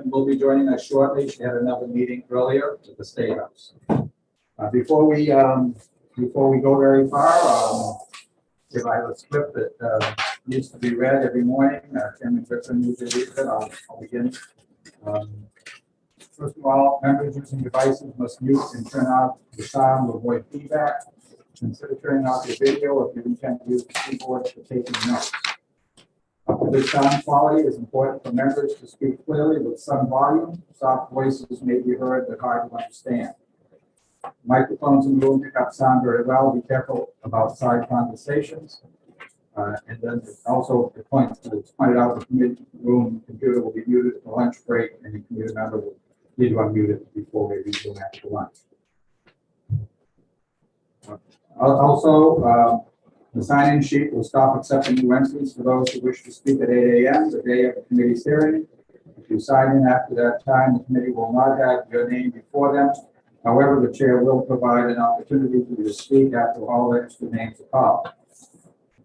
will be joining us shortly. She had another meeting earlier at the State House. Before we go very far, if I have a script that needs to be read every morning, Chairman Griffin usually reads it. I'll begin. First of all, members using devices must mute and turn off the sound to avoid feedback. Consider turning off your video if you intend to use the keyboard for taking notes. Good sound quality is important for members to speak clearly with some volume. Soft voices may be heard but hard to understand. Microphones in the room pick up sound very well. Be careful about side conversations. And then also the it's pointed out the committee room computer will be muted at the lunch break, and the committee member will need to unmute it before we resume after lunch. The sign-in sheet will stop accepting new entries for those who wish to speak at 8 a.m. the day of the committee's hearing. If you sign in after that time, the committee will not have your name before them. However, the chair will provide an opportunity for you to speak after all registered names are called. At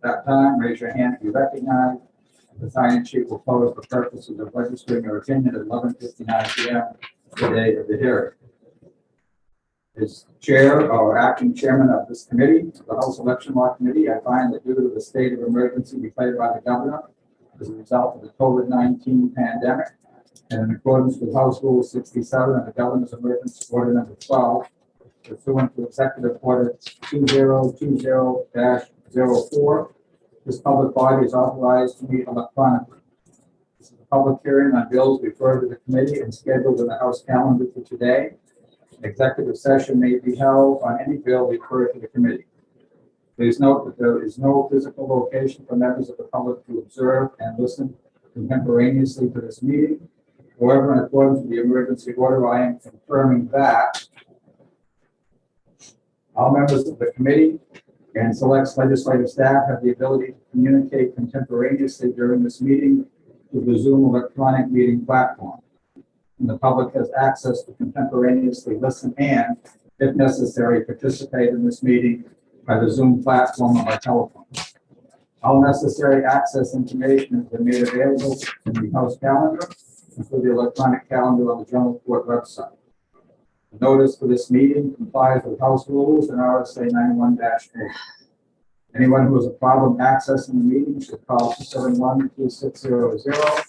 that time, raise your hand to be recognized. The sign-in sheet will close for purposes of registering your opinion at 11:59 p.m. the day of the hearing. As chair or acting chairman of this committee, the House Election Law Committee, I find that due to the state of emergency declared by the governor as a result of the COVID-19 pandemic, and in accordance with House Rule 67 and the Governor's Emergency Order Number 12, pursuant to Executive Order 2020-04, this public body is authorized to meet electronically. This is a public hearing on bills referred to the committee and scheduled in the House calendar for today. Executive session may be held on any bill referred to the committee. Please note that there is no physical location for members of the public to observe and listen contemporaneously to this meeting. However, in accordance with the emergency order, I am confirming that all members of the committee and select legislative staff have the ability to communicate contemporaneously during this meeting through the Zoom electronic meeting platform. And the public has access to contemporaneously listen and, if necessary, participate in this meeting by the Zoom platform or by telephone. All necessary access information has been made available in the House calendar, including the electronic calendar on the General Court website. The notice for this meeting complies with House rules and RSA 91-8. Anyone who has a problem accessing the meeting should call 271-2600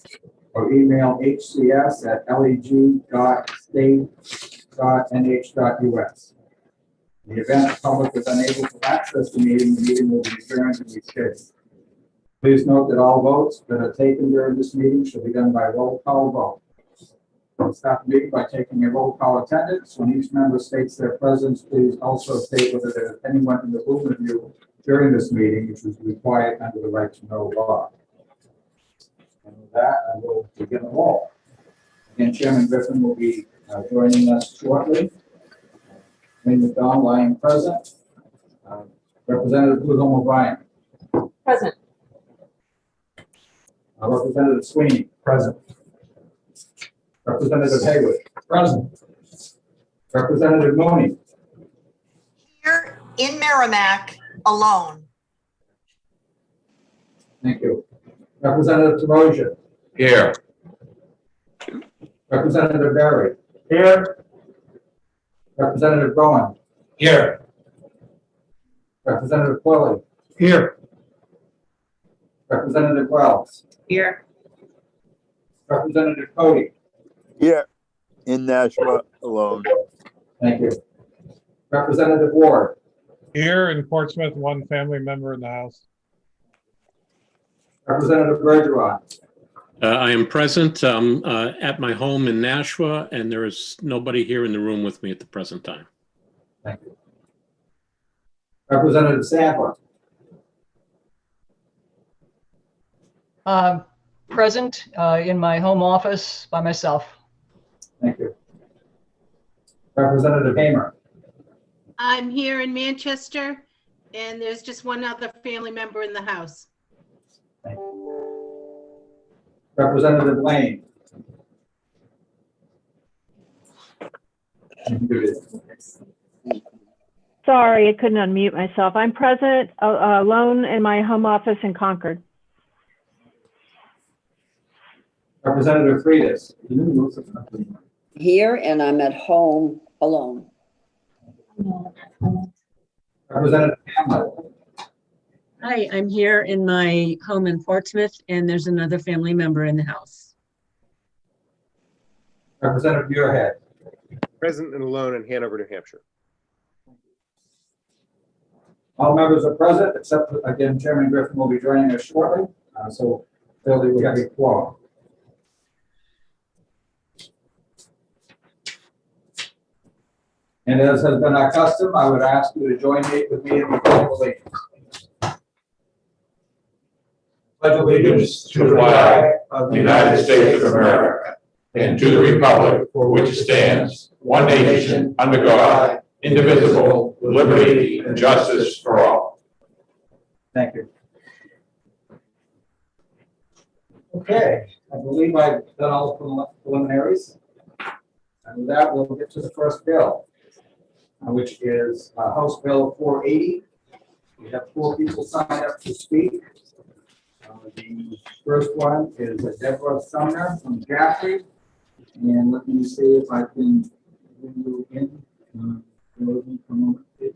or email hcs@leg.state.nh.us. In the event the public is unable to access the meeting will be adjourned and rescheduled. Please note that all votes that are taken during this meeting should be done by roll call vote. We'll start the meeting by taking a roll call attendance. When each member states their presence, please also state whether there is anyone in the room with you during this meeting, which is required under the right to know law. And with that, I will begin the roll. Again, Chairman Griffin will be joining us shortly. Wayne McDonald, I am present. Representative Blue O'Brien. Present. Representative Sweeney, present. Representative Haywood, present. Representative Mooney. Here in Merrimack alone. Thank you. Representative Tamosia. Here. Representative Berry. Here. Representative Bowen. Here. Representative Quilly. Here. Representative Wells. Here. Representative Cody. Here in Nashua alone. Thank you. Representative Ward. Here in Portsmouth, one family member in the house. Representative Bergeron. I am present at my home in Nashua, and there is nobody here in the room with me at the present time. Thank you. Representative Sandler. Present in my home office by myself. Thank you. Representative Hamer. I'm here in Manchester, and there's just one other family member in the house. Thank you. Representative Lane. Sorry, I couldn't unmute myself. I'm present alone in my home office in Concord. Representative Representative Freitas. Here, and I'm at home alone. Representative Hamlet. Hi, I'm here in my home in Portsmouth, and there's another family member in the house. Representative Muirhead. Present and alone in Hanover, New Hampshire. All members are present, except, again, Chairman Griffin will be joining us shortly. So clearly we have a quorum. And as has been our custom, I would ask you to join with me in the Pledge of Allegiance. Pledge Allegiance to the flag of the United States of America and to the republic for which it stands, one nation, under God, indivisible, with liberty and justice for all. Thank you. Okay, I believe I've done all the preliminaries. And with that, we'll get to the first bill, which is House Bill 480. We have 4 people signed up to speak. The first one is Deborah Sumner from Jaffrey. And let me see if I can bring you in. For a moment, please.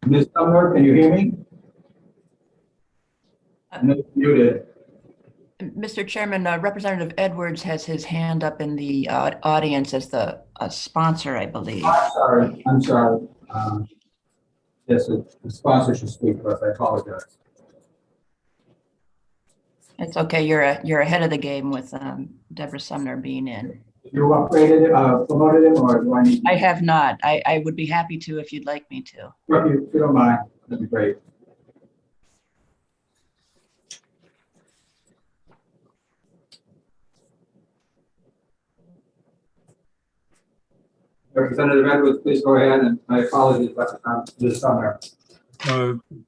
Ms. Sumner, can you hear me? No, muted. Mr. Chairman, Representative Edwards has his hand up in the audience as the sponsor, I believe. I'm sorry. Yes, the sponsor should speak, but I apologize. It's okay. You're ahead of the game with Deborah Sumner being in. You upgraded it, promoted him, or do I need? I have not. I would be happy to if you'd like me to. If you don't mind, that'd be great. Representative Edwards, please go ahead, and my apologies, Ms. Sumner.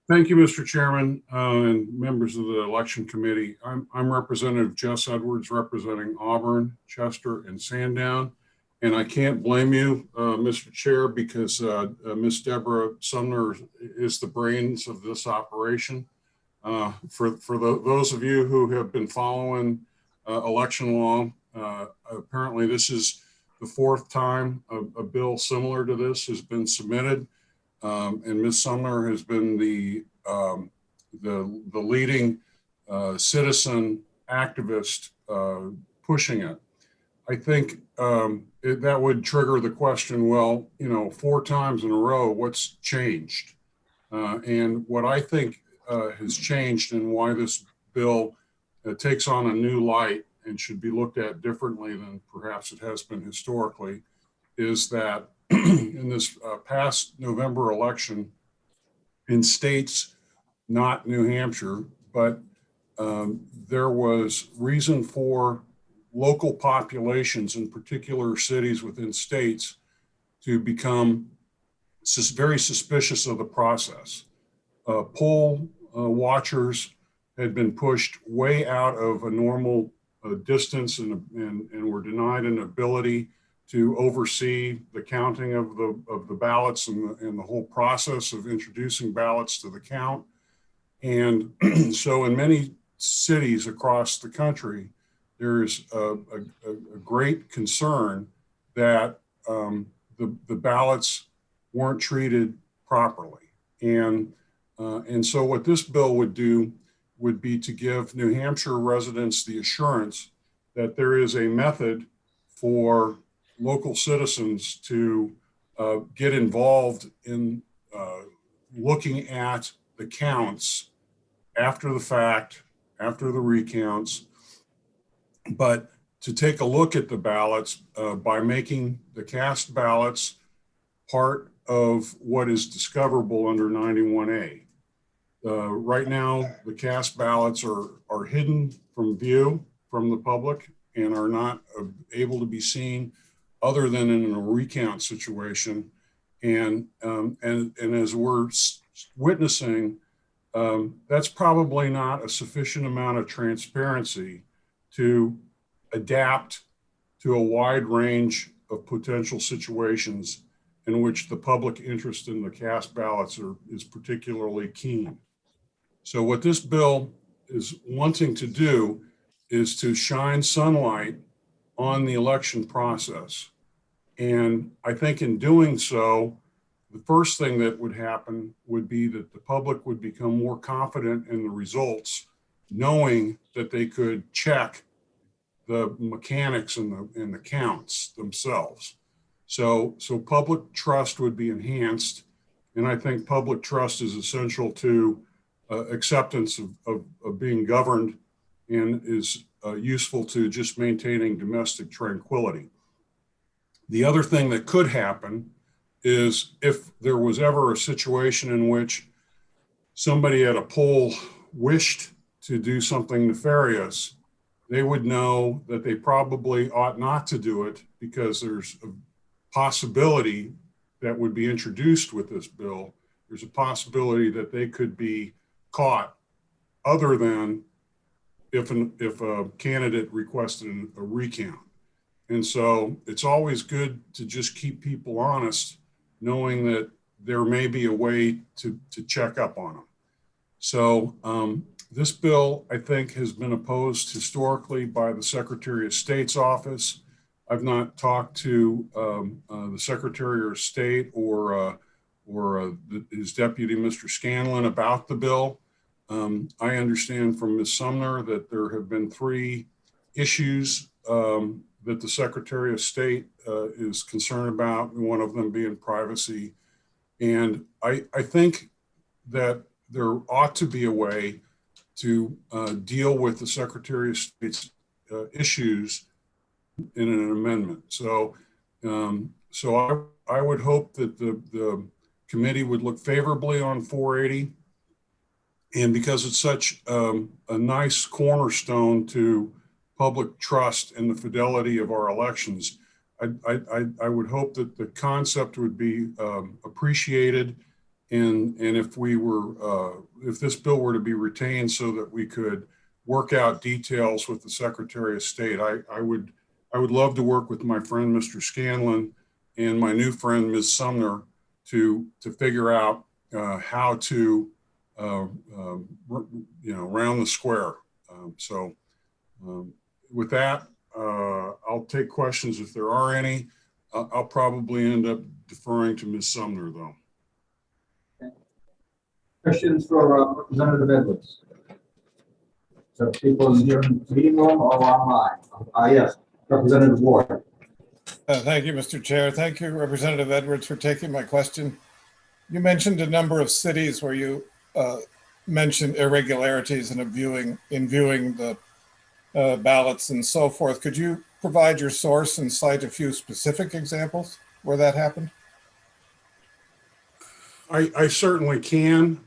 Thank you, Mr. Chairman, and members of the election committee. I'm Representative Jess Edwards, representing Auburn, Chester, and Sandown. And I can't blame you, Mr. Chair, because Ms. Deborah Sumner is the brains of this operation. For those of you who have been following election law, apparently this is the 4th time a bill similar to this has been submitted. And Ms. Sumner has been the leading citizen activist pushing it. I think that would trigger the question, well, 4 times in a row, what's changed? And what I think has changed and why this bill takes on a new light and should be looked at differently than perhaps it has been historically is that in this past November election in states, not New Hampshire, but there was reason for local populations in particular cities within states to become very suspicious of the process. Poll watchers had been pushed way out of a normal distance and were denied an ability to oversee the counting of the ballots and the whole process of introducing ballots to the count. And so in many cities across the country, there's a great concern that the ballots weren't treated properly. And so what this bill would do would be to give New Hampshire residents the assurance that there is a method for local citizens to get involved in looking at the counts after the fact, after the recounts, but to take a look at the ballots by making the cast ballots part of what is discoverable under 91A. Right now, the cast ballots are hidden from view from the public and are not able to be seen other than in a recount situation. And as we're witnessing that's probably not a sufficient amount of transparency to adapt to a wide range of potential situations in which the public interest in the cast ballots is particularly keen. So what this bill is wanting to do is to shine sunlight on the election process. And I think in doing so, the first thing that would happen would be that the public would become more confident in the results, knowing that they could check the mechanics and the counts themselves. So public trust would be enhanced. And I think public trust is essential to acceptance of being governed, and is useful to just maintaining domestic tranquility. The other thing that could happen is if there was ever a situation in which somebody at a poll wished to do something nefarious, they would know that they probably ought not to do it, because there's a possibility that would be introduced with this bill. There's a possibility that they could be caught, other than if a candidate requested a recount. And so it's always good to just keep people honest, knowing that there may be a way to check up on them. So this bill, I think, has been opposed historically by the Secretary of State's office. I've not talked to the Secretary of State or his deputy, Mr. Scanlon, about the bill. I understand from Ms. Sumner that there have been 3 issues that the Secretary of State is concerned about, one of them being privacy. And I think that there ought to be a way to deal with the Secretary of State's issues in an amendment. So, I would hope that the committee would look favorably on 480. And because it's such a nice cornerstone to public trust in the fidelity of our elections, I would hope that the concept would be appreciated, and if this bill were to be retained so that we could work out details with the Secretary of State, I would love to work with my friend Mr. Scanlon and my new friend Ms. Sumner to figure out how to round the square. With that, I'll take questions if there are any. I'll probably end up deferring to Ms. Sumner, though. Questions for Representative Edwards? So people here in the meeting room or online? Yes, Representative Ward. Thank you, Mr. Chair. Thank you, Representative Edwards, for taking my question. You mentioned a number of cities where you mentioned irregularities in viewing the ballots and so forth. Could you provide your source and cite a few specific examples where that happened? I certainly can,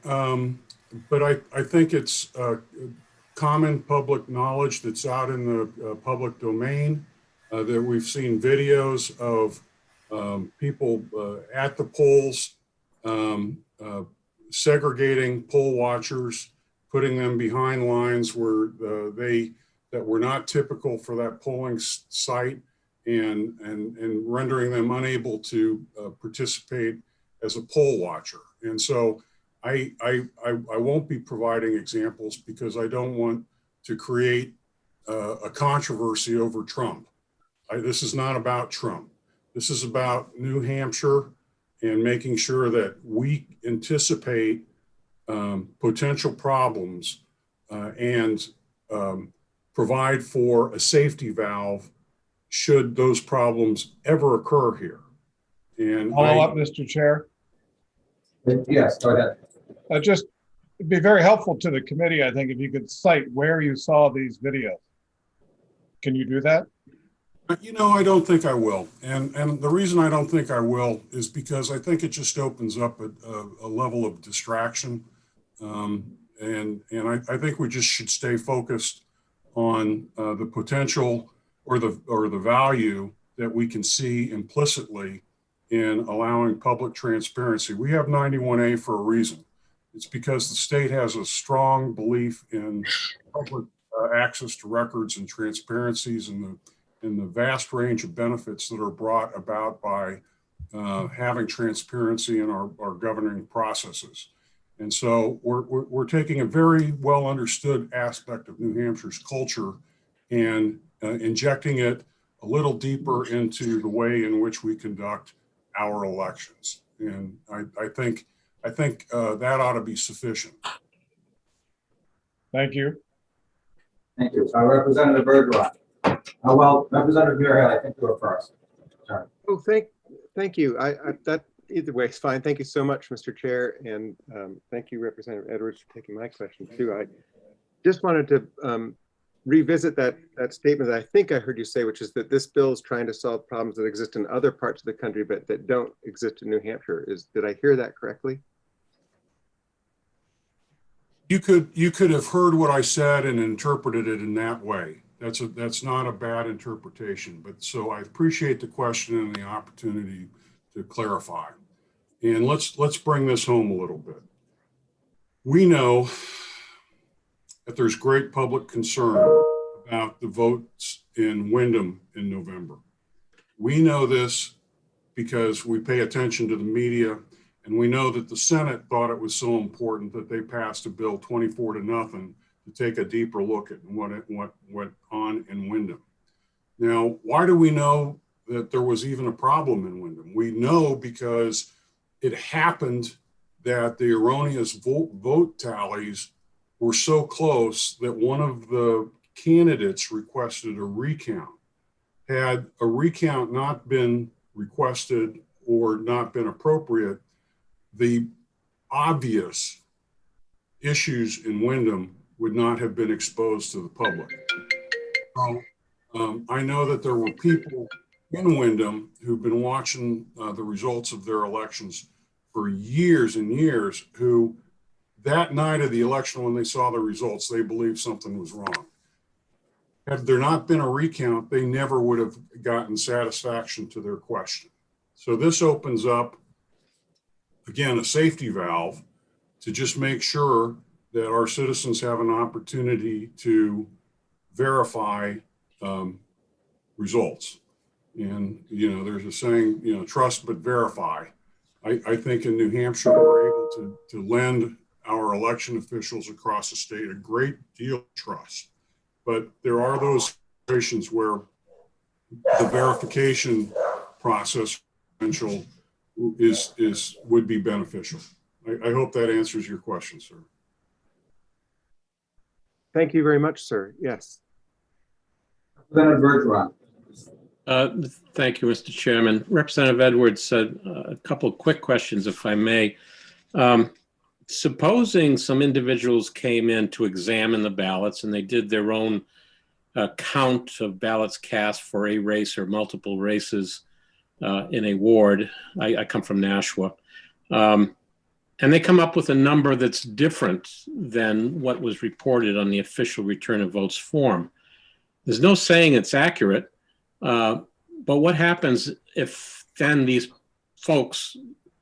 but I think it's common public knowledge that's out in the public domain, that we've seen videos of people at the polls segregating poll watchers, putting them behind lines where that were not typical for that polling site, and rendering them unable to participate as a poll watcher. And so I won't be providing examples because I don't want to create a controversy over Trump. This is not about Trump. This is about New Hampshire and making sure that we anticipate potential problems and provide for a safety valve should those problems ever occur here. And Follow up, Mr. Chair. Yes, go ahead. It'd be very helpful to the committee, I think, if you could cite where you saw these videos. Can you do that? I don't think I will. And the reason I don't think I will is because I think it just opens up a level of distraction. And I think we just should stay focused on the potential or the value that we can see implicitly in allowing public transparency. We have 91A for a reason. It's because the state has a strong belief in public access to records and transparencies and the vast range of benefits that are brought about by having transparency in our governing processes. And so we're taking a very well understood aspect of New Hampshire's culture and injecting it a little deeper into the way in which we conduct our elections. And I think that ought to be sufficient. Thank you. Thank you. Representative Bergeron. Well, Representative Muirhead, I think you were first. Sorry. Oh, thank you. That either way is fine. Thank you so much, Mr. Chair, and thank you, Representative Edwards, for taking my question too. I just wanted to revisit that statement that I think I heard you say, which is that this bill is trying to solve problems that exist in other parts of the country, but that don't exist in New Hampshire. Did I hear that correctly? You could have heard what I said and interpreted it in that way. That's not a bad interpretation, but so I appreciate the question and the opportunity to clarify. And let's bring this home a little bit. We know that there's great public concern about the votes in Windham in November. We know this because we pay attention to the media, and we know that the Senate thought it was so important that they passed a bill 24-0 to take a deeper look at what went on in Windham. Now, why do we know that there was even a problem in Windham? We know because it happened that the erroneous vote tallies were so close that one of the candidates requested a recount. Had a recount not been requested or not been appropriate, the obvious issues in Windham would not have been exposed to the public. So, I know that there were people in Windham who've been watching the results of their elections for years and years who that night of the election, when they saw the results, they believed something was wrong. Had there not been a recount, they never would have gotten satisfaction to their question. So this opens up, again, a safety valve to just make sure that our citizens have an opportunity to verify results. And, there's a saying, trust but verify. I think in New Hampshire, we're able to lend our election officials across the state a great deal of trust. But there are those situations where the verification process would be beneficial. I hope that answers your question, sir. Thank you very much, sir. Yes. Representative Bergeron. Thank you, Mr. Chairman. Representative Edwards said a couple of quick questions, if I may. Supposing some individuals came in to examine the ballots and they did their own count of ballots cast for a race or multiple races in a ward. I come from Nashua. And they come up with a number that's different than what was reported on the official return of votes form. There's no saying it's accurate, but what happens if then these folks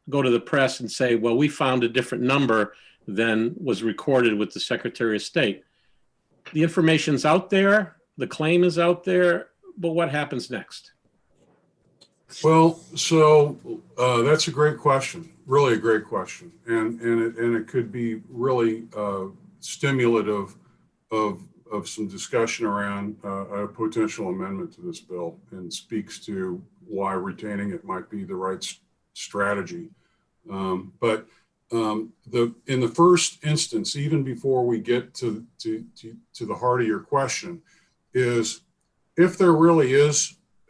go to the press and say, well, we found a different number than was recorded with the Secretary of State? The information's out there, the claim is out there, but what happens next? Well, so that's a great question, really a great question. And it could be really stimulative of some discussion around a potential amendment to this bill, and speaks to why retaining it might be the right strategy. But in the first instance, even before we get to the heart of your question, is if there really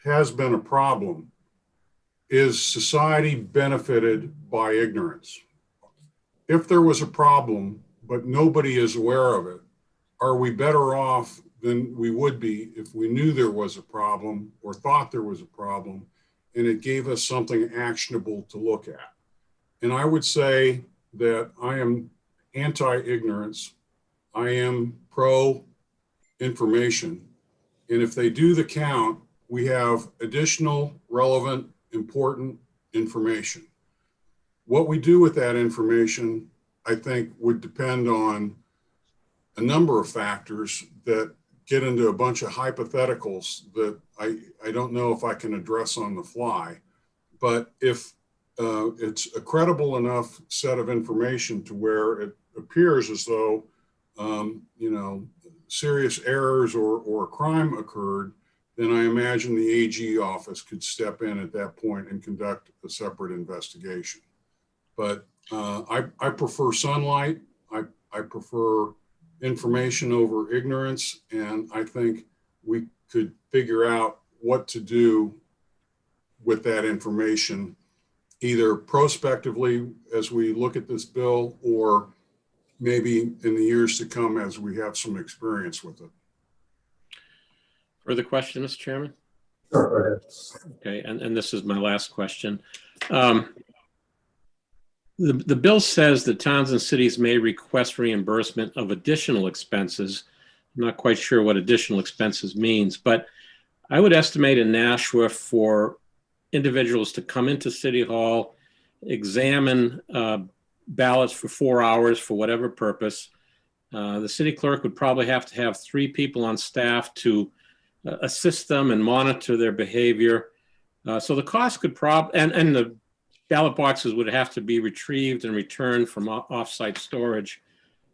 has been a problem, is society benefited by ignorance? If there was a problem, but nobody is aware of it, are we better off than we would be if we knew there was a problem or thought there was a problem and it gave us something actionable to look at? And I would say that I am anti-ignorance. I am pro-information. And if they do the count, we have additional relevant, important information. What we do with that information I think, would depend on a number of factors that get into a bunch of hypotheticals that I don't know if I can address on the fly. But if it's a credible enough set of information to where it appears as though, you know, serious errors or a crime occurred, then I imagine the AG office could step in at that point and conduct a separate investigation. But I prefer sunlight. I prefer information over ignorance. And I think we could figure out what to do with that information, either prospectively as we look at this bill, or maybe in the years to come as we have some experience with it. Further question, Mr. Chairman? Sure, go ahead. Okay, and this is my last question. The bill says that towns and cities may request reimbursement of additional expenses. I'm not quite sure what additional expenses means, but I would estimate in Nashua for individuals to come into City Hall, examine ballots for 4 hours for whatever purpose. The city clerk would probably have to have 3 people on staff to assist them and monitor their behavior. So the cost could and the ballot boxes would have to be retrieved and returned from off-site storage.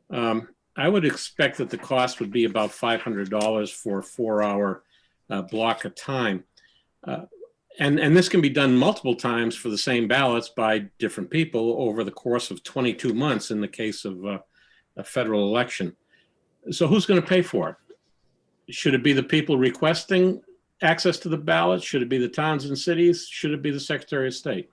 I would expect that the cost would be about $500 for a 4-hour block of time. And this can be done multiple times for the same ballots by different people over the course of 22 months in the case of a federal election. So who's going to pay for it? Should it be the people requesting access to the ballot? Should it be the towns and cities? Should it be the Secretary of State?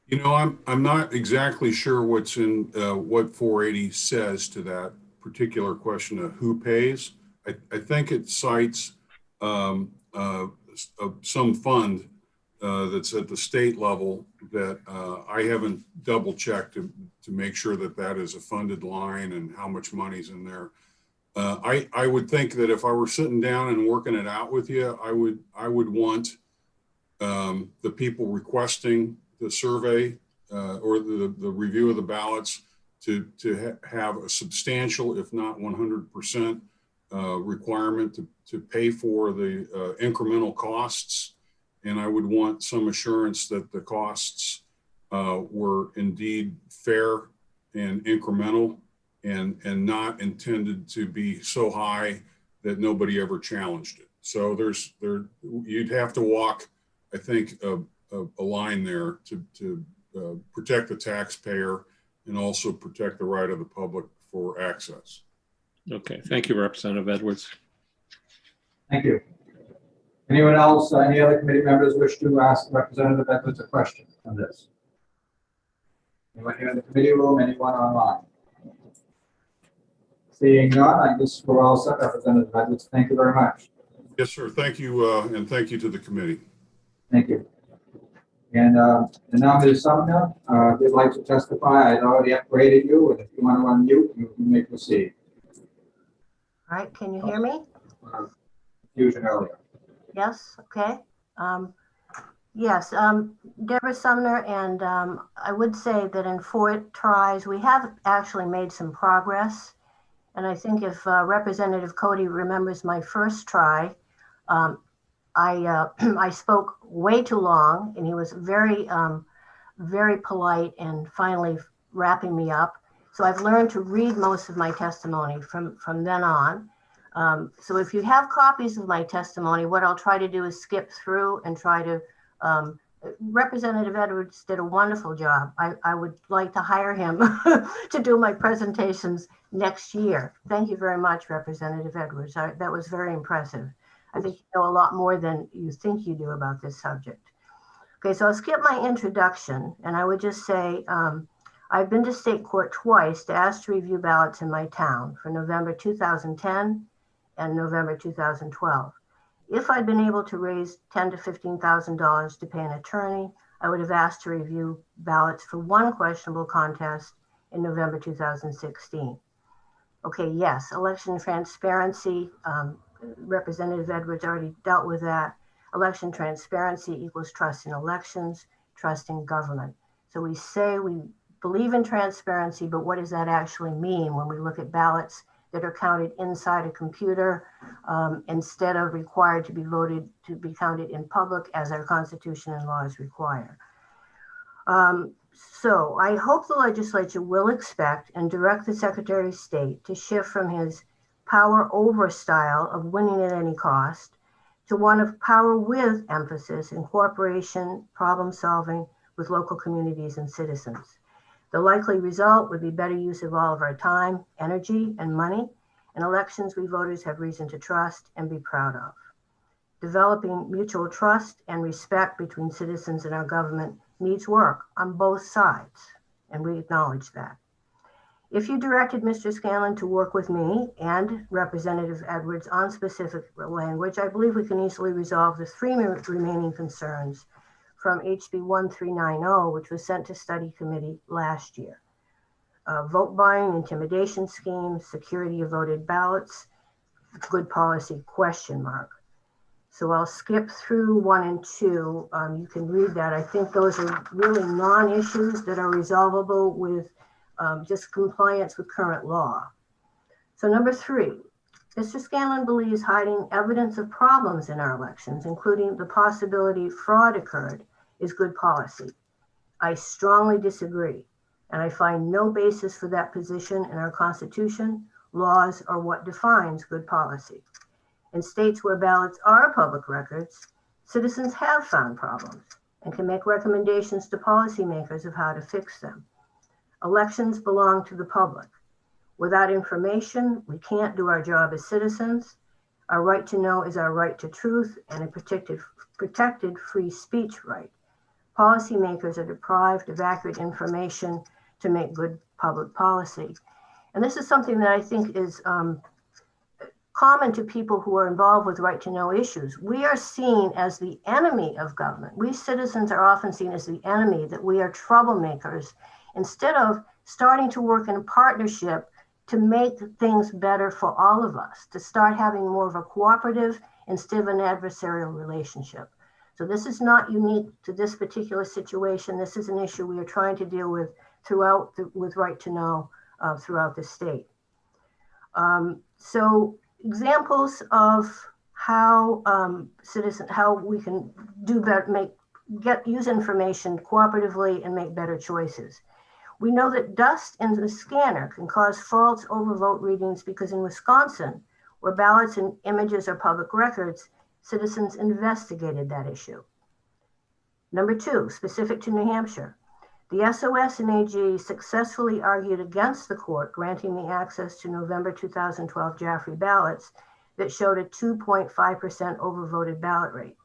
You know, I'm not exactly sure what's in what 480 says to that particular question of who pays. I think it cites some fund that's at the state level that I haven't double checked to make sure that that is a funded line and how much money's in there. I would think that if I were sitting down and working it out with you, I would want the people requesting the survey or the review of the ballots to have a substantial, if not 100%, requirement to pay for the incremental costs. And I would want some assurance that the costs were indeed fair and incremental and not intended to be so high that nobody ever challenged it. So you'd have to walk, I think, a line there to protect the taxpayer and also protect the right of the public for access. Okay, thank you, Representative Edwards. Thank you. Anyone else, any other committee members wish to ask Representative Edwards a question on this? Anyone here in the committee room, anyone online? Seeing none, I guess we're all set. Representative Edwards, thank you very much. Yes, sir. Thank you, and thank you to the committee. Thank you. And now Ms. Sumner, if you'd like to testify, I'd already upgraded you, and if you want to unmute, you may proceed. All right, can you hear me? Confusion earlier. Yes, okay. Yes, Deborah Sumner, and I would say that in 4 tries, we have actually made some progress. And I think if Representative Cody remembers my first try, I spoke way too long, and he was very, very polite and finally wrapping me up. So I've learned to read most of my testimony from then on. So if you have copies of my testimony, what I'll try to do is skip through and try to, Representative Edwards did a wonderful job. I would like to hire him to do my presentations next year. Thank you very much, Representative Edwards. That was very impressive. I think you know a lot more than you think you do about this subject. Okay, so I'll skip my introduction, and I would just say I've been to state court twice to ask to review ballots in my town for November 2010 and November 2012. If I'd been able to raise $10,000 to $15,000 to pay an attorney, I would have asked to review ballots for one questionable contest in November 2016. Okay, yes, election transparency. Representative Edwards already dealt with that. Election transparency equals trust in elections, trust in government. So we say we believe in transparency, but what does that actually mean when we look at ballots that are counted inside a computer instead of required to be voted to be counted in public as our Constitution and laws require? So I hope the legislature will expect and direct the Secretary of State to shift from his power over style of winning at any cost to one of power with emphasis in cooperation, problem solving with local communities and citizens. The likely result would be better use of all of our time, energy, and money in elections we voters have reason to trust and be proud of. Developing mutual trust and respect between citizens and our government needs work on both sides, and we acknowledge that. If you directed Mr. Scanlon to work with me and Representative Edwards on specific language, I believe we can easily resolve the 3 remaining concerns from HB 1390, which was sent to study committee last year. Vote buying, intimidation schemes, security of voted ballots, good policy, question mark. So I'll skip through 1 and 2. You can read that. I think those are really non-issues that are resolvable with just compliance with current law. So number 3, Mr. Scanlon believes hiding evidence of problems in our elections, including the possibility fraud occurred, is good policy. I strongly disagree, and I find no basis for that position in our Constitution, laws, or what defines good policy. In states where ballots are public records, citizens have found problems and can make recommendations to policymakers of how to fix them. Elections belong to the public. Without information, we can't do our job as citizens. Our right to know is our right to truth and a protected free speech right. Policymakers are deprived of accurate information to make good public policy. And this is something that I think is common to people who are involved with right to know issues. We are seen as the enemy of government. We citizens are often seen as the enemy, that we are troublemakers, instead of starting to work in a partnership to make things better for all of us, to start having more of a cooperative instead of an adversarial relationship. So this is not unique to this particular situation. This is an issue we are trying to deal with with right to know throughout the state. So examples of how how we can do better, use information cooperatively and make better choices. We know that dust in the scanner can cause false overvote readings because in Wisconsin, where ballots and images are public records, citizens investigated that issue. Number 2, specific to New Hampshire, the SOS and AG successfully argued against the court granting the access to November 2012 Jaffrey ballots that showed a 2.5% overvoted ballot rate.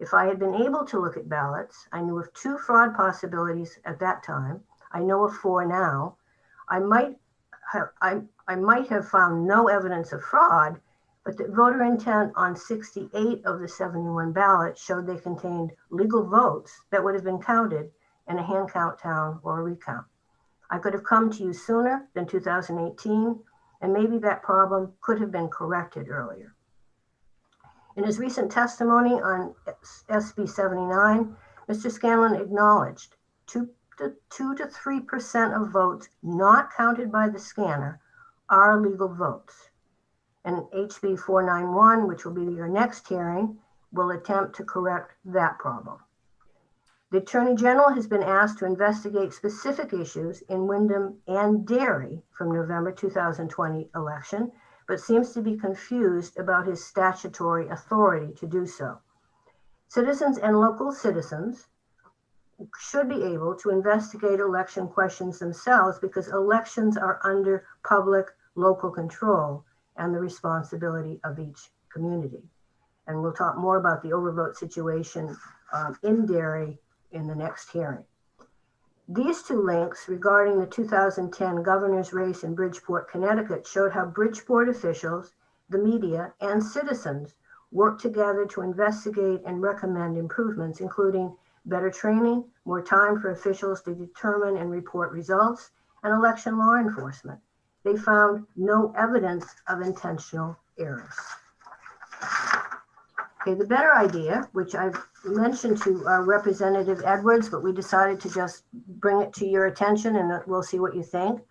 If I had been able to look at ballots, I knew of 2 fraud possibilities at that time. I know of 4 now. I might have found no evidence of fraud, but that voter intent on 68 of the 71 ballots showed they contained legal votes that would have been counted in a hand count town or a recount. I could have come to you sooner than 2018, and maybe that problem could have been corrected earlier. In his recent testimony on SB 79, Mr. Scanlon acknowledged 2 to 3% of votes not counted by the scanner are legal votes. And HB 491, which will be your next hearing, will attempt to correct that problem. The Attorney General has been asked to investigate specific issues in Windham and Derry from November 2020 election, but seems to be confused about his statutory authority to do so. Citizens and local citizens should be able to investigate election questions themselves because elections are under public local control and the responsibility of each community. And we'll talk more about the overvote situation in Derry in the next hearing. These 2 links regarding the 2010 governor's race in Bridgeport, Connecticut showed how Bridgeport officials, the media, and citizens worked together to investigate and recommend improvements, including better training, more time for officials to determine and report results, and election law enforcement. They found no evidence of intentional errors. Okay, the better idea, which I've mentioned to Representative Edwards, but we decided to just bring it to your attention and we'll see what you think.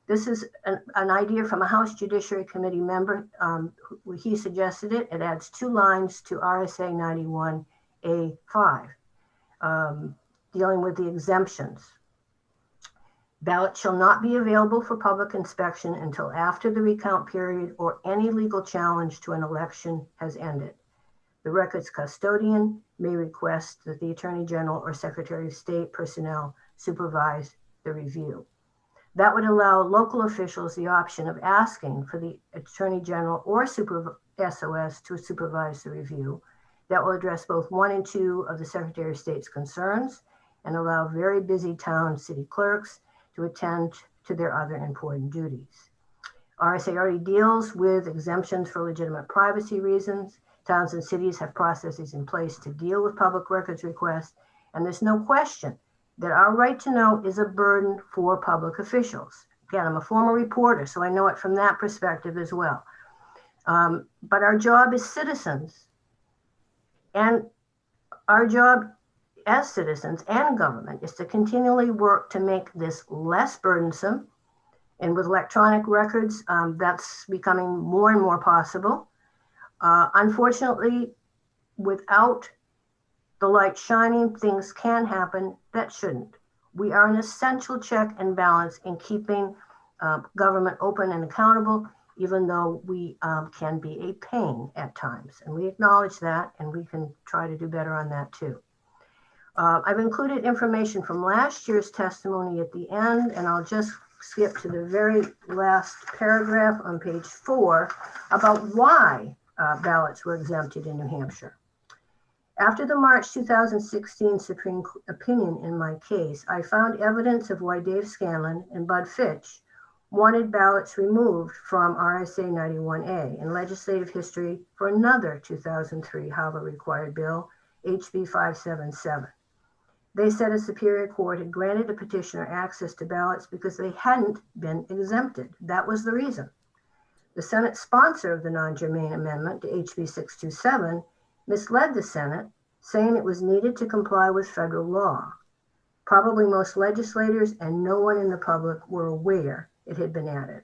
This is an idea from a House Judiciary Committee member. He suggested it. It adds 2 lines to RSA 91A5, dealing with the exemptions. Ballots shall not be available for public inspection until after the recount period or any legal challenge to an election has ended. The record's custodian may request that the Attorney General or Secretary of State personnel supervise the review. That would allow local officials the option of asking for the Attorney General or SOS to supervise the review. That will address both 1 and 2 of the Secretary of State's concerns and allow very busy town city clerks to attend to their other important duties. RSA already deals with exemptions for legitimate privacy reasons. Towns and cities have processes in place to deal with public records requests, and there's no question that our right to know is a burden for public officials. Again, I'm a former reporter, so I know it from that perspective as well. But our job as citizens, and our job as citizens and government, is to continually work to make this less burdensome. And with electronic records, that's becoming more and more possible. Unfortunately, without the light shining, things can happen that shouldn't. We are an essential check and balance in keeping government open and accountable, even though we can be a pain at times. And we acknowledge that, and we can try to do better on that too. I've included information from last year's testimony at the end, and I'll just skip to the very last paragraph on page 4 about why ballots were exempted in New Hampshire. After the March 2016 Supreme opinion in my case, I found evidence of why Dave Scanlon and Bud Fitch wanted ballots removed from RSA 91A in legislative history for another 2003 HAVA required bill, HB 577. They said a superior court had granted a petitioner access to ballots because they hadn't been exempted. That was the reason. The Senate sponsor of the non-germane amendment to HB 627 misled the Senate, saying it was needed to comply with federal law. Probably most legislators and no one in the public were aware it had been added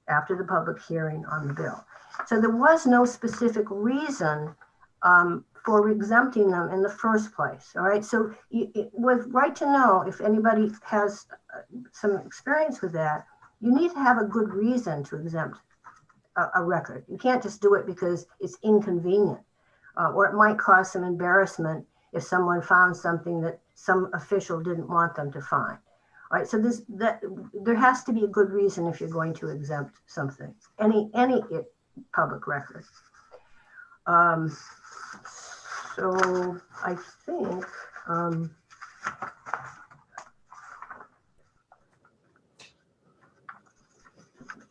after the public hearing on the bill. So there was no specific reason for exempting them in the first place. All right. So with right to know, if anybody has some experience with that, you need to have a good reason to exempt a record. You can't just do it because it's inconvenient, or it might cause some embarrassment if someone found something that some official didn't want them to find. All right. So there has to be a good reason if you're going to exempt something, any public record. So I think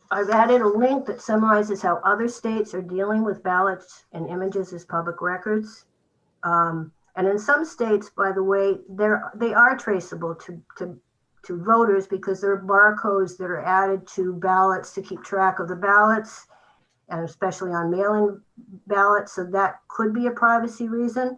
I've added a link that summarizes how other states are dealing with ballots and images as public records. And in some states, by the way, they are traceable to voters because there are barcodes that are added to ballots to keep track of the ballots, and especially on mail-in ballots. So that could be a privacy reason.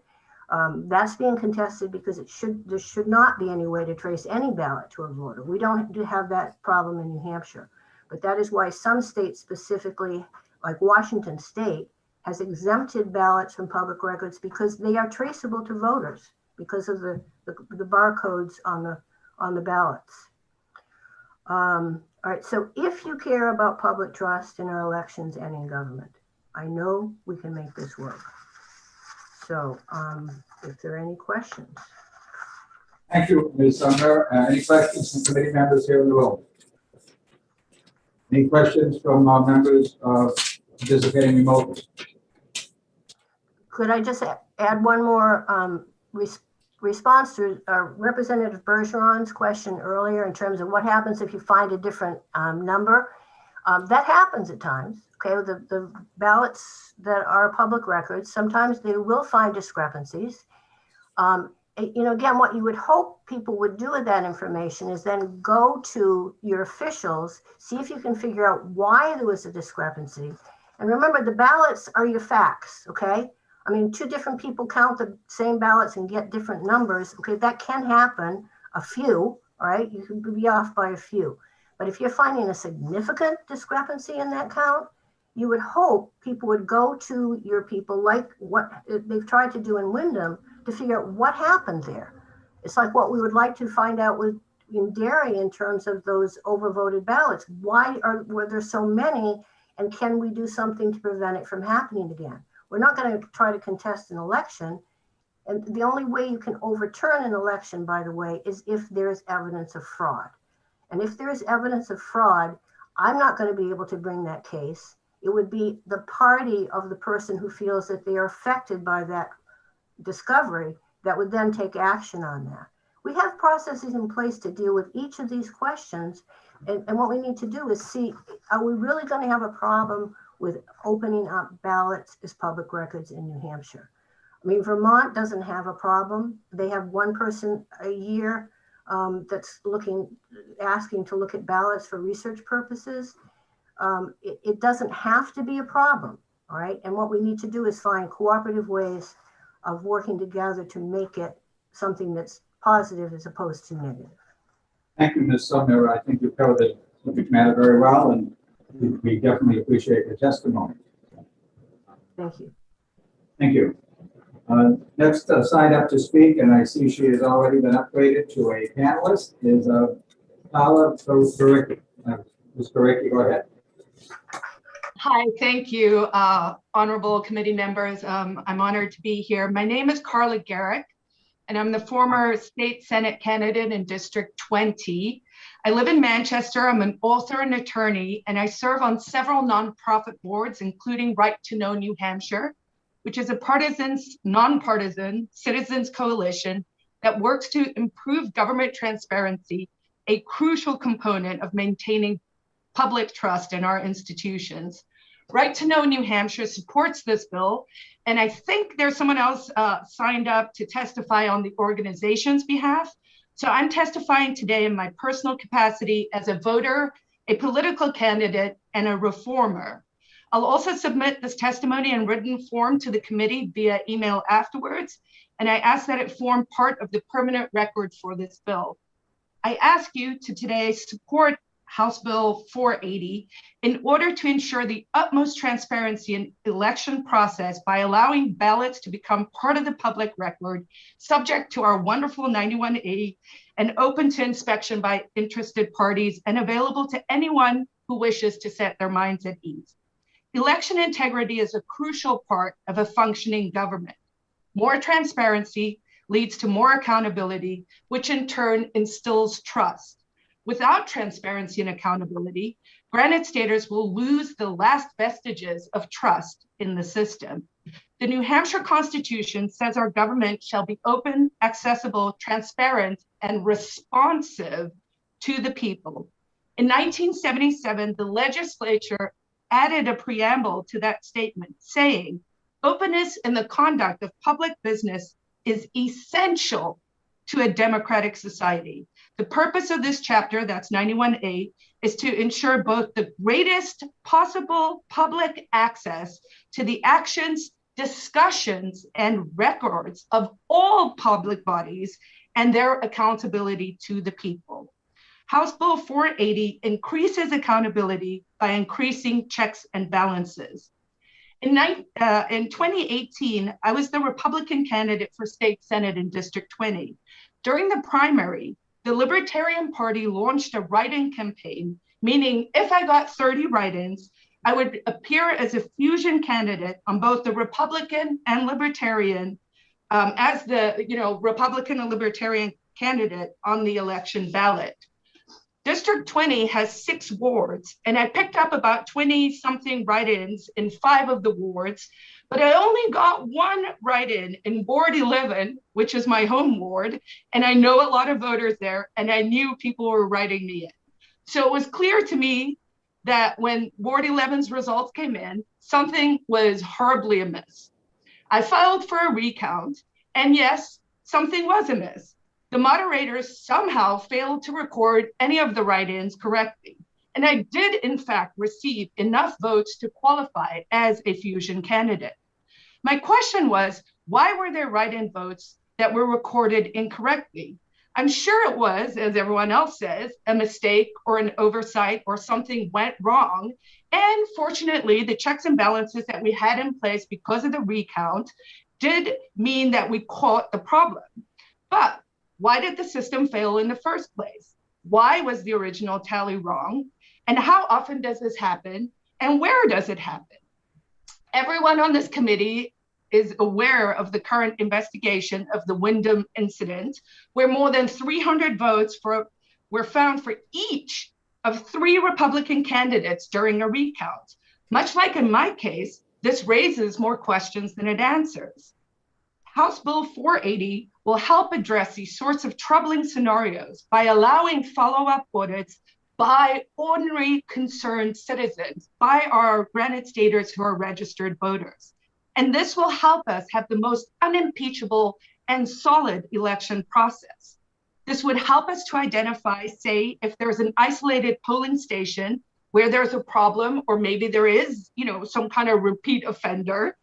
That's being contested because there should not be any way to trace any ballot to a voter. We don't have that problem in New Hampshire. But that is why some states specifically, like Washington State, has exempted ballots from public records because they are traceable to voters because of the barcodes on the ballots. All right, so if you care about public trust in our elections and in government, I know we can make this work. So if there are any questions. Thank you, Ms. Sumner. Any questions from committee members here in the room? Any questions from members participating remotely? Could I just add one more response to Representative Bergeron's question earlier in terms of what happens if you find a different number? That happens at times. Okay, the ballots that are public records, sometimes they will find discrepancies. Again, what you would hope people would do with that information is then go to your officials, see if you can figure out why there was a discrepancy. And remember, the ballots are your facts, okay? I mean, two different people count the same ballots and get different numbers. Okay, that can happen, a few, all right? You can be off by a few. But if you're finding a significant discrepancy in that count, you would hope people would go to your people like what they've tried to do in Wyndham to figure out what happened there. It's like what we would like to find out in Derry in terms of those overvoted ballots. Were there so many, and can we do something to prevent it from happening again? We're not going to try to contest an election. And the only way you can overturn an election, by the way, is if there's evidence of fraud. And if there's evidence of fraud, I'm not going to be able to bring that case. It would be the party of the person who feels that they are affected by that discovery that would then take action on that. We have processes in place to deal with each of these questions. And what we need to do is see, are we really going to have a problem with opening up ballots as public records in New Hampshire? I mean, Vermont doesn't have a problem. They have one person a year that's asking to look at ballots for research purposes. It doesn't have to be a problem, all right? And what we need to do is find cooperative ways of working together to make it something that's positive as opposed to negative. Thank you, Ms. Sumner. I think you've covered the subject matter very well, and we definitely appreciate your testimony. Thank you. Thank you. Next signed up to speak, and I see she has already been upgraded to a panelist, is Paula Koricki. Ms. Koricki, go ahead. Hi, thank you, honorable committee members. I'm honored to be here. My name is Carla Garrick, and I'm the former state Senate candidate in District 20. I live in Manchester. I'm an author and attorney, and I serve on several nonprofit boards, including Right to Know New Hampshire, which is a nonpartisan citizens coalition that works to improve government transparency, a crucial component of maintaining public trust in our institutions. Right to Know New Hampshire supports this bill, and I think there's someone else signed up to testify on the organization's behalf. So I'm testifying today in my personal capacity as a voter, a political candidate, and a reformer. I'll also submit this testimony in written form to the committee via email afterwards, and I ask that it form part of the permanent record for this bill. I ask you to today support House Bill 480 in order to ensure the utmost transparency in election process by allowing ballots to become part of the public record, subject to our wonderful 91A and open to inspection by interested parties and available to anyone who wishes to set their minds at ease. Election integrity is a crucial part of a functioning government. More transparency leads to more accountability, which in turn instills trust. Without transparency and accountability, Granite Staters will lose the last vestiges of trust in the system. The New Hampshire Constitution says our government shall be open, accessible, transparent, and responsive to the people. In 1977, the legislature added a preamble to that statement saying, openness in the conduct of public business is essential to a democratic society. The purpose of this chapter, that's 91A, is to ensure both the greatest possible public access to the actions, discussions, and records of all public bodies and their accountability to the people. House Bill 480 increases accountability by increasing checks and balances. In 2018, I was the Republican candidate for state Senate in District 20. During the primary, the Libertarian Party launched a write-in campaign, meaning if I got 30 write-ins, I would appear as a fusion candidate on both the Republican and Libertarian, as the Republican and Libertarian candidate on the election ballot. District 20 has 6 wards, and I picked up about 20-something write-ins in 5 of the wards, but I only got 1 write-in in Ward 11, which is my home ward, and I know a lot of voters there, and I knew people were writing me in. So it was clear to me that when Ward 11's results came in, something was horribly amiss. I filed for a recount, and yes, something was amiss. The moderators somehow failed to record any of the write-ins correctly. And I did, in fact, receive enough votes to qualify as a fusion candidate. My question was, why were there write-in votes that were recorded incorrectly? I'm sure it was, as everyone else says, a mistake or an oversight or something went wrong. And fortunately, the checks and balances that we had in place because of the recount did mean that we caught the problem. But why did the system fail in the first place? Why was the original tally wrong? And how often does this happen? And where does it happen? Everyone on this committee is aware of the current investigation of the Wyndham incident, where more than 300 votes were found for each of 3 Republican candidates during a recount. Much like in my case, this raises more questions than it answers. House Bill 480 will help address these sorts of troubling scenarios by allowing follow-up audits by ordinary concerned citizens, by our Granite Staters who are registered voters. And this will help us have the most unimpeachable and solid election process. This would help us to identify, say, if there's an isolated polling station where there's a problem, or maybe there is, some kind of repeat offender.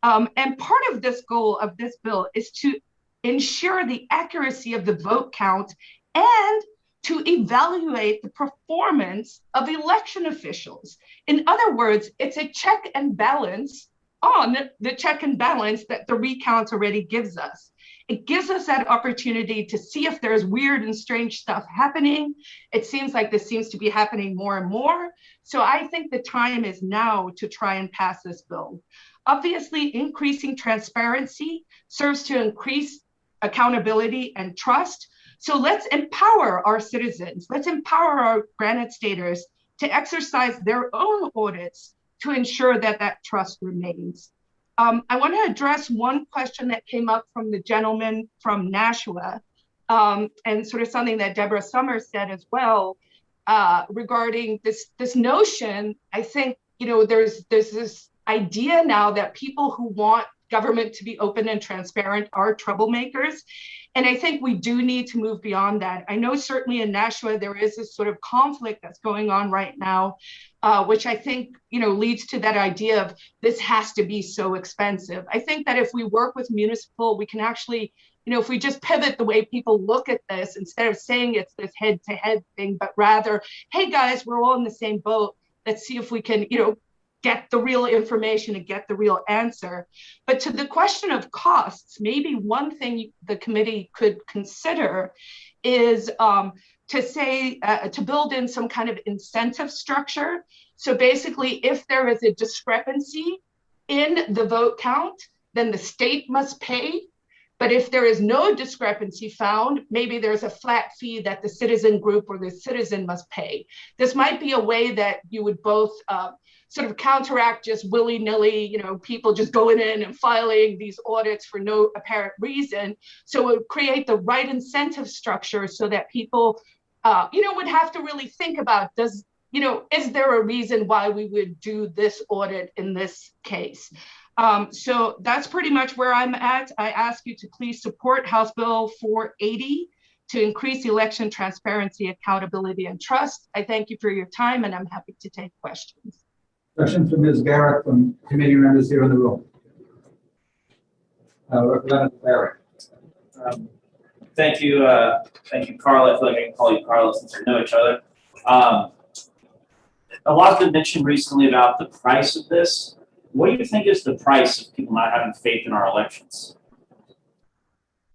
And part of this goal of this bill is to ensure the accuracy of the vote count and to evaluate the performance of election officials. In other words, it's a check and balance on the check and balance that the recount already gives us. It gives us that opportunity to see if there's weird and strange stuff happening. It seems like this seems to be happening more and more. So I think the time is now to try and pass this bill. Obviously, increasing transparency serves to increase accountability and trust. So let's empower our citizens. Let's empower our Granite Staters to exercise their own audits to ensure that that trust remains. I want to address one question that came up from the gentleman from Nashua, and sort of something that Deborah Summers said as well, regarding this notion. I think, there's this idea now that people who want government to be open and transparent are troublemakers. And I think we do need to move beyond that. I know certainly in Nashua, there is this sort of conflict that's going on right now, which I think, leads to that idea of this has to be so expensive. I think that if we work with municipal, we can actually, if we just pivot the way people look at this, instead of saying it's this head-to-head thing, but rather, hey guys, we're all in the same boat. Let's see if we can, get the real information and get the real answer. But to the question of costs, maybe one thing the committee could consider is to build in some kind of incentive structure. So basically, if there is a discrepancy in the vote count, then the state must pay. But if there is no discrepancy found, maybe there's a flat fee that the citizen group or the citizen must pay. This might be a way that you would both sort of counteract just willy-nilly, people just going in and filing these audits for no apparent reason. So it would create the right incentive structure so that people, would have to really think about, is there a reason why we would do this audit in this case? So that's pretty much where I'm at. I ask you to please support House Bill 480 to increase election transparency, accountability, and trust. I thank you for your time, and I'm happy to take questions. Question from Ms. Garrett from committee members here in the room. Representative Barrett. Thank you, Carla. I feel like I can call you Carla since we know each other. A lot's been mentioned recently about the price of this. What do you think is the price of people not having faith in our elections?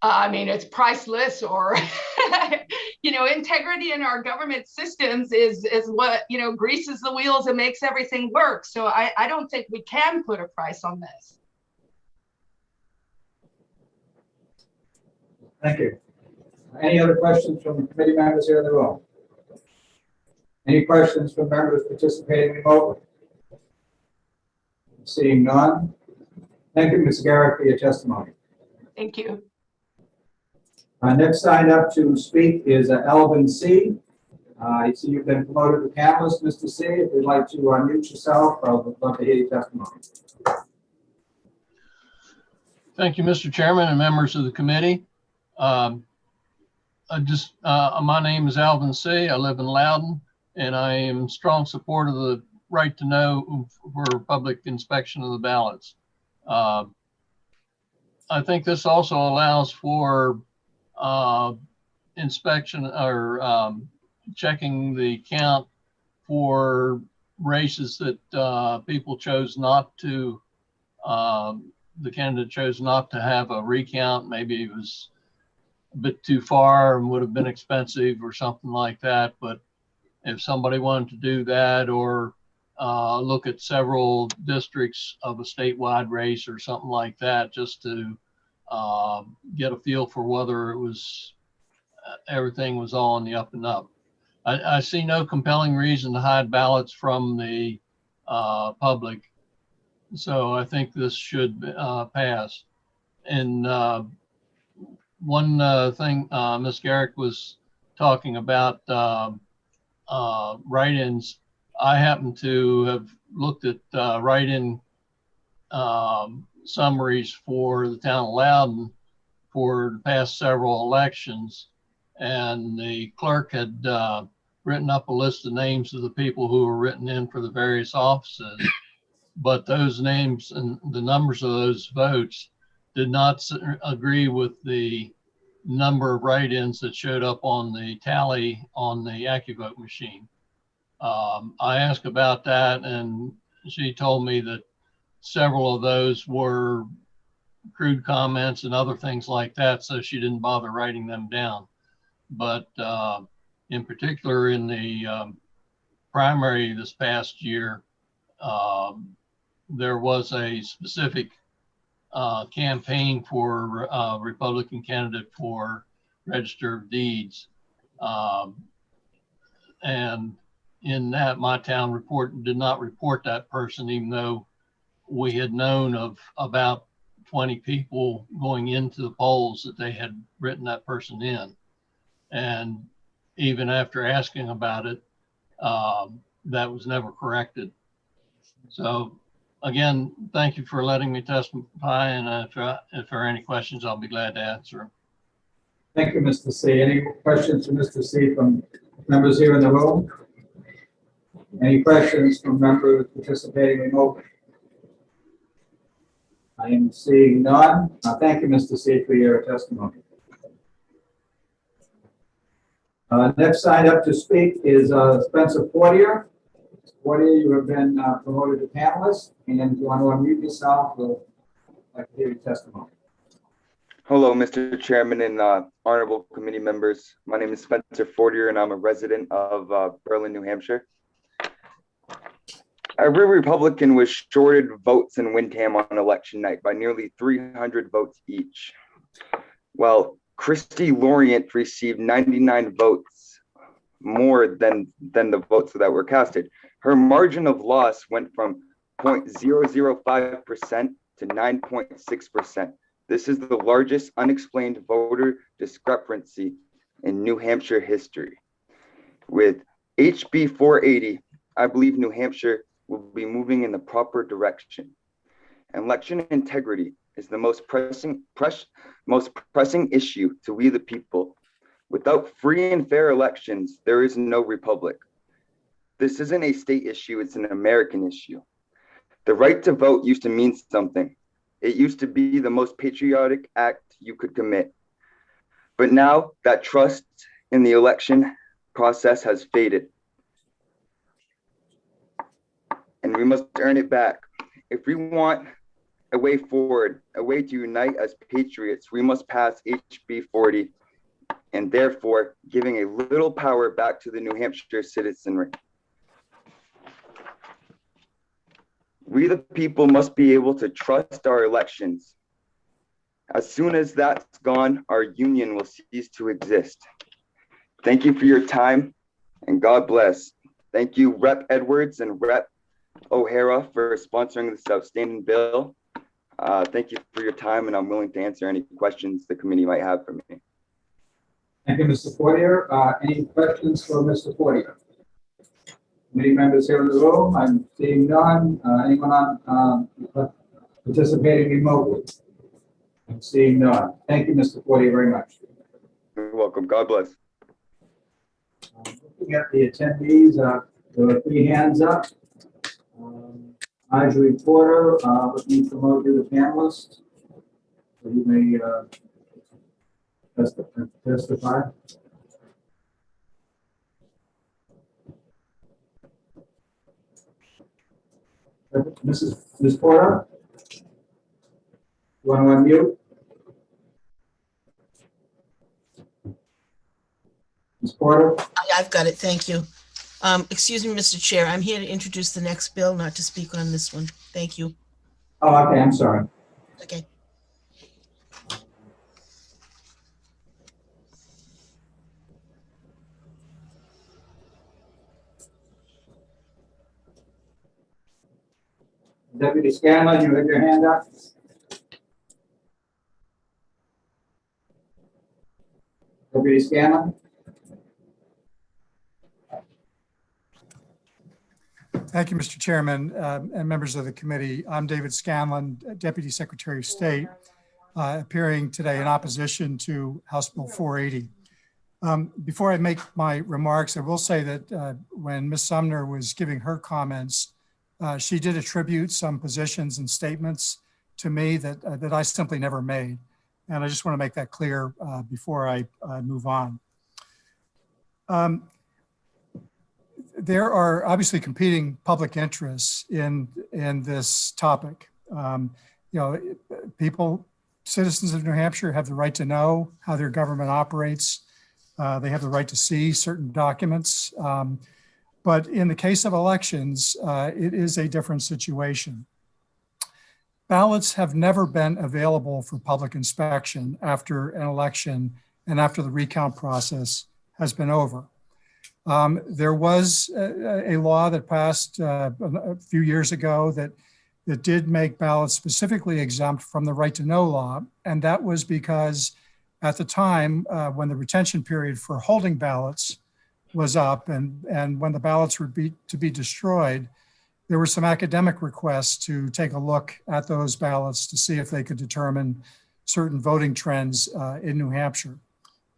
I mean, it's priceless, or, integrity in our government systems is what, greases the wheels and makes everything work. So I don't think we can put a price on this. Thank you. Any other questions from committee members here in the room? Any questions from members participating remotely? Seeing none. Thank you, Ms. Garrett, for your testimony. Thank you. Next signed up to speak is Elvin C. I see you've been promoted to panelist, Mr. C. If you'd like to unmute yourself, I would love to hear your testimony. Thank you, Mr. Chairman and members of the committee. My name is Alvin C. I live in Loudon, and I am in strong support of the right to know for public inspection of the ballots. I think this also allows for inspection or checking the count for races that people chose not to, the candidate chose not to have a recount. Maybe it was a bit too far and would have been expensive or something like that. But if somebody wanted to do that, or look at several districts of a statewide race or something like that, just to get a feel for whether it was everything was all on the up and up. I see no compelling reason to hide ballots from the public, so I think this should pass. And one thing Ms. Garrick was talking about, write-ins. I happen to have looked at write-in summaries for the town of Loudon for the past several elections, and the clerk had written up a list of names of the people who were written in for the various offices, but those names and the numbers of those votes did not agree with the number of write-ins that showed up on the tally on the AccuVote machine. I asked about that, and she told me that several of those were crude comments and other things like that, so she didn't bother writing them down. But in particular, in the primary this past year, there was a specific campaign for a Republican candidate for Register of Deeds. And in that, my town did not report that person, even though we had known of about 20 people going into the polls that they had written that person in. And even after asking about it, that was never corrected. So again, thank you for letting me testify, and if there are any questions, I'll be glad to answer them. Thank you, Mr. C. Any questions for Mr. C from members here in the room? Any questions from members participating remotely? I am seeing none. Thank you, Mr. C, for your testimony. Next signed up to speak is Spencer Portier. Portier, you have been promoted to panelist, and if you want to unmute yourself, we'll like to hear your testimony. Hello, Mr. Chairman and honorable committee members. My name is Spencer Fortier, and I'm a resident of Berlin, New Hampshire. Every Republican was shorted votes in Windham on election night by nearly 300 votes each. Well, Christy Lorient received 99 votes more than the votes that were casted. Her margin of loss went from 0.005% to 9.6%. This is the largest unexplained voter discrepancy in New Hampshire history. With HB 480, I believe New Hampshire will be moving in the proper direction. Election integrity is the most pressing issue to we the people. Without free and fair elections, there is no republic. This isn't a state issue, it's an American issue. The right to vote used to mean something. It used to be the most patriotic act you could commit. But now that trust in the election process has faded. And we must earn it back. If we want a way forward, a way to unite as patriots, we must pass HB 40 and therefore giving a little power back to the New Hampshire citizenry. We the people must be able to trust our elections. As soon as that's gone, our union will cease to exist. Thank you for your time and God bless. Thank you, Rep. Edwards and Rep. O'Hara for sponsoring this outstanding bill. Thank you for your time, and I'm willing to answer any questions the committee might have for me. Thank you, Mr. Portier. Any questions for Mr. Portier? Committee members here in the room, I'm seeing none. Anyone on participating remotely? I'm seeing none. Thank you, Mr. Portier, very much. You're welcome. God bless. Looking at the attendees, there are 3 hands up. Marjorie Porter, looking to promote you to panelist. So you may testify. Ms. Porter? You want to unmute? Ms. Porter? I've got it. Thank you. Excuse me, Mr. Chair. I'm here to introduce the next bill, not to speak on this one. Thank you. Oh, okay, I'm sorry. Okay. Deputy Scanlon, you had your hand up? Deputy Scanlon? Thank you, Mr. Chairman and members of the committee. I'm David Scanlon, Deputy Secretary of State, appearing today in opposition to House Bill 480. Before I make my remarks, I will say that when Ms. Sumner was giving her comments, she did attribute some positions and statements to me that I simply never made. And I just want to make that clear before I move on. There are obviously competing public interests in this topic. Citizens of New Hampshire have the right to know how their government operates. They have the right to see certain documents. But in the case of elections, it is a different situation. Ballots have never been available for public inspection after an election and after the recount process has been over. There was a law that passed a few years ago that did make ballots specifically exempt from the right to know law. And that was because at the time when the retention period for holding ballots was up and when the ballots were to be destroyed, there were some academic requests to take a look at those ballots to see if they could determine certain voting trends in New Hampshire.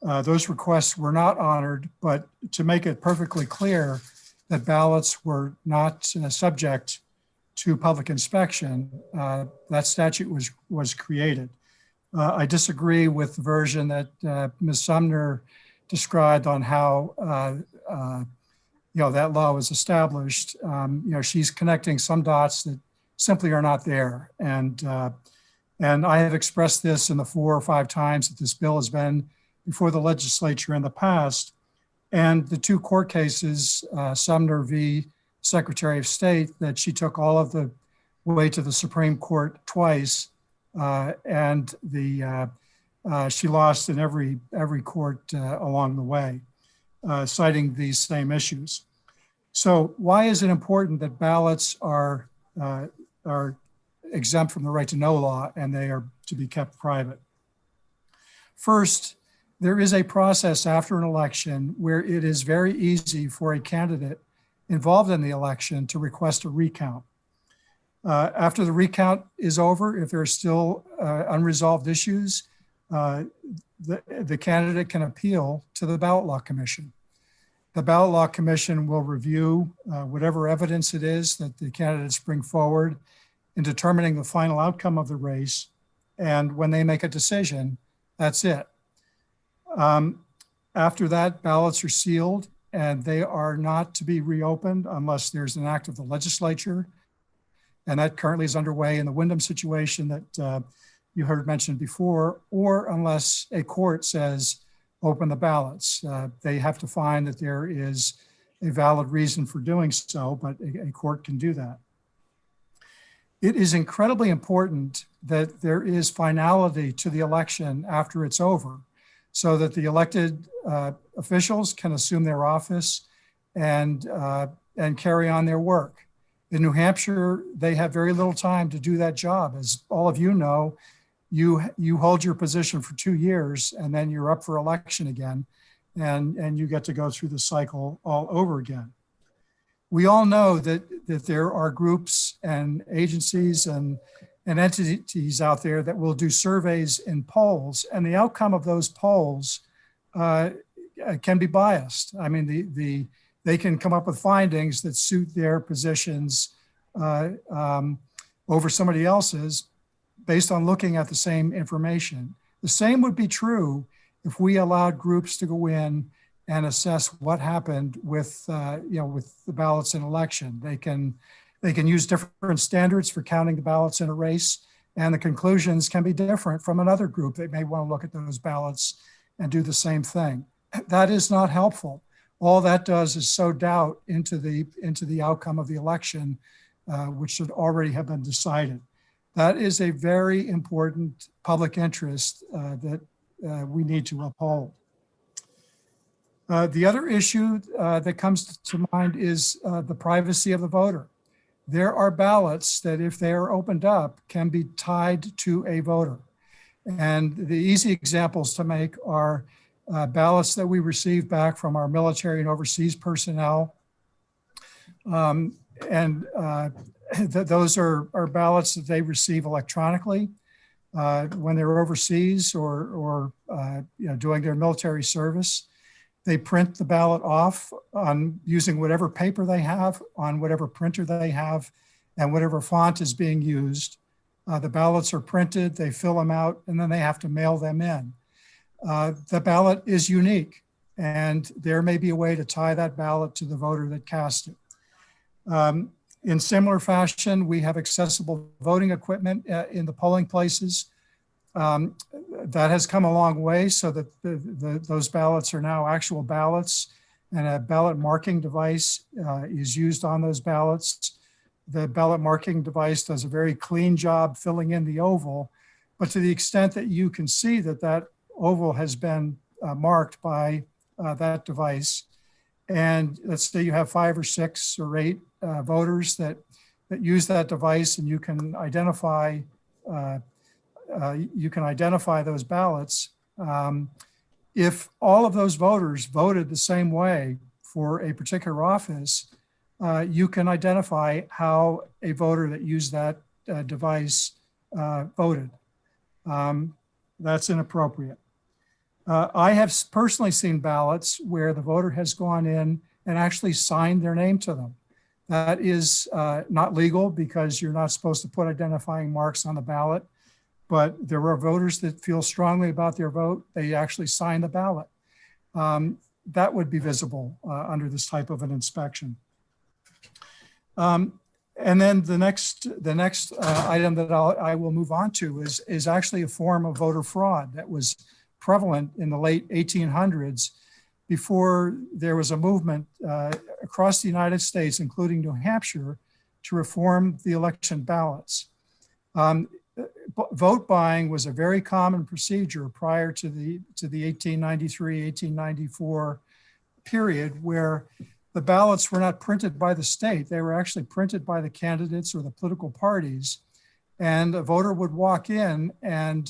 Those requests were not honored, but to make it perfectly clear that ballots were not subject to public inspection, that statute was created. I disagree with the version that Ms. Sumner described on how that law was established. She's connecting some dots that simply are not there. And I have expressed this in the 4 or 5 times that this bill has been before the legislature in the past. And the 2 court cases, Sumner v. Secretary of State, that she took all of the way to the Supreme Court twice, and she lost in every court along the way, citing these same issues. So why is it important that ballots are exempt from the right to know law and they are to be kept private? First, there is a process after an election where it is very easy for a candidate involved in the election to request a recount. After the recount is over, if there are still unresolved issues, the candidate can appeal to the Ballot Law Commission. The Ballot Law Commission will review whatever evidence it is that the candidates bring forward in determining the final outcome of the race. And when they make a decision, that's it. After that, ballots are sealed and they are not to be reopened unless there's an act of the legislature. And that currently is underway in the Wyndham situation that you heard mentioned before, or unless a court says, open the ballots. They have to find that there is a valid reason for doing so, but a court can do that. It is incredibly important that there is finality to the election after it's over, so that the elected officials can assume their office and carry on their work. In New Hampshire, they have very little time to do that job. As all of you know, you hold your position for 2 years and then you're up for election again, and you get to go through the cycle all over again. We all know that there are groups and agencies and entities out there that will do surveys and polls, and the outcome of those polls can be biased. I mean, they can come up with findings that suit their positions over somebody else's based on looking at the same information. The same would be true if we allowed groups to go in and assess what happened with, with the ballots in election. They can use different standards for counting the ballots in a race, and the conclusions can be different from another group. They may want to look at those ballots and do the same thing. That is not helpful. All that does is sow doubt into the outcome of the election, which should already have been decided. That is a very important public interest that we need to uphold. The other issue that comes to mind is the privacy of the voter. There are ballots that, if they are opened up, can be tied to a voter. And the easy examples to make are ballots that we receive back from our military and overseas personnel. Those are ballots that they receive electronically when they're overseas or doing their military service. They print the ballot off on using whatever paper they have, on whatever printer they have, and whatever font is being used. The ballots are printed, they fill them out, and then they have to mail them in. The ballot is unique, and there may be a way to tie that ballot to the voter that cast it. In similar fashion, we have accessible voting equipment in the polling places. That has come a long way, so that those ballots are now actual ballots, and a ballot marking device is used on those ballots. The ballot marking device does a very clean job filling in the oval, but to the extent that you can see that oval has been marked by that device, and let's say you have 5 or 6 or 8 voters that use that device, and you can identify those ballots. If all of those voters voted the same way for a particular office, you can identify how a voter that used that device voted. That's inappropriate. I have personally seen ballots where the voter has gone in and actually signed their name to them. That is not legal, because you're not supposed to put identifying marks on the ballot. But there are voters that feel strongly about their vote. They actually sign the ballot. That would be visible under this type of an inspection. And then the next item that I will move on to is actually a form of voter fraud that was prevalent in the late 1800s, before there was a movement across the United States, including New Hampshire, to reform the election ballots. Vote buying was a very common procedure prior to the 1893, 1894 period, where the ballots were not printed by the state. They were actually printed by the candidates or the political parties. And a voter would walk in and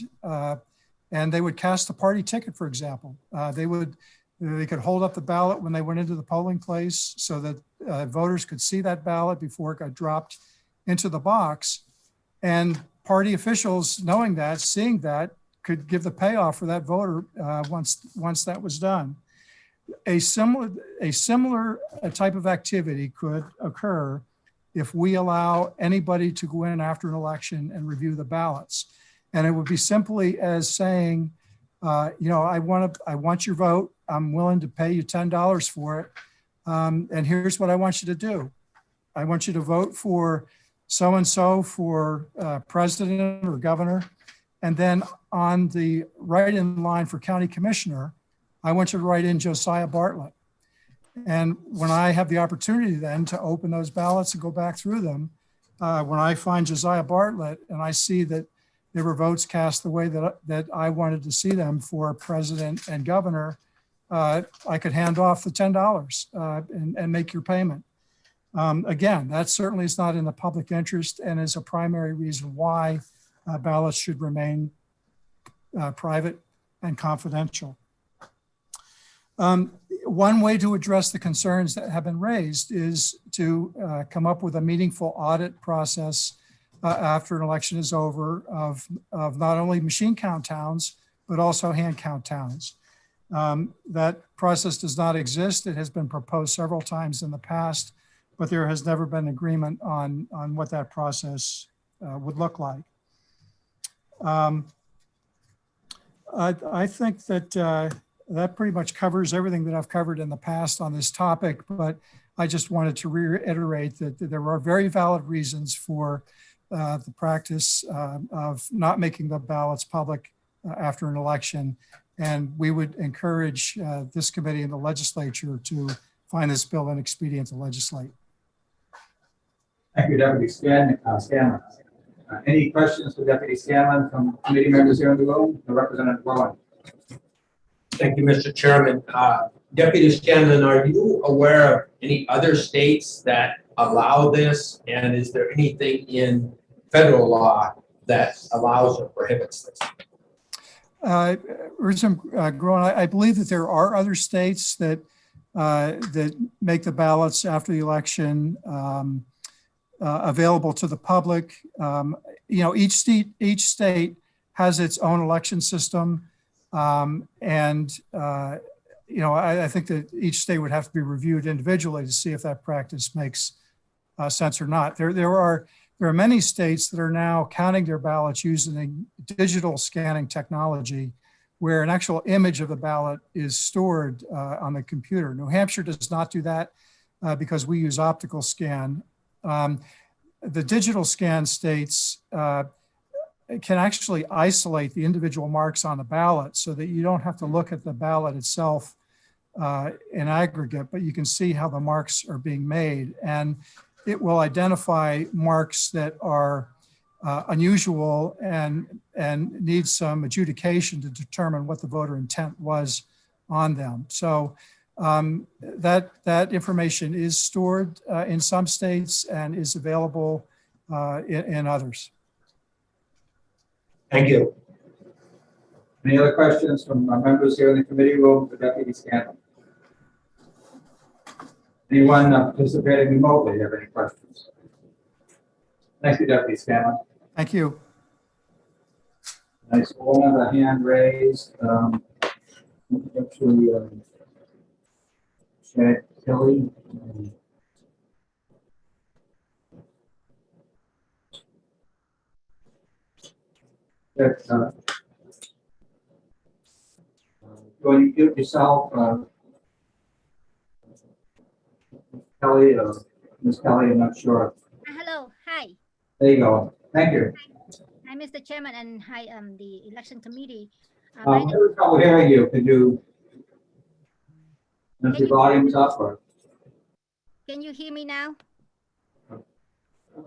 they would cast a party ticket, for example. They could hold up the ballot when they went into the polling place, so that voters could see that ballot before it got dropped into the box. And party officials, knowing that, seeing that, could give the payoff for that voter once that was done. A similar type of activity could occur if we allow anybody to go in after an election and review the ballots. And it would be simply as saying, I want your vote. I'm willing to pay you $10 for it. And here's what I want you to do. I want you to vote for so-and-so for president or governor. And then on the write-in line for county commissioner, I want you to write in Josiah Bartlett. And when I have the opportunity then to open those ballots and go back through them, when I find Josiah Bartlett and I see that there were votes cast the way that I wanted to see them for president and governor, I could hand off the $10 and make your payment. Again, that certainly is not in the public interest and is a primary reason why ballots should remain private and confidential. One way to address the concerns that have been raised is to come up with a meaningful audit process after an election is over of not only machine count towns, but also hand count towns. That process does not exist. It has been proposed several times in the past, but there has never been agreement on what that process would look like. I think that that pretty much covers everything that I've covered in the past on this topic, but I just wanted to reiterate that there are very valid reasons for the practice of not making the ballots public after an election. And we would encourage this committee and the legislature to find this bill inexpedient to legislate. Thank you, Deputy Scanlon. Any questions for Deputy Scanlon from committee members here in the room? Representative Bowen. Thank you, Mr. Chairman. Deputy Scanlon, are you aware of any other states that allow this? And is there anything in federal law that allows or prohibits this? Groen, I believe that there are other states that that make the ballots after the election available to the public. You know, each state has its own election system, and you know, I think that each state would have to be reviewed individually to see if that practice makes sense or not. There are many states that are now counting their ballots using digital scanning technology, where an actual image of the ballot is stored on the computer. New Hampshire does not do that because we use optical scan. The digital scan states can actually isolate the individual marks on the ballot so that you don't have to look at the ballot itself in aggregate, but you can see how the marks are being made. And it will identify marks that are unusual and need some adjudication to determine what the voter intent was on them. So that information is stored in some states and is available in others. Thank you. Any other questions from members here in the committee room for Deputy Scanlon? Anyone participating remotely have any questions? Thank you, Deputy Scanlon. Thank you. Nice. One other hand raised. Actually, Chad Kelly. Go and mute yourself, Kelly, Ms. Kelly, I'm not sure. Hello, hi. There you go. Thank you. Hi, Mr. Chairman, and hi, the election committee. I'm having trouble hearing you. Could you turn your volumes up? Or can you hear me now?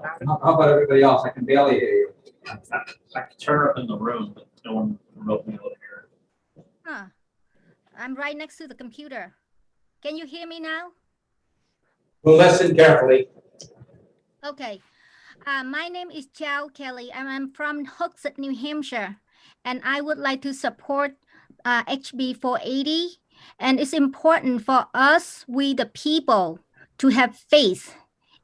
how about everybody else? I can barely hear you. I can turn up in the room, but no one remotely able to hear it. Huh. I'm right next to the computer. Can you hear me now? We'll listen carefully. Okay. My name is Chow Kelly, and I'm from Hooksett, New Hampshire, and I would like to support HB 480. And it's important for us, we the people, to have faith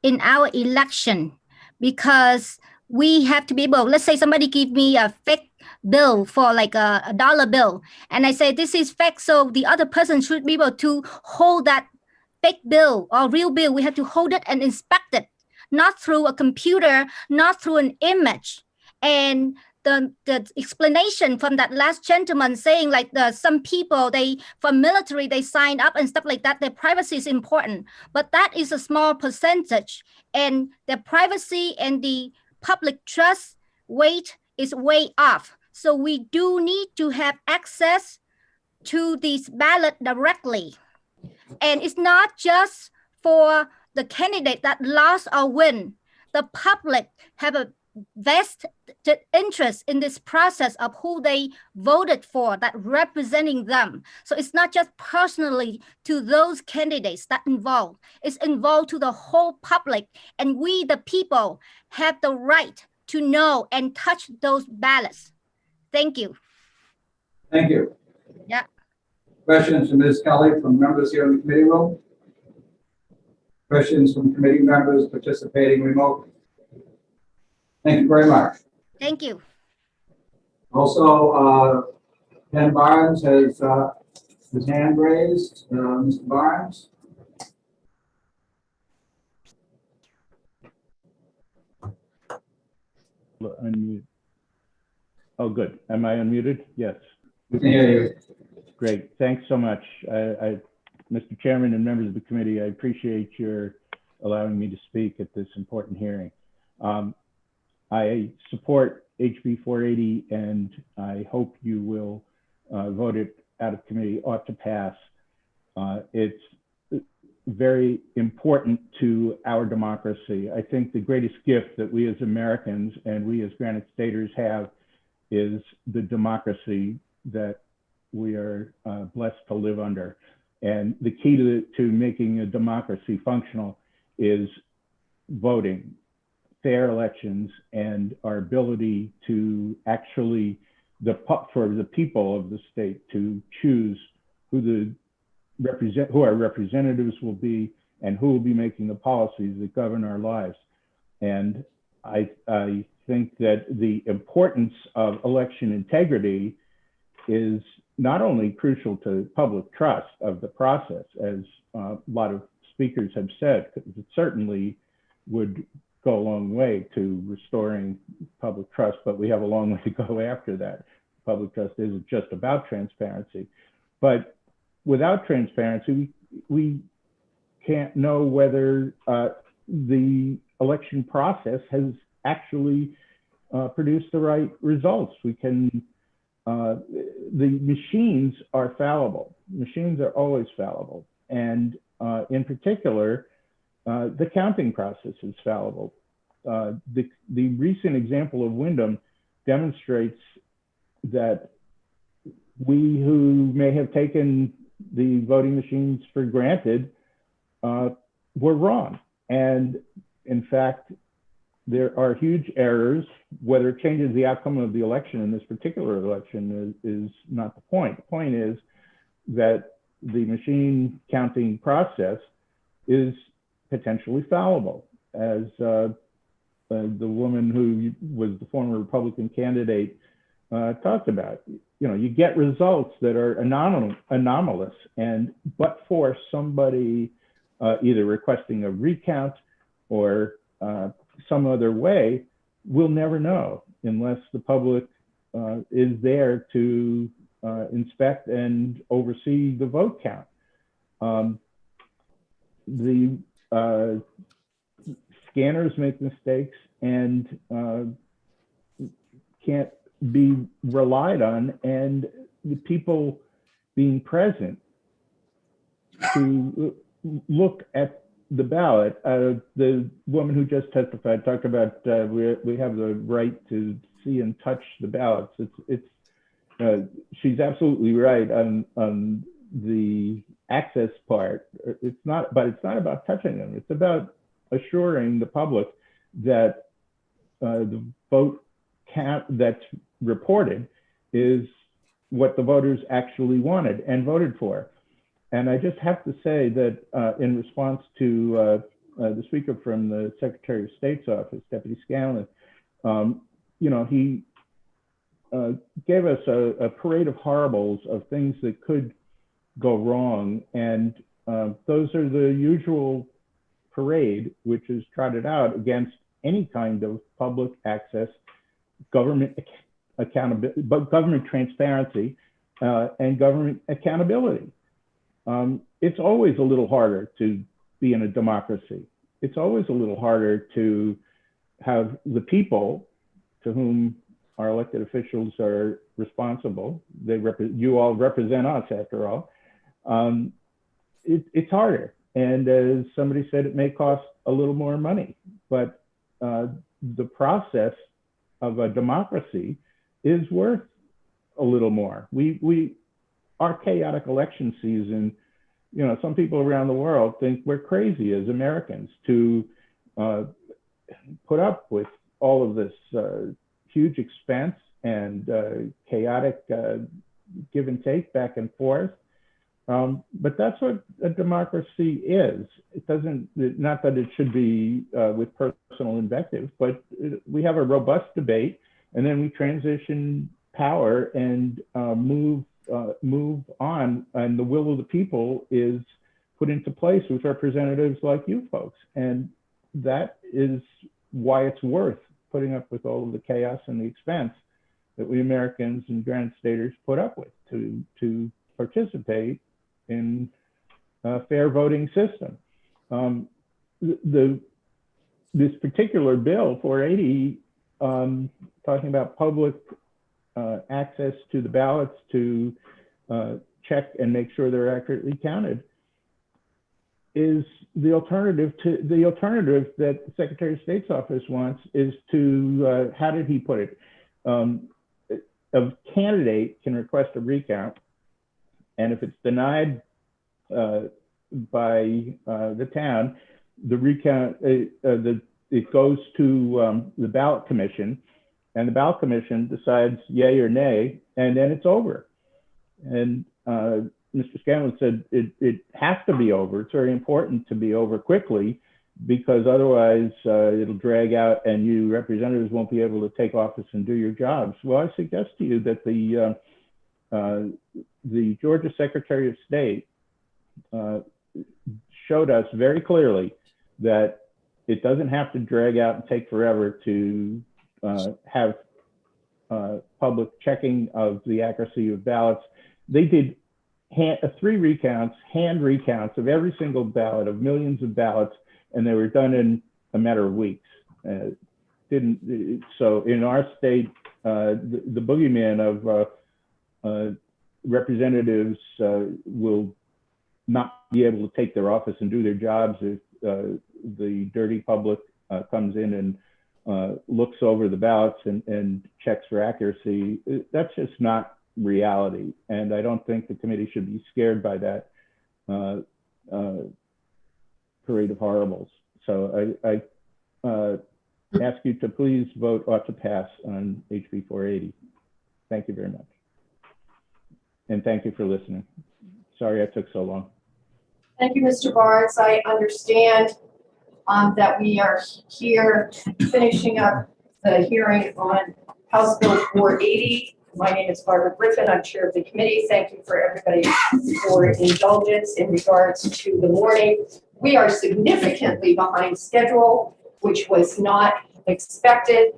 in our election, because we have to be able, let's say somebody give me a fake bill for like a dollar bill, and I say this is fake, so the other person should be able to hold that fake bill or real bill. We have to hold it and inspect it, not through a computer, not through an image. And the explanation from that last gentleman saying like some people, from military, they sign up and stuff like that, their privacy is important, but that is a small percentage, and their privacy and the public trust weight is way off. So we do need to have access to these ballots directly. And it's not just for the candidate that lost or win. The public have a vested interest in this process of who they voted for, that representing them. So it's not just personally to those candidates that involved. It's involved to the whole public. And we, the people, have the right to know and touch those ballots. Thank you. Thank you. Yeah. Questions from Ms. Kelly from members here in the committee room? Questions from committee members participating remotely? Thank you very much. Thank you. Also, Ken Barnes has his hand raised. Mr. Barnes? Unmute. Oh, good. Am I unmuted? Yes. We can hear you. Great. Thanks so much. Mr. Chairman and members of the committee, I appreciate your allowing me to speak at this important hearing. I support HB 480, and I hope you will vote it out of committee. Ought to pass. It's very important to our democracy. I think the greatest gift that we as Americans and we as Granite Staters have is the democracy that we are blessed to live under. And the key to making a democracy functional is voting, fair elections, and our ability to actually, for the people of the state to choose who our representatives will be and who will be making the policies that govern our lives. And I think that the importance of election integrity is not only crucial to public trust of the process, as a lot of speakers have said, it certainly would go a long way to restoring public trust, but we have a long way to go after that. Public trust isn't just about transparency, but without transparency, we can't know whether the election process has actually produced the right results. We can, the machines are fallible. Machines are always fallible. And in particular, the counting process is fallible. The recent example of Wyndham demonstrates that we who may have taken the voting machines for granted were wrong. And in fact, there are huge errors. Whether it changes the outcome of the election in this particular election is not the point. The point is that the machine counting process is potentially fallible. As the woman who was the former Republican candidate talked about, you get results that are anomalous, and but for somebody either requesting a recount or some other way, we'll never know unless the public is there to inspect and oversee the vote count. The scanners make mistakes and can't be relied on, and the people being present to look at the ballot. The woman who just testified talked about we have the right to see and touch the ballots. She's absolutely right on the access part. It's not about touching them. It's about assuring the public that the vote count that's reported is what the voters actually wanted and voted for. And I just have to say that in response to the speaker from the Secretary of State's office, Deputy Scanlon, he gave us a parade of horribles of things that could go wrong. And those are the usual parade, which is trotted out against any kind of public access, government accountability, but government transparency and government accountability. It's always a little harder to be in a democracy. It's always a little harder to have the people to whom our elected officials are responsible. You all represent us, after all. It's harder. And as somebody said, it may cost a little more money, but the process of a democracy is worth a little more. Our chaotic election season, some people around the world think we're crazy as Americans to put up with all of this huge expense and chaotic give and take back and forth. But that's what a democracy is. It doesn't, not that it should be with personal invective, but we have a robust debate, and then we transition power and move on, and the will of the people is put into place with representatives like you folks. And that is why it's worth putting up with all of the chaos and the expense that we Americans and Granite Staters put up with to participate in a fair voting system. This particular bill, 480, talking about public access to the ballots to check and make sure they're accurately counted, is the alternative that the Secretary of State's office wants is to, how did he put it? A candidate can request a recount, and if it's denied by the town, the recount, it goes to the ballot commission, and the ballot commission decides yay or nay, and then it's over. And Mr. Scanlon said it has to be over. It's very important to be over quickly, because otherwise it'll drag out and you representatives won't be able to take office and do your jobs. Well, I suggest to you that the Georgia Secretary of State showed us very clearly that it doesn't have to drag out and take forever to have public checking of the accuracy of ballots. They did three recounts, hand recounts of every single ballot, of millions of ballots, and they were done in a matter of weeks. So in our state, the boogeyman of representatives will not be able to take their office and do their jobs if the dirty public comes in and looks over the ballots and checks for accuracy. That's just not reality. And I don't think the committee should be scared by that parade of horribles. So I ask you to please vote ought to pass on HB 480. Thank you very much. And thank you for listening. Sorry I took so long. Thank you, Mr. Barnes. I understand that we are here finishing up the hearing on House Bill 480. My name is Barbara Griffin. I'm chair of the committee. Thank you for everybody for indulgence in regards to the morning. We are significantly behind schedule, which was not expected.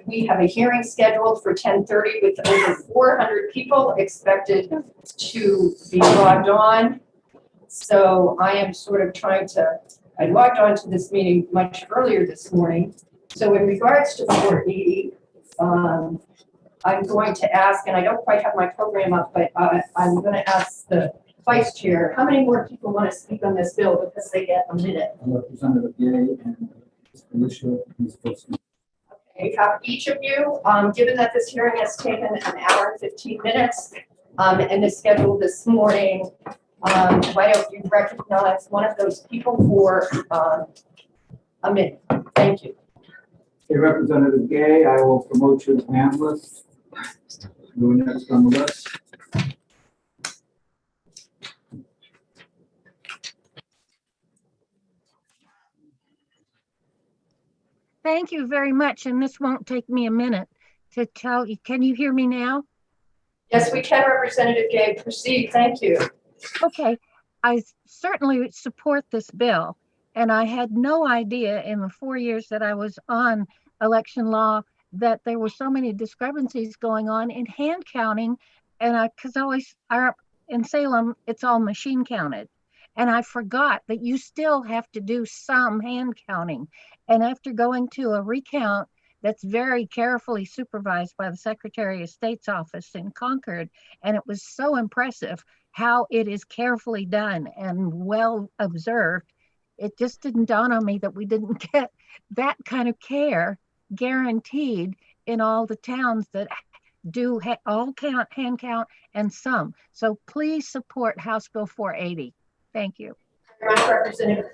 We have a hearing scheduled for 10:30 with over 400 people expected to be logged on. So I am sort of I logged on to this meeting much earlier this morning. So in regards to 480, I'm going to ask, and I don't quite have my program up, but I'm going to ask the vice chair, how many more people want to speak on this bill because they get a minute? Representative Gay and Alicia. Okay, have each of you, given that this hearing has taken an hour and 15 minutes and is scheduled this morning, why don't you recognize one of those people for a minute? Thank you. Okay, Representative Gay, I will promote you to panelist. You're next on the list. Thank you very much. And this won't take me a minute to tell you. Can you hear me now? Yes, we can, Representative Gay. Proceed. Thank you. Okay. I certainly support this bill. And I had no idea in the 4 years that I was on election law that there were so many discrepancies going on in hand counting. And because in Salem, it's all machine counted. And I forgot that you still have to do some hand counting. And after going to a recount that's very carefully supervised by the Secretary of State's office in Concord, and it was so impressive how it is carefully done and well observed, it just didn't dawn on me that we didn't get that kind of care guaranteed in all the towns that do all count, hand count, and some. So please support House Bill 480. Thank you. Representative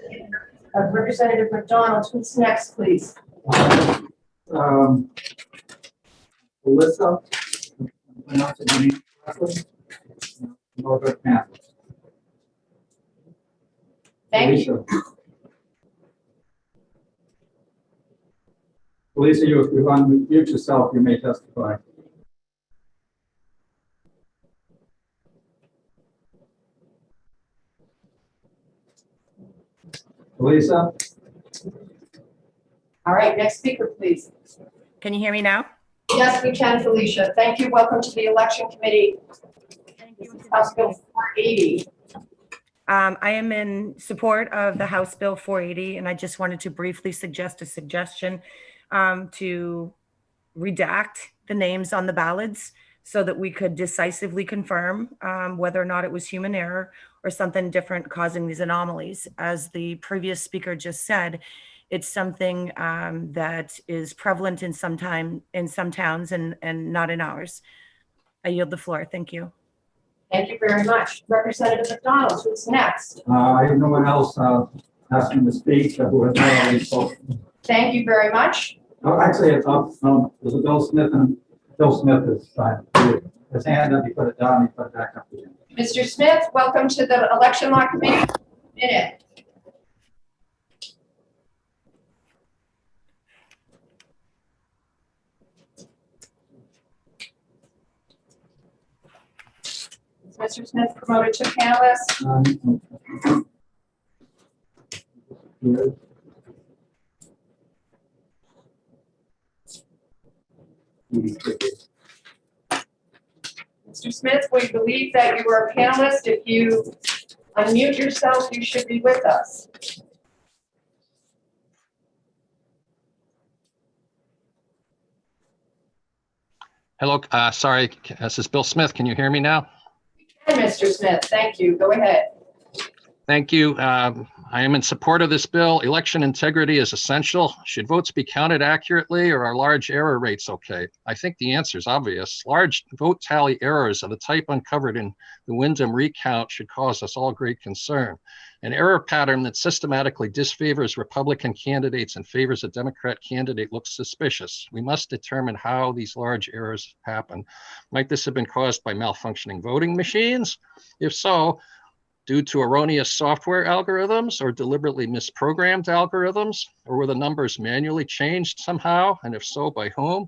McDonald, who's next, please? Alyssa. Thank you. Lisa, if you unmute yourself, you may testify. Lisa? All right, next speaker, please. Can you hear me now? Yes, we can, Felicia. Thank you. Welcome to the election committee. This is House Bill 480. I am in support of the House Bill 480, and I just wanted to briefly suggest a suggestion to redact the names on the ballots so that we could decisively confirm whether or not it was human error or something different causing these anomalies. As the previous speaker just said, it's something that is prevalent in some towns and not in ours. I yield the floor. Thank you. Thank you very much. Representative McDonald, who's next? I have no one else asking to speak who has not already spoken. Thank you very much. Oh, actually, it's up. There's a Bill Smith, and Bill Smith is his hand up. He put it down. He put it back up again. Mr. Smith, welcome to the election law committee. Minute. Mr. Smith promoted to panelist. Mr. Smith, we believe that you are a panelist. If you unmute yourself, you should be with us. Hello, sorry, this is Bill Smith. Can you hear me now? Mr. Smith, thank you. Go ahead. Thank you. I am in support of this bill. Election integrity is essential. Should votes be counted accurately, or are large error rates okay? I think the answer is obvious. Large vote tally errors of the type uncovered in the Wyndham recount should cause us all great concern. An error pattern that systematically disfavors Republican candidates and favors a Democrat candidate looks suspicious. We must determine how these large errors happen. Might this have been caused by malfunctioning voting machines? If so, due to erroneous software algorithms or deliberately misprogrammed algorithms, or were the numbers manually changed somehow, and if so, by whom?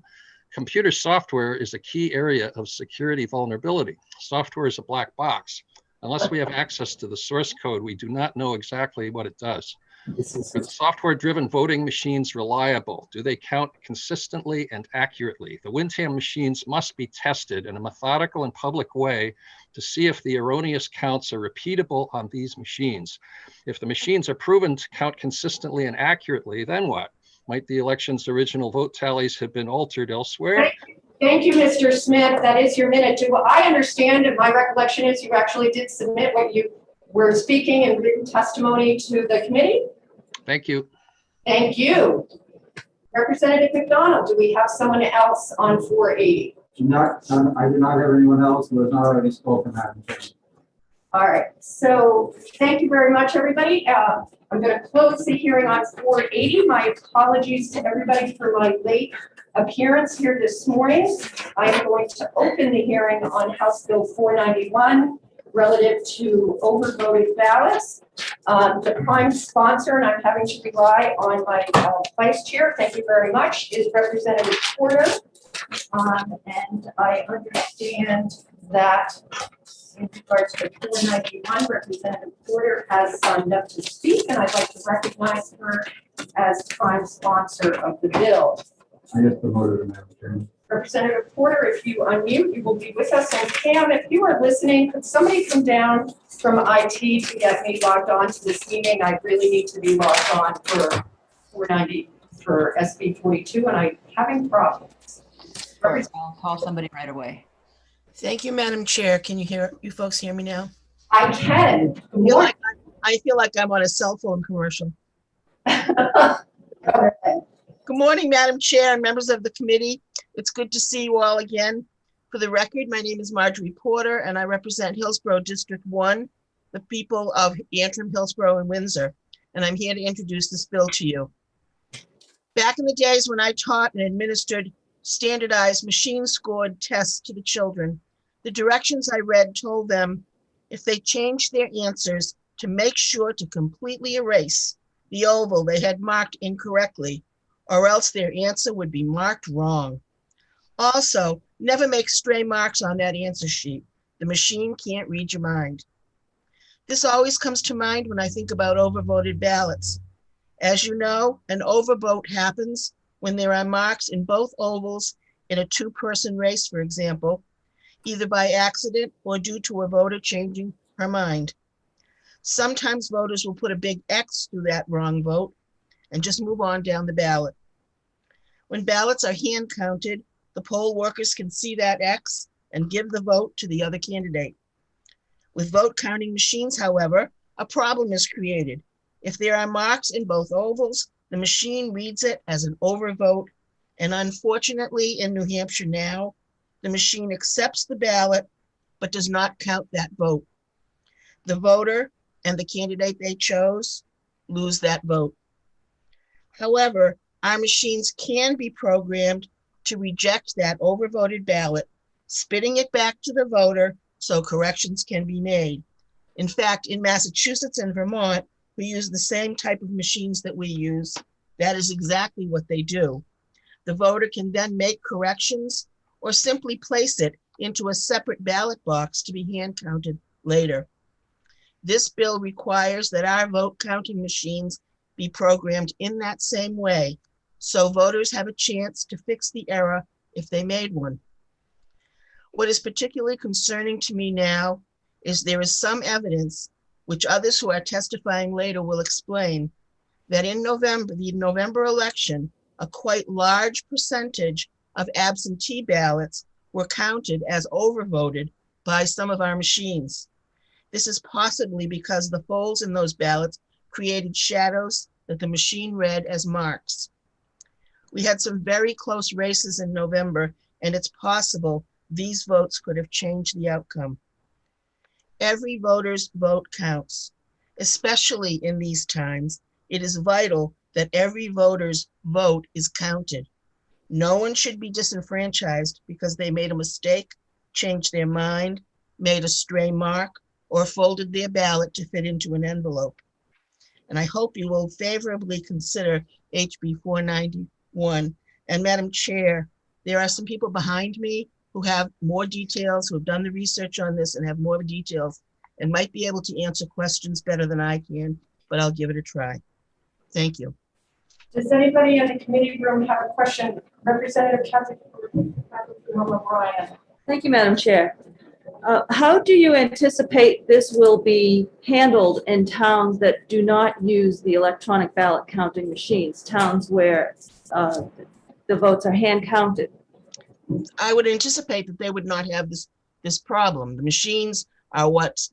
Computer software is a key area of security vulnerability. Software is a black box. Unless we have access to the source code, we do not know exactly what it does. Are the software-driven voting machines reliable? Do they count consistently and accurately? The Wyndham machines must be tested in a methodical and public way to see if the erroneous counts are repeatable on these machines. If the machines are proven to count consistently and accurately, then what? Might the election's original vote tallies have been altered elsewhere? Thank you, Mr. Smith. That is your minute. Do I understand, and my recollection is you actually did submit what you were speaking in written testimony to the committee? Thank you. Thank you. Representative McDonald, do we have someone else on 480? I do not have anyone else who has not already spoken. All right, so thank you very much, everybody. I'm going to close the hearing on 480. My apologies to everybody for my late appearance here this morning. I'm going to open the hearing on House Bill 491 relative to overvoted ballots. The prime sponsor, and I'm having to rely on my vice chair, thank you very much, is Representative Porter. And I understand that in regards to 491, Representative Porter has signed up to speak, and I'd like to recognize her as prime sponsor of the bill. I just promoted him, Madam Chairman. Representative Porter, if you unmute, you will be with us. And Pam, if you are listening, could somebody come down from IT to get me logged on to this meeting? I really need to be logged on for 490 for SB 42, and I'm having problems. I'll call somebody right away. Thank you, Madam Chair. Can you folks hear me now? I can. I feel like I'm on a cell phone commercial. Good morning, Madam Chair and members of the committee. It's good to see you all again. For the record, my name is Marjorie Porter, and I represent Hillsborough District 1, the people of Antrim, Hillsborough, and Windsor, and I'm here to introduce this bill to you. Back in the days when I taught and administered standardized machine-scored tests to the children, the directions I read told them if they changed their answers to make sure to completely erase the oval they had marked incorrectly, or else their answer would be marked wrong. Also, never make stray marks on that answer sheet. The machine can't read your mind. This always comes to mind when I think about overvoted ballots. As you know, an overvote happens when there are marks in both ovals in a two-person race, for example, either by accident or due to a voter changing her mind. Sometimes voters will put a big X through that wrong vote and just move on down the ballot. When ballots are hand counted, the poll workers can see that X and give the vote to the other candidate. With vote counting machines, however, a problem is created. If there are marks in both ovals, the machine reads it as an overvote, and unfortunately in New Hampshire now, the machine accepts the ballot but does not count that vote. The voter and the candidate they chose lose that vote. However, our machines can be programmed to reject that overvoted ballot, spitting it back to the voter so corrections can be made. In fact, in Massachusetts and Vermont, we use the same type of machines that we use. That is exactly what they do. The voter can then make corrections or simply place it into a separate ballot box to be hand counted later. This bill requires that our vote counting machines be programmed in that same way, so voters have a chance to fix the error if they made one. What is particularly concerning to me now is there is some evidence, which others who are testifying later will explain, that in November, the November election, a quite large percentage of absentee ballots were counted as overvoted by some of our machines. This is possibly because the folds in those ballots created shadows that the machine read as marks. We had some very close races in November, and it's possible these votes could have changed the outcome. Every voter's vote counts. Especially in these times, it is vital that every voter's vote is counted. No one should be disenfranchised because they made a mistake, changed their mind, made a stray mark, or folded their ballot to fit into an envelope. And I hope you will favorably consider HB 491. And Madam Chair, there are some people behind me who have more details, who have done the research on this and have more details and might be able to answer questions better than I can, but I'll give it a try. Thank you. Does anybody in the committee room have a question? Representative Kathy O'Brien. Thank you, Madam Chair. How do you anticipate this will be handled in towns that do not use the electronic ballot counting machines, towns where the votes are hand counted? I would anticipate that they would not have this problem. The machines are what's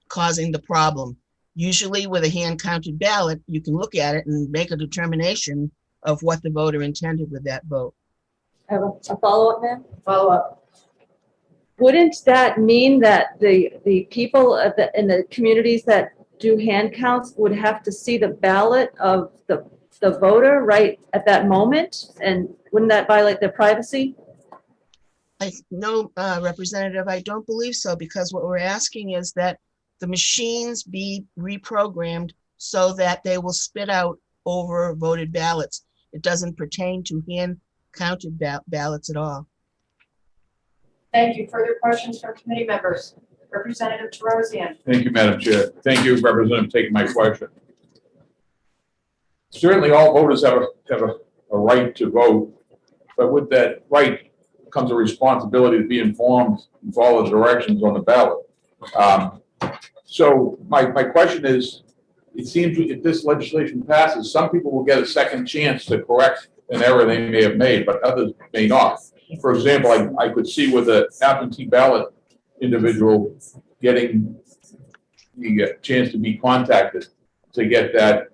causing the problem. Usually with a hand counted ballot, you can look at it and make a determination of what the voter intended with that vote. I have a follow-up, ma'am? Follow-up. Wouldn't that mean that the people in the communities that do hand counts would have to see the ballot of the voter right at that moment? And wouldn't that violate their privacy? No, Representative, I don't believe so, because what we're asking is that the machines be reprogrammed so that they will spit out overvoted ballots. It doesn't pertain to hand counted ballots at all. Thank you. Further questions from committee members? Representative Terosian. Thank you, Madam Chair. Thank you, Representative, for taking my question. Certainly, all voters have a right to vote, but with that right comes a responsibility to be informed and follow the directions on the ballot. So my question is, it seems if this legislation passes, some people will get a second chance to correct an error they may have made, but others may not. For example, I could see with an absentee ballot individual getting the chance to be contacted to get that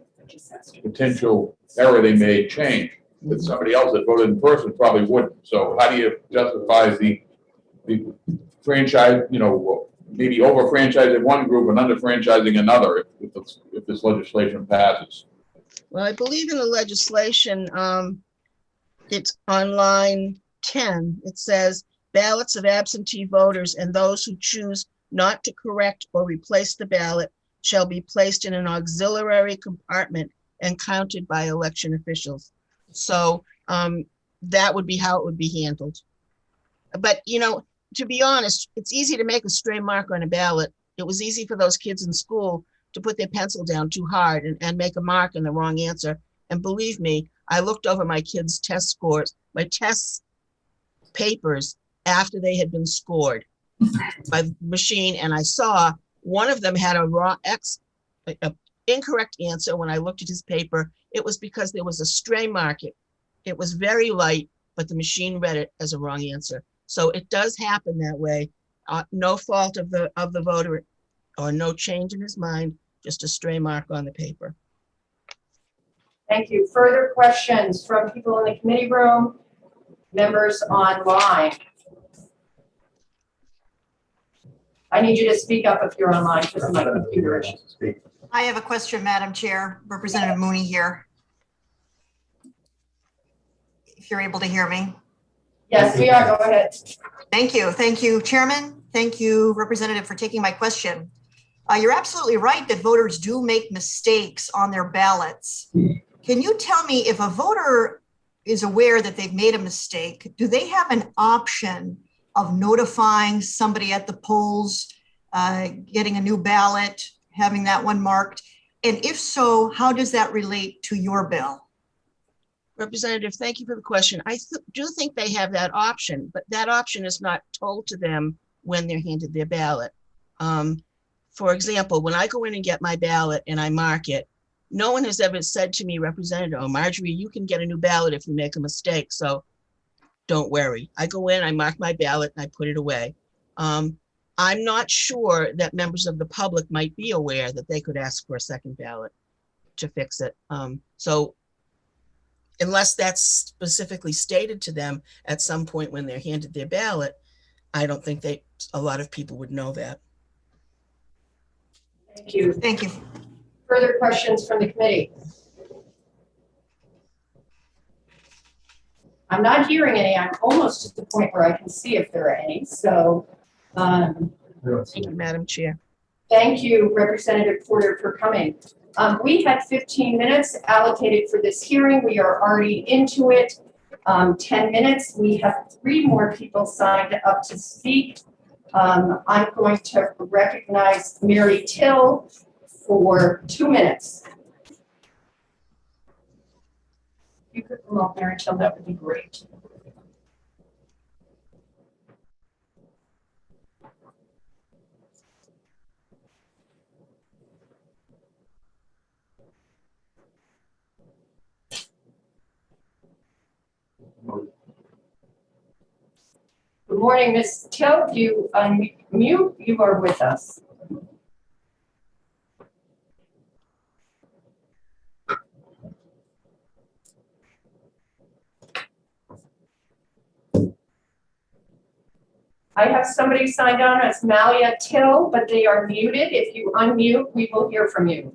potential error they made changed, that somebody else that voted in person probably wouldn't. So how do you justify the franchise, maybe over-franchising one group and under-franchising another if this legislation passes? Well, I believe in the legislation, it's on line 10. It says ballots of absentee voters and those who choose not to correct or replace the ballot shall be placed in an auxiliary compartment and counted by election officials. So that would be how it would be handled. But, to be honest, it's easy to make a stray mark on a ballot. It was easy for those kids in school to put their pencil down too hard and make a mark in the wrong answer. And believe me, I looked over my kids' test scores. My tests papers after they had been scored by the machine, and I saw one of them had a incorrect answer. When I looked at his paper, it was because there was a stray mark. It was very light, but the machine read it as a wrong answer. So it does happen that way. No fault of the voter, or no change in his mind, just a stray mark on the paper. Thank you. Further questions from people in the committee room, members online? I need you to speak up if you're online because my computer is. I have a question, Madam Chair. Representative Mooney here. If you're able to hear me. Yes, we are. Go ahead. Thank you. Thank you, Chairman. Thank you, Representative, for taking my question. You're absolutely right that voters do make mistakes on their ballots. Can you tell me, if a voter is aware that they've made a mistake, do they have an option of notifying somebody at the polls, getting a new ballot, having that one marked? And if so, how does that relate to your bill? Representative, thank you for the question. I do think they have that option, but that option is not told to them when they're handed their ballot. For example, when I go in and get my ballot and I mark it, no one has ever said to me, Representative, oh, Marjorie, you can get a new ballot if you make a mistake, so don't worry. I go in, I mark my ballot, and I put it away. I'm not sure that members of the public might be aware that they could ask for a second ballot to fix it. So unless that's specifically stated to them at some point when they're handed their ballot, I don't think a lot of people would know that. Thank you. Thank you. Further questions from the committee? I'm not hearing any. I'm almost at the point where I can see if there are any. So, thank you, Madam Chair. Thank you, Representative Porter, for coming. We had 15 minutes allocated for this hearing. We are already into it. 10 minutes. We have 3 more people signed up to speak. I'm going to recognize Mary Till for 2 minutes. If you could come up, Mary Till, that would be great. Good morning, Ms. Till. You unmute. You are with us. I have somebody signed on as Malia Till, but they are muted. If you unmute, we will hear from you.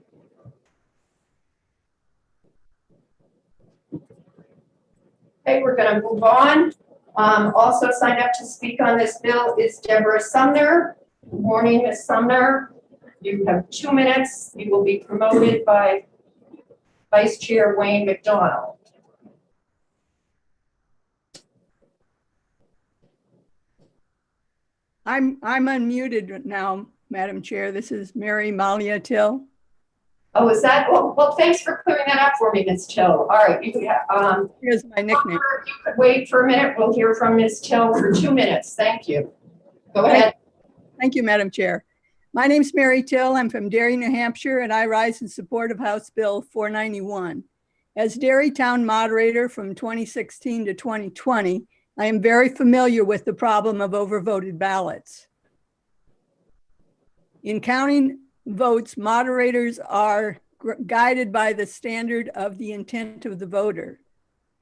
Okay, we're going to move on. Also signed up to speak on this bill is Deborah Sumner. Good morning, Ms. Sumner. You have 2 minutes. You will be promoted by Vice Chair Wayne McDonald. I'm unmuted now, Madam Chair. This is Mary Malia Till. Oh, is that? Well, thanks for clearing that up for me, Ms. Till. All right, you have, here's my nickname. You could wait for a minute. We'll hear from Ms. Till for 2 minutes. Thank you. Go ahead. Thank you, Madam Chair. My name's Mary Till. I'm from Derry, New Hampshire, and I rise in support of House Bill 491. As Derry Town Moderator from 2016 to 2020, I am very familiar with the problem of overvoted ballots. In counting votes, moderators are guided by the standard of the intent of the voter.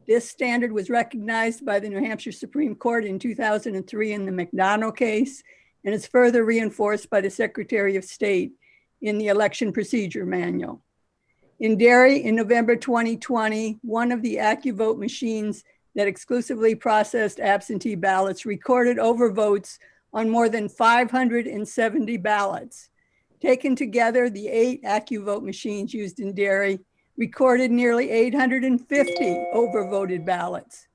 This standard was recognized by the New Hampshire Supreme Court in 2003 in the McDonough case, and is further reinforced by the Secretary of State in the Election Procedure Manual. In Derry, in November 2020, one of the AccuVote machines that exclusively processed absentee ballots recorded overvotes on more than 570 ballots. Taken together, the 8 AccuVote machines used in Derry recorded nearly 850 overvoted ballots.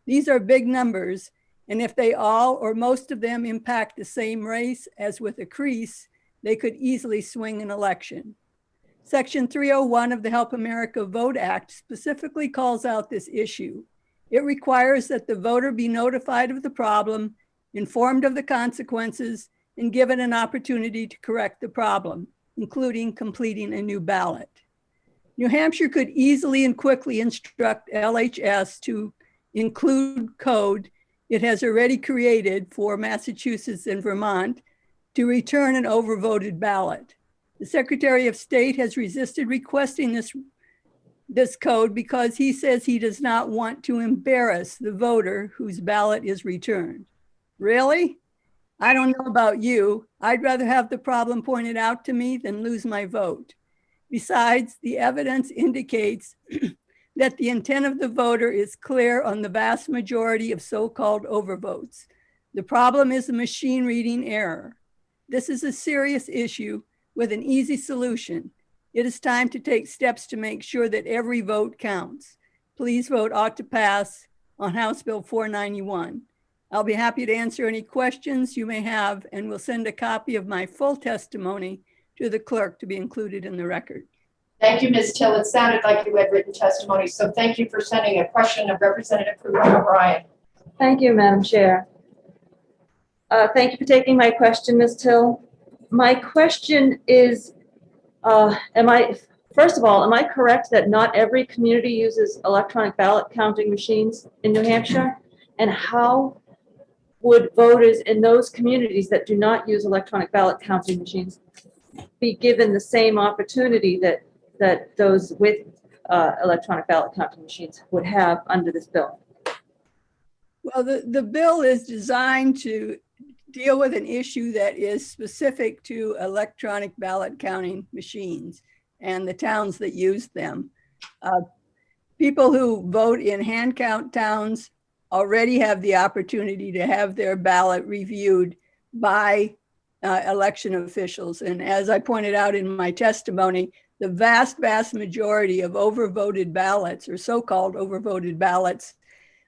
These are big numbers, and if they all or most of them impact the same race as with a crease, they could easily swing an election. Section 301 of the Help America Vote Act specifically calls out this issue. It requires that the voter be notified of the problem, informed of the consequences, and given an opportunity to correct the problem, including completing a new ballot. New Hampshire could easily and quickly instruct LHS to include code it has already created for Massachusetts and Vermont to return an overvoted ballot. The Secretary of State has resisted requesting this code because he says he does not want to embarrass the voter whose ballot is returned. Really? I don't know about you. I'd rather have the problem pointed out to me than lose my vote. Besides, the evidence indicates that the intent of the voter is clear on the vast majority of so-called overvotes. The problem is a machine reading error. This is a serious issue with an easy solution. It is time to take steps to make sure that every vote counts. Please vote ought to pass on House Bill 491. I'll be happy to answer any questions you may have and will send a copy of my full testimony to the clerk to be included in the record. Thank you, Ms. Till. It sounded like you had written testimony, so thank you for sending a question of Representative Fruitwell O'Brien. Thank you, Madam Chair. Thank you for taking my question, Ms. Till. My question is, first of all, am I correct that not every community uses electronic ballot counting machines in New Hampshire? And how would voters in those communities that do not use electronic ballot counting machines be given the same opportunity that those with electronic ballot counting machines would have under this bill? Well, the bill is designed to deal with an issue that is specific to electronic ballot counting machines and the towns that use them. People who vote in hand count towns already have the opportunity to have their ballot reviewed by election officials. And as I pointed out in my testimony, the vast majority of overvoted ballots or so-called overvoted ballots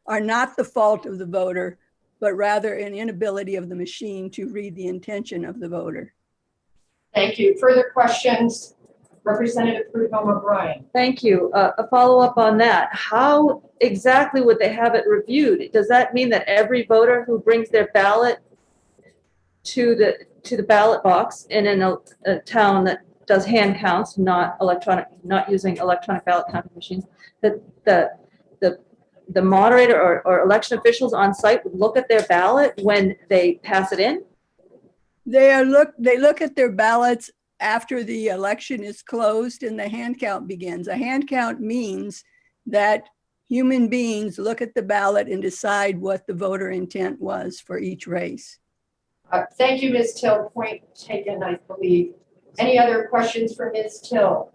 are not the fault of the voter, but rather an inability of the machine to read the intention of the voter. Thank you. Further questions? Representative Fruitwell O'Brien. Thank you. A follow-up on that. How exactly would they have it reviewed? Does that mean that every voter who brings their ballot to the ballot box in a town that does hand counts, not using electronic ballot counting machines, that the moderator or election officials on site would look at their ballot when they pass it in? They look at their ballots after the election is closed and the hand count begins. A hand count means that human beings look at the ballot and decide what the voter intent was for each race. Thank you, Ms. Till. Point taken, I believe. Any other questions for Ms. Till?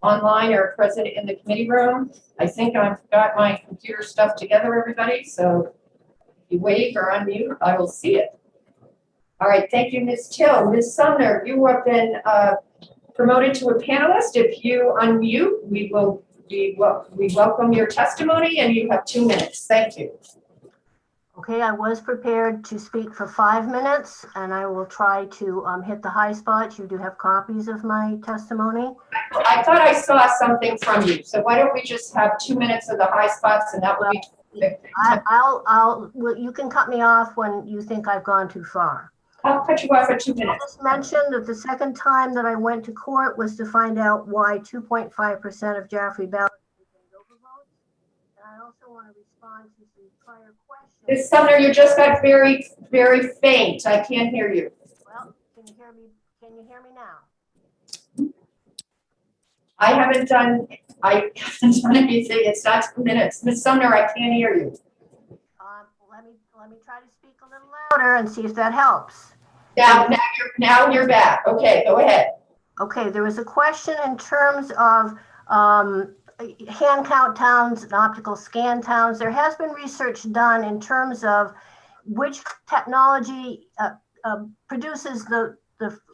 Online or present in the committee room? I think I've got my computer stuff together, everybody. So if you wave or unmute, I will see it. All right, thank you, Ms. Till. Ms. Sumner, you have been promoted to a panelist. If you unmute, we welcome your testimony and you have 2 minutes. Thank you. Okay, I was prepared to speak for 5 minutes and I will try to hit the high spots. You do have copies of my testimony. I thought I saw something from you. So why don't we just have 2 minutes of the high spots and that will be. Well, you can cut me off when you think I've gone too far. I'll cut you off for 2 minutes. I just mentioned that the second time that I went to court was to find out why 2.5% of Jaffrey ballots contained overvotes. And I also want to respond to some prior questions. Ms. Sumner, you just got very, very faint. I can't hear you. Well, can you hear me? Can you hear me now? I haven't done anything. It's not 2 minutes. Ms. Sumner, I can't hear you. Let me try to speak a little louder and see if that helps. Now you're back. Okay, go ahead. Okay, there was a question in terms of hand count towns and optical scan towns. There has been research done in terms of which technology produces the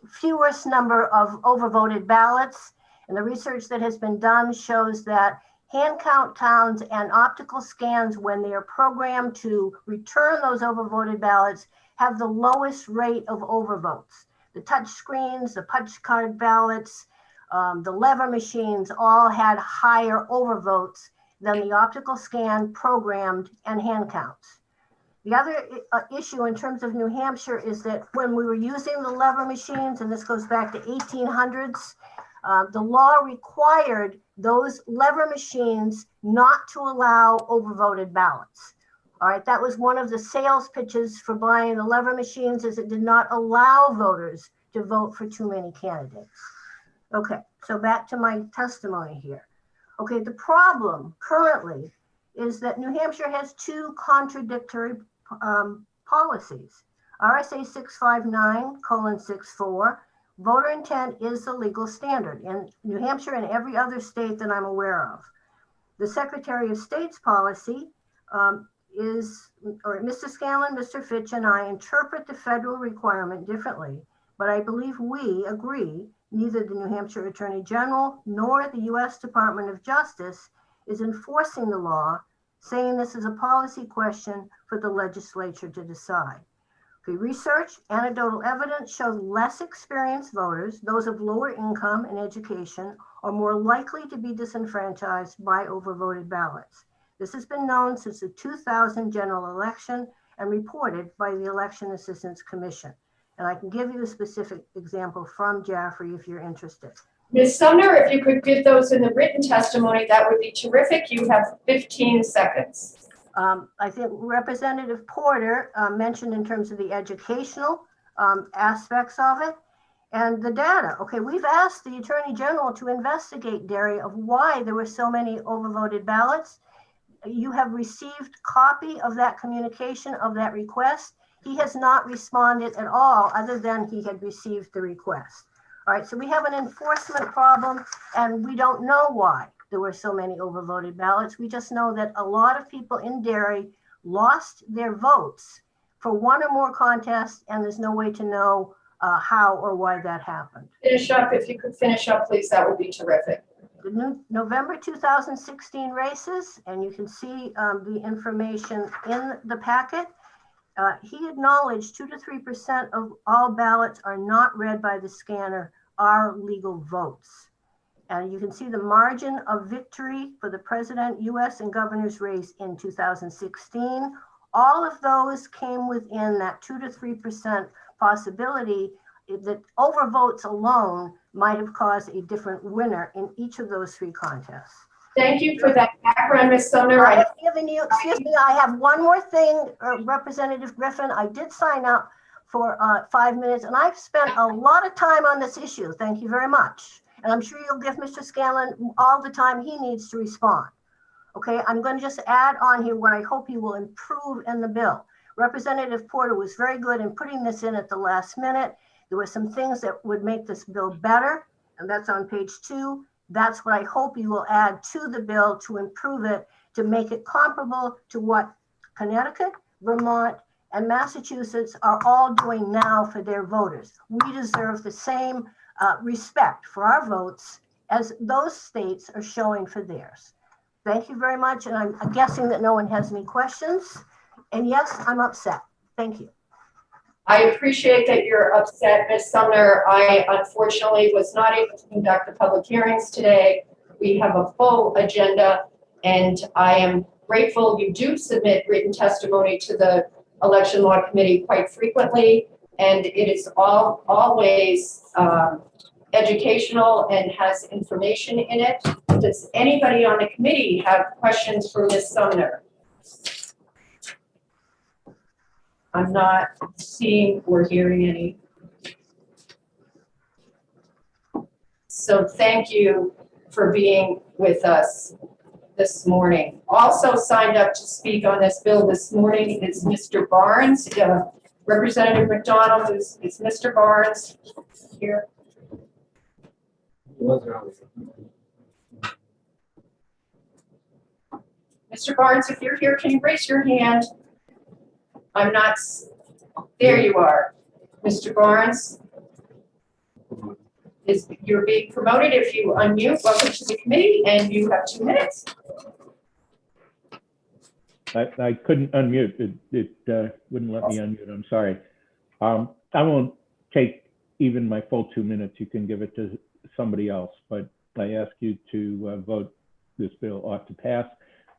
fewest number of overvoted ballots. And the research that has been done shows that hand count towns and optical scans, when they are programmed to return those overvoted ballots, have the lowest rate of overvotes. The touch screens, the punch card ballots, the lever machines all had higher overvotes than the optical scan, programmed, and hand counts. The other issue in terms of New Hampshire is that when we were using the lever machines, and this goes back to 1800s, the law required those lever machines not to allow overvoted ballots. All right, that was one of the sales pitches for buying the lever machines, is it did not allow voters to vote for too many candidates. Okay, so back to my testimony here. Okay, the problem currently is that New Hampshire has two contradictory policies. RSA 659:64, voter intent is the legal standard in New Hampshire and every other state that I'm aware of. The Secretary of State's policy Mr. Scanlon, Mr. Fitch, and I interpret the federal requirement differently, but I believe we agree neither the New Hampshire Attorney General nor the U.S. Department of Justice is enforcing the law, saying this is a policy question for the legislature to decide. Okay, research, anecdotal evidence shows less experienced voters, those of lower income and education, are more likely to be disenfranchised by overvoted ballots. This has been known since the 2000 general election and reported by the Election Assistance Commission. And I can give you a specific example from Jaffrey if you're interested. Ms. Sumner, if you could give those in the written testimony, that would be terrific. You have 15 seconds. I think Representative Porter mentioned in terms of the educational aspects of it and the data. Okay, we've asked the Attorney General to investigate, Derry, of why there were so many overvoted ballots. You have received copy of that communication, of that request. He has not responded at all other than he had received the request. All right, so we have an enforcement problem and we don't know why there were so many overvoted ballots. We just know that a lot of people in Derry lost their votes for one or more contests and there's no way to know how or why that happened. Finish up. If you could finish up, please, that would be terrific. The November 2016 races, and you can see the information in the packet. He acknowledged 2 to 3% of all ballots are not read by the scanner are legal votes. And you can see the margin of victory for the president, US and governor's race in 2016. All of those came within that 2 to 3% possibility that overvotes alone might have caused a different winner in each of those three contests. Thank you for that background, Ms. Sumner. I have given you, excuse me, I have one more thing, Representative Griffin. I did sign up for 5 minutes and I've spent a lot of time on this issue. Thank you very much. And I'm sure you'll give Mr. Scanlon all the time he needs to respond. Okay, I'm going to just add on here what I hope he will improve in the bill. Representative Porter was very good in putting this in at the last minute. There were some things that would make this bill better, and that's on page 2. That's what I hope you will add to the bill to improve it, to make it comparable to what Connecticut, Vermont, and Massachusetts are all doing now for their voters. We deserve the same respect for our votes as those states are showing for theirs. Thank you very much, and I'm guessing that no one has any questions. And yes, I'm upset. Thank you. I appreciate that you're upset, Ms. Sumner. I unfortunately was not able to conduct the public hearings today. We have a full agenda, and I am grateful you do submit written testimony to the Election Law Committee quite frequently, and it is always educational and has information in it. Does anybody on the committee have questions for Ms. Sumner? I'm not seeing or hearing any. So thank you for being with us this morning. Also signed up to speak on this bill this morning is Mr. Barnes. Representative McDonald, is Mr. Barnes here? Mr. Barnes, if you're here, can you raise your hand? I'm not, there you are. Mr. Barnes, you're being promoted. If you unmute, welcome to the committee, and you have 2 minutes. I couldn't unmute. It wouldn't let me unmute. I'm sorry. I won't take even my full 2 minutes. You can give it to somebody else, but I ask you to vote this bill ought to pass.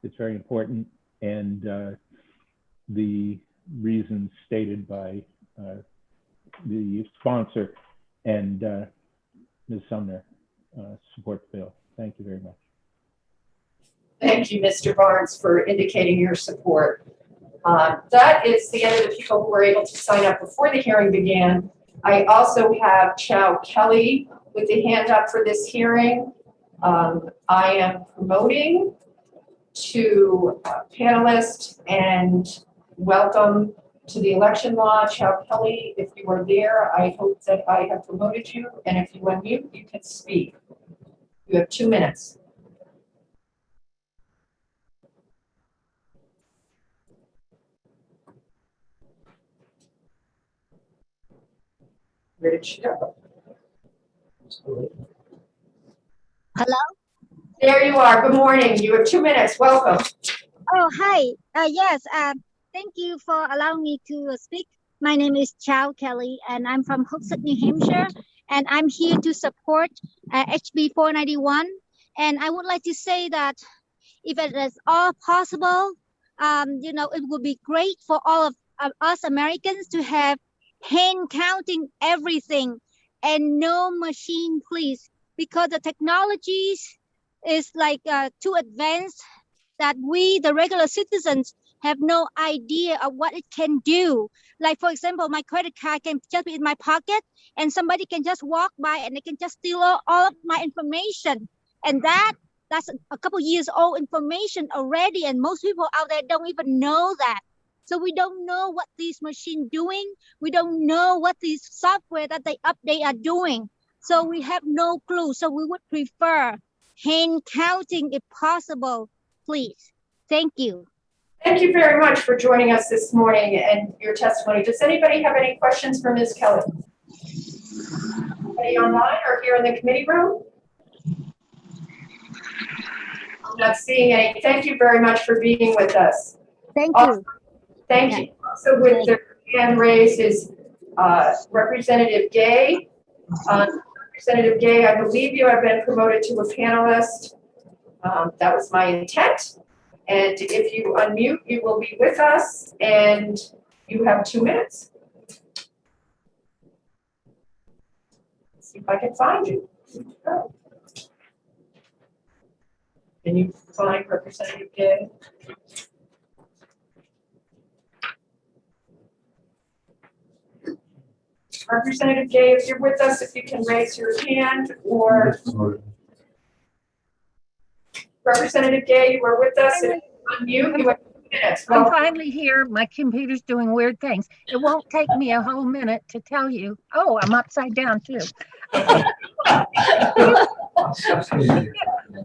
It's very important, and the reasons stated by the sponsor and Ms. Sumner support the bill. Thank you very much. Thank you, Mr. Barnes, for indicating your support. That is the end of the people who were able to sign up before the hearing began. I also have Chow Kelly with a hand up for this hearing. I am promoting to panelist and welcome to the election law. Chow Kelly, if you are there, I hope that I have promoted you, and if you unmute, you can speak. You have 2 minutes. Where did she go? Hello? There you are. Good morning. You have 2 minutes. Welcome. Oh, hi. Yes, thank you for allowing me to speak. My name is Chow Kelly, and I'm from Hooksett, New Hampshire, and I'm here to support HB 491. And I would like to say that if it is all possible, you know, it would be great for all of us Americans to have hand counting everything and no machine, please, because the technologies is like too advanced that we, the regular citizens, have no idea of what it can do. Like, for example, my credit card can just be in my pocket and somebody can just walk by and they can just steal all of my information. And that's a couple years old information already. And most people out there don't even know that. So we don't know what these machines doing. We don't know what these software that they update are doing. So we have no clue. So we would prefer hand counting if possible, please. Thank you. Thank you very much for joining us this morning and your testimony. Does anybody have any questions for Ms. Kelly? Anybody online or here in the committee room? I'm not seeing any. Thank you very much for being with us. Thank you. Thank Yeah. you. So with the hand raised is Representative Gay. Representative Gay, I believe you have been promoted to a panelist. That was my intent. And if you unmute, you will be with us, and you have 2 minutes. Let's see if I can find you. Oh. Can you find Representative Gay? Representative Gay, if you're with us, if you can raise your hand, or Representative Gay, you are with us. If you unmute, you have 2 minutes. I'm Well, finally here. My computer's doing weird things. It won't take me a whole minute to tell you. Oh, I'm upside down too.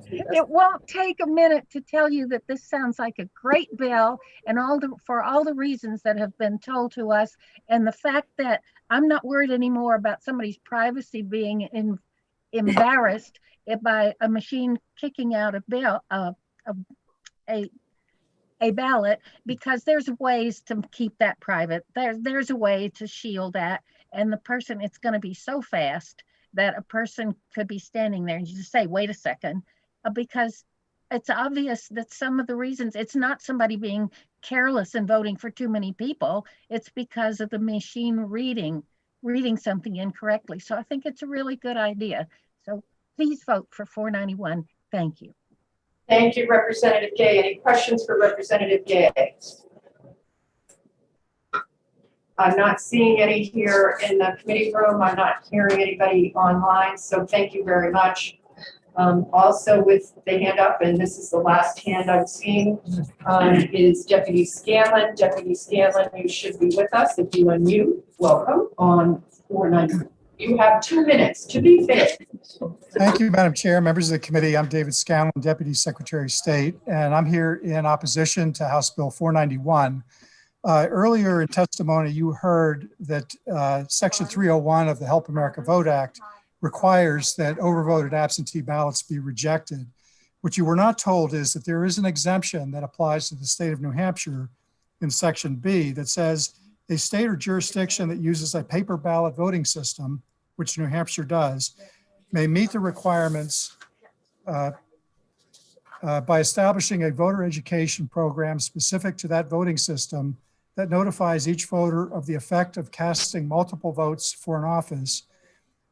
It won't take a minute to tell you that this sounds like a great bill, and for all the reasons that have been told to us, and the fact that I'm not worried anymore about somebody's privacy being embarrassed by a machine kicking out a ballot, because there's ways to keep that private. There's a way to shield that, and the person, it's going to be so fast that a person could be standing there and you just say, wait a second, because it's obvious that some of the reasons, it's not somebody being careless and voting for too many people, it's because of the machine reading something incorrectly. So I think it's a really good idea. So please vote for 491. Thank you. thank you, Representative Gay. Any questions for Representative Gay? I'm not seeing any here in the committee room. I'm not hearing anybody online, so thank you very much. Also with the hand up, and this is the last hand I'm seeing, is Deputy Scanlon. Deputy Scanlon, you should be with us. If you unmute, welcome on 490. You have 2 minutes to be finished. Thank you, Madam Chair, members of the committee. I'm David Scanlon, Deputy Secretary of State, and I'm here in opposition to House Bill 491. Earlier in testimony, you heard that Section 301 of the Help America Vote Act requires that overvoted absentee ballots be rejected. What you were not told is that there is an exemption that applies to the state of New Hampshire in Section B that says a state or jurisdiction that uses a paper ballot voting system, which New Hampshire does, may meet the requirements by establishing a voter education program specific to that voting system that notifies each voter of the effect of casting multiple votes for an office,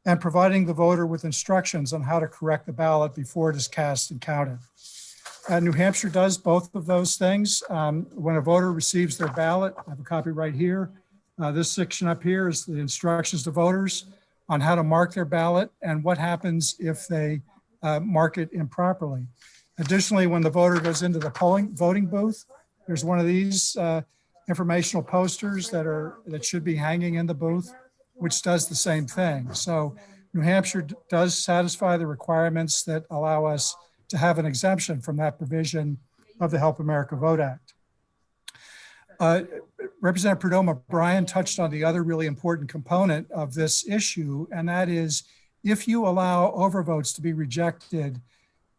and providing the voter with instructions on how to correct the ballot before it is cast and counted. New Hampshire does both of those things. When a voter receives their ballot, I have a copy right here. This section up here is the instructions to voters on how to mark their ballot and what happens if they mark it improperly. Additionally, when the voter goes into the voting booth, there's one of these informational posters that should be hanging in the booth, which does the same thing. So New Hampshire does satisfy the requirements that allow us to have an exemption from that provision of the Help America Vote Act. Representative Perdomo Brian touched on the other really important component of this issue, and that is if you allow overvotes to be rejected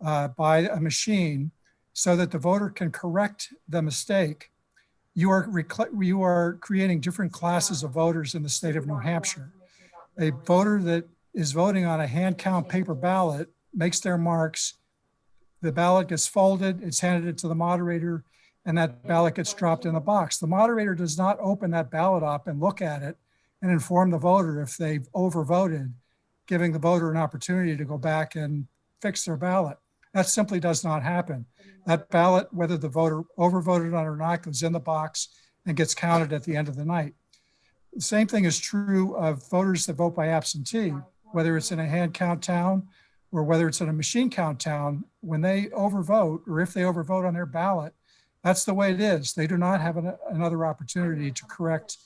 by a machine so that the voter can correct the mistake, you are creating different classes of voters in the state of New Hampshire. A voter that is voting on a hand count paper ballot makes their marks, the ballot gets folded, it's handed to the moderator, and that ballot gets dropped in the box. The moderator does not open that ballot up and look at it and inform the voter if they've overvoted, giving the voter an opportunity to go back and fix their ballot. That simply does not happen. That ballot, whether the voter overvoted on it or not, goes in the box and gets counted at the end of the night. The same thing is true of voters that vote by absentee, whether it's in a hand count town or whether it's in a machine count town. When they overvote, or if they overvote on their ballot, that's the way it is. They do not have another opportunity to correct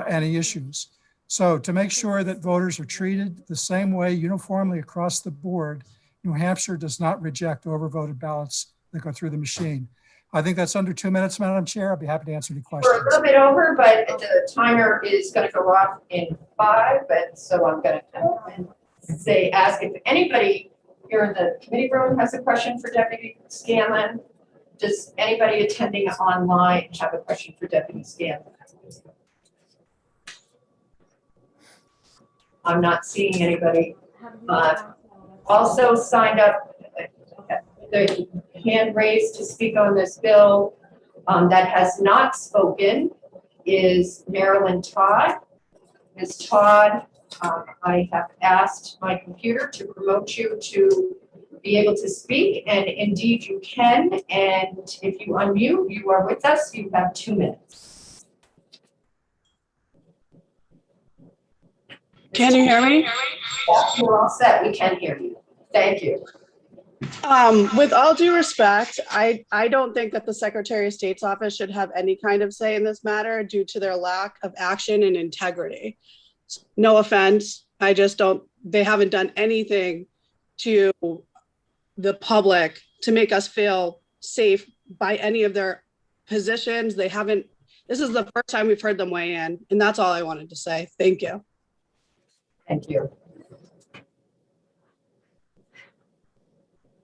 any issues. So to make sure that voters are treated the same way uniformly across the board, New Hampshire does not reject overvoted ballots that go through the machine. I think that's under 2 minutes, Madam Chair. I'll be happy to answer any questions. We're a little bit over, but the timer is going to go off in 5, but so I'm going to ask if anybody here in the committee room has a question for Deputy Scanlon. Does anybody attending online have a question for Deputy Scanlon? I'm not seeing anybody. Also signed up, the hand raised to speak on this bill that has not spoken is Marilyn Todd. Ms. Todd, I have asked my computer to promote you to be able to speak, and indeed you can. And if you unmute, you are with us. You have 2 minutes. Can you hear me? You're all set. We can hear you. Thank you. With all due respect, I don't think that the Secretary of State's office should have any kind of say in this matter due to their lack of action and integrity. No offense, I just don't, they haven't done anything to the public to make us feel safe by any of their positions. They haven't, this is the first time we've heard them weigh in, and that's all I wanted to say. Thank you. Thank you.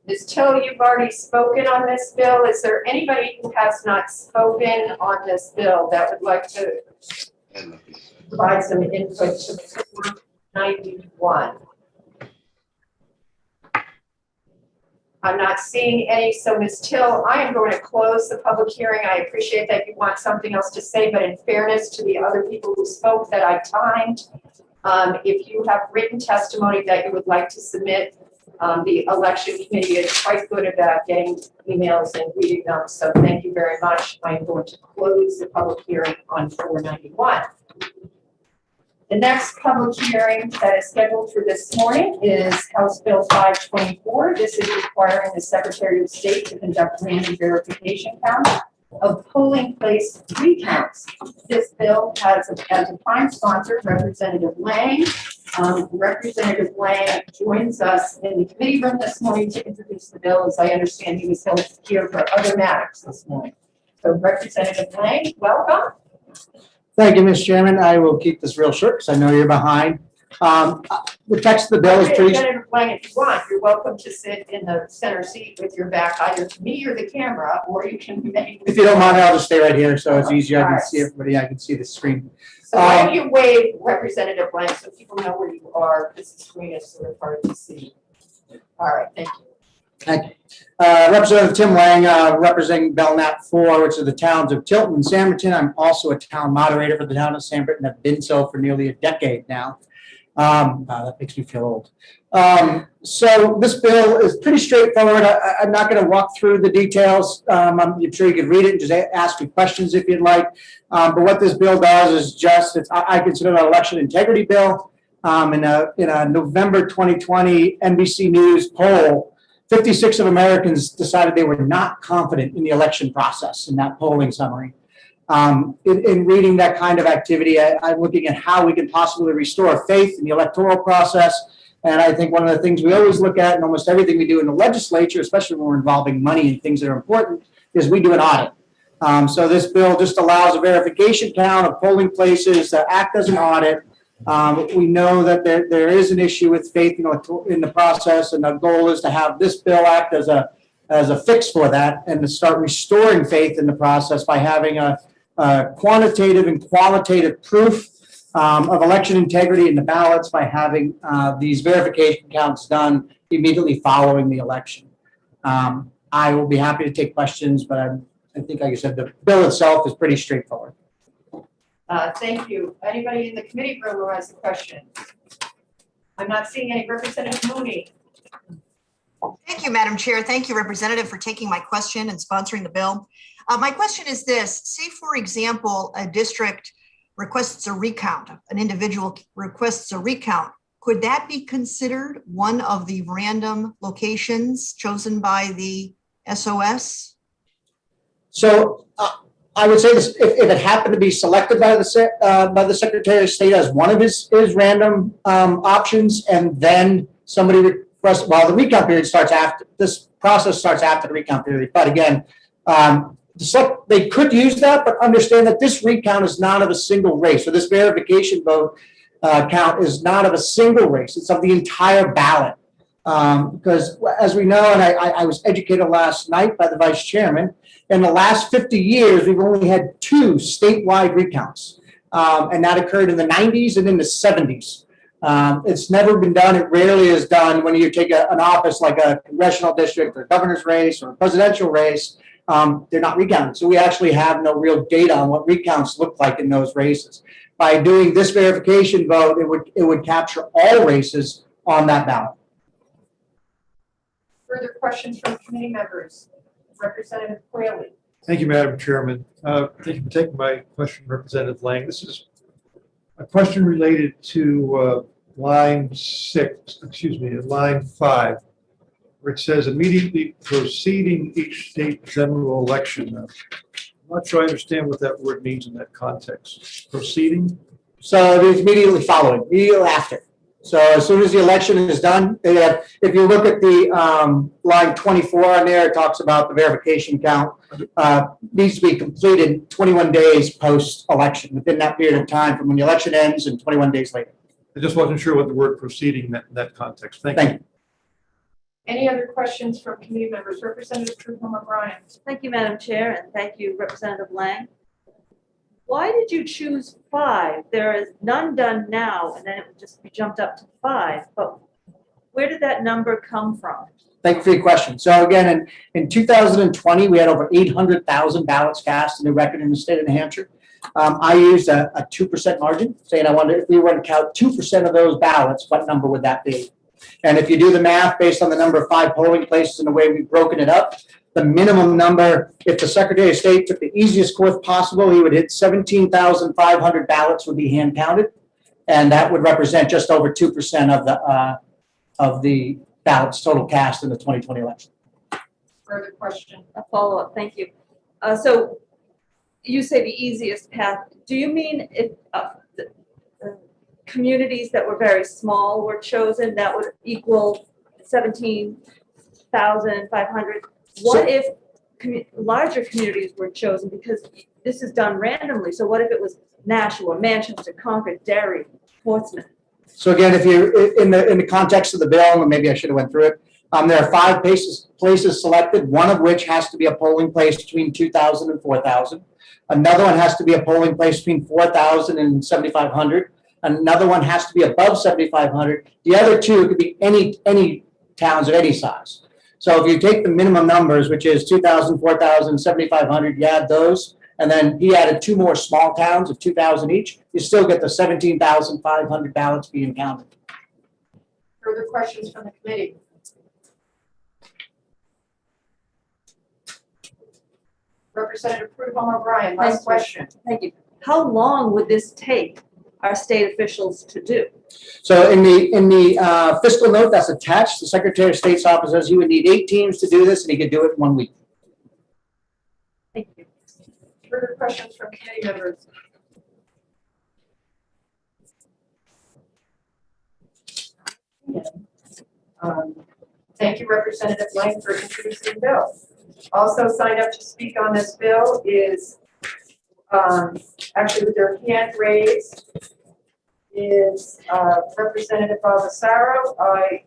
Ms. Till, you've already spoken on this bill. Is there anybody who has not spoken on this bill that would like to provide some input to 491? I'm not seeing any, so Ms. Till, I am going to close the public hearing. I appreciate that you want something else to say, but in fairness to the other people who spoke that I timed, if you have written testimony that you would like to submit, the election committee is quite good about getting emails and reading them. So thank you very much. I'm going to close the public hearing on 491. The next public hearing that is scheduled for this morning is House Bill 524. This is requiring the Secretary of State to conduct random verification counts of polling place recounts. This bill has as a prime sponsor Representative Lang. Representative Lang joins us in the committee room this morning to introduce the bill. As I understand, he was here for other matters this morning. So Representative Lang, welcome. Thank you, Ms. Chairman. I will keep this real short because I know you're behind. The text of the bill is pretty. Representative Lang, if you want, you're welcome to sit in the center seat with your back either to me or the camera, or you can remain. If you don't mind, I'll just stay right here so it's easier. I can see everybody. I can see the screen. So why don't you wave Representative Lang so people know where you are? This screen is sort of hard to see. All right, thank you. Thank you. Representative Tim Lang, representing Belknap 4, which are the towns of Tilton and Sanborn. I'm also a town moderator for the town of Sanborn and have been so for nearly a decade now. That makes me feel old. So this bill is pretty straightforward. I'm not going to walk through the details. I'm sure you could read it and just ask me questions if you'd like. But what this bill does is just, I consider it an election integrity bill. In a November 2020 NBC News poll, 56 of Americans decided they were not confident in the election process in that polling summary. In reading that kind of activity, I'm looking at how we can possibly restore faith in the electoral process. And I think one of the things we always look at in almost everything we do in the legislature, especially when we're involving money and things that are important, is we do an audit. So this bill just allows a verification count of polling places that act as an audit. We know that there is an issue with faith in the process, and the goal is to have this bill act as a fix for that and to start restoring faith in the process by having a quantitative and qualitative proof of election integrity in the ballots by having these verification counts done immediately following the election. I will be happy to take questions, but I think, like I said, the bill itself is pretty straightforward. Thank you. Anybody in the committee room who has a question? I'm not seeing any. Representative Mooney. Thank you, Madam Chair. Thank you, Representative, for taking my question and sponsoring the bill. My question is this: say, for example, a district requests a recount, an individual requests a recount. Could that be considered one of the random locations chosen by the SOS? So I would say this, if it happened to be selected by the Secretary of State as one of his random options, and then somebody requests, well, the recount period starts after, this process starts after the recount period. But again, they could use that, but understand that this recount is not of a single race. So this verification vote count is not of a single race. It's of the entire ballot. Because as we know, and I was educated last night by the Vice Chairman, in the last 50 years, we've only had 2 statewide recounts. And that occurred in the 90s and in the 70s. It's never been done. It rarely is done when you take an office like a congressional district or a governor's race or a presidential race. They're not recounted. So we actually have no real data on what recounts look like in those races. By doing this verification vote, it would capture all races on that ballot. Further questions from committee members? Representative Quayle. Thank you, Madam Chairman. Thank you for taking my question, Representative Lang. This is a question related to line 5, where it says immediately preceding each state general election. I'm not sure I understand what that word means in that context. Proceeding? So it is immediately following, immediately after. So as soon as the election is done, if you look at the line 24 on there, it talks about the verification count needs to be completed 21 days post-election, within that period of time from when the election ends and 21 days later. I just wasn't sure what the word proceeding meant in that context. Thank you. Any other questions from committee members? Representative Trudeau O'Brien. Thank you, Madam Chair, and thank you, Representative Lang. Why did you choose 5? There is none done now, and then it would just be jumped up to 5. But where did that number come from? Thank you for your question. So again, in 2020, we had over 800,000 ballots cast, a new record in the state of New Hampshire. I used a 2% margin, saying I wonder if we were to count 2% of those ballots, what number would that be? And if you do the math based on the number of 5 polling places and the way we've broken it up, the minimum number, if the Secretary of State took the easiest course possible, he would hit 17,500 ballots would be hand counted. And that would represent just over 2% of the ballots total cast in the 2020 election. Further question? A follow-up, thank you. So you say the easiest path. Do you mean if the communities that were very small were chosen, that would equal 17,500? What if larger communities were chosen, because this is done randomly? So what if it was Nashua, Manchester, Concord, Derry, Portsmouth? So again, if you in the context of the bill, and maybe I should have went through it, there are 5 places selected, one of which has to be a polling place between 2,000 and 4,000. Another one has to be a polling place between 4,000 and 7,500. Another one has to be above 7,500. The other 2 could be any towns of any size. So if you take the minimum numbers, which is 2,000, 4,000, 7,500, you add those, and then he added 2 more small towns of 2,000 each, you still get the 17,500 ballots being counted. Further questions from the committee? Representative Prudhomme O'Brien, last question. Thank you. How long would this take our state officials to do? So in the fiscal note that's attached, the Secretary of State's office says he would need 8 teams to do this, and he could do it in 1 week. Thank you. Further questions from committee members? Thank you, Representative Lang, for introducing the bill. Also signed up to speak on this bill is, actually with their hand raised, is Representative Baldessaro. I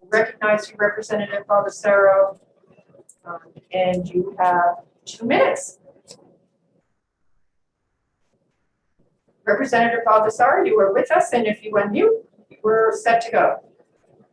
recognize you, Representative Baldessaro, and you have 2 minutes. Representative Baldessaro, you were with us, and if you unmute, we're set to go.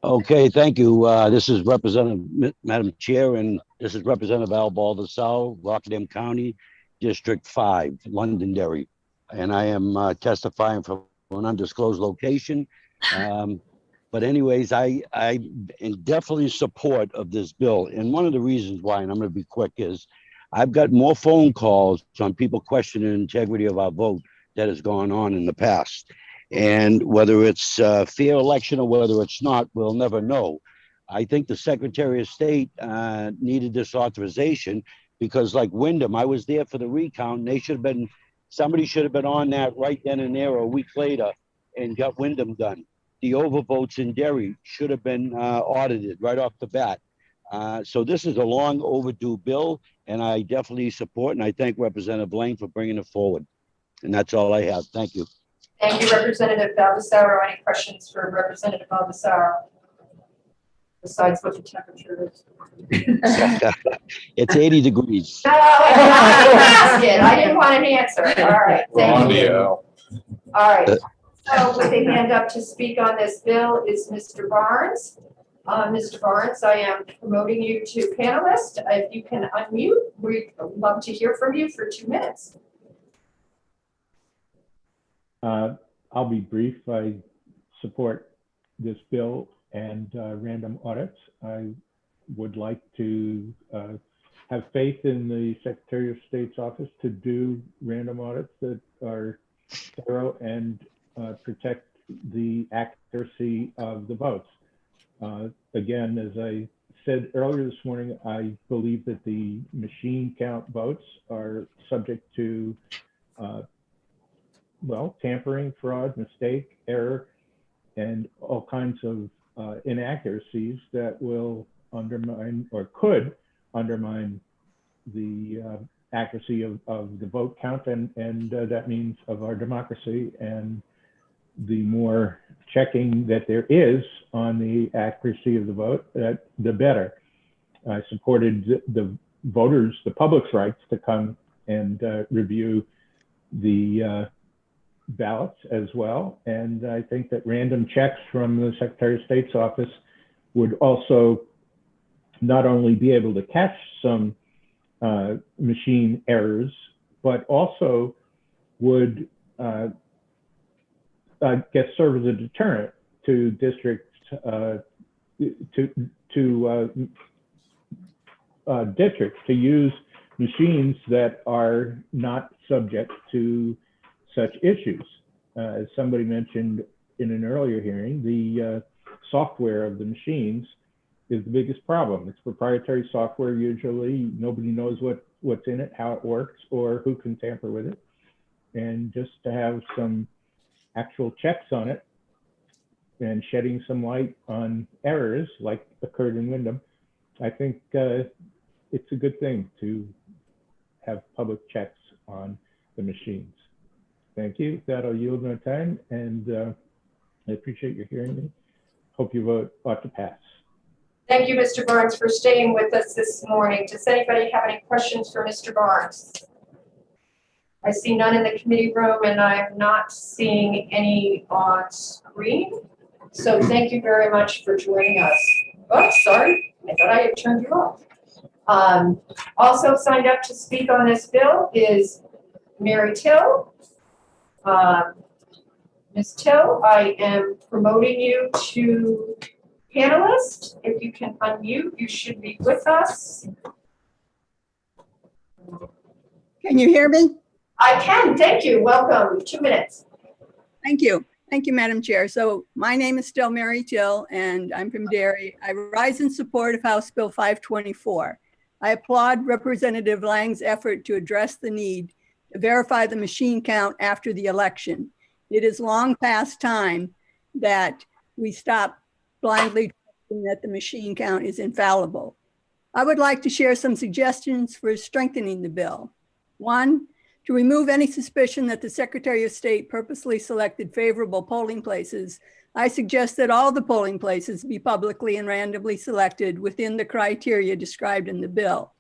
Okay, thank you. This is Representative, Madam Chair, and this is Representative Al Baldessaro, Rockingham County, District 5, Londonderry. And I am testifying from an undisclosed location. But anyways, I am definitely in support of this bill. And one of the reasons why, and I'm going to be quick, is I've got more phone calls on people questioning the integrity of our vote that has gone on in the past. And whether it's a fair election or whether it's not, we'll never know. I think the Secretary of State needed this authorization because, like Wyndham, I was there for the recount, and they should have been, somebody should have been on that right then and there or a week later and got Wyndham done. The overvotes in Derry should have been audited right off the bat. So this is a long overdue bill, and I definitely support, and I thank Representative Lane for bringing it forward. And that's all I have. Thank you. Thank you, Representative Baldessaro. Any questions for Representative Baldessaro? Besides what the temperature is. It's 80 degrees. No, I didn't want an answer. All right, thank you. All right. So with a hand up to speak on this bill is Mr. Barnes. Mr. Barnes, I am promoting you to panelist. If you can unmute, we'd love to hear from you for 2 minutes. I'll be brief. I support this bill and random audits. I would like to have faith in the Secretary of State's office to do random audits that are thorough and protect the accuracy of the votes. Again, as I said earlier this morning, I believe that the machine count votes are subject to well, tampering, fraud, mistake, error, and all kinds of inaccuracies that will undermine or could undermine the accuracy of the vote count, and that means of our democracy. And the more checking that there is on the accuracy of the vote, the better. I supported the voters, the public's rights to come and review the ballots as well. And I think that random checks from the Secretary of State's office would also not only be able to catch some machine errors, but also would serve as a deterrent to districts districts to use machines that are not subject to such issues. As somebody mentioned in an earlier hearing, the software of the machines is the biggest problem. It's proprietary software usually. Nobody knows what's in it, how it works, or who can tamper with it. And just to have some actual checks on it and shedding some light on errors like occurred in Wyndham, I think it's a good thing to have public checks on the machines. Thank you. That'll yield my time, and I appreciate your hearing me. Hope your vote ought to pass. Thank you, Mr. Barnes, for staying with us this morning. Does anybody have any questions for Mr. Barnes? I see none in the committee room, and I'm not seeing any on screen. So thank you very much for joining us. Oh, sorry, I thought I had turned you off. Also signed up to speak on this bill is Mary Till. Ms. Till, I am promoting you to panelist. If you can unmute, you should be with us. Can you hear me? I can, thank you. Welcome, 2 minutes. Thank you. Thank you, Madam Chair. So my name is still Mary Till, and I'm from Derry. I rise in support of House Bill 524. I applaud Representative Lang's effort to address the need to verify the machine count after the election. It is long past time that we stop blindly trusting that the machine count is infallible. I would like to share some suggestions for strengthening the bill. 1, to remove any suspicion that the Secretary of State purposely selected favorable polling places, I suggest that all the polling places be publicly and randomly selected within the criteria described in the bill.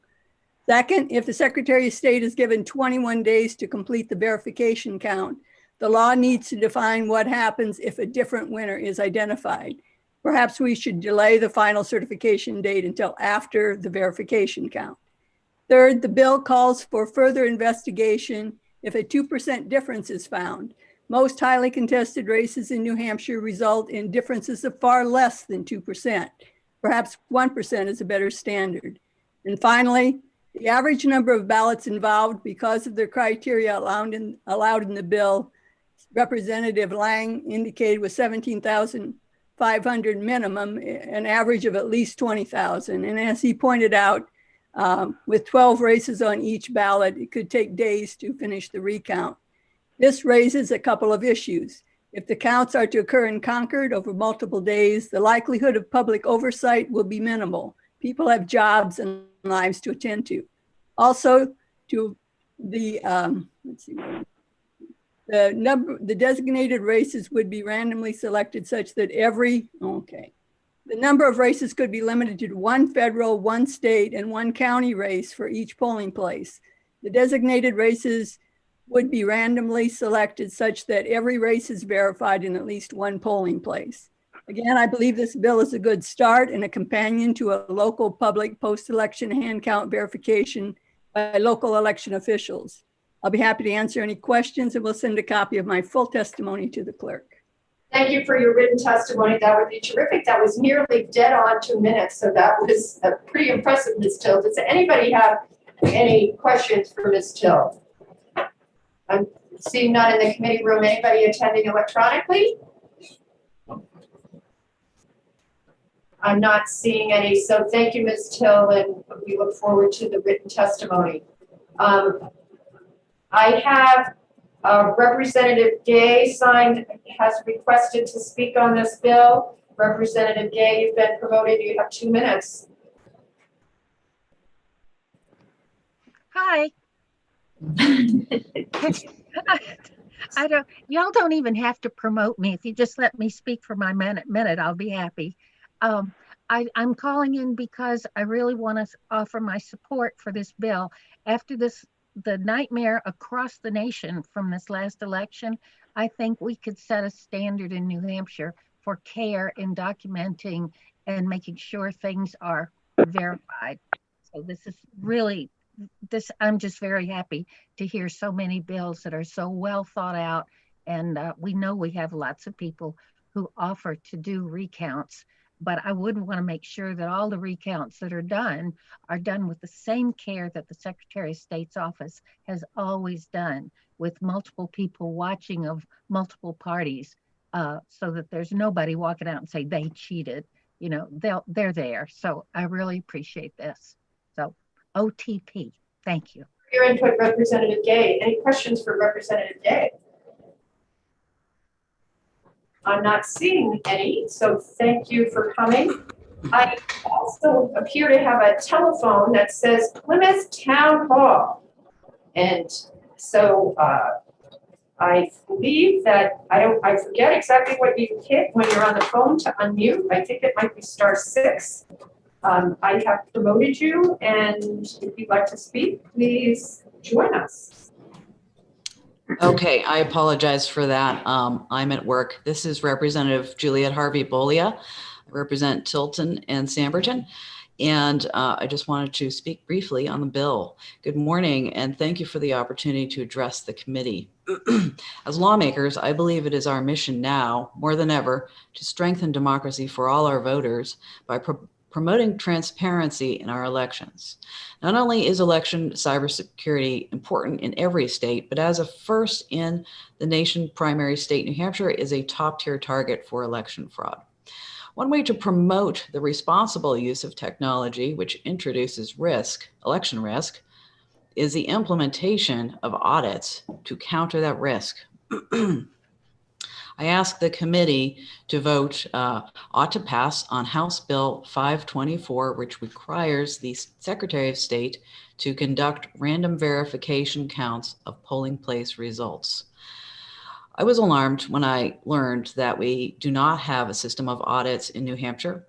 2nd, if the Secretary of State is given 21 days to complete the verification count, the law needs to define what happens if a different winner is identified. Perhaps we should delay the final certification date until after the verification count. 3rd, the bill calls for further investigation if a 2% difference is found. Most highly contested races in New Hampshire result in differences of far less than 2%. Perhaps 1% is a better standard. And finally, the average number of ballots involved because of the criteria allowed in the bill, Representative Lang indicated was 17,500 minimum, an average of at least 20,000. And as he pointed out, with 12 races on each ballot, it could take days to finish the recount. This raises a couple of issues. If the counts are to occur in Concord over multiple days, the likelihood of public oversight will be minimal. People have jobs and lives to attend to. Also, to the, the designated races would be randomly selected such that the number of races could be limited to 1 federal, 1 state, and 1 county race for each polling place. The designated races would be randomly selected such that every race is verified in at least 1 polling place. Again, I believe this bill is a good start and a companion to a local public post-election hand count verification by local election officials. I'll be happy to answer any questions and will send a copy of my full testimony to the clerk. Thank you for your written testimony. That would be terrific. That was nearly dead on 2 minutes. So that was pretty impressive, Ms. Till. Does anybody have any questions for Ms. Till? I'm seeing none in the committee room. Anybody attending electronically? I'm not seeing any. So thank you, Ms. Till, and we look forward to the written testimony. I have Representative Gay has requested to speak on this bill. Representative Gay, you've been promoted. You have 2 minutes. Hi. Y'all don't even have to promote me. If you just let me speak for my minute, I'll be happy. I'm calling in because I really want to offer my support for this bill. After the nightmare across the nation from this last election, I think we could set a standard in New Hampshire for care in documenting and making sure things are verified. So this is really, I'm just very happy to hear so many bills that are so well thought out. And we know we have lots of people who offer to do recounts, but I would want to make sure that all the recounts that are done with the same care that the Secretary of State's office has always done, with multiple people watching of multiple parties, so that there's nobody walking out and say they cheated. You know, they're there. So I really appreciate this. So OTP, thank you. Your input, Representative Gay. Any questions for Representative Gay? I'm not seeing any, so thank you for coming. I also appear to have a telephone that says Plymouth Town Hall. And so I believe that, I forget exactly what you hit when you're on the phone to unmute. I think it might be *6. I have promoted you, and if you'd like to speak, please join us. Okay, I apologize for that. I'm at work. This is Representative Juliet Harvey Bolia. I represent Tilton and Samberton. And I just wanted to speak briefly on the bill. Good morning, and thank you for the opportunity to address the committee. As lawmakers, I believe it is our mission now, more than ever, to strengthen democracy for all our voters by promoting transparency in our elections. Not only is election cybersecurity important in every state, but as a first in the nation primary state, New Hampshire is a top-tier target for election fraud. One way to promote the responsible use of technology, which introduces election risk, is the implementation of audits to counter that risk. I ask the committee to vote ought to pass on House Bill 524, which requires the Secretary of State to conduct random verification counts of polling place results. I was alarmed when I learned that we do not have a system of audits in New Hampshire.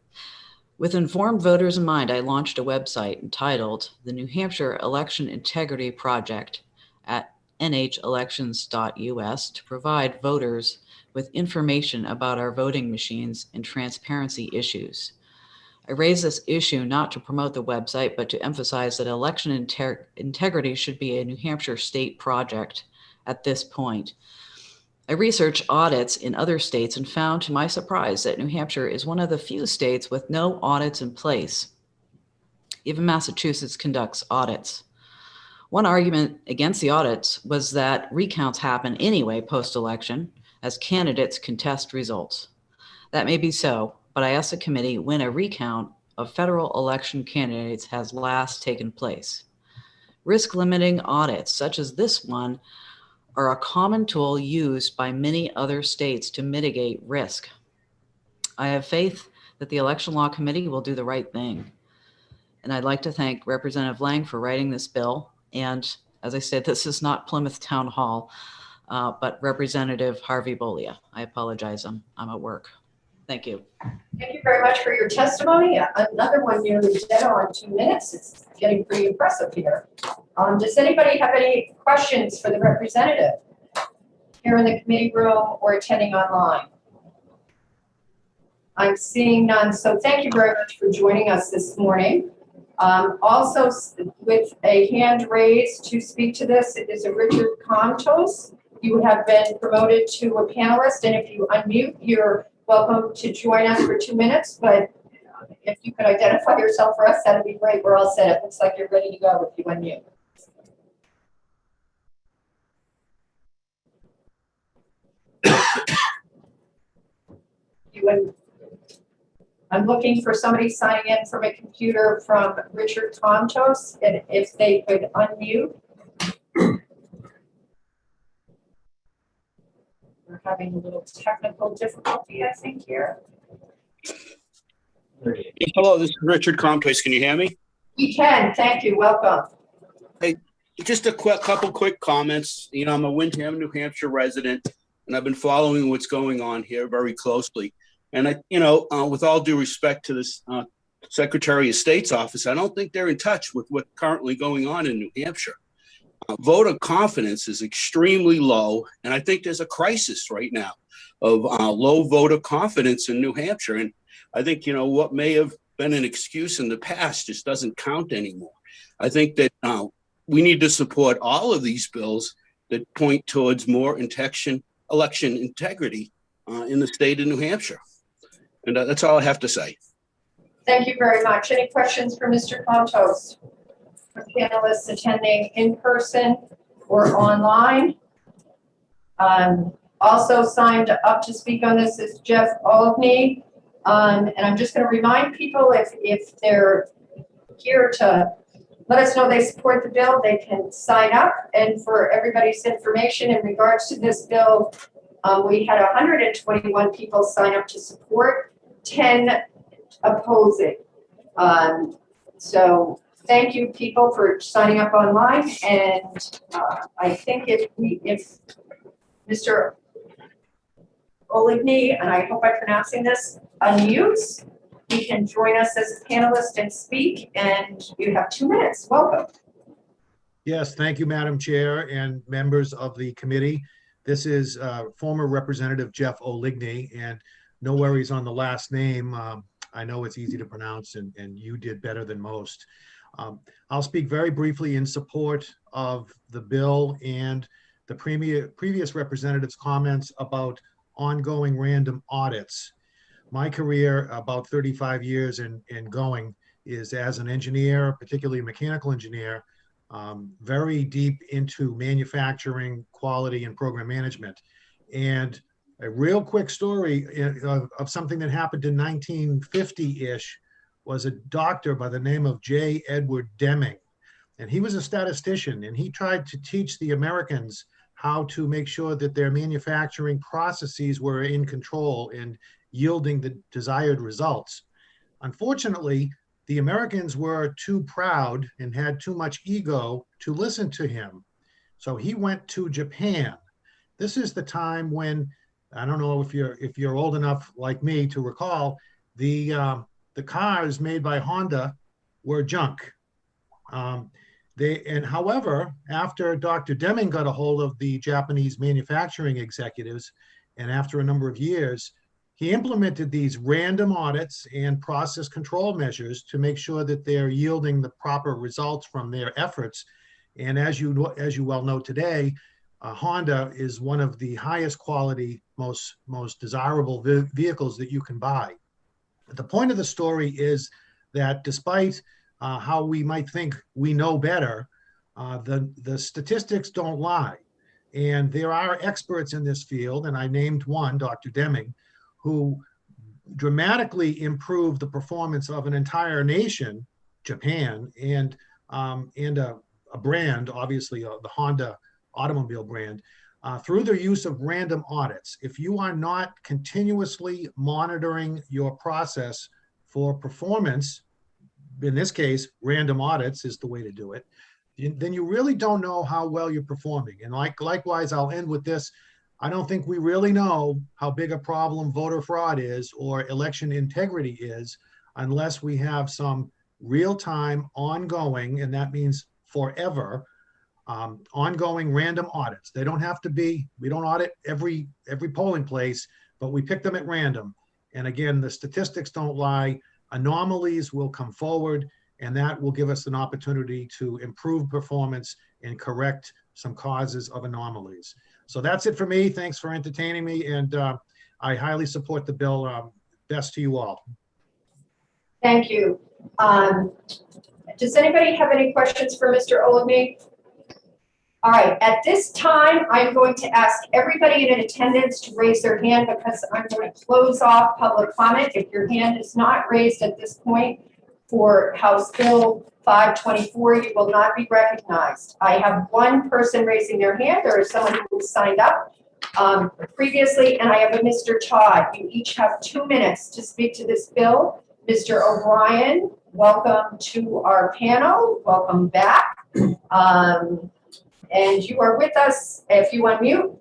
With informed voters in mind, I launched a website entitled the New Hampshire Election Integrity Project at nhelections.us to provide voters with information about our voting machines and transparency issues. I raise this issue not to promote the website, but to emphasize that election integrity should be a New Hampshire state project at this point. I researched audits in other states and found, to my surprise, that New Hampshire is one of the few states with no audits in place. Even Massachusetts conducts audits. One argument against the audits was that recounts happen anyway post-election as candidates contest results. That may be so, but I asked the committee when a recount of federal election candidates has last taken place. Risk-limiting audits, such as this one, are a common tool used by many other states to mitigate risk. I have faith that the Election Law Committee will do the right thing. And I'd like to thank Representative Lang for writing this bill. And as I said, this is not Plymouth Town Hall, but Representative Harvey Bolia. I apologize, I'm at work. Thank you. Thank you very much for your testimony. Another one nearly dead on 2 minutes. It's getting pretty impressive here. Does anybody have any questions for the representative here in the committee room or attending online? I'm seeing none, so thank you very much for joining us this morning. Also, with a hand raised to speak to this is a Richard Contos. You have been promoted to a panelist, and if you unmute, you're welcome to join us for 2 minutes, but if you could identify yourself for us, that'd be great. We're all set up. Looks like you're ready to go if you unmute. I'm looking for somebody signing in from a computer from Richard Contos, and if they could unmute. We're having a little technical difficulty, I think, here. Hello, this is Richard Comtois. Can you hear me? We can. Thank you. Welcome. Hey, just a couple quick comments. You know, I'm a Windham, New Hampshire resident, and I've been following what's going on here very closely. And with all due respect to this Secretary of State's office, I don't think they're in touch with what's currently going on in New Hampshire. Voter confidence is extremely low, and I think there's a crisis right now of low voter confidence in New Hampshire. And I think, what may have been an excuse in the past just doesn't count anymore. I think that we need to support all of these bills that point towards more election integrity in the state of New Hampshire. And that's all I have to say. Thank you very much. Any questions for Mr. Contos? For panelists attending in person or online. Also signed up to speak on this is Jeff Olney. And I'm just going to remind people if they're here to let us know they support the bill, they can sign up. And for everybody's information in regards to this bill, we had 121 people sign up to support, 10 opposing. So thank you, people, for signing up online. And I think if Mr. Oligny, and I hope I'm pronouncing this, unmutes, he can join us as a panelist and speak. And you have 2 minutes. Welcome. Yes, thank you, Madam Chair and members of the committee. This is former Representative Jeff Oligny, and no worries on the last name. I know it's easy to pronounce, and you did better than most. I'll speak very briefly in support of the bill and the previous representative's comments about ongoing random audits. My career, about 35 years and going, is as an engineer, particularly a mechanical engineer, very deep into manufacturing, quality, and program management. And a real quick story of something that happened in 1950-ish was a doctor by the name of J. Edward Deming. And he was a statistician, and he tried to teach the Americans how to make sure that their manufacturing processes were in control and yielding the desired results. Unfortunately, the Americans were too proud and had too much ego to listen to him. So he went to Japan. This is the time when, I don't know if you're old enough like me to recall, the cars made by Honda were junk. However, after Dr. Deming got a hold of the Japanese manufacturing executives, and after a number of years, he implemented these random audits and process control measures to make sure that they're yielding the proper results from their efforts. And as you well know today, Honda is one of the highest quality, most desirable vehicles that you can buy. But the point of the story is that despite how we might think we know better, the statistics don't lie. And there are experts in this field, and I named one, Dr. Deming, who dramatically improved the performance of an entire nation, Japan, and a brand, obviously the Honda automobile brand, through the use of random audits. If you are not continuously monitoring your process for performance, in this case, random audits is the way to do it, then you really don't know how well you're performing. And likewise, I'll end with this. I don't think we really know how big a problem voter fraud is or election integrity is unless we have some real-time, ongoing, and that means forever, ongoing random audits. They don't have to be, we don't audit every polling place, but we pick them at random. And again, the statistics don't lie. Anomalies will come forward, and that will give us an opportunity to improve performance and correct some causes of anomalies. So that's it for me. Thanks for entertaining me, and I highly support the bill. Best to you all. Thank you. Does anybody have any questions for Mr. Oligny? All right, at this time, I'm going to ask everybody in attendance to raise their hand because I'm going to close off public comment. If your hand is not raised at this point for House Bill 524, you will not be recognized. I have one person raising their hand. There is someone who signed up previously, and I have a Mr. Todd. You each have 2 minutes to speak to this bill. Mr. O'Brien, welcome to our panel. Welcome back. And you are with us. If you unmute, you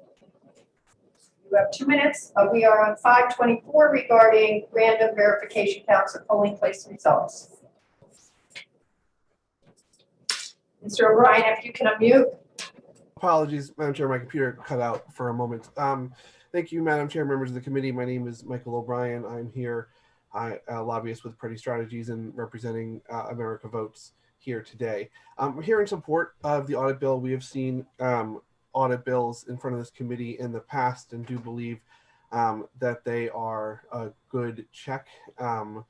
have 2 minutes. We are on 524 regarding random verification counts of polling place results. Mr. O'Brien, if you can unmute. Apologies, Madam Chair, my computer cut out for a moment. Thank you, Madam Chair, members of the committee. My name is Michael O'Brien. I'm here, a lobbyist with Party Strategies and representing America Votes here today. We're here in support of the audit bill. We have seen audit bills in front of this committee in the past and do believe that they are a good check on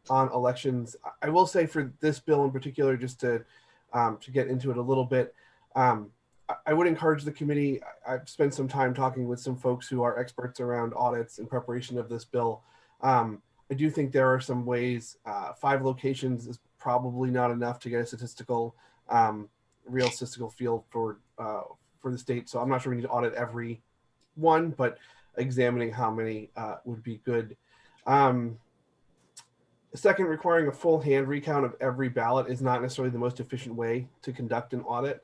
elections. I will say for this bill in particular, just to get into it a little bit, I would encourage the committee. I've spent some time talking with some folks who are experts around audits in preparation of this bill. I do think there are some ways, 5 locations is probably not enough to get a statistical, real statistical field for the state. So I'm not sure we need to audit every one, but examining how many would be good. Second, requiring a full hand recount of every ballot is not necessarily the most efficient way to conduct an audit.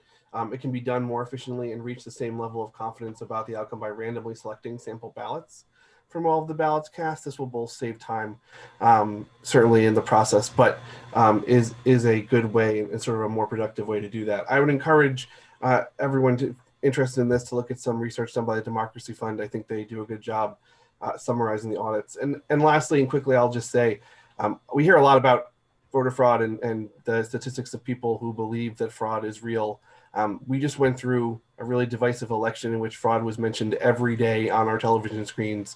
It can be done more efficiently and reach the same level of confidence about the outcome by randomly selecting sample ballots from all of the ballots cast. This will both save time, certainly in the process, but is a good way and sort of a more productive way to do that. I would encourage everyone interested in this to look at some research done by the Democracy Fund. I think they do a good job summarizing the audits. And lastly and quickly, I'll just say, We hear a lot about voter fraud and the statistics of people who believe that fraud is real. We just went through a really divisive election in which fraud was mentioned every day on our television screens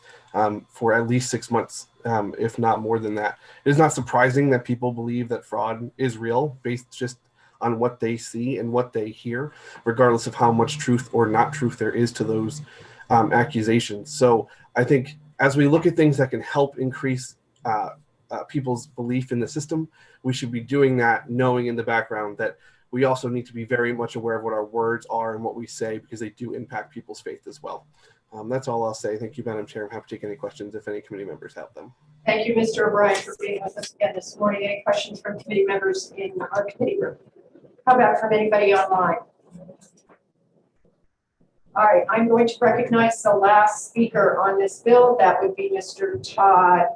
for at least 6 months, if not more than that. It is not surprising that people believe that fraud is real based just on what they see and what they hear, regardless of how much truth or not truth there is to those accusations. So I think as we look at things that can help increase people's belief in the system, we should be doing that knowing in the background that we also need to be very much aware of what our words are and what we say, because they do impact people's faith as well. That's all I'll say. Thank you, Madam Chair. I'm happy to take any questions if any committee members have them. Thank you, Mr. O'Brien, for being with us again this morning. Any questions from committee members in our committee room? How about from anybody online? All right, I'm going to recognize the last speaker on this bill. That would be Mr. Todd.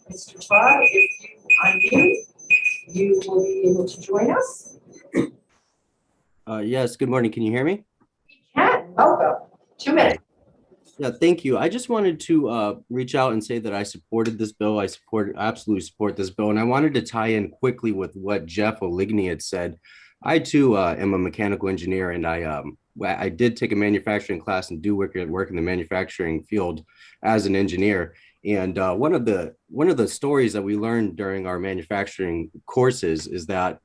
Mr. Todd, if you unmute, you will be able to join us. Yes, good morning. Can you hear me? Ken, welcome. 2 minutes. Yeah, thank you. I just wanted to reach out and say that I supported this bill. I absolutely support this bill. And I wanted to tie in quickly with what Jeff Oligny had said. I too am a mechanical engineer, and I did take a manufacturing class and do work in the manufacturing field as an engineer. And one of the stories that we learned during our manufacturing courses is that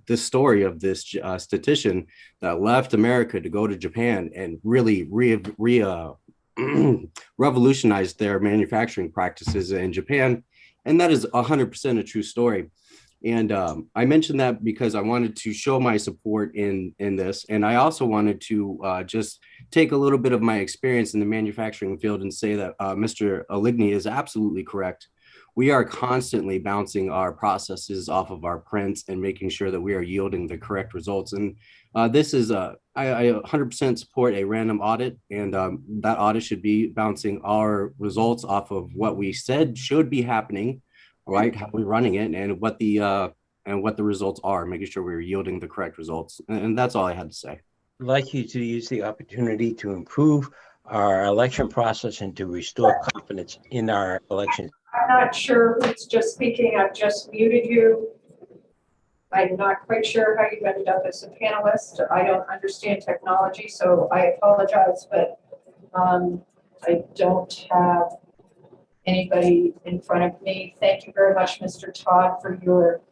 this story of this statistician that left America to go to Japan and really revolutionized their manufacturing practices in Japan. And that is 100% a true story. And I mentioned that because I wanted to show my support in this. And I also wanted to just take a little bit of my experience in the manufacturing field and say that Mr. Oligny is absolutely correct. We are constantly bouncing our processes off of our prints and making sure that we are yielding the correct results. And this is, I 100% support a random audit, and that audit should be bouncing our results off of what we said should be happening, right? How we're running it, and what the results are, making sure we're yielding the correct results. And that's all I had to say. I'd like you to use the opportunity to improve our election process and to restore confidence in our elections. I'm not sure who's just speaking. I've just muted you. I'm not quite sure how you ended up as a panelist. I don't understand technology, so I apologize, but I don't have anybody in front of me. Thank you very much, Mr. Todd, for your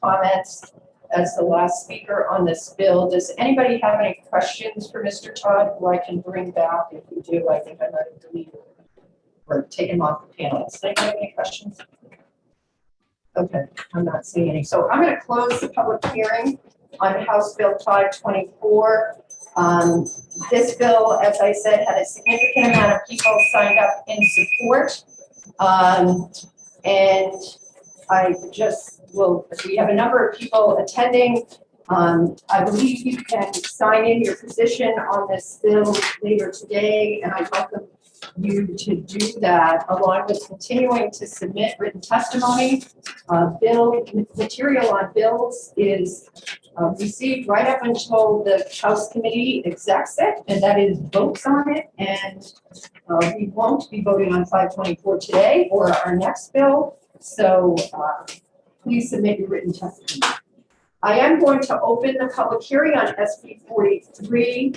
comments as the last speaker on this bill. Does anybody have any questions for Mr. Todd who I can bring back? If you do, I think I might have deleted or taken off the panel. Does anybody have any questions? Okay, I'm not seeing any. So I'm going to close the public hearing on House Bill 524. This bill, as I said, had a significant amount of people signed up in support. And I just will, we have a number of people attending. I believe you can sign in your position on this bill later today, and I welcome you to do that, along with continuing to submit written testimony. Bill material on bills is received right up until the House committee execs it, and that is votes on it. And we won't be voting on 524 today or our next bill. So please submit your written testimony. I am going to open the public hearing on SB 43.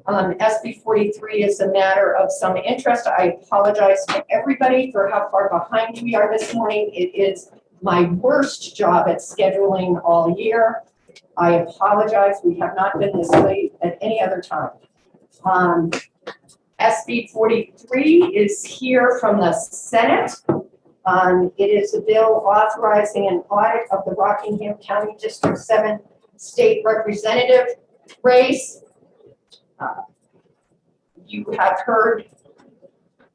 SB 43 is a matter of some interest. I apologize to everybody for how far behind we are this morning. It is my worst job at scheduling all year. I apologize. We have not been this late at any other time. SB 43 is here from the Senate. It is a bill authorizing an audit of the Rockingham County District 7 state representative race. You have heard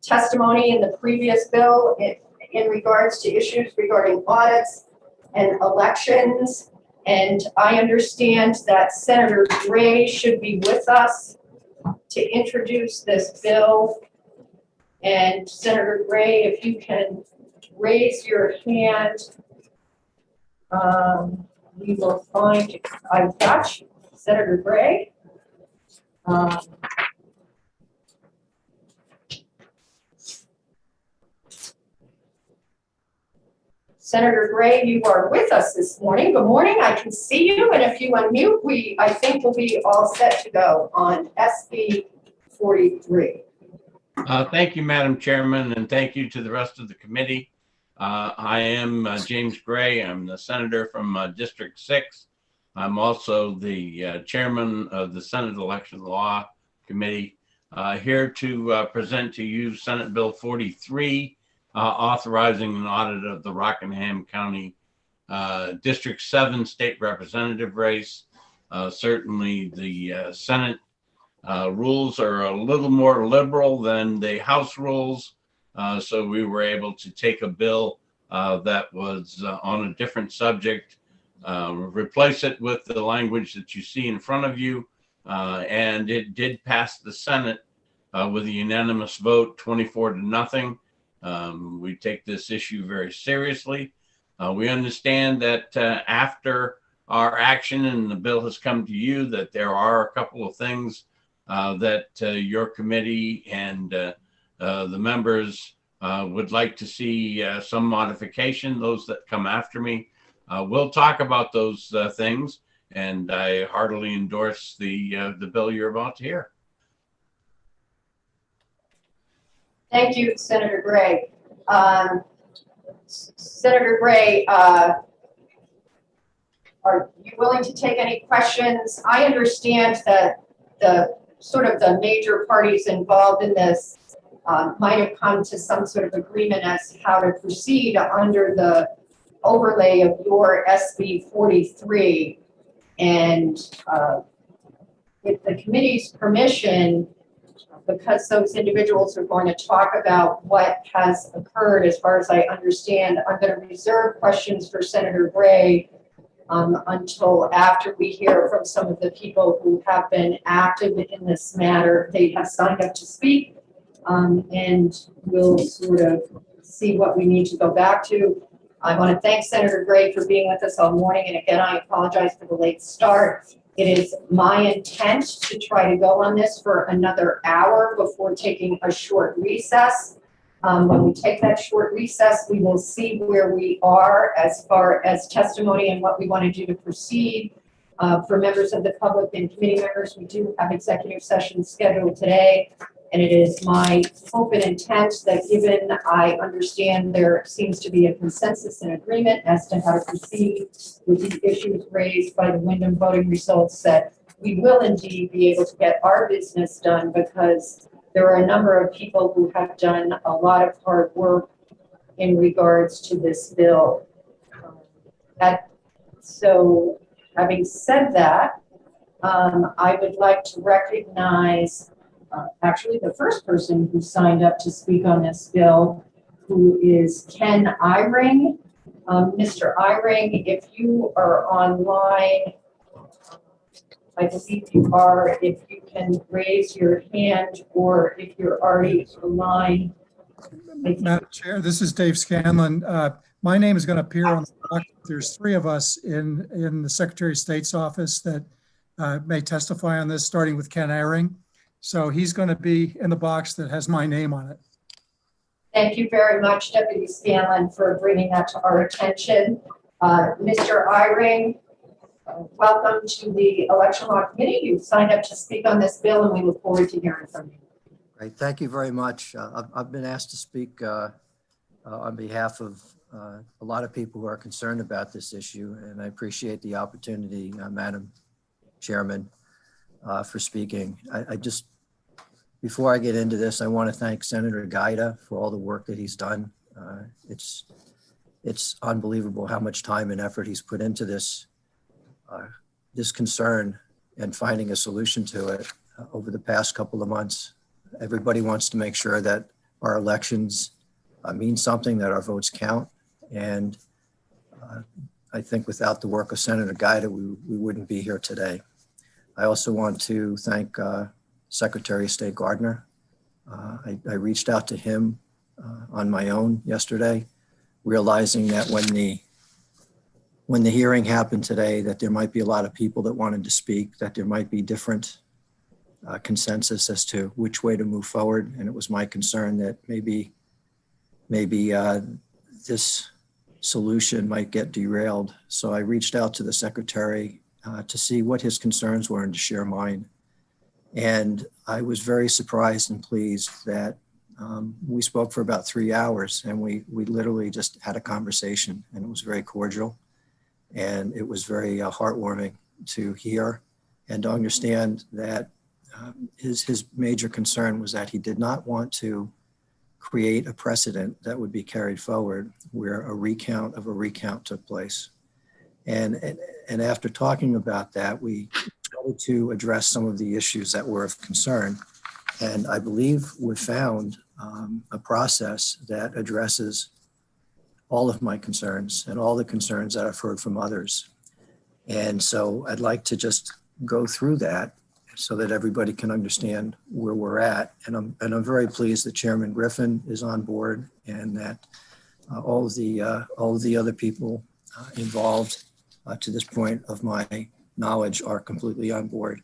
testimony in the previous bill in regards to issues regarding audits and elections. And I understand that Senator Gray should be with us to introduce this bill. And Senator Gray, if you can raise your hand, we will find, I've got you, Senator Gray. Senator Gray, you are with us this morning. Good morning. I can see you, and if you unmute, I think we'll be all set to go on SB 43. Thank you, Madam Chairman, and thank you to the rest of the committee. I am James Gray. I'm the senator from District 6. I'm also the chairman of the Senate Election Law Committee, here to present to you Senate Bill 43, authorizing an audit of the Rockingham County District 7 state representative race. Certainly the Senate rules are a little more liberal than the House rules. So we were able to take a bill that was on a different subject, replace it with the language that you see in front of you. And it did pass the Senate with a unanimous vote, 24-0. We take this issue very seriously. We understand that after our action and the bill has come to you, that there are a couple of things that your committee and the members would like to see some modification. Those that come after me, we'll talk about those things, and I heartily endorse the bill you're about to hear. Thank you, Senator Gray. Senator Gray, are you willing to take any questions? I understand that the major parties involved in this might have come to some sort of agreement as to how to proceed under the overlay of your SB 43. And with the committee's permission, because those individuals are going to talk about what has occurred, as far as I understand, I'm going to reserve questions for Senator Gray until after we hear from some of the people who have been active in this matter. They have signed up to speak, and we'll sort of see what we need to go back to. I want to thank Senator Gray for being with us all morning, and again, I apologize for the late start. It is my intent to try to go on this for another hour before taking a short recess. When we take that short recess, we will see where we are as far as testimony and what we want to do to proceed. For members of the public and committee members, we do have executive sessions scheduled today, and it is my hope and intent that, given I understand there seems to be a consensus and agreement as to how to proceed with the issues raised by the Wyndham voting results, that we will indeed be able to get our business done, because there are a number of people who have done a lot of hard work in regards to this bill. So having said that, I would like to recognize actually the first person who signed up to speak on this bill, who is Ken Eyring. Mr. Eyring, if you are online, I believe you are, if you can raise your hand, or if you're already online. Madam Chair, this is Dave Scanlon. My name is going to appear on the block. There's 3 of us in the Secretary of State's office that may testify on this, starting with Ken Eyring. So he's going to be in the box that has my name on it. Thank you very much, Deputy Scanlon, for bringing that to our attention. Mr. Eyring, welcome to the Election Law Committee. You've signed up to speak on this bill, and we look forward to hearing from you. Great. Thank you very much. I've been asked to speak on behalf of a lot of people who are concerned about this issue, and I appreciate the opportunity, Madam Chairman, for speaking. I just, before I get into this, I want to thank Senator Gaida for all the work that he's done. It's unbelievable how much time and effort he's put into this concern and finding a solution to it over the past couple of months. Everybody wants to make sure that our elections mean something, that our votes count. And I think without the work of Senator Gaida, we wouldn't be here today. I also want to thank Secretary of State Gardner. I reached out to him on my own yesterday, realizing that when the hearing happened today, that there might be a lot of people that wanted to speak, that there might be different consensus as to which way to move forward. And it was my concern that maybe this solution might get derailed. So I reached out to the secretary to see what his concerns were and to share mine. And I was very surprised and pleased that we spoke for about 3 hours, and we literally just had a conversation, and it was very cordial, and it was very heartwarming to hear and to understand that his major concern was that he did not want to create a precedent that would be carried forward where a recount of a recount took place. And after talking about that, we started to address some of the issues that were of concern. And I believe we found a process that addresses all of my concerns and all the concerns that I've heard from others. And so I'd like to just go through that so that everybody can understand where we're at. And I'm very pleased that Chairman Griffin is on board, and that all of the other people involved to this point of my knowledge are completely on board.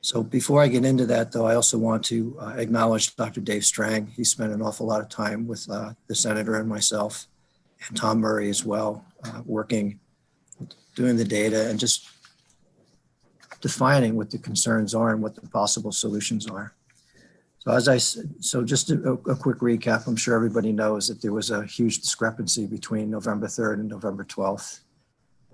So before I get into that, though, I also want to acknowledge Dr. Dave Strang. He spent an awful lot of time with the senator and myself, and Tom Murray as well, working, doing the data and just defining what the concerns are and what the possible solutions are. So just a quick recap. I'm sure everybody knows that there was a huge discrepancy between November 3rd and November 12th.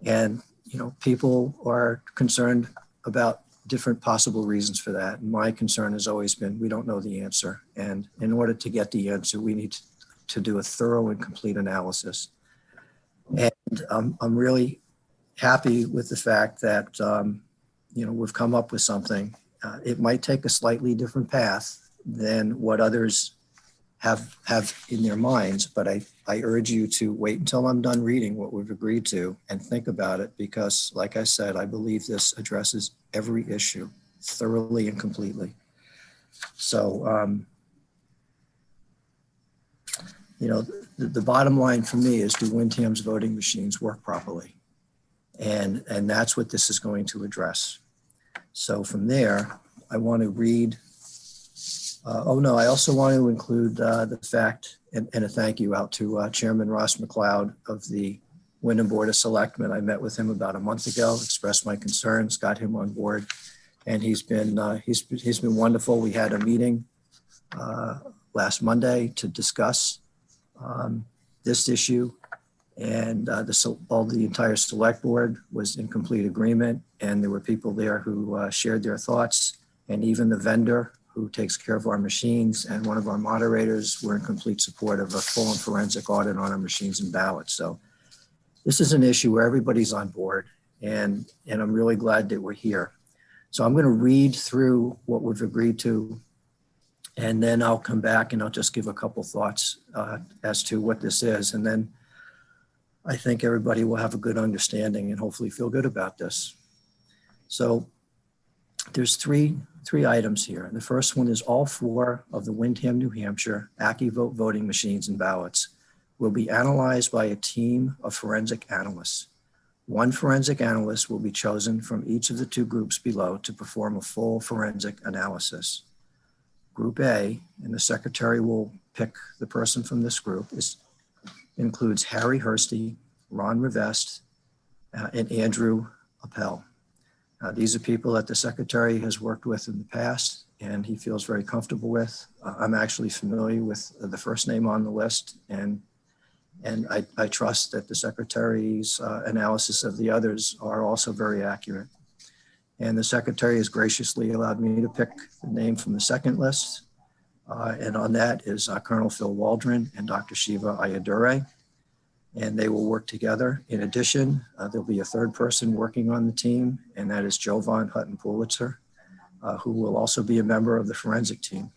And, you know, people are concerned about different possible reasons for that. And my concern has always been, we don't know the answer. And in order to get the answer, we need to do a thorough and complete analysis. And I'm really happy with the fact that, you know, we've come up with something. It might take a slightly different path than what others have in their minds, but I urge you to wait until I'm done reading what we've agreed to and think about it, because like I said, I believe this addresses every issue thoroughly and completely. So, you know, the bottom line for me is, do Windham's voting machines work properly? And that's what this is going to address. So from there, I want to read, I also want to include the fact and a thank you out to Chairman Ross McLeod of the Windham Board of Selectmen. I met with him about a month ago, expressed my concerns, got him on board, and he's been wonderful. We had a meeting last Monday to discuss this issue, and the entire select board was in complete agreement, and there were people there who shared their thoughts, and even the vendor who takes care of our machines and one of our moderators were in complete support of a full and forensic audit on our machines and ballots. So this is an issue where everybody's on board, and I'm really glad that we're here. So I'm going to read through what we've agreed to, and then I'll come back and I'll just give a couple thoughts as to what this is. And then I think everybody will have a good understanding and hopefully feel good about this. So there's three items here. And the first one is all 4 of the Windham, New Hampshire AccuVote voting machines and ballots will be analyzed by a team of forensic analysts. 1 forensic analyst will be chosen from each of the 2 groups below to perform a full forensic analysis. Group A, and the secretary will pick the person from this group, includes Harry Hursty, Ron Rivest, and Andrew Appel. These are people that the secretary has worked with in the past and he feels very comfortable with. I'm actually familiar with the first name on the list, and I trust that the secretary's analysis of the others are also very accurate. And the secretary has graciously allowed me to pick the name from the second list. And on that is Colonel Phil Waldron and Dr. Shiva Ayadure. And they will work together. In addition, there'll be a 3rd person working on the team, and that is Jovan Hutton-Pulitzer, who will also be a member of the forensic team.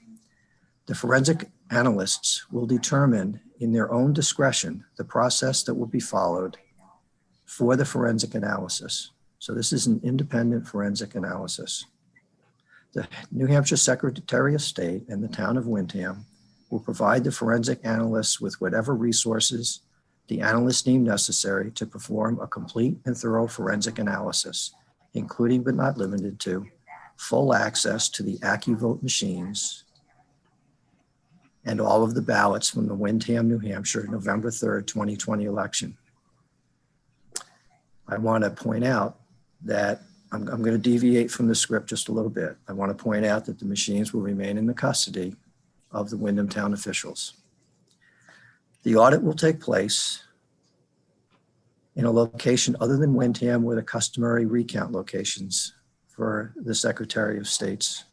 The forensic analysts will determine in their own discretion the process that will be followed for the forensic analysis. So this is an independent forensic analysis. The New Hampshire Secretary of State and the town of Windham will provide the forensic analysts with whatever resources the analysts deem necessary to perform a complete and thorough forensic analysis, including but not limited to full access to the AccuVote machines and all of the ballots from the Windham, New Hampshire, November 3rd, 2020 election. I want to point out that I'm going to deviate from the script just a little bit. I want to point out that the machines will remain in the custody of the Wyndham Town officials. The audit will take place in a location other than Wyndham where the customary recount locations for the Secretary of State's.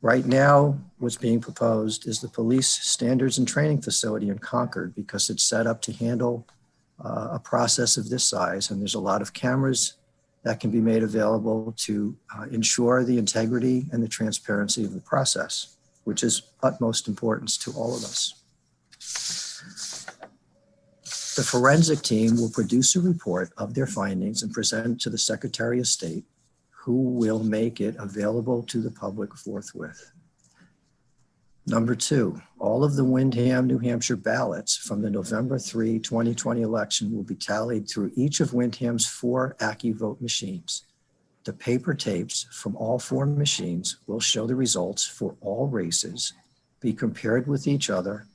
Right now, what's being proposed is the Police Standards and Training Facility in Concord because it's set up to handle a process of this size, and there's a lot of cameras that can be made available to ensure the integrity and the transparency of the process, which is utmost importance to all of us. The forensic team will produce a report of their findings and present it to the Secretary of State, who will make it available to the public forthwith. Number two, all of the Wyndham, New Hampshire ballots from the November 3, 2020 election will be tallied through each of Wyndham's 4 AccuVote machines. The paper tapes from all 4 machines will show the results for all races, be compared with each other,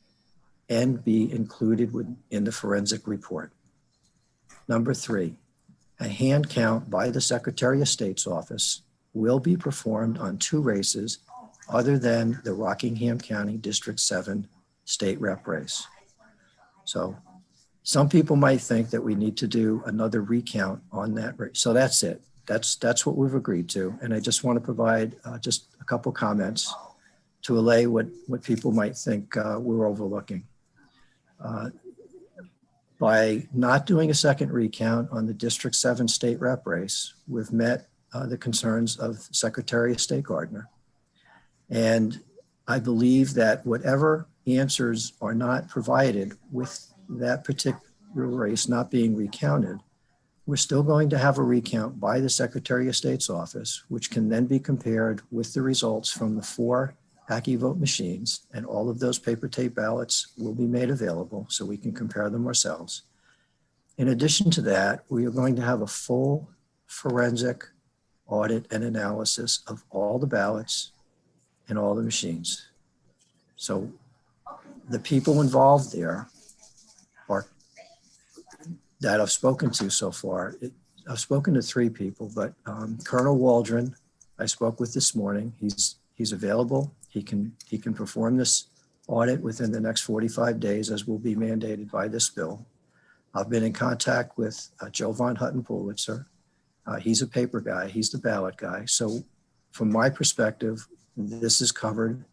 and be included in the forensic report. Number 3, a hand count by the Secretary of State's office will be performed on 2 races other than the Rockingham County District 7 state rep race. So some people might think that we need to do another recount on that race. So that's it. That's what we've agreed to. And I just want to provide just a couple comments to allay what people might think we're overlooking. By not doing a second recount on the District 7 state rep race, we've met the concerns of Secretary of State Gardner. And I believe that whatever answers are not provided with that particular race not being recounted, we're still going to have a recount by the Secretary of State's office, which can then be compared with the results from the 4 AccuVote machines, and all of those paper tape ballots will be made available so we can compare them ourselves. In addition to that, we are going to have a full forensic audit and analysis of all the ballots and all the machines. So the people involved there are that I've spoken to so far. I've spoken to 3 people, but Colonel Waldron, I spoke with this morning. He's available. He can perform this audit within the next 45 days, as will be mandated by this bill. I've been in contact with Joe Von Hutton-Pulitzer. He's a paper guy. He's the ballot guy. So from my perspective, this is covered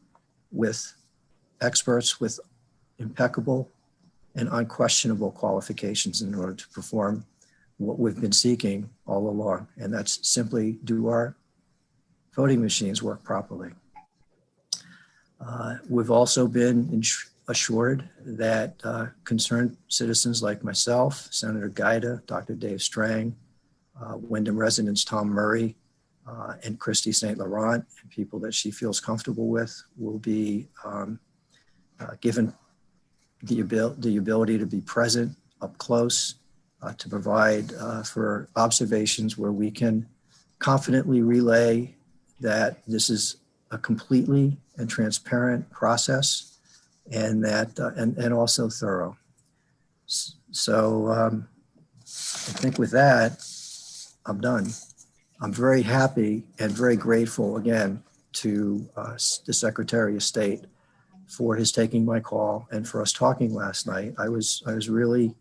with experts with impeccable and unquestionable qualifications in order to perform what we've been seeking all along. And that's simply, do our voting machines work properly? We've also been assured that concerned citizens like myself, Senator Guida, Dr. Dave Strang, Wyndham residents Tom Murray, and Christy St. Laurent, and people that she feels comfortable with, will be given the ability to be present up close, to provide for observations where we can confidently relay that this is a completely and transparent process, and that and also thorough. So I think with that, I'm done. I'm very happy and very grateful again to the Secretary of State for his taking my call and for us talking last night. I was really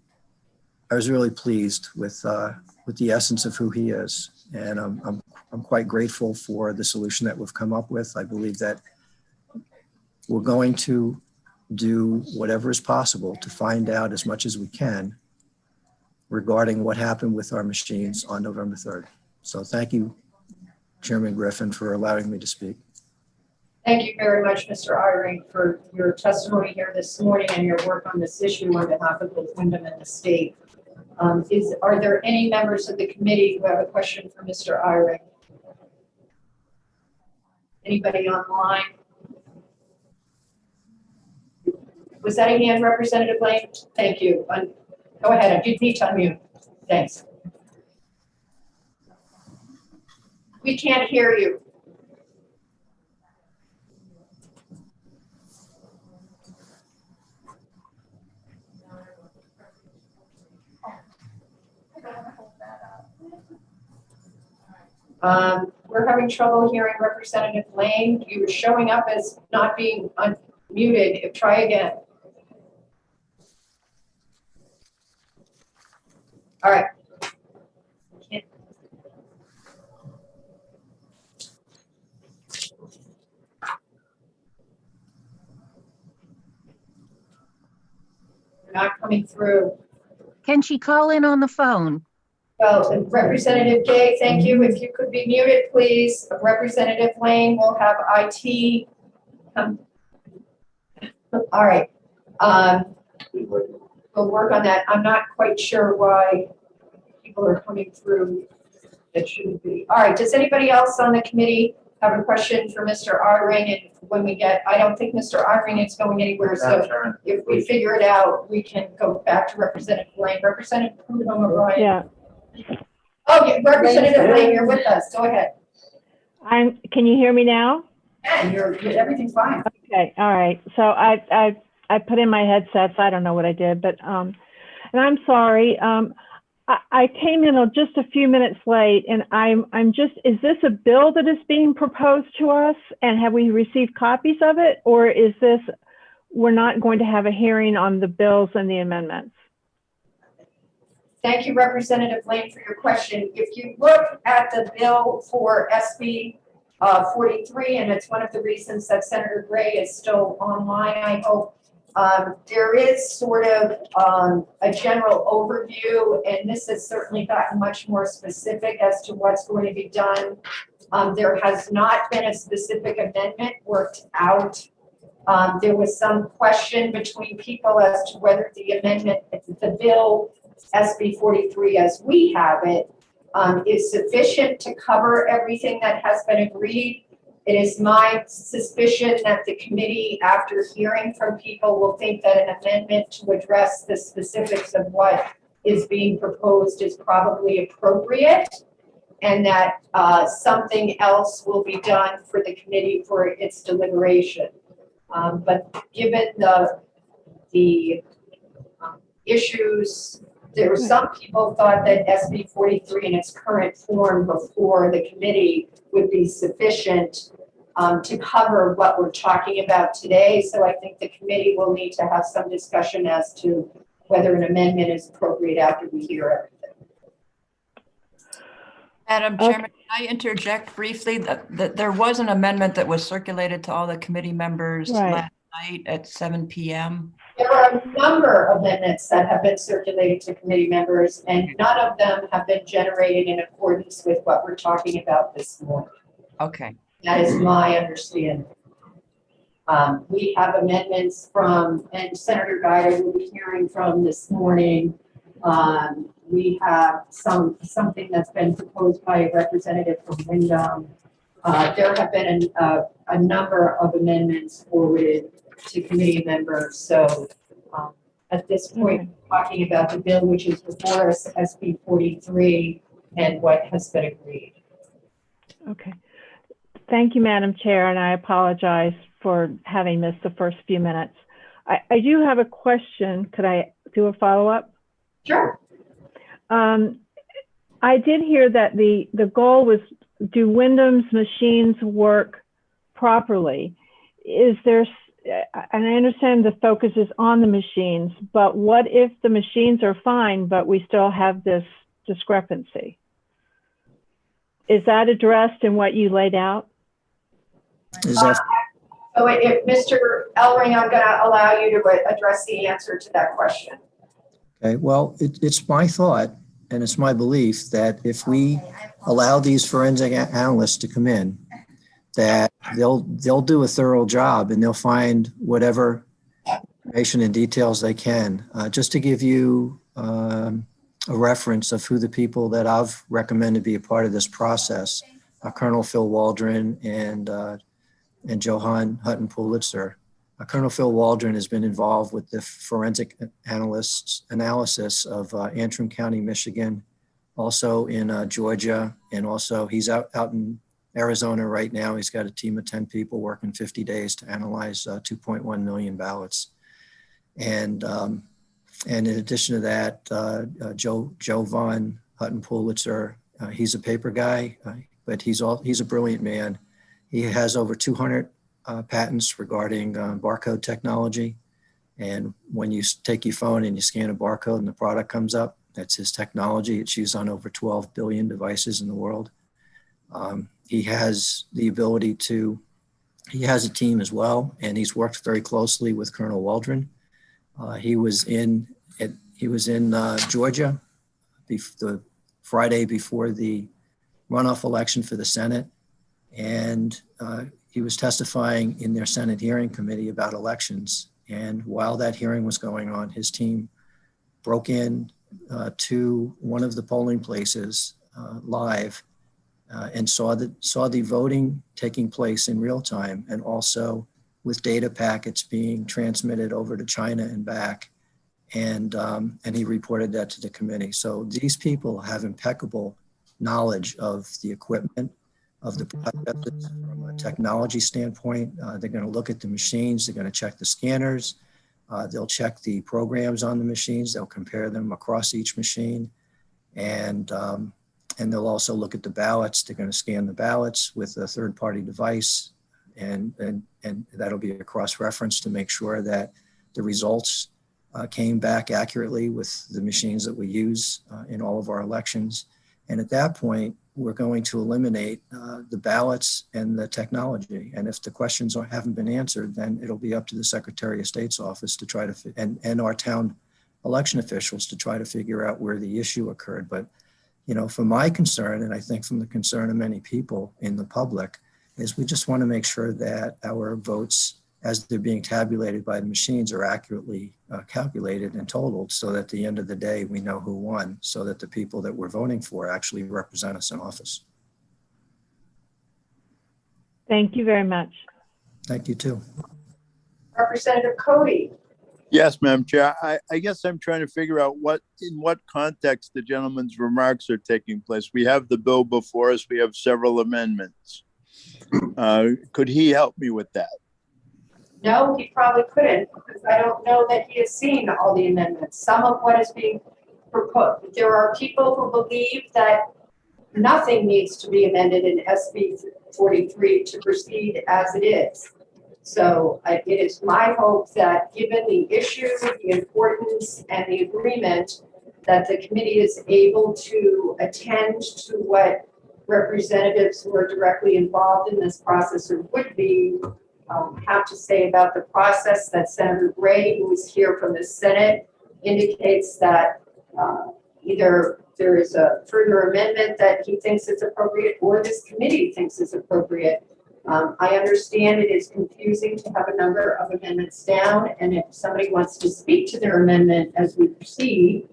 pleased with the essence of who he is, and I'm quite grateful for the solution that we've come up with. I believe that we're going to do whatever is possible to find out as much as we can regarding what happened with our machines on November 3rd. So thank you, Chairman Griffin, for allowing me to speak. Thank you very much, Mr. Eyring, for your testimony here this morning and your work on this issue on behalf of both Wyndham and the state. Are there any members of the committee who have a question for Mr. Eyring? Anybody online? Was that a hand, Representative Lane? Thank you. Go ahead. I do need to unmute. Thanks. We can't hear you. We're having trouble hearing Representative Lane. You were showing up as not being unmuted. Try again. All right. You're not coming through. Can she call in on the phone? Well, Representative Gay, thank you. If you could be muted, please. Representative Lane will have IT. All right. We'll work on that. I'm not quite sure why people are coming through that shouldn't be. All right. Does anybody else on the committee have a question for Mr. Eyring? And when we get, I don't think Mr. Eyring is going anywhere. So if we figure it out, we can go back to Representative Lane. Representative Prudhomme O'Brien. Yeah. Oh, yeah, Representative Lane, you're with us. Go ahead. Can you hear me now? Yeah, everything's fine. Okay, all right. So I put in my headsets. I don't know what I did, but and I'm sorry. I came in just a few minutes late, and I'm just, is this a bill that is being proposed to us, and have we received copies of it, or is this, we're not going to have a hearing on the bills and the amendments? Thank you, Representative Lane, for your question. If you look at the bill for SB 43, and it's one of the reasons that Senator Gray is still online, I hope, there is sort of a general overview, and this has certainly gotten much more specific as to what's going to be done. There has not been a specific amendment worked out. There was some question between people as to whether the amendment, the bill SB 43 as we have it, is sufficient to cover everything that has been agreed. It is my suspicion that the committee, after hearing from people, will think that an amendment to address the specifics of what is being proposed is probably appropriate, and that something else will be done for the committee for its deliberation. But given the issues, there were some people thought that SB 43 in its current form before the committee would be sufficient to cover what we're talking about today. So I think the committee will need to have some discussion as to whether an amendment is appropriate after we hear everything. Madam Chairman, can I interject briefly that there was an amendment that was circulated to all the committee members last night at 7 p.m. There are a number of amendments that have been circulated to committee members, and none of them have been generated in accordance with what we're talking about this morning. Okay. That is my understanding. We have amendments from, and Senator Guida will be hearing from this morning. We have something that's been proposed by a representative from Wyndham. There have been a number of amendments forwarded to committee members. So at this point, talking about the bill which is before us, SB 43, and what has been agreed. Okay. Thank you, Madam Chair, and I apologize for having missed the first few minutes. I do have a question. Could I do a follow-up? Sure. I did hear that the goal was, do Wyndham's machines work properly? Is there, and I understand the focus is on the machines, but what if the machines are fine, but we still have this discrepancy? Is that addressed in what you laid out? So if Mr. Eyring, I'm going to allow you to address the answer to that question. Okay, well, it's my thought and it's my belief that if we allow these forensic analysts to come in, that they'll do a thorough job and they'll find whatever information and details they can. Just to give you a reference of who the people that I've recommended be a part of this process, Colonel Phil Waldron and Johann Hutton Pulitzer. Colonel Phil Waldron has been involved with the forensic analysis of Antrim County, Michigan, also in Georgia, and also he's out in Arizona right now. He's got a team of 10 people working 50 days to analyze 2.1 million ballots. And in addition to that, Joe Von Hutton Pulitzer, he's a paper guy, but but he's a brilliant man. He has over 200 patents regarding barcode technology. And when you take your phone and you scan a barcode and the product comes up, that's his technology. It's used on over 12 billion devices in the world. He has the ability to, he has a team as well, and he's worked very closely with Colonel Waldron. He was in Georgia the Friday before the runoff election for the Senate, and he was testifying in their Senate hearing committee about elections. And while that hearing was going on, his team broke in to one of the polling places live and saw the voting taking place in real time, and also with data packets being transmitted over to China and back. And he reported that to the committee. So these people have impeccable knowledge of the equipment, of the processes from a technology standpoint. They're going to look at the machines. They're going to check the scanners. They'll check the programs on the machines. They'll compare them across each machine. And they'll also look at the ballots. They're going to scan the ballots with a third-party device. And that'll be a cross-reference to make sure that the results came back accurately with the machines that we use in all of our elections. And at that point, we're going to eliminate the ballots and the technology. And if the questions haven't been answered, then it'll be up to the Secretary of State's office to try to, and our town election officials to try to figure out where the issue occurred. But, you know, from my concern, and I think from the concern of many people in the public, is we just want to make sure that our votes, as they're being tabulated by the machines, are accurately calculated and totaled, so that at the end of the day, we know who won, so that the people that we're voting for actually represent us in office. Thank you very much. Thank you too. Representative Cody. Yes, Madam Chair. I guess I'm trying to figure out in what context the gentleman's remarks are taking place. We have the bill before us. We have several amendments. Could he help me with that? No, he probably couldn't, because I don't know that he has seen all the amendments. Some of what is being proposed, there are people who believe that nothing needs to be amended in SB 43 to proceed as it is. So it is my hope that, given the issue, the importance, and the agreement, that the committee is able to attend to what representatives who are directly involved in this process, or would be, have to say about the process. That Senator Gray, who is here from the Senate, indicates that either there is a further amendment that he thinks is appropriate, or this committee thinks is appropriate. I understand it is confusing to have a number of amendments down, and if somebody wants to speak to their amendment as we proceed,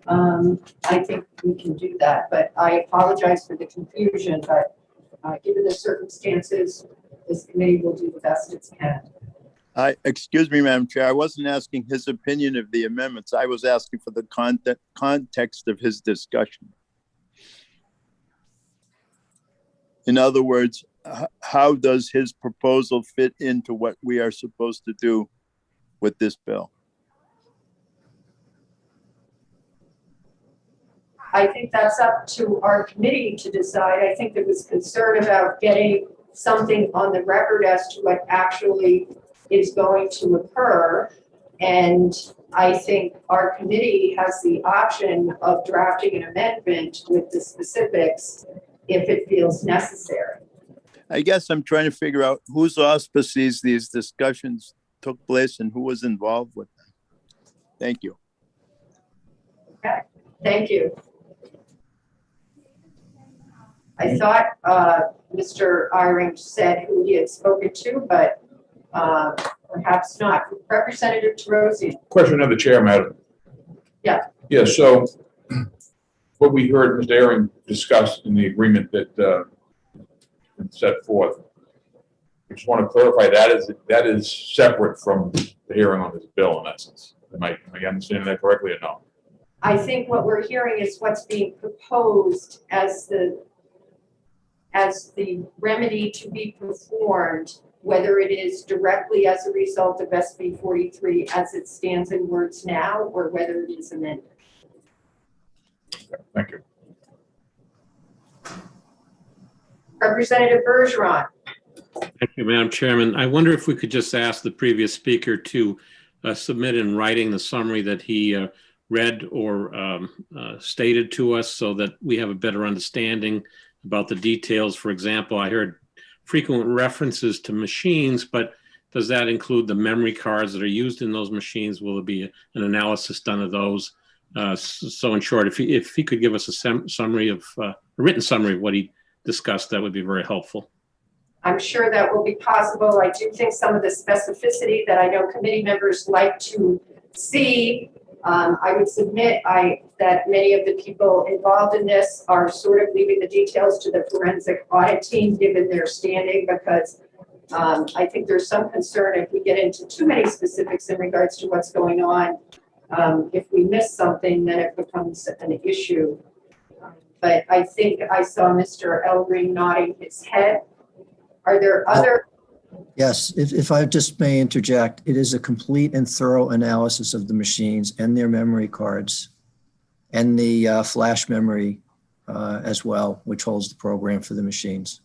I think we can do that. But I apologize for the confusion, but given the circumstances, this committee will do the best it can. Excuse me, Madam Chair. I wasn't asking his opinion of the amendments. I was asking for the context of his discussion. In other words, how does his proposal fit into what we are supposed to do with this bill? I think that's up to our committee to decide. I think there was concern about getting something on the record as to what actually is going to occur. And I think our committee has the option of drafting an amendment with the specifics if it feels necessary. I guess I'm trying to figure out whose auspices these discussions took place and who was involved with them. Thank you. Okay, thank you. I thought Mr. Iring said who he had spoken to, but perhaps not. Representative Terosian. Question of the chair, madam. Yeah. Yeah, so what we heard Mr. Iring discuss in the agreement that set forth, I just want to clarify that is separate from the hearing on this bill in essence. Am I understanding that correctly or no? I think what we're hearing is what's being proposed as the remedy to be performed, whether it is directly as a result of SB 43 as it stands in words now, or whether it is amended. Okay, thank you. Representative Bergeron. Thank you, Madam Chairman. I wonder if we could just ask the previous speaker to submit in writing the summary that he read or stated to us so that we have a better understanding about the details. For example, I heard frequent references to machines, but does that include the memory cards that are used in those machines? Will there be an analysis done of those? So in short, if he could give us a summary of a written summary of what he discussed, that would be very helpful. I'm sure that will be possible. I do think some of the specificity that I know committee members like to see, I would submit that many of the people involved in this are sort of leaving the details to the forensic audit team, given their standing, because I think there's some concern if we get into too many specifics in regards to what's going on. If we miss something, then it becomes an issue. But I think I saw Mr. Elring nodding his head. Are there other? Yes, if I just may interject, it is a complete and thorough analysis of the machines and their memory cards and the flash memory as well, which holds the program for the machines.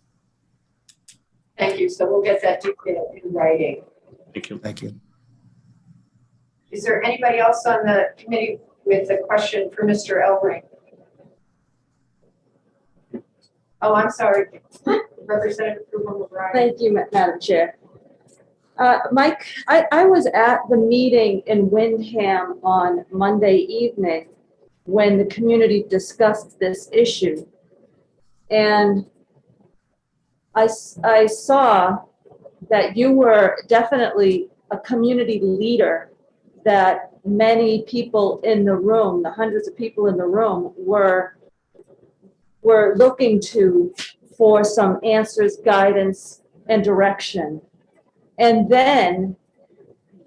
Thank you. So we'll get that detail in writing. Thank you. Thank you. Is there anybody else on the committee with a question for Mr. Elring? Oh, I'm sorry. Representative O'Brien. Thank you, Madam Chair. Mike, I was at the meeting in Windham on Monday evening when the community discussed this issue. And I saw that you were definitely a community leader, that many people in the room, the hundreds of people in the room, were looking to for some answers, guidance, and direction. And then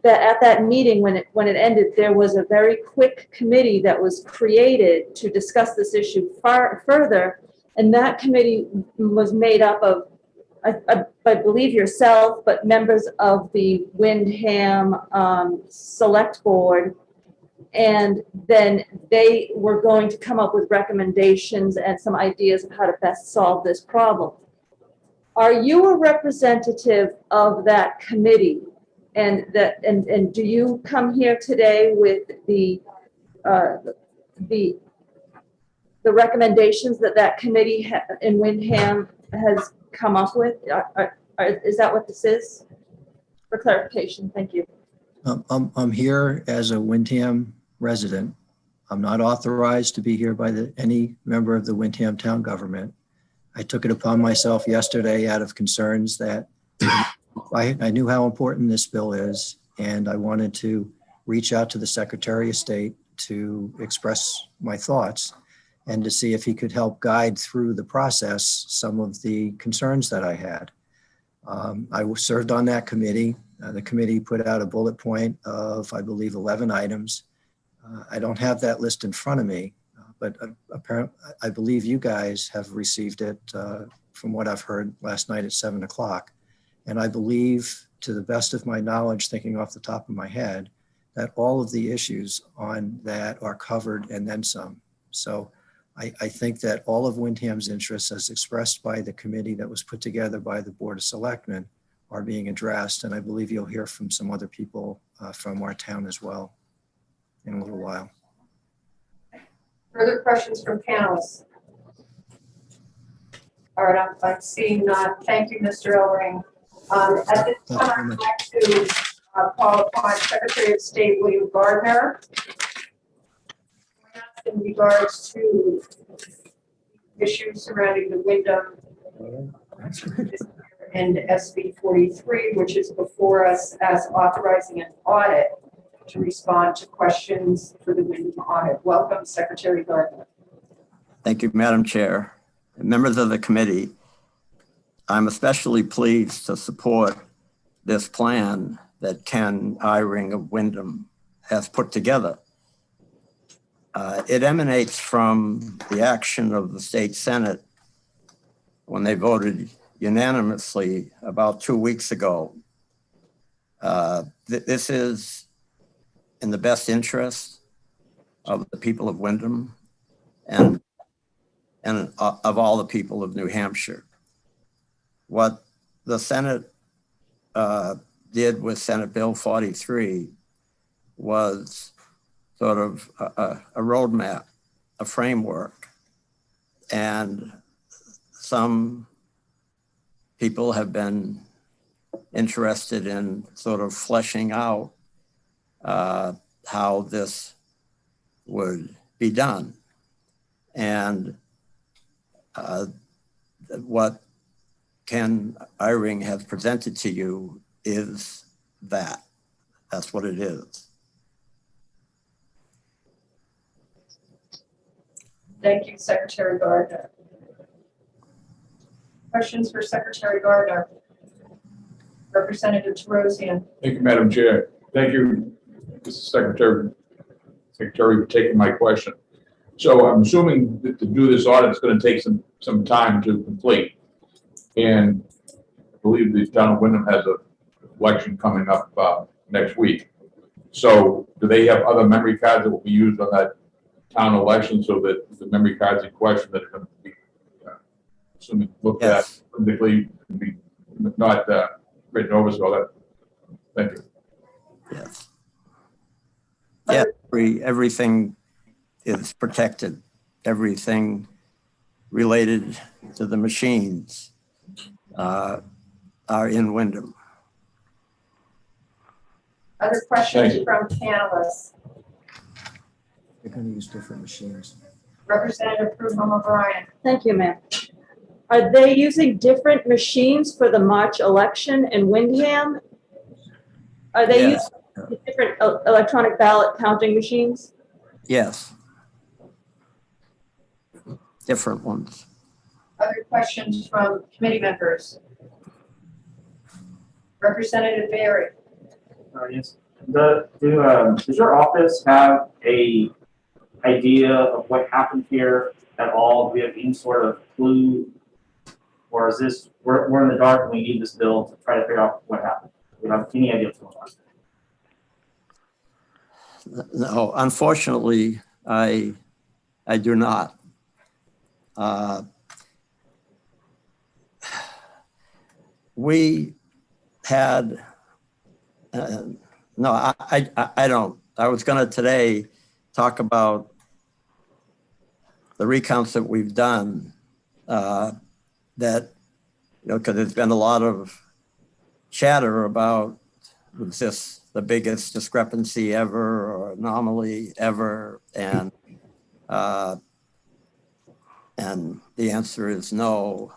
at that meeting, when it ended, there was a very quick committee that was created to discuss this issue further. And that committee was made up of, I believe yourself, but members of the Windham Select Board. And then they were going to come up with recommendations and some ideas of how to best solve this problem. Are you a representative of that committee? And do you come here today with the recommendations that committee in Windham has come up with? Is that what this is? For clarification, thank you. I'm here as a Windham resident. I'm not authorized to be here by any member of the Windham town government. I took it upon myself yesterday out of concerns that I knew how important this bill is, and I wanted to reach out to the Secretary of State to express my thoughts and to see if he could help guide through the process some of the concerns that I had. I served on that committee. The committee put out a bullet point of, I believe, 11 items. I don't have that list in front of me, but apparently, I believe you guys have received it from what I've heard last night at 7 o'clock. And I believe, to the best of my knowledge, thinking off the top of my head, that all of the issues on that are covered and then some. So I think that all of Windham's interests, as expressed by the committee that was put together by the Board of Selectmen, are being addressed. And I believe you'll hear from some other people from our town as well in a little while. Further questions from panelists? All right, I'm seeing none. Thank you, Mr. Elring. At this time, I'd like to call upon Secretary of State William Gardner in regards to issues surrounding the Windham and SB 43, which is before us as authorizing an audit to respond to questions for the Windham audit. Welcome, Secretary Gardner. Thank you, Madam Chair. Members of the committee, I'm especially pleased to support this plan that Ken Eyring of Windham has put together. It emanates from the action of the state Senate when they voted unanimously about 2 weeks ago. This is in the best interest of the people of Windham and of all the people of New Hampshire. what the Senate did with Senate Bill 43 was sort of a roadmap, a framework. And some people have been interested in sort of fleshing out how this would be done. And what Ken Eyring has presented to you is that. That's what it is. Thank you, Secretary Gardner. Questions for Secretary Gardner? Representative Terosian. Thank you, Madam Chair. Thank you, Mr. Secretary, for taking my question. So I'm assuming that to do this audit is going to take some time to complete. And I believe the town of Wyndham has an election coming up next week. So do they have other memory cards that will be used on that town election, so that the memory cards in question that are going to be assuming looked at politically can be not written over? So that, thank you. Yes. Yeah, everything is protected. Everything related to the machines are in Wyndham. Other questions from panelists? They're going to use different machines. Representative Prudhomme O'Brien. Thank you, ma'am. Are they using different machines for the March election in Windham? Are they Yes. using different electronic ballot counting machines? Yes. Different ones. Other questions from committee members? Representative Berry. Yes. Does your office have a idea of what happened here at all? Do we have any sort of clue? Or is this, we're in the dark and we need this bill to try to figure out what happened? Do we have any idea what's going on? No, unfortunately, I do not. We had, no, I don't. I was going to today talk about the recounts that we've done, that, you know, because there's been a lot of chatter about, was this the biggest discrepancy ever or anomaly ever? And the answer is no.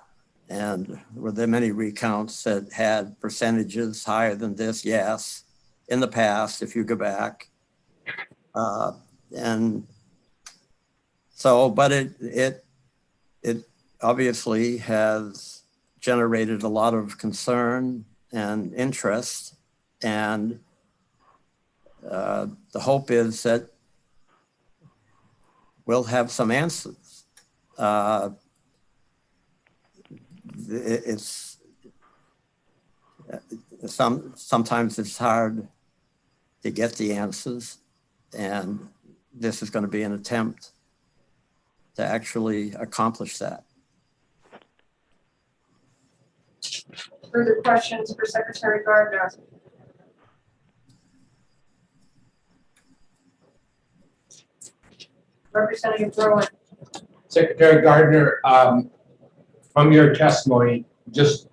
And were there many recounts that had percentages higher than this? Yes, in the past, if you go back. And so, but it obviously has generated a lot of concern and interest. And the hope is that we'll have some answers. Sometimes it's hard to get the answers, and this is going to be an attempt to actually accomplish that. Further questions for Secretary Gardner? Representative Rowan. Secretary Gardner, from your testimony, just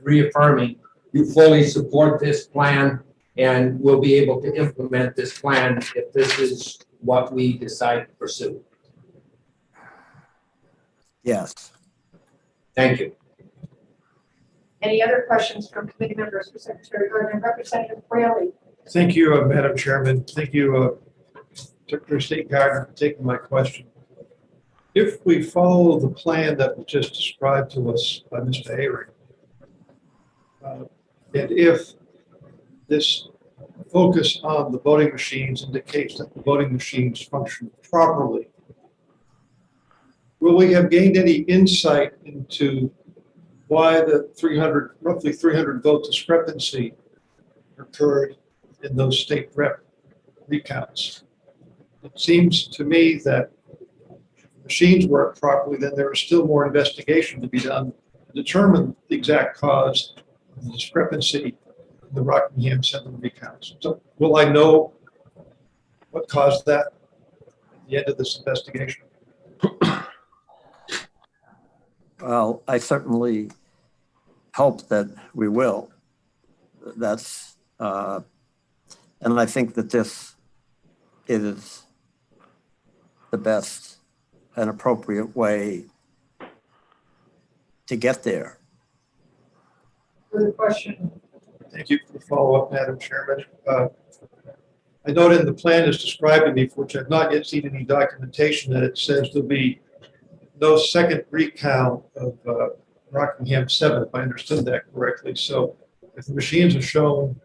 reaffirming, you fully support this plan and will be able to implement this plan if this is what we decide to pursue. Yes. Thank you. Any other questions from committee members for Secretary Gardner? Representative Fraley. Thank you, Madam Chairman. Thank you, Secretary of State Gardner, for taking my question. If we follow the plan that was just described to us by Mr. Eyring, and if this focus on the voting machines indicates that the voting machines function properly, will we have gained any insight into why the roughly 300 vote discrepancy occurred in those state rep recounts? It seems to me that if machines work properly, then there is still more investigation to be done determine the exact cause of the discrepancy in the Rockingham 7 recounts. So will I know what caused that at the end of this investigation? Well, I certainly hope that we will. That's, and I think that this is the best and appropriate way to get there. Further question? Thank you for the follow-up, Madam Chairman. I noted in the plan as described to me, for which I've not yet seen any documentation, that it says there'll be no second recount of Rockingham 7, if I understood that correctly. So if the machines are shown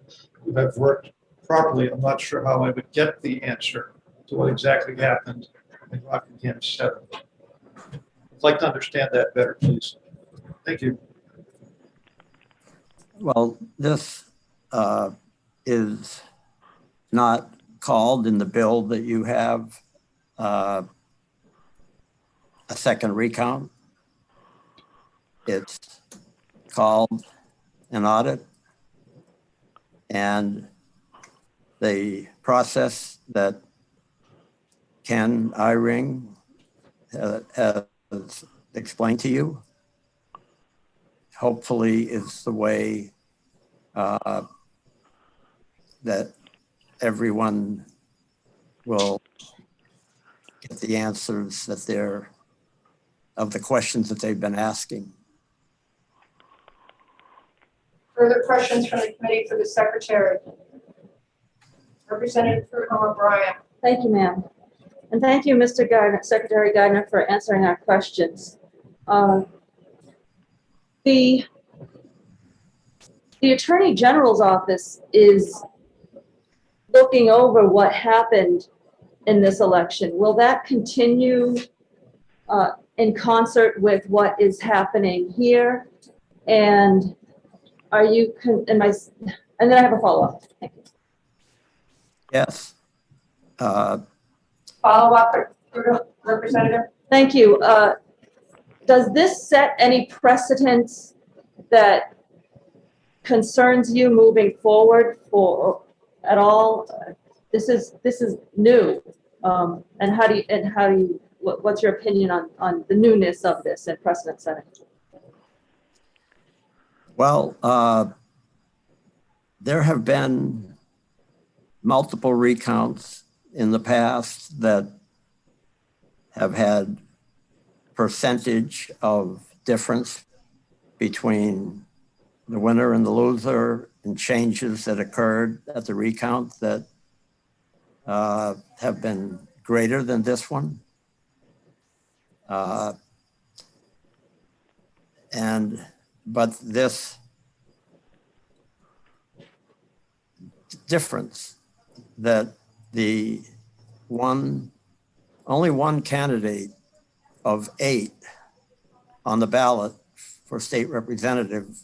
to have worked properly, I'm not sure how I would get the answer to what exactly happened in Rockingham 7. I'd like to understand that better, please. Thank you. Well, this is not called in the bill that you have a second recount. It's called an audit, and the process that Ken Eyring has explained to you hopefully is the way that everyone will get the answers that they're of the questions that they've been asking. Further questions from the committee for the secretary? Representative O'Brien. Thank you, ma'am. And thank you, Mr. Gardner, Secretary Gardner, for answering our questions. The Attorney General's office is looking over what happened in this election. Will that continue in concert with what is happening here? And are you, and then I have a follow-up. Thank you. Yes. Follow-up, Representative? Thank you. Does this set any precedents that concerns you moving forward for at all? This is new. And how do you, what's your opinion on the newness of this and precedent setting? Well, there have been multiple recounts in the past that have had percentage of difference between the winner and the loser, and changes that occurred at the recount that have been greater than this one. But this difference that only one candidate of 8 on the ballot for state representative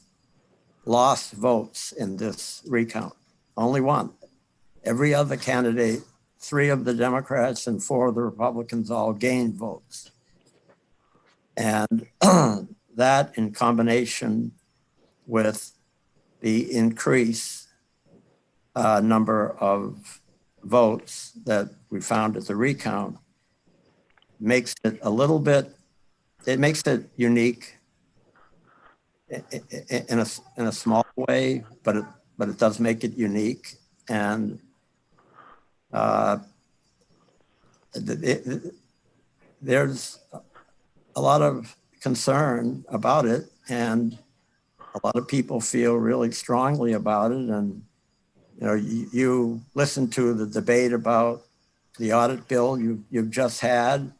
lost votes in this recount. Only one. Every other candidate, 3 of the Democrats and 4 of the Republicans all gained votes. And that in combination with the increase number of votes that we found at the recount makes it a little bit, it makes it unique in a small way, but it does make it unique. And there's a lot of concern about it, and a lot of people feel really strongly about it. And you listen to the debate about the audit bill you've just had,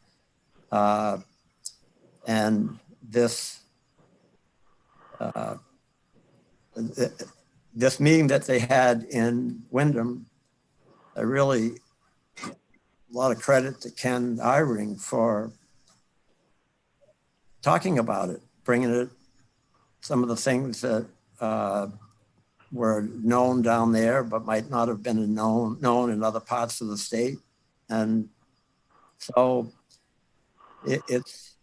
and this meeting that they had in Windham, a lot of credit to Ken Eyring for talking about it, bringing it, some of the things that were known down there, but might not have been known in other parts of the state. And so it's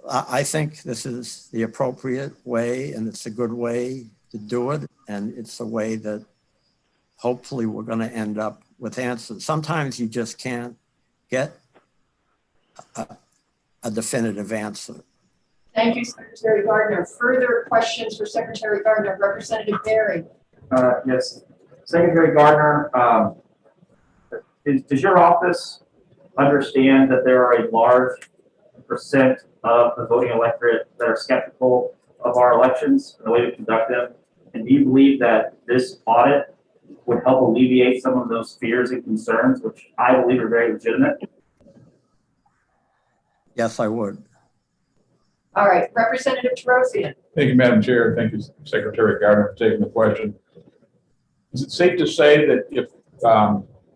I think this is the appropriate way, and it's a good way to do it. And it's a way that hopefully we're going to end up with answers. Sometimes you just can't get a definitive answer. Thank you, Secretary Gardner. Further questions for Secretary Gardner? Representative Barry. Yes, Secretary Gardner, does your office understand that there are a large percent of the voting electorate that are skeptical of our elections and the way we conduct them? And do you believe that this audit would help alleviate some of those fears and concerns, which I believe are very legitimate? Yes, I would. All right, Representative Terosian. Thank you, Madam Chair. Thank you, Secretary Gardner, for taking the question. Is it safe to say that if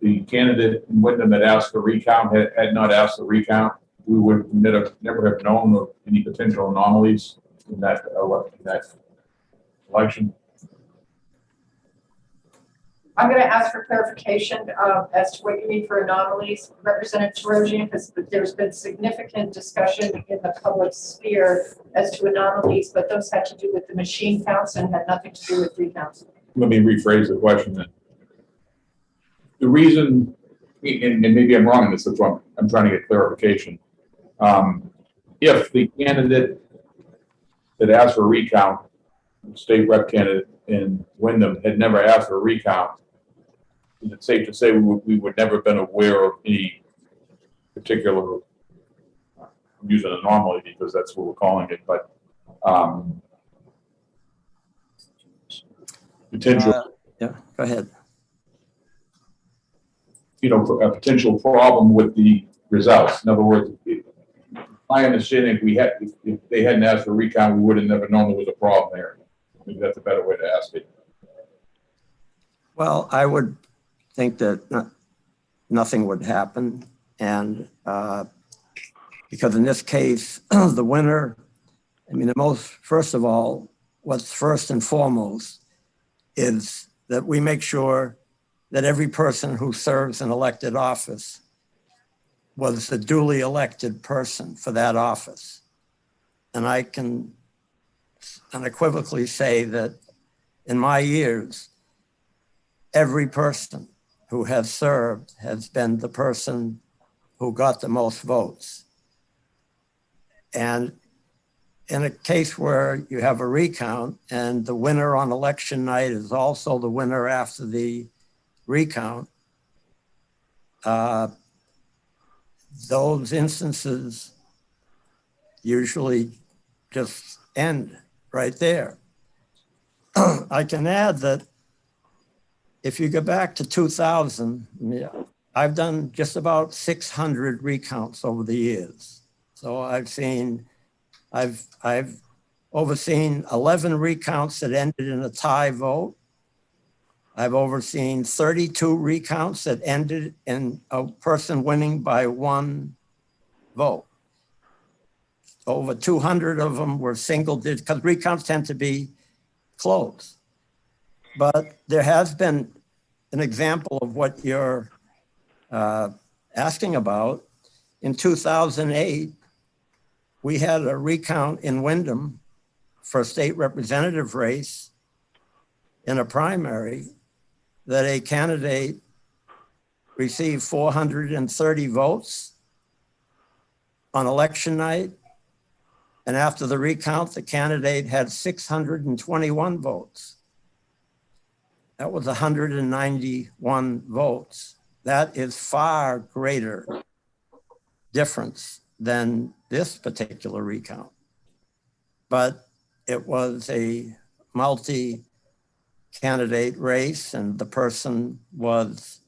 the candidate in Wyndham that asked for recount had not asked for recount, we would never have known of any potential anomalies in that election? I'm going to ask for clarification as to what you mean for anomalies, Representative Terosian, because there's been significant discussion in the public sphere as to anomalies, but those had to do with the machine counts and had nothing to do with recounts. Let me rephrase the question then. The reason, and maybe I'm wrong in this, that's why I'm trying to get clarification. If the candidate that asked for a recount, state rep candidate in Wyndham, had never asked for a recount, is it safe to say we would never have been aware of any particular, I'm using anomaly because that's what we're calling it, but potential. Yeah, go ahead. You know, a potential problem with the results. In other words, my understanding, if they hadn't asked for a recount, we would have never known there was a problem there. Maybe that's a better way to ask it. Well, I would think that nothing would happen. And because in this case, the winner, I mean, first of all, what's first and foremost is that we make sure that every person who serves an elected office was a duly elected person for that office. And I can unequivocally say that in my years, every person who has served has been the person who got the most votes. And in a case where you have a recount and the winner on election night is also the winner after the recount, those instances usually just end right there. I can add that if you go back to 2000, I've done just about 600 recounts over the years. So I've overseen 11 recounts that ended in a tie vote. I've overseen 32 recounts that ended in a person winning by one vote. Over 200 of them were single digit, because recounts tend to be close. But there has been an example of what you're asking about. In 2008, we had a recount in Wyndham for a state representative race in a primary that a candidate received 430 votes on election night. And after the recount, the candidate had 621 votes. That was 191 votes. That is far greater difference than this particular recount. But it was a multi-candidate race, and the person was,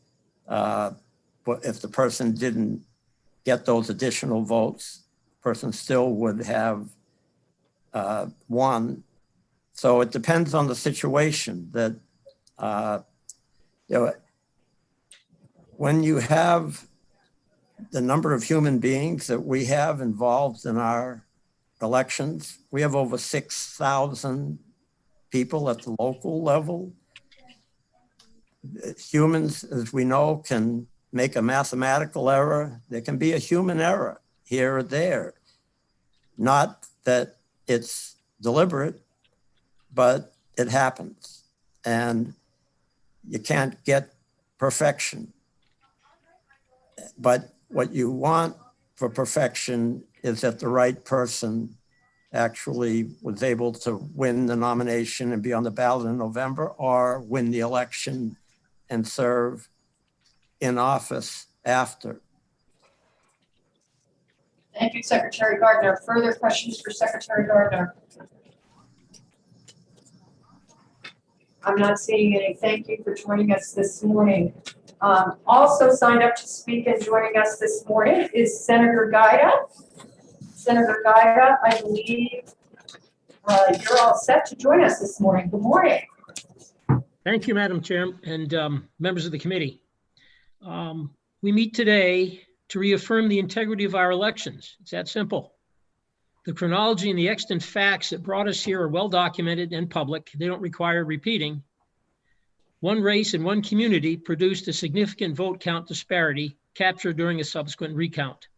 if the person didn't get those additional votes, the person still would have won. So it depends on the situation that, when you have the number of human beings that we have involved in our elections, we have over 6,000 people at the local level. Humans, as we know, can make a mathematical error. There can be a human error here or there. Not that it's deliberate, but it happens. And you can't get perfection. But what you want for perfection is that the right person actually was able to win the nomination and be on the ballot in November, or win the election and serve in office after. Thank you, Secretary Gardner. Further questions for Secretary Gardner? I'm not seeing any. Thank you for joining us this morning. Also signed up to speak and joining us this morning is Senator Gaida. Senator Gaida, I believe you're all set to join us this morning. Good morning. Thank you, Madam Chair and members of the committee. We meet today to reaffirm the integrity of our elections. It's that simple. The chronology and the extant facts that brought us here are well documented and public. They don't require repeating. One race and one community produced a significant vote count disparity captured during a subsequent recount.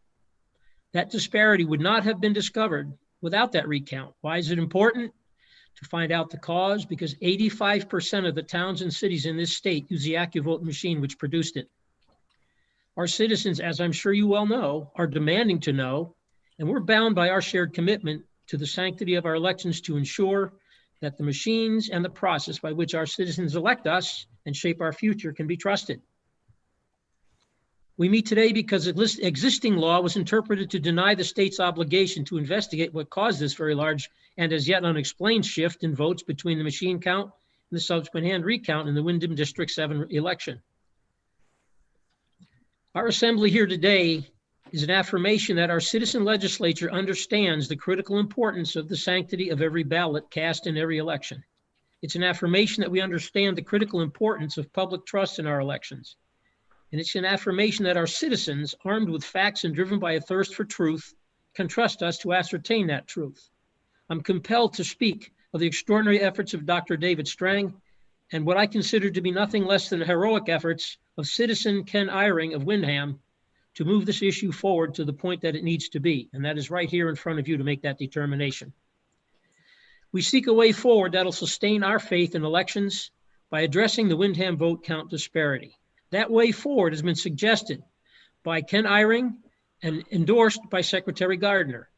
That disparity would not have been discovered without that recount. Why is it important? To find out the cause, because 85% of the towns and cities in this state use the AccuVote machine which produced it. Our citizens, as I'm sure you well know, are demanding to know, and we're bound by our shared commitment to the sanctity of our elections to ensure that the machines and the process by which our citizens elect us and shape our future can be trusted. We meet today because existing law was interpreted to deny the state's obligation to investigate what caused this very large and as yet unexplained shift in votes between the machine count and the subsequent hand recount in the Windham District 7 election. Our assembly here today is an affirmation that our citizen legislature understands the critical importance of the sanctity of every ballot cast in every election. It's an affirmation that we understand the critical importance of public trust in our elections. And it's an affirmation that our citizens, armed with facts and driven by a thirst for truth, can trust us to ascertain that truth. I'm compelled to speak of the extraordinary efforts of Dr. David Strang and what I consider to be nothing less than heroic efforts of citizen Ken Eyring of Windham to move this issue forward to the point that it needs to be. And that is right here in front of you to make that determination. We seek a way forward that'll sustain our faith in elections by addressing the Windham vote count disparity. That way forward has been suggested by Ken Eyring and endorsed by Secretary Gardner.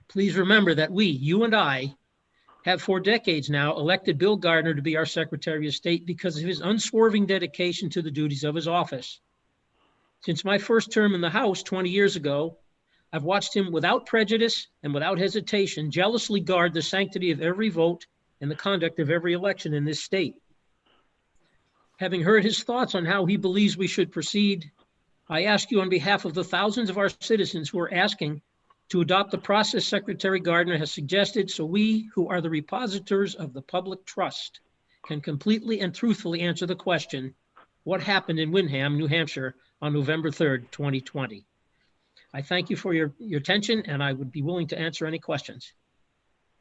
Please remember that we, you and I, have for decades now elected Bill Gardner to be our Secretary of State because of his unswerving dedication to the duties of his office. Since my first term in the House 20 years ago, I've watched him without prejudice and without hesitation jealously guard the sanctity of every vote and the conduct of every election in this state. Having heard his thoughts on how he believes we should proceed, I ask you on behalf of the thousands of our citizens who are asking to adopt the process Secretary Gardner has suggested so we, who are the repositors of the public trust, can completely and truthfully answer the question, what happened in Windham, New Hampshire on November 3rd, 2020? I thank you for your attention, and I would be willing to answer any questions.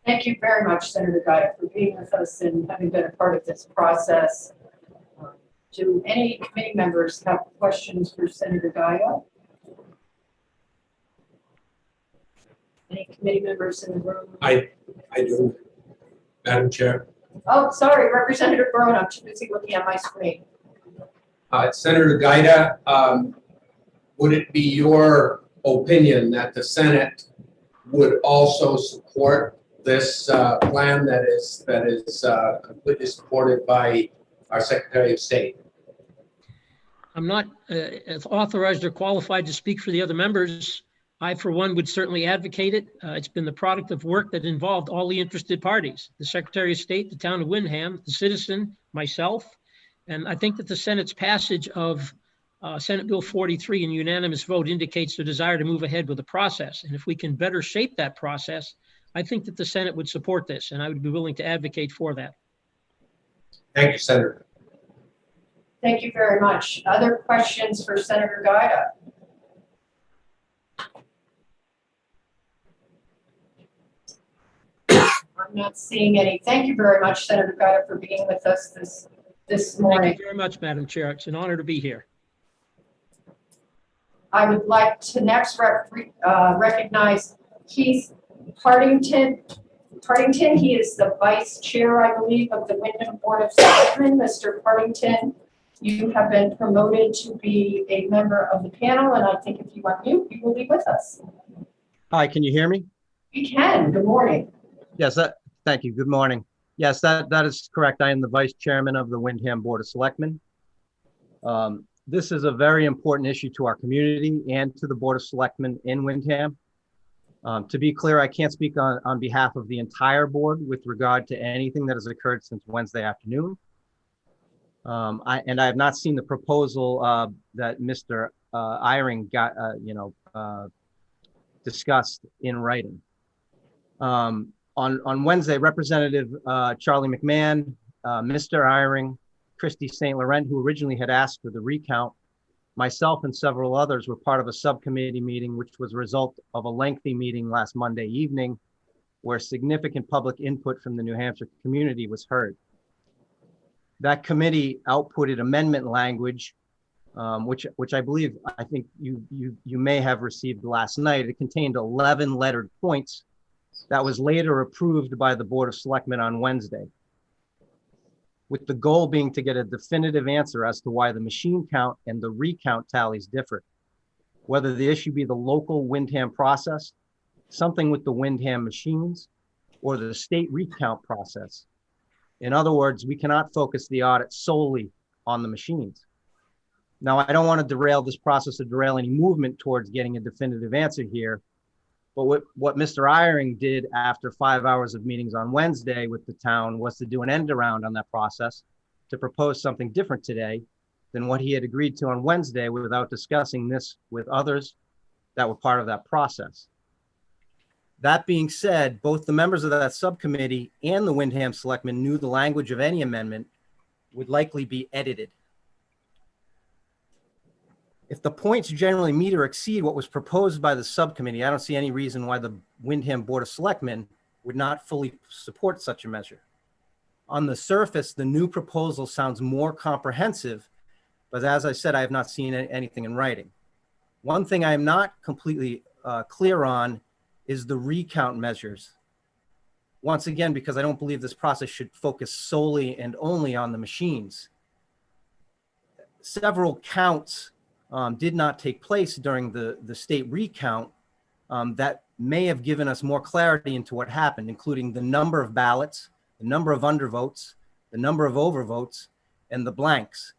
Thank you very much, Senator Gaida, for being with us and having been a part of this process. Do any committee members have questions for Senator Gaida? Any committee members in the room? I do, Madam Chair. Oh, sorry, Representative Brown, I'm too busy looking at my screen. Senator Gaida, would it be your opinion that the Senate would also support this plan that is completely supported by our Secretary of State? I'm not authorized or qualified to speak for the other members. I, for one, would certainly advocate it. It's been the product of work that involved all the interested parties, the Secretary of State, the town of Windham, the citizen, myself. And I think that the Senate's passage of Senate Bill 43 in unanimous vote indicates the desire to move ahead with the process. And if we can better shape that process, I think that the Senate would support this, and I would be willing to advocate for that. Thank you, Senator. Thank you very much. Other questions for Senator Gaida? I'm not seeing any. Thank you very much, Senator Gaida, for being with us this morning. Thank you very much, Madam Chair. It's an honor to be here. I would like to next recognize Keith Partington, he is the vice chair, I believe, of the Wyndham Board of Selectmen. Mr. Partington, you have been promoted to be a member of the panel, and I think if you unmute, you will be with us. Hi, can you hear me? We can. Good morning. Yes, thank you. Good morning. Yes, that is correct. I am the vice chairman of the Wyndham Board of Selectmen. This is a very important issue to our community and to the Board of Selectmen in Wyndham. To be clear, I can't speak on behalf of the entire board with regard to anything that has occurred since Wednesday afternoon. I have not seen the proposal that Mr. Eyring got, discussed in writing. On Wednesday, Representative Charlie McMahon, Mr. Eyring, Christy St. Laurent, who originally had asked for the recount, myself and several others were part of a subcommittee meeting, which was a result of a lengthy meeting last Monday evening, where significant public input from the New Hampshire community was heard. That committee outputted amendment language, which I believe, I think you may have received last night. It contained 11 lettered points that was later approved by the Board of Selectmen on Wednesday, with the goal being to get a definitive answer as to why the machine count and the recount tallies differ, whether the issue be the local Wyndham process, something with the Wyndham machines, or the state recount process. In other words, we cannot focus the audit solely on the machines. Now, I don't want to derail this process or derail any movement towards getting a definitive answer here, but what Mr. Eyring did after 5 hours of meetings on Wednesday with the town was to do an end around on that process to propose something different today than what he had agreed to on Wednesday without discussing this with others that were part of that process. That being said, both the members of that subcommittee and the Wyndham Selectmen knew the language of any amendment would likely be edited. If the points generally meet or exceed what was proposed by the subcommittee, I don't see any reason why the Wyndham Board of Selectmen would not fully support such a measure. On the surface, the new proposal sounds more comprehensive, but as I said, I have not seen anything in writing. One thing I am not completely clear on is the recount measures. Once again, because I don't believe this process should focus solely and only on the machines. Several counts did not take place during the state recount that may have given us more clarity into what happened, including the number of ballots, the number of undervotes, the number of overvotes, and the blanks.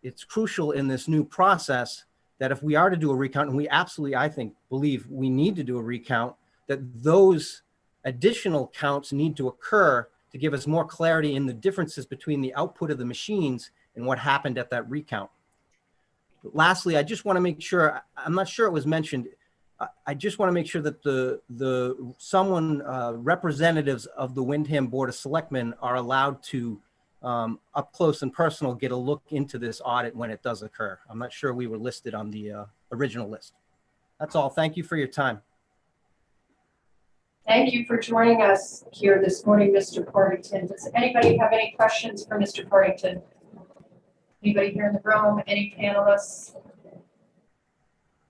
It's crucial in this new process that if we are to do a recount, and we absolutely, I think, believe we need to do a recount, that those additional counts need to occur to give us more clarity in the differences between the output of the machines and what happened at that recount. Lastly, I just want to make sure, I'm not sure it was mentioned, I just want to make sure that representatives of the Wyndham Board of Selectmen are allowed to, up close and personal, get a look into this audit when it does occur. I'm not sure we were listed on the original list. That's all. Thank you for your time. Thank you for joining us here this morning, Mr. Partington. Does anybody have any questions for Mr. Partington? Anybody here in the room? Any panelists?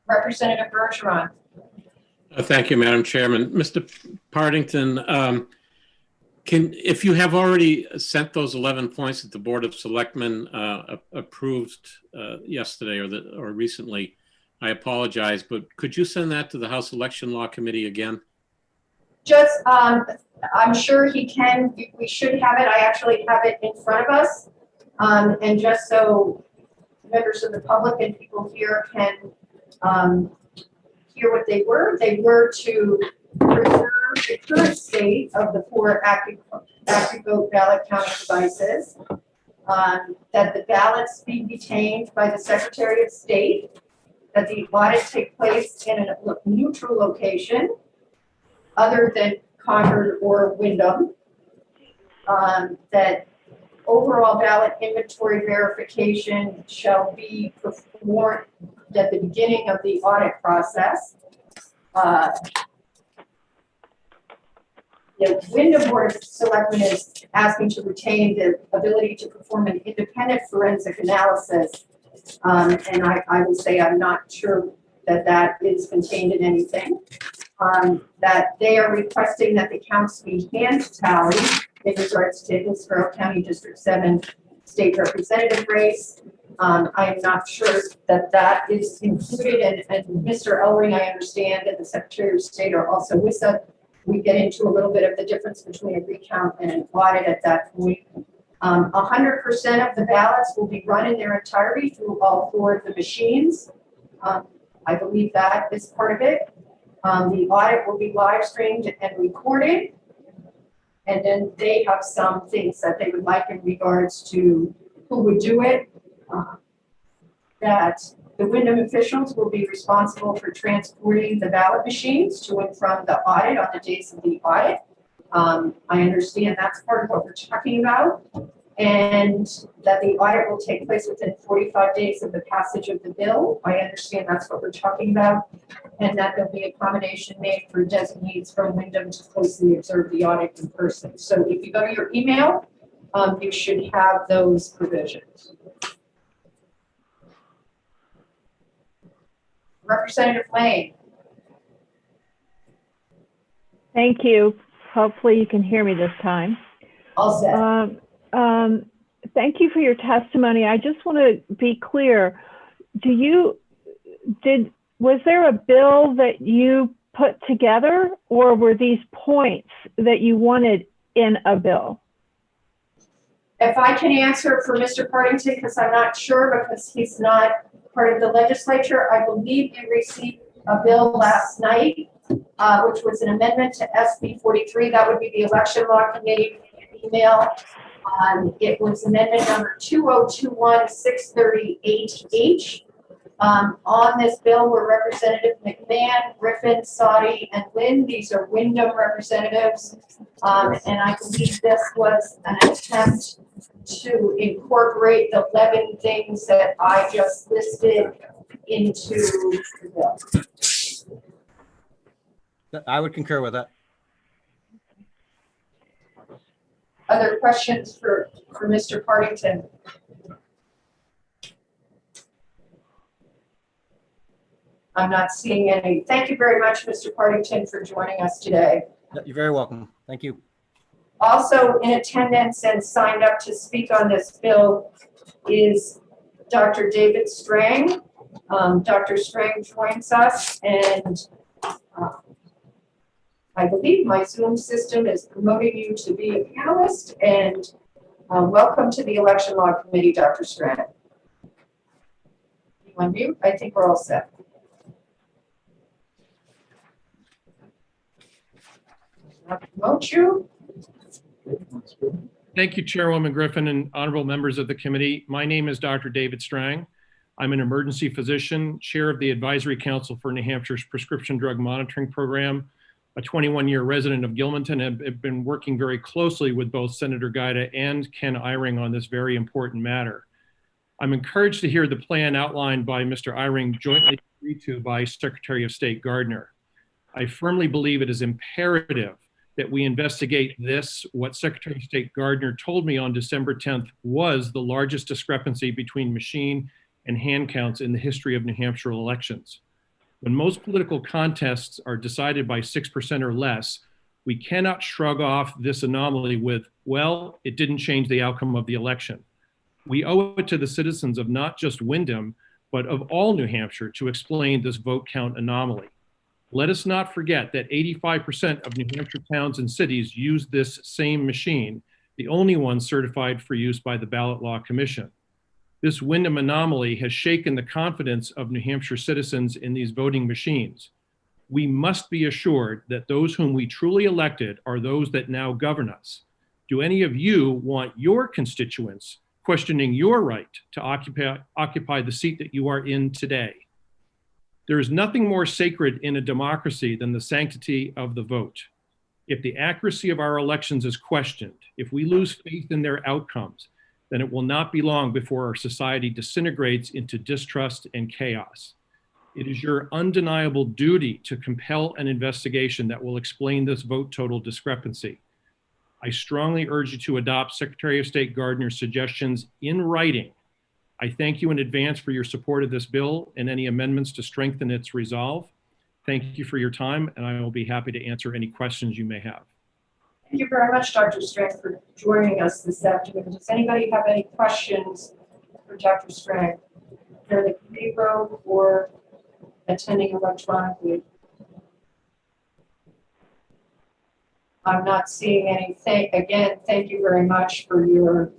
Representative Bergeron. Thank you, Madam Chairman. Mr. Partington, if you have already sent those 11 points that the Board of Selectmen approved yesterday or recently, I apologize, but could you send that to the House Election Law Committee again? Just, I'm sure he can. We should have it. I actually have it in front of us. And just so members of the public and people here can hear what they were to preserve the current state of the 4 active vote ballot counting devices, that the ballots be retained by the Secretary of State, that the audit take place in a neutral location other than Concord or Wyndham, that overall ballot inventory verification shall be performed at the beginning of the audit process. The Wyndham Board of Selectmen is asking to retain the ability to perform an independent forensic analysis. And I will say I'm not sure that that is contained in anything. that they are requesting that the counts be hand tallied in regards to Hillsborough County District 7 state representative race. I am not sure that that is included, and Mr. Ellering, I understand, and the Secretary of State are also with us. We get into a little bit of the difference between a recount and an audit at that point. 100% of the ballots will be run in their entirety through all 4 of the machines. I believe that is part of it. The audit will be live streamed and recorded. And then they have some things that they would like in regards to who would do it. That the Wyndham officials will be responsible for transporting the ballot machines to and from the audit on the days of the audit. I understand that's part of what we're talking about. And that the audit will take place within 45 days of the passage of the bill. I understand that's what we're talking about. And that there'll be a accommodation made for designees from Wyndham to closely observe the audit in person. So if you go to your email, you should have those provisions. Representative Lane. Thank you. Hopefully you can hear me this time. All set. Thank you for your testimony. I just want to be clear. Was there a bill that you put together, or were these points that you wanted in a bill? If I can answer for Mr. Partington, because I'm not sure, because he's not part of the legislature, I believe you received a bill last night, which was an amendment to SB 43. That would be the election law committee email. It was amendment number 2021-638H. On this bill were Representative McMahon, Griffin, Sadi, and Lynn. These are Wyndham representatives. And I believe this was an attempt to incorporate the 11 things that I just listed into the bill. I would concur with that. Other questions for Mr. Partington? I'm not seeing any. Thank you very much, Mr. Partington, for joining us today. You're very welcome. Thank you. Also in attendance and signed up to speak on this bill is Dr. David Strang. Dr. Strang joins us, and I believe my Zoom system is promoting you to be a panelist, and welcome to the Election Law Committee, Dr. Strang. You unmute? I think we're all set. I'll promote you. Thank you, Chairwoman Griffin and honorable members of the committee. My name is Dr. David Strang. I'm an emergency physician, chair of the Advisory Council for New Hampshire's Prescription Drug Monitoring Program, a 21-year resident of Gilmanton, and have been working very closely with both Senator Guida and Ken Eyring on this very important matter. I'm encouraged to hear the plan outlined by Mr. Eyring jointly agreed to by Secretary of State Gardner. I firmly believe it is imperative that we investigate this, what Secretary of State Gardner told me on December 10th was the largest discrepancy between machine and hand counts in the history of New Hampshire elections. When most political contests are decided by 6% or less, we cannot shrug off this anomaly with, well, it didn't change the outcome of the election. We owe it to the citizens of not just Wyndham, but of all New Hampshire to explain this vote count anomaly. Let us not forget that 85% of New Hampshire towns and cities use this same machine, the only one certified for use by the Ballot Law Commission. This Wyndham anomaly has shaken the confidence of New Hampshire citizens in these voting machines. We must be assured that those whom we truly elected are those that now govern us. Do any of you want your constituents questioning your right to occupy the seat that you are in today? There is nothing more sacred in a democracy than the sanctity of the vote. If the accuracy of our elections is questioned, if we lose faith in their outcomes, then it will not be long before our society disintegrates into distrust and chaos. It is your undeniable duty to compel an investigation that will explain this vote total discrepancy. I strongly urge you to adopt Secretary of State Gardner's suggestions in writing. I thank you in advance for your support of this bill and any amendments to strengthen its resolve. Thank you for your time, and I will be happy to answer any questions you may have. Thank you very much, Dr. Strang, for joining us this afternoon. Does anybody have any questions for Dr. Strang? During the committee room or attending electronically? I'm not seeing anything. Again, thank you very much for your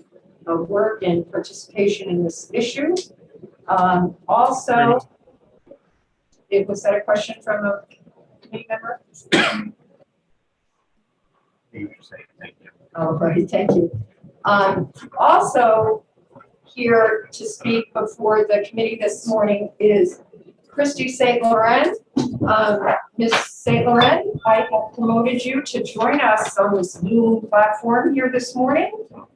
work and participation in this issue. Also, was that a question from a committee member? All right, thank you. Also here to speak before the committee this morning is Christy St. Laurent. Ms. St. Laurent, I have promoted you to join us on this Zoom platform here this morning.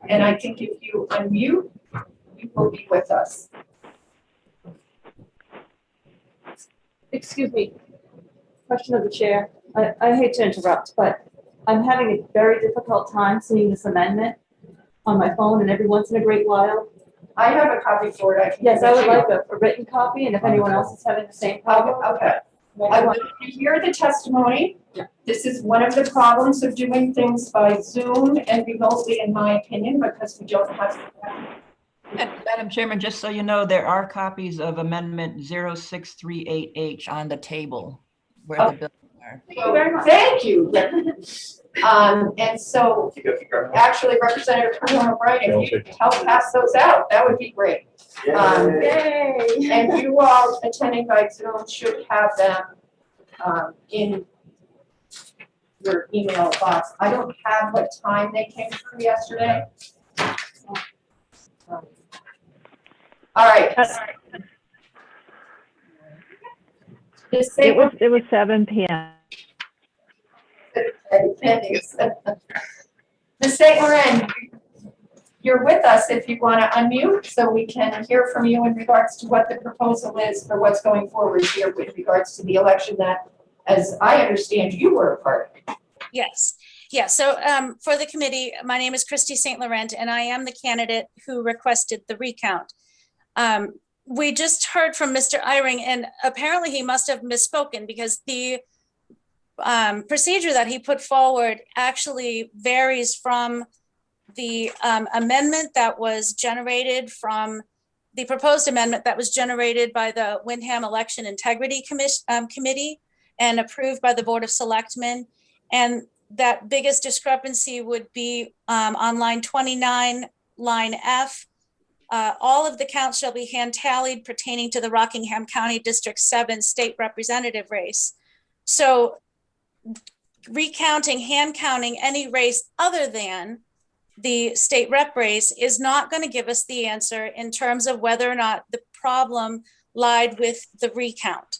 And I think if you unmute, you will be with us. Excuse me, question of the chair. I hate to interrupt, but I'm having a very difficult time seeing this amendment on my phone, and every once in a great while. I have a copy for it. Yes, I would like a written copy, and if anyone else is having the same problem. Okay. I want to hear the testimony. This is one of the problems of doing things by Zoom and remotely, in my opinion, because we don't have. And Madam Chairman, just so you know, there are copies of Amendment 0638H on the table where the bills are. Thank you very much. Thank you. And so actually Representative Colon O'Brien, if you could help pass those out, that would be great. Yay. And you all attending by Zoom should have them in your email box. I don't have what time they came through yesterday. All right. It was 7 p.m. Ms. St. Laurent, you're with us if you want to unmute so we can hear from you in regards to what the proposal is for what's going forward here with regards to the election that, as I understand, you were a part of. Yes. Yeah. So for the committee, my name is Christy St. Laurent, and I am the candidate who requested the recount. We just heard from Mr. Eyring, and apparently he must have misspoken because the procedure that he put forward actually varies from the amendment that was generated from the proposed amendment that was generated by the Windham Election Integrity Committee and approved by the Board of Selectmen. And that biggest discrepancy would be on line 29, line F. All of the counts shall be hand tallied pertaining to the Rockingham County District 7 state representative race. So recounting, hand counting any race other than the state rep race is not going to give us the answer in terms of whether or not the problem lied with the recount.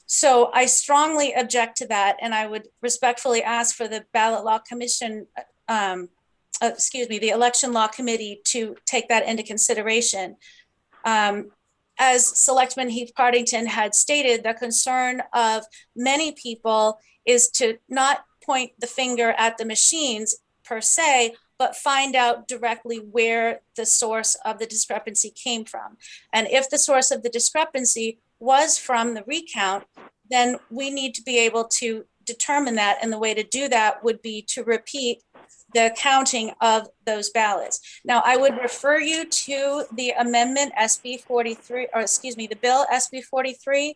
So I strongly object to that, and I would respectfully ask for the Ballot Law Commission, the Election Law Committee to take that into consideration. As Selectman Heath Partington had stated, the concern of many people is to not point the finger at the machines per se, but find out directly where the source of the discrepancy came from. And if the source of the discrepancy was from the recount, then we need to be able to determine that. And the way to do that would be to repeat the counting of those ballots. Now, I would refer you to the amendment SB 43, or excuse me, the bill SB 43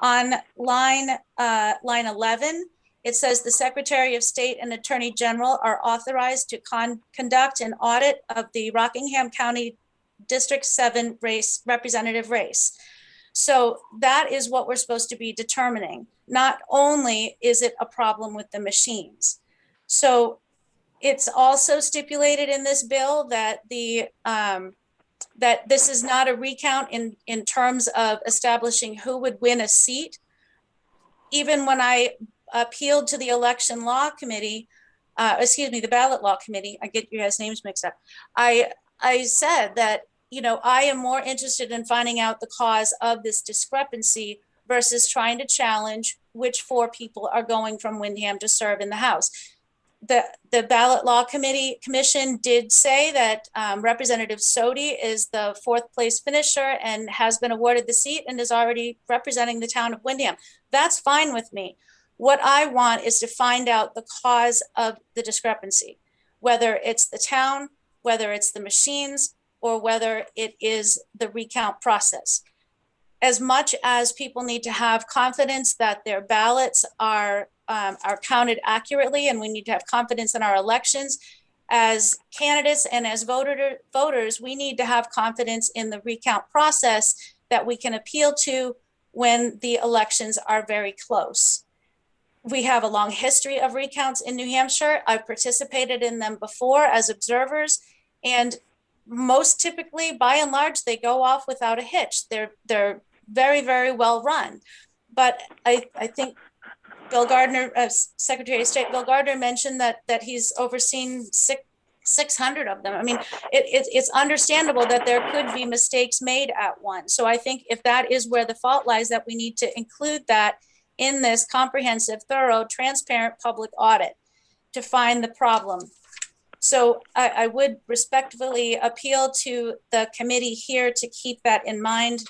on line 11. It says the Secretary of State and Attorney General are authorized to conduct an audit of the Rockingham County District 7 race, representative race. So that is what we're supposed to be determining. Not only is it a problem with the machines. So it's also stipulated in this bill that that this is not a recount in terms of establishing who would win a seat. Even when I appealed to the Election Law Committee, the Ballot Law Committee, I get you guys' names mixed up. I said that, you know, I am more interested in finding out the cause of this discrepancy versus trying to challenge which 4 people are going from Windham to serve in the House. the ballot law commission did say that Representative Sodi is the 4th place finisher and has been awarded the seat and is already representing the town of Windham. That's fine with me. What I want is to find out the cause of the discrepancy, whether it's the town, whether it's the machines, or whether it is the recount process. As much as people need to have confidence that their ballots are counted accurately, and we need to have confidence in our elections, as candidates and as voters, we need to have confidence in the recount process that we can appeal to when the elections are very close. We have a long history of recounts in New Hampshire. I've participated in them before as observers, and most typically, by and large, they go off without a hitch. They're very, very well run. But I think Bill Gardner, Secretary of State Bill Gardner, mentioned that he's overseen 600 of them. I mean, it's understandable that there could be mistakes made at one. So I think if that is where the fault lies, that we need to include that in this comprehensive, thorough, transparent public audit to find the problem. So I would respectfully appeal to the committee here to keep that in mind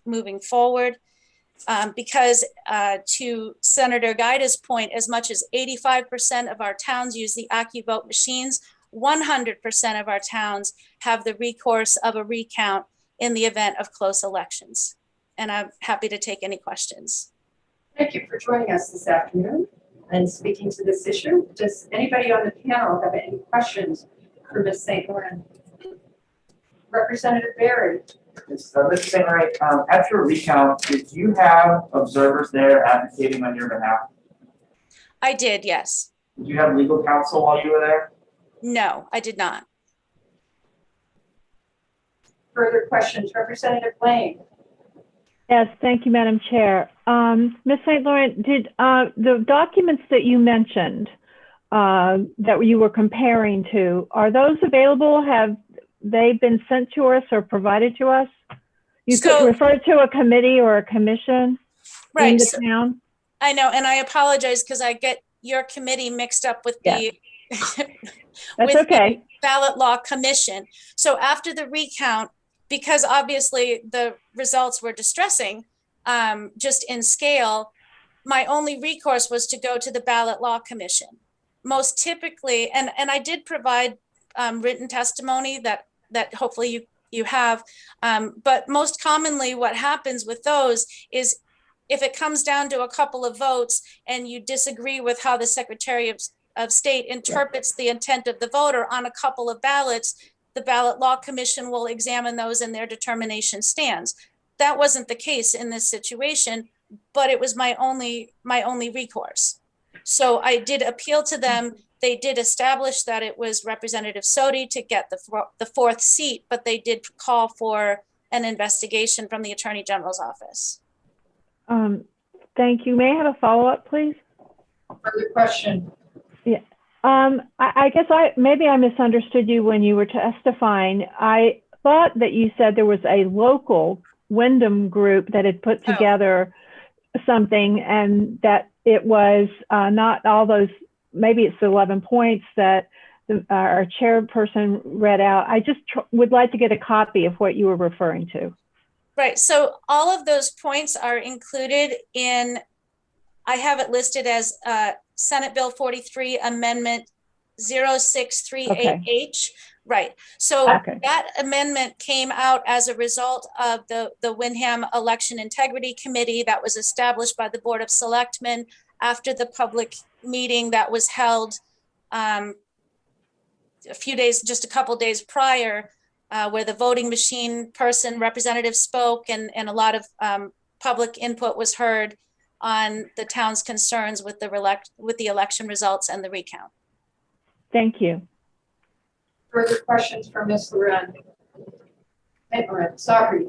moving forward. Because to Senator Gaida's point, as much as 85% of our towns use the AccuVote machines, 100% of our towns have the recourse of a recount in the event of close elections. And I'm happy to take any questions. Thank you for joining us this afternoon and speaking to this issue. Does anybody on the panel have any questions for Ms. St. Laurent? Representative Barry. Mr. St. Laurent, at your recount, did you have observers there advocating on your behalf? I did, yes. Did you have legal counsel while you were there? No, I did not. Further questions, Representative Lane. Yes, thank you, Madam Chair. Ms. St. Laurent, did the documents that you mentioned that you were comparing to, are those available? Have they been sent to us or provided to us? You could refer to a committee or a commission in the town? I know, and I apologize because I get your committee mixed up with the That's okay. The ballot law commission. So after the recount, because obviously the results were distressing, just in scale, my only recourse was to go to the ballot law commission. Most typically, and I did provide written testimony that hopefully you have, but most commonly what happens with those is if it comes down to a couple of votes and you disagree with how the Secretary of State interprets the intent of the voter on a couple of ballots, the ballot law commission will examine those and their determination stands. That wasn't the case in this situation, but it was my only recourse. So I did appeal to them. They did establish that it was Representative Sodi to get the 4th seat, but they did call for an investigation from the Attorney General's office. Thank you. May I have a follow-up, please? Further question. Yeah. I guess maybe I misunderstood you when you were testifying. I thought that you said there was a local Windham group that had put together something, and that it was not all those, maybe it's the 11 points that our chairperson read out. I just would like to get a copy of what you were referring to. Right. So all of those points are included in, I have it listed as Senate Bill 43 Amendment 0638H. Okay. Right. So that amendment came out as a result of the Windham Election Integrity Committee that was established by the Board of Selectmen after the public meeting that was held a couple days prior, where the voting machine person representative spoke and a lot of public input was heard on the town's concerns with the election results and the recount. Thank you. Further questions for Ms. Laurent? Sorry.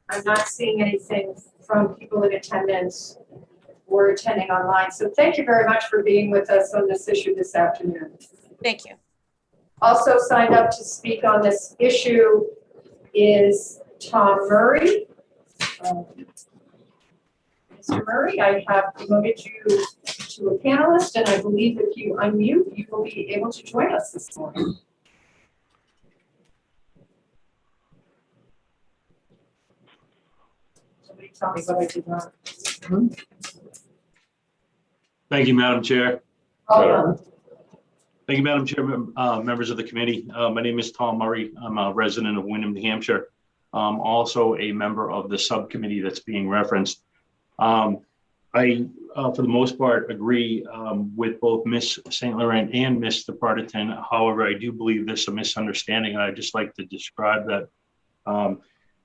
I'm not seeing anything from people in attendance or attending online. So thank you very much for being with us on this issue this afternoon. Thank you. Also signed up to speak on this issue is Tom Murray. Mr. Murray, I have promoted you to a panelist, and I believe if you unmute, you will be able to join us this morning. Somebody tell me what I did wrong. Thank you, Madam Chair. Welcome. Thank you, Madam Chair, members of the committee. My name is Tom Murray. I'm a resident of Wyndham, New Hampshire. I'm also a member of the subcommittee that's being referenced. I, for the most part, agree with both Ms. St. Laurent and Mr. Partington. However, I do believe there's a misunderstanding. I'd just like to describe that.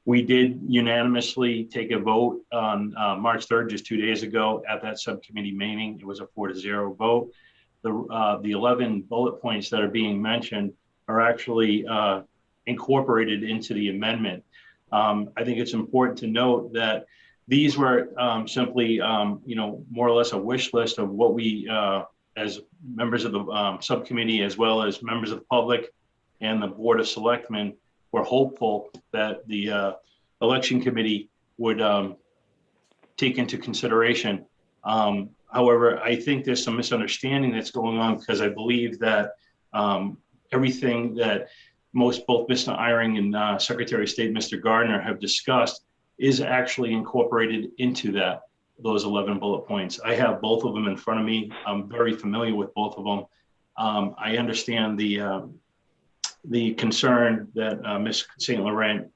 We did unanimously take a vote on March 3rd, just 2 days ago at that subcommittee meeting. It was a 4-0 vote. The 11 bullet points that are being mentioned are actually incorporated into the amendment. I think it's important to note that these were simply, more or less a wish list of what we, as members of the subcommittee, as well as members of the public and the Board of Selectmen, were hopeful that the election committee would take into consideration. However, I think there's some misunderstanding that's going on, because I believe that everything that both Mr. Eyring and Secretary of State, Mr. Gardner, have discussed is actually incorporated into those 11 bullet points. I have both of them in front of me. I'm very familiar with both of them. I understand the concern that Ms. St. Laurent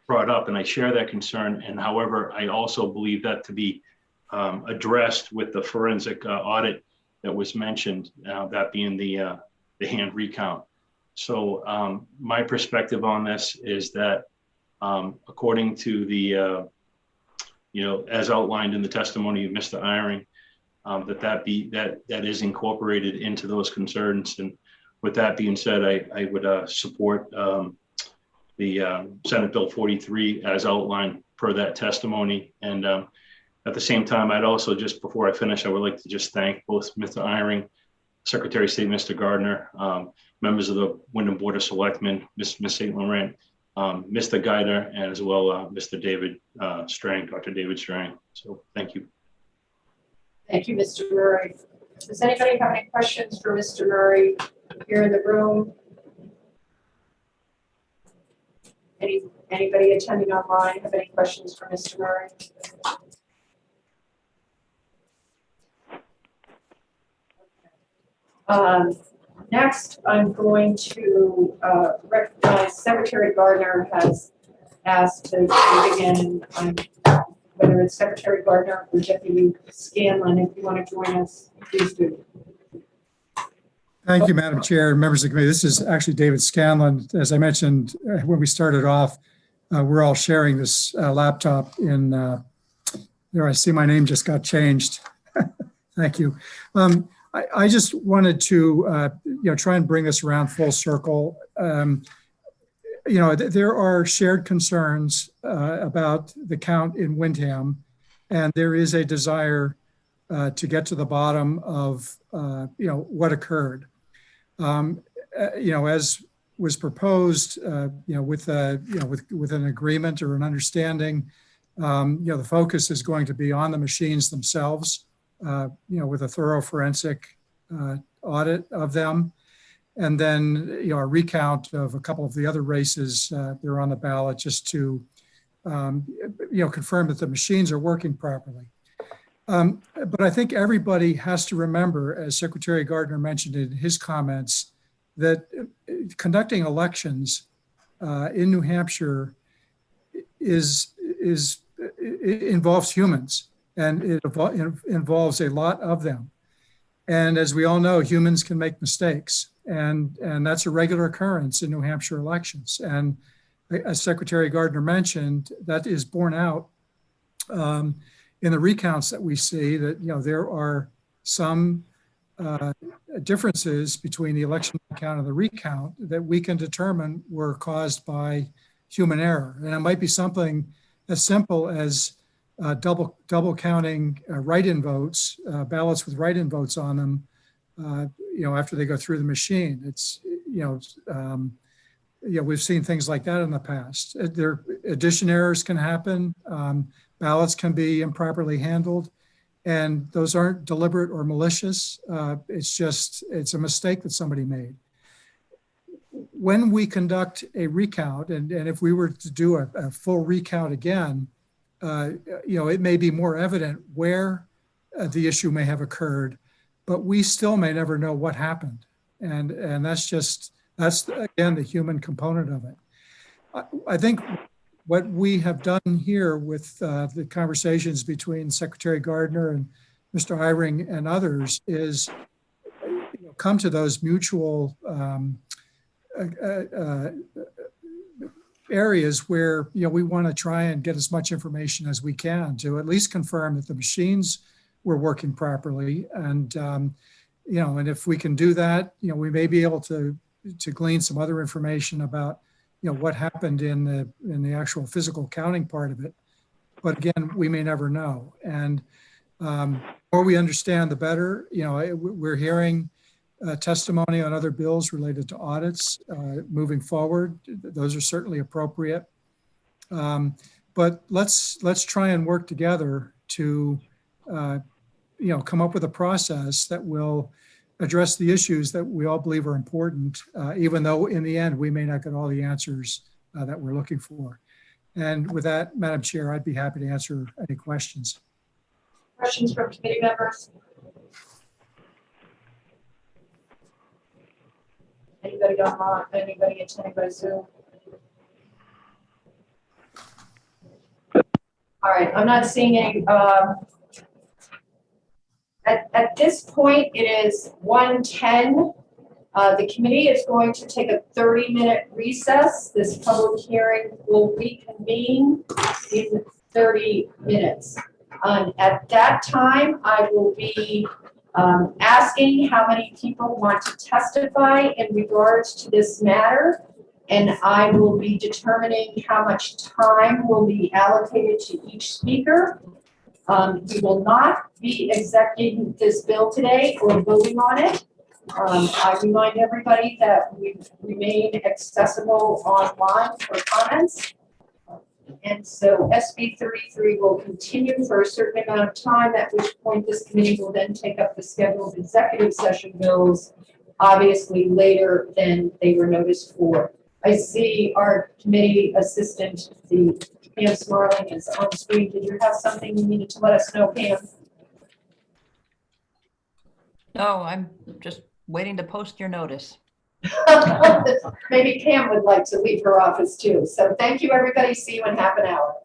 brought up, and I share that concern. And however, I also believe that to be addressed with the forensic audit that was mentioned, that being the hand recount. So my perspective on this is that according to the, as outlined in the testimony of Mr. Eyring, that is incorporated into those concerns. And with that being said, I would support the Senate Bill 43 as outlined per that testimony. And at the same time, I'd also, just before I finish, I would like to just thank both Mr. Eyring, Secretary of State, Mr. Gardner, members of the Wyndham Board of Selectmen, Ms. St. Laurent, Mr. Geider, and as well Mr. David Strang, Dr. David Strang. So thank you. Thank you, Mr. Murray. Does anybody have any questions for Mr. Murray here in the room? Anybody attending online have any questions for Mr. Murray? Next, I'm going to recognize Secretary Gardner has asked to begin, whether it's Secretary Gardner or Deputy Scanlon. If you want to join us, please do. Thank you, Madam Chair, members of the committee. This is actually David Scanlon. As I mentioned when we started off, we're all sharing this laptop in, there I see my name just got changed. Thank you. I just wanted to, try and bring this around full circle. There are shared concerns about the count in Wyndham, and there is a desire to get to the bottom of, what occurred. As was proposed, with an agreement or an understanding, the focus is going to be on the machines themselves. With a thorough forensic audit of them. And then, a recount of a couple of the other races that are on the ballot, just to, confirm that the machines are working properly. But I think everybody has to remember, as Secretary Gardner mentioned in his comments, that conducting elections in New Hampshire involves humans. And it involves a lot of them. And as we all know, humans can make mistakes. And that's a regular occurrence in New Hampshire elections. And as Secretary Gardner mentioned, that is borne out in the recounts that we see, that there are some differences between the election count and the recount that we can determine were caused by human error. And it might be something as simple as double counting write-in votes, ballots with write-in votes on them, after they go through the machine. It's, we've seen things like that in the past. Addition errors can happen. Ballots can be improperly handled. And those aren't deliberate or malicious. It's a mistake that somebody made. When we conduct a recount, and if we were to do a full recount again, it may be more evident where the issue may have occurred, but we still may never know what happened. And that's again, the human component of it. I think what we have done here with the conversations between Secretary Gardner and Mr. Eyring and others is come to those mutual areas where we want to try and get as much information as we can to at least confirm that the machines were working properly, and and if we can do that, we may be able to glean some other information about what happened in the actual physical counting part of it. But again, we may never know, and the more we understand, the better. We're hearing testimony on other bills related to audits moving forward. Those are certainly appropriate. But let's try and work together to come up with a process that will address the issues that we all believe are important, even though in the end we may not get all the answers that we're looking for. And with that, Madam Chair, I'd be happy to answer any questions. Questions from committee members? Anybody online? Anybody attending by Zoom? All right, I'm not seeing any. At this point, it is 1:10. The committee is going to take a 30-minute recess. This public hearing will reconvene in 30 minutes. At that time, I will be asking how many people want to testify in regards to this matter, and I will be determining how much time will be allocated to each speaker. We will not be executing this bill today or voting on it. I remind everybody that we remain accessible online for comments. And so SB 33 will continue for a certain amount of time, at which point this committee will then take up the scheduled executive session bills, obviously later than they were noticed for. I see our committee assistant, Pam Smarling, is on screen. Did you have something you needed to let us know, Pam? No, I'm just waiting to post your notice. Maybe Pam would like to leave her office too. So thank you, everybody. See you in half an hour.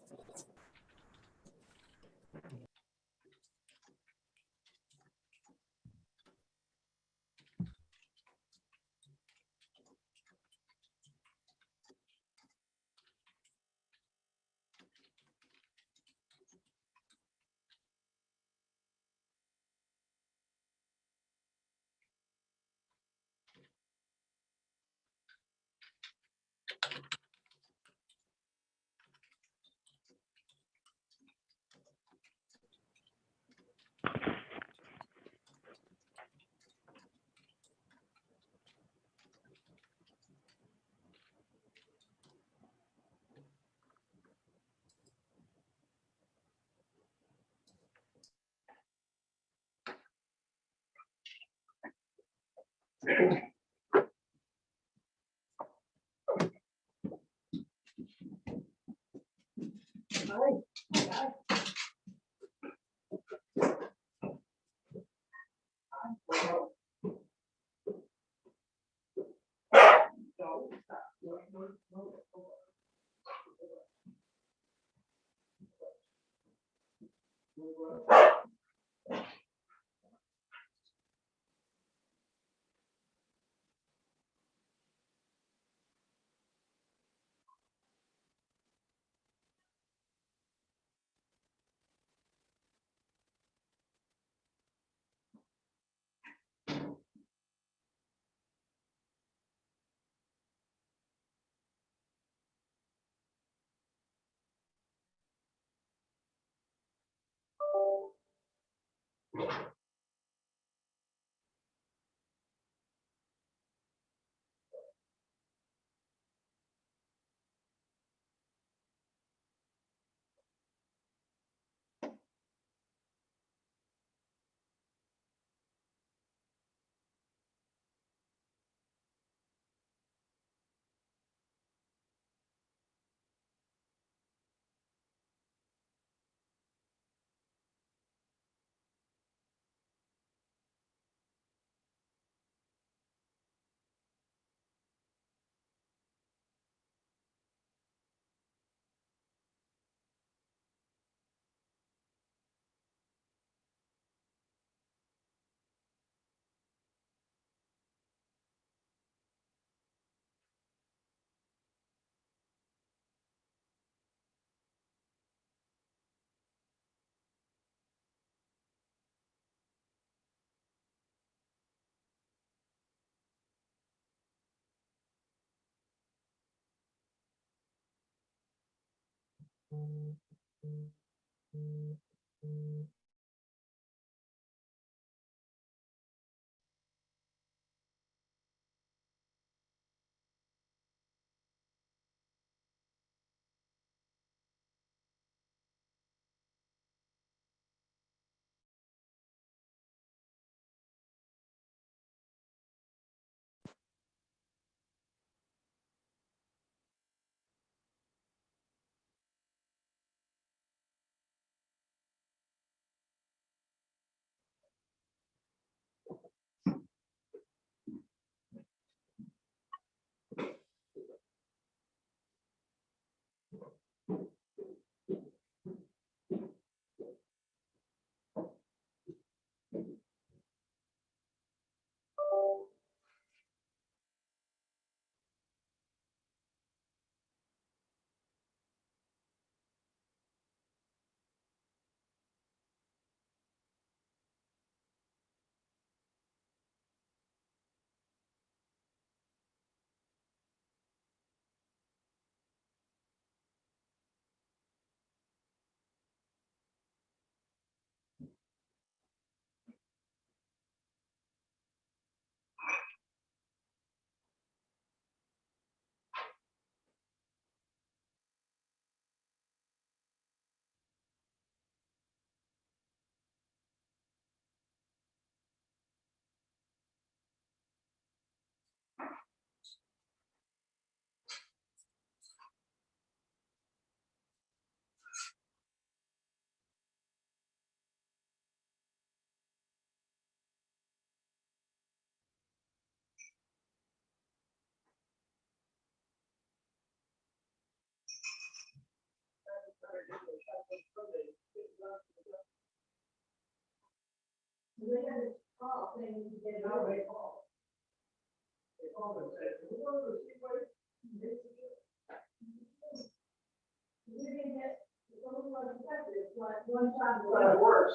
It works.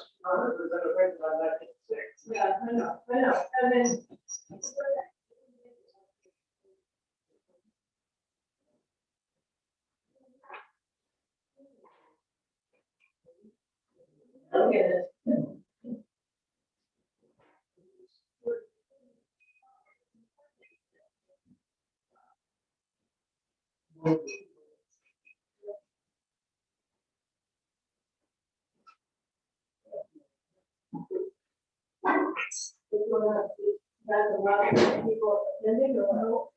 Yeah, I know. And then. Okay. That's a lot of people attending or no?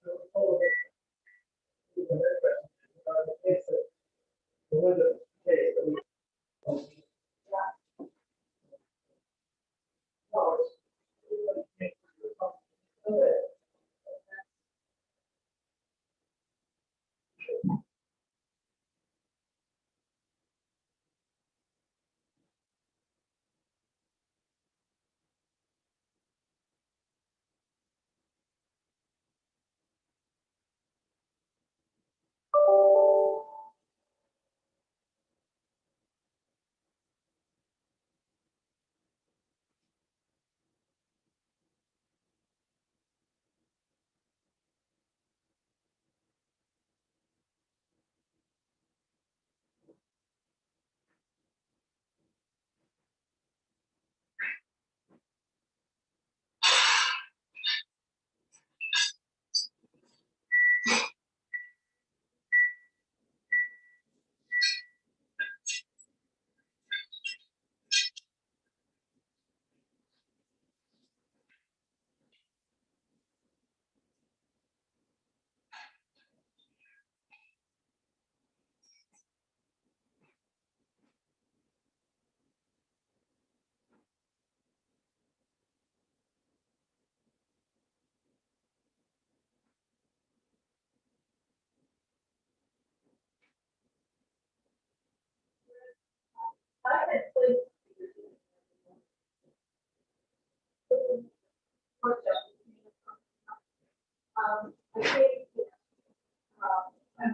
I think,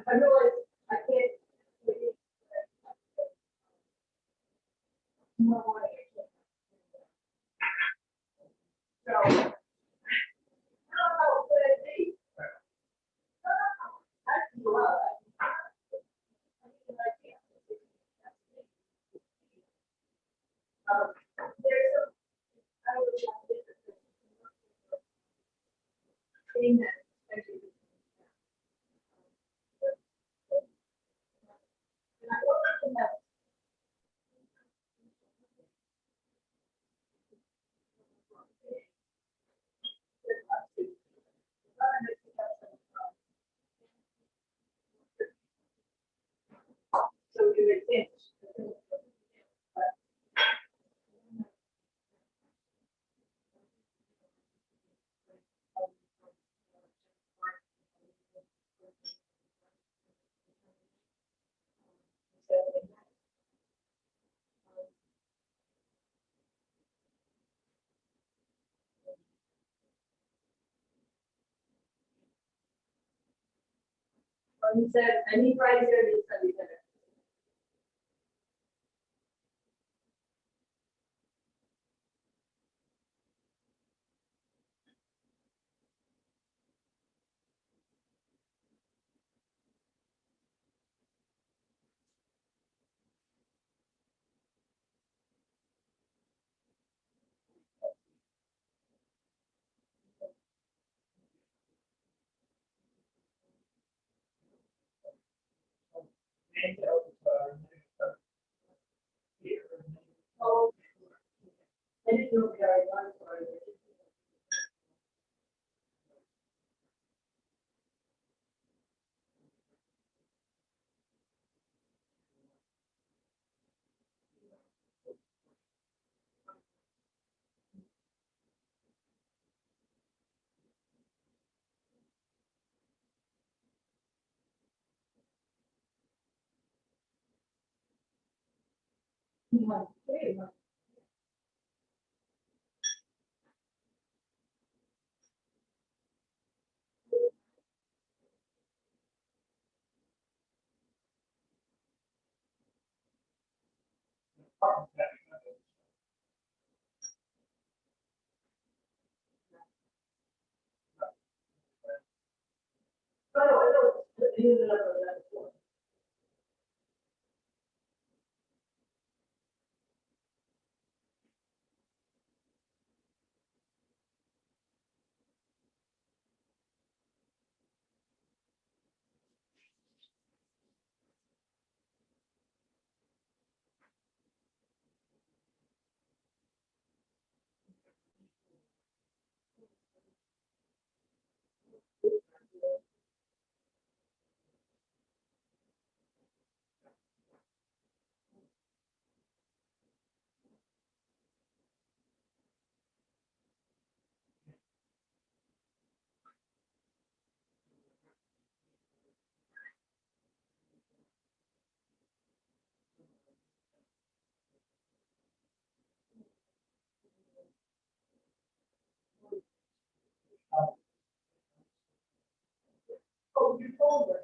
I realize I can't. So, I don't know what it is. I can go out. So do it finish. He said, and he Friday, Saturday, Sunday, Saturday. Oh, I didn't know that I was sorry. Oh, I know. Oh, you told her.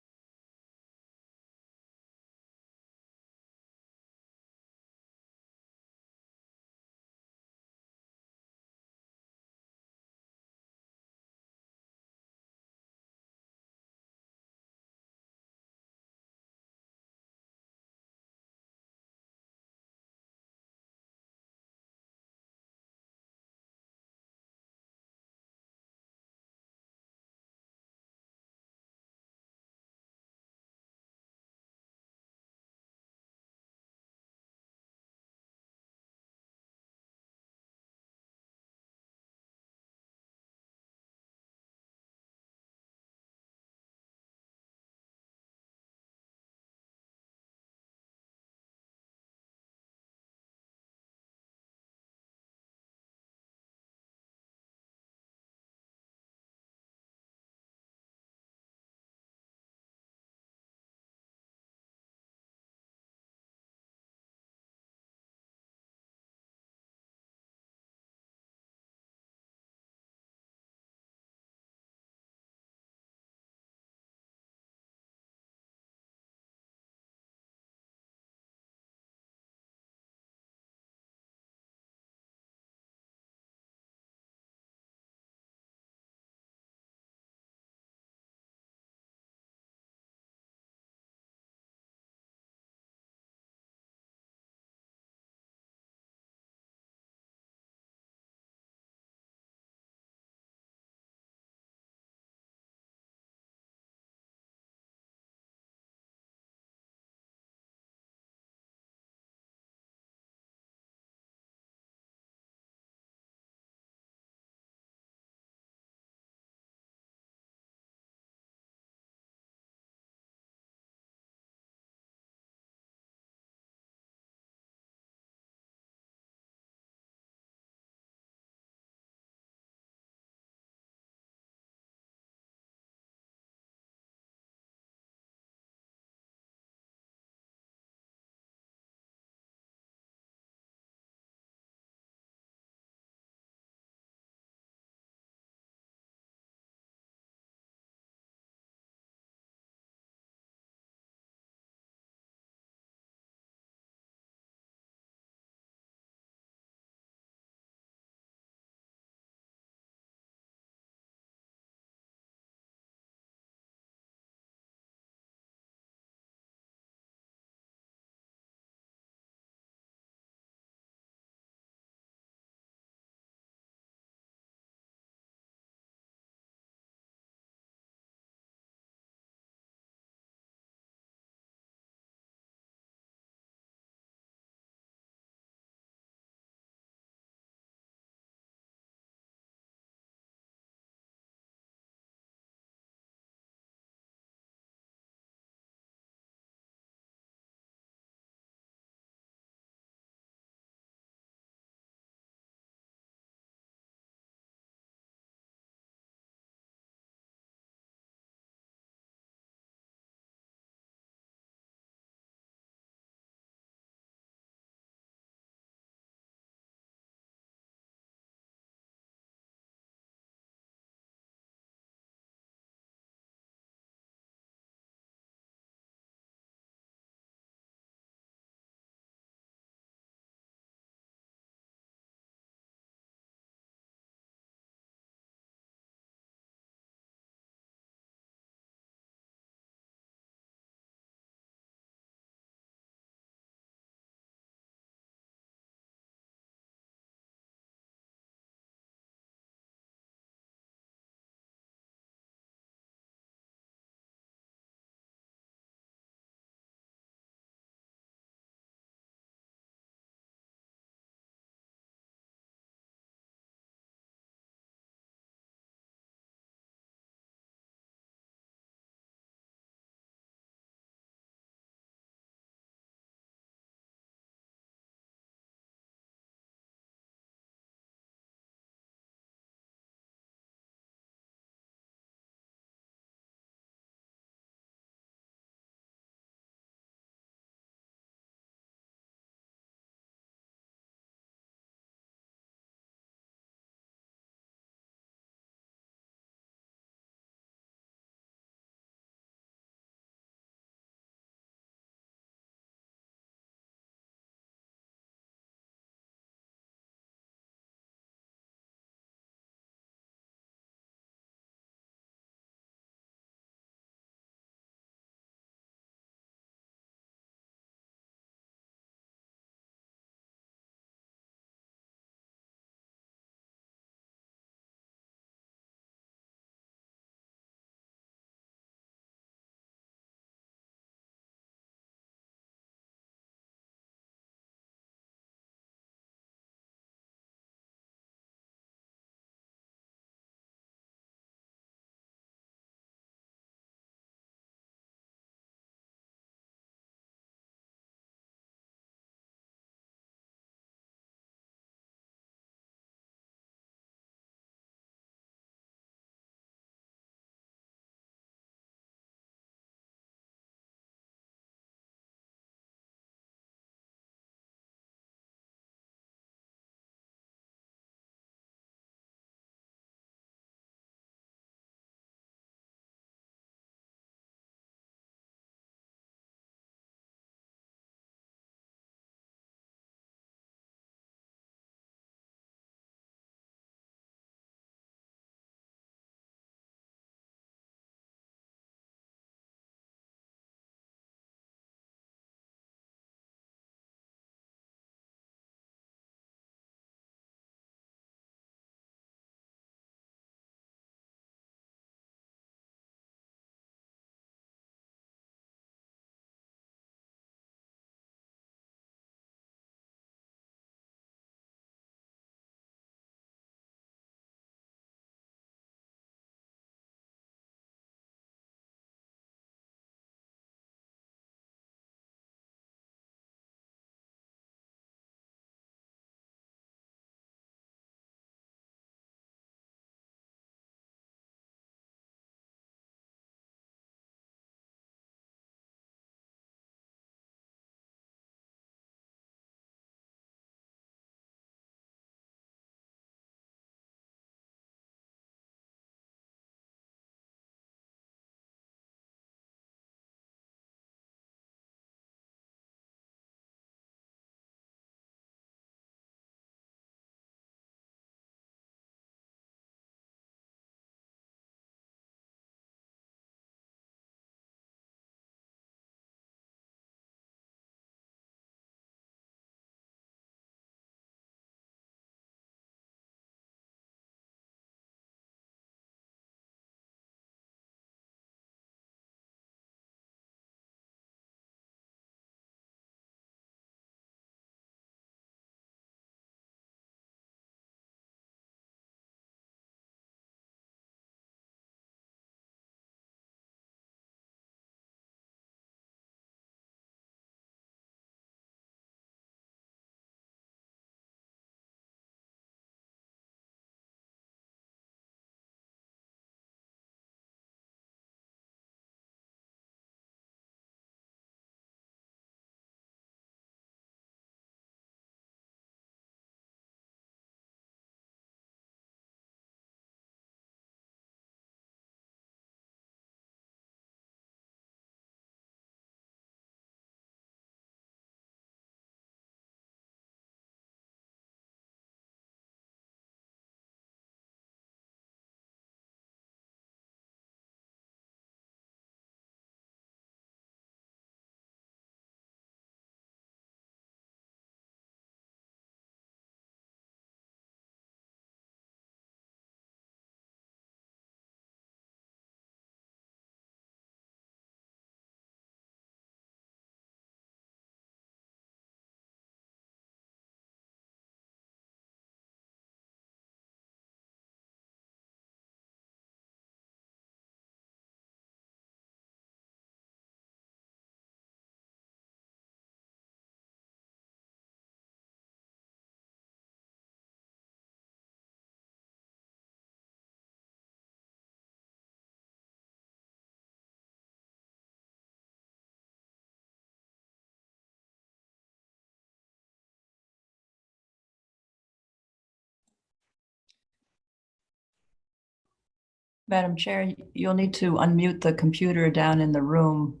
Madam Chair, you'll need to unmute the computer down in the room,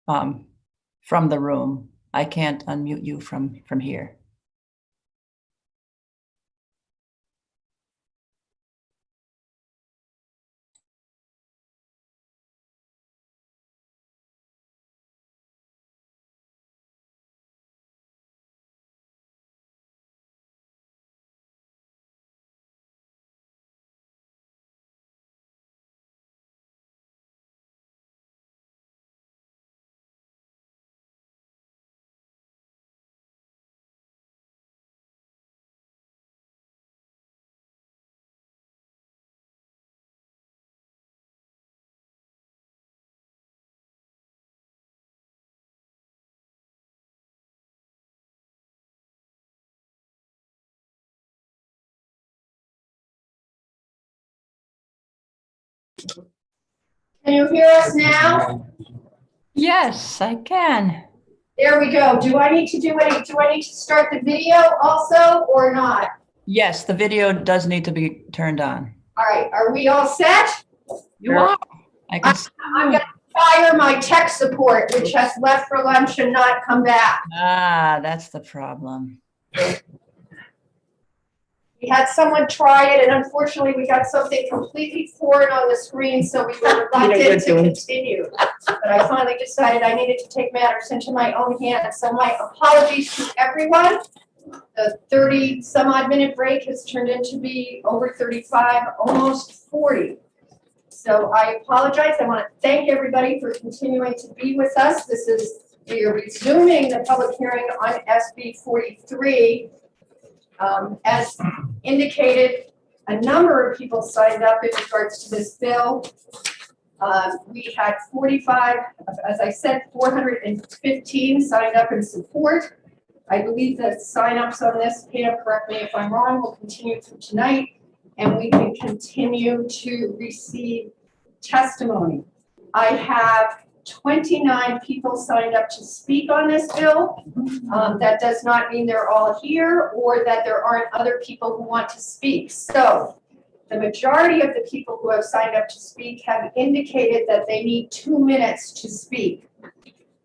from the room. I can't unmute you from here. Can you hear us now? Yes, I can. There we go. Do I need to start the video also or not? Yes, the video does need to be turned on. All right, are we all set? You are. I can see I'm gonna fire my tech support, which has left for lunch and not come back. Ah, that's the problem. We had someone try it, and unfortunately, we got something completely foreign on the screen, so we were reluctant to continue. But I finally decided I needed to take matters into my own hands. So my apologies to everyone. The 30 some odd minute break has turned into be over 35, almost 40. So I apologize. I want to thank everybody for continuing to be with us. We are resuming the public hearing on SB 43. As indicated, a number of people signed up in regards to this bill. We had 45, as I said, 415 signed up in support. I believe that signups on this, Pam, correct me if I'm wrong, will continue through tonight, and we can continue to receive testimony. I have 29 people signed up to speak on this bill. That does not mean they're all here or that there aren't other people who want to speak. So the majority of the people who have signed up to speak have indicated that they need 2 minutes to speak.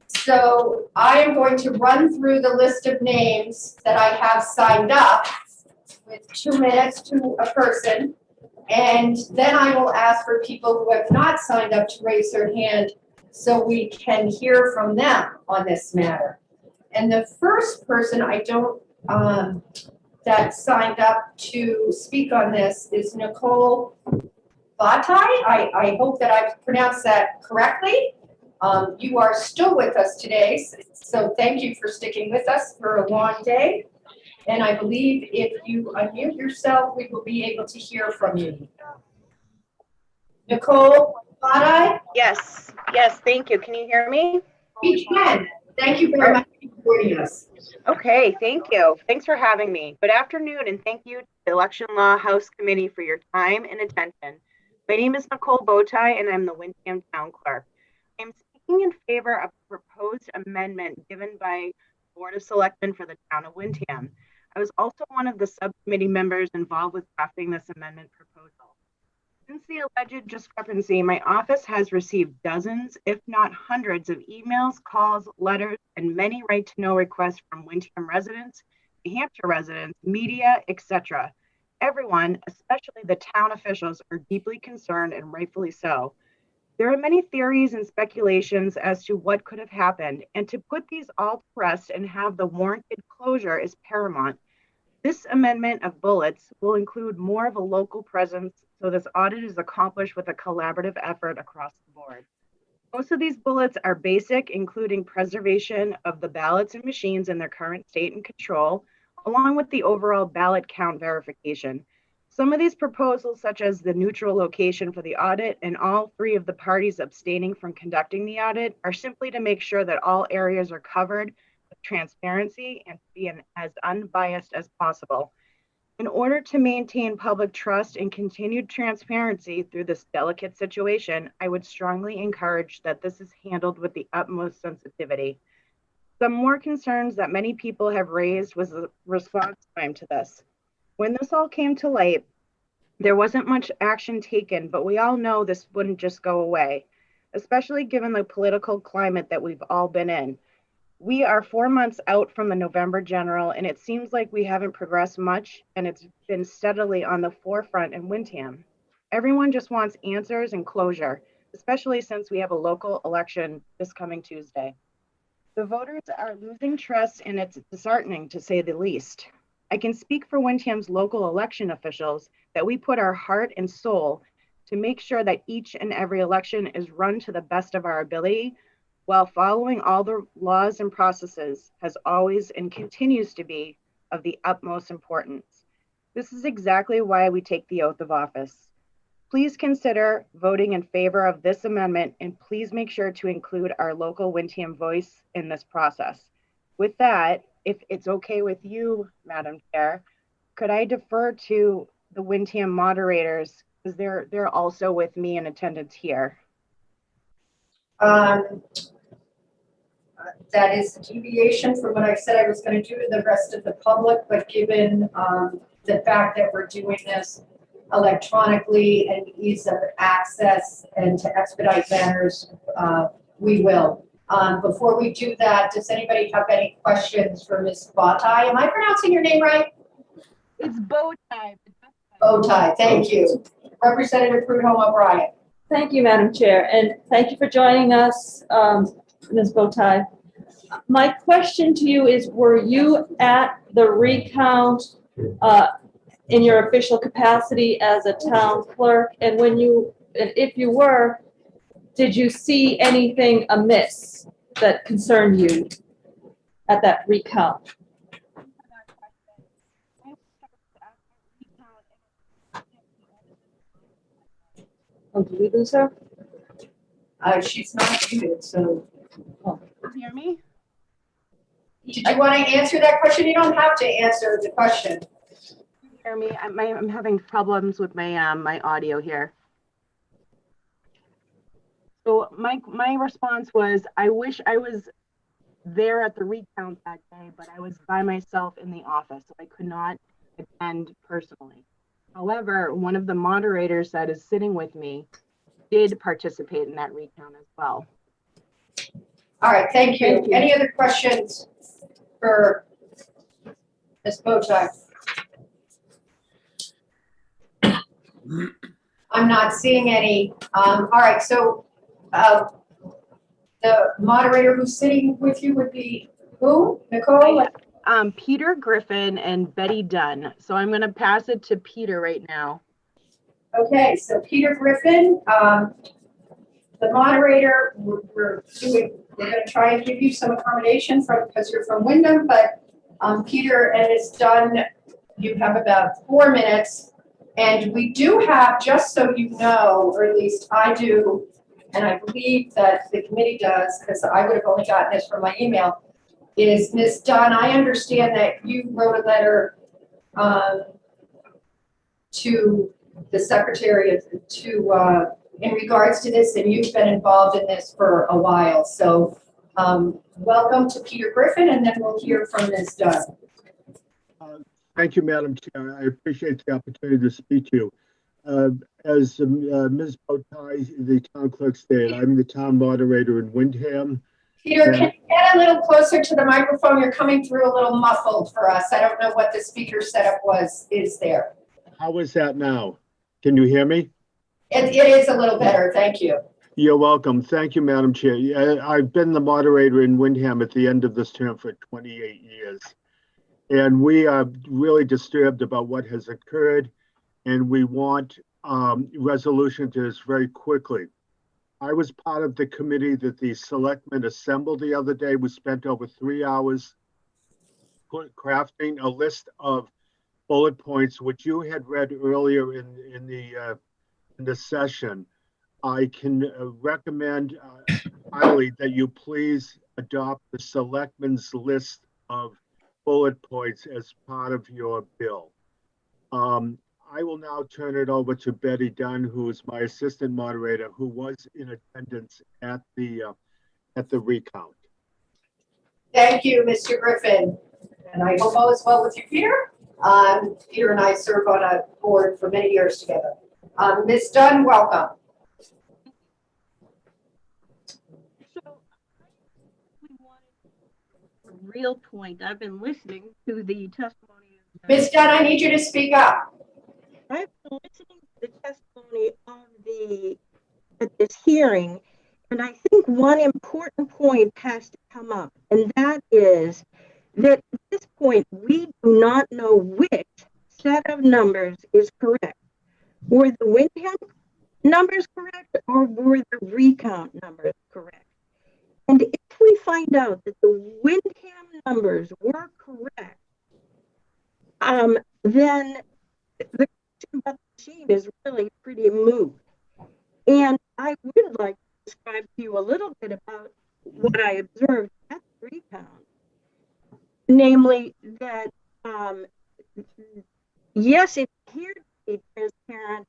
So I am going to run through the list of names that I have signed up with 2 minutes to a person. And then I will ask for people who have not signed up to raise their hand so we can hear from them on this matter. And the first person that signed up to speak on this is Nicole Batai. I hope that I've pronounced that correctly. You are still with us today, so thank you for sticking with us for a long day. And I believe if you unmute yourself, we will be able to hear from you. Nicole Batai? Yes, thank you. Can you hear me? We can. Thank you very much for joining us. Okay, thank you. Thanks for having me. Good afternoon, and thank you to the Election Law House Committee for your time and attention. My name is Nicole Batai, and I'm the Windham Town Clerk. I'm speaking in favor of a proposed amendment given by the Board of Selectmen for the town of Windham. I was also one of the subcommittee members involved with drafting this amendment proposal. Since the alleged discrepancy, my office has received dozens, if not hundreds, of emails, calls, letters, and many right-to-know requests from Windham residents, New Hampshire residents, media, etc. Everyone, especially the town officials, are deeply concerned, and rightfully so. There are many theories and speculations as to what could have happened, and to put these all to rest and have the warranted closure is paramount. This amendment of bullets will include more of a local presence, so this audit is accomplished with a collaborative effort across the board. Most of these bullets are basic, including preservation of the ballots and machines in their current state and control, along with the overall ballot count verification. Some of these proposals, such as the neutral location for the audit and all three of the parties abstaining from conducting the audit, are simply to make sure that all areas are covered with transparency and to be as unbiased as possible. In order to maintain public trust and continued transparency through this delicate situation, I would strongly encourage that this is handled with the utmost sensitivity. Some more concerns that many people have raised was the response time to this. When this all came to light, There wasn't much action taken, but we all know this wouldn't just go away, especially given the political climate that we've all been in. We are 4 months out from the November general, and it seems like we haven't progressed much, and it's been steadily on the forefront in Windham. Everyone just wants answers and closure, especially since we have a local election this coming Tuesday. The voters are losing trust, and it's disheartening to say the least. I can speak for Windham's local election officials that we put our heart and soul to make sure that each and every election is run to the best of our ability, while following all the laws and processes has always and continues to be of the utmost importance. This is exactly why we take the oath of office. Please consider voting in favor of this amendment, and please make sure to include our local Windham voice in this process. With that, if it's okay with you, Madam Chair, could I defer to the Windham moderators, because they're also with me in attendance here. That is a deviation from what I said I was going to do to the rest of the public, but given the fact that we're doing this electronically and ease of access and to expedite matters, we will. Before we do that, does anybody have any questions for Ms. Bowtie? Am I pronouncing your name right? It's Bowtie. Bowtie, thank you. Representative Prudhomme O'Brien. Thank you, Madam Chair, and thank you for joining us, Ms. Bowtie. My question to you is, were you at the recount in your official capacity as a town clerk? And if you were, did you see anything amiss that concerned you at that recount? Oh, did we lose her? She's not muted, so. Can you hear me? Did you want to answer that question? You don't have to answer the question. Hear me? I'm having problems with my my audio here. So my response was, I wish I was there at the recount that day, but I was by myself in the office, so I could not attend personally. However, one of the moderators that is sitting with me did participate in that recount as well. All right, thank you. Any other questions for Ms. Bowtie? I'm not seeing any. All right, so the moderator who's sitting with you would be who? Nicole? Peter Griffin and Betty Dunn. So I'm going to pass it to Peter right now. Okay, so Peter Griffin, the moderator, we're going to try and give you some accommodation because you're from Windham, but Peter and Ms. Dunn, you have about 4 minutes. And we do have, just so you know, or at least I do, and I believe that the committee does, because I would have only gotten this from my email, is Ms. Dunn, I understand that you wrote a letter to the secretary in regards to this, and you've been involved in this for a while. So welcome to Peter Griffin, and then we'll hear from Ms. Dunn. Thank you, Madam Chair. I appreciate the opportunity to speak to you. As Ms. Bowtie, the town clerk stated, I'm the town moderator in Windham. Peter, can you get a little closer to the microphone? You're coming through a little muffled for us. I don't know what the speaker setup is there. How is that now? Can you hear me? It is a little better. Thank you. You're welcome. Thank you, Madam Chair. I've been the moderator in Windham at the end of this term for 28 years. And we are really disturbed about what has occurred, and we want resolution to this very quickly. I was part of the committee that the selectmen assembled the other day. We spent over 3 hours crafting a list of bullet points, which you had read earlier in the session. I can recommend highly that you please adopt the selectmen's list of bullet points as part of your bill. I will now turn it over to Betty Dunn, who is my assistant moderator, who was in attendance at the recount. Thank you, Mr. Griffin. And I hope all is well with you, Peter. Peter and I serve on a board for many years together. Ms. Dunn, welcome. Real point. I've been listening to the testimony. Ms. Dunn, I need you to speak up. I've been listening to the testimony of at this hearing, and I think one important point has to come up, and that is that at this point we do not know which set of numbers is correct. Were the Windham numbers correct, or were the recount numbers correct? And if we find out that the Windham numbers were correct, then the question about the machine is really pretty moot. And I would like to describe to you a little bit about what I observed at the recount. Namely that, yes, it appeared to be transparent.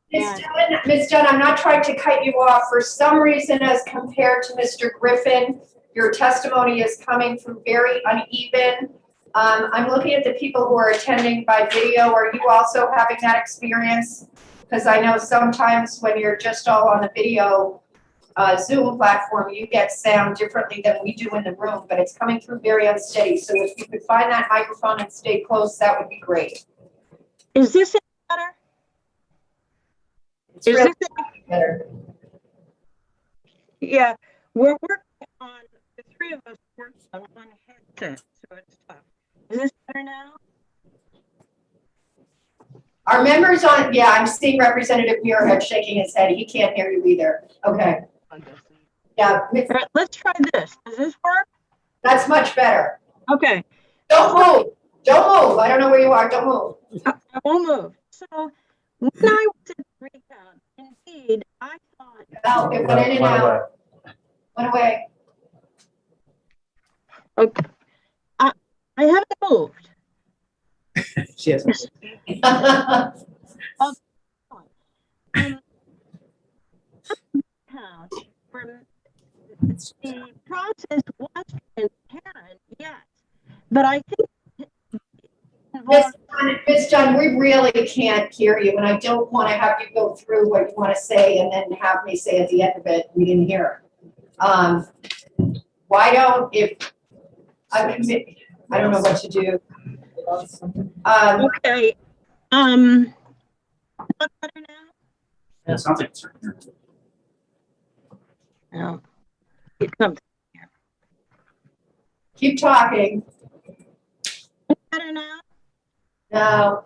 Ms. Dunn, I'm not trying to cut you off. For some reason, as compared to Mr. Griffin, your testimony is coming through very uneven. I'm looking at the people who are attending by video. Are you also having that experience? Because I know sometimes when you're just all on the video Zoom platform, you get sound differently than we do in the room, but it's coming through very unsteady. So if you could find that microphone and stay close, that would be great. Is this better? It's really better. Yeah, we're working on, the three of us work on one headset, so it's tough. Is this better now? Our members on, yeah, I'm seeing Representative Muirhead shaking his head. He can't hear you either. Okay. Yeah. Right, let's try this. Does this work? That's much better. Okay. Don't move. Don't move. I don't know where you are. Don't move. I won't move. So when I was at the recount, indeed, I thought. Oh, it went in and out. Went away. Okay. I haven't moved. Yes. The process was transparent, yes, but I think Ms. Dunn, we really can't hear you, and I don't want to have you go through what you want to say and then have me say at the end of it, we didn't hear. Why don't, if I don't know what to do. Okay. What's better now? Yeah, it sounds like it's here. No. It comes here. Keep talking. Better now? No.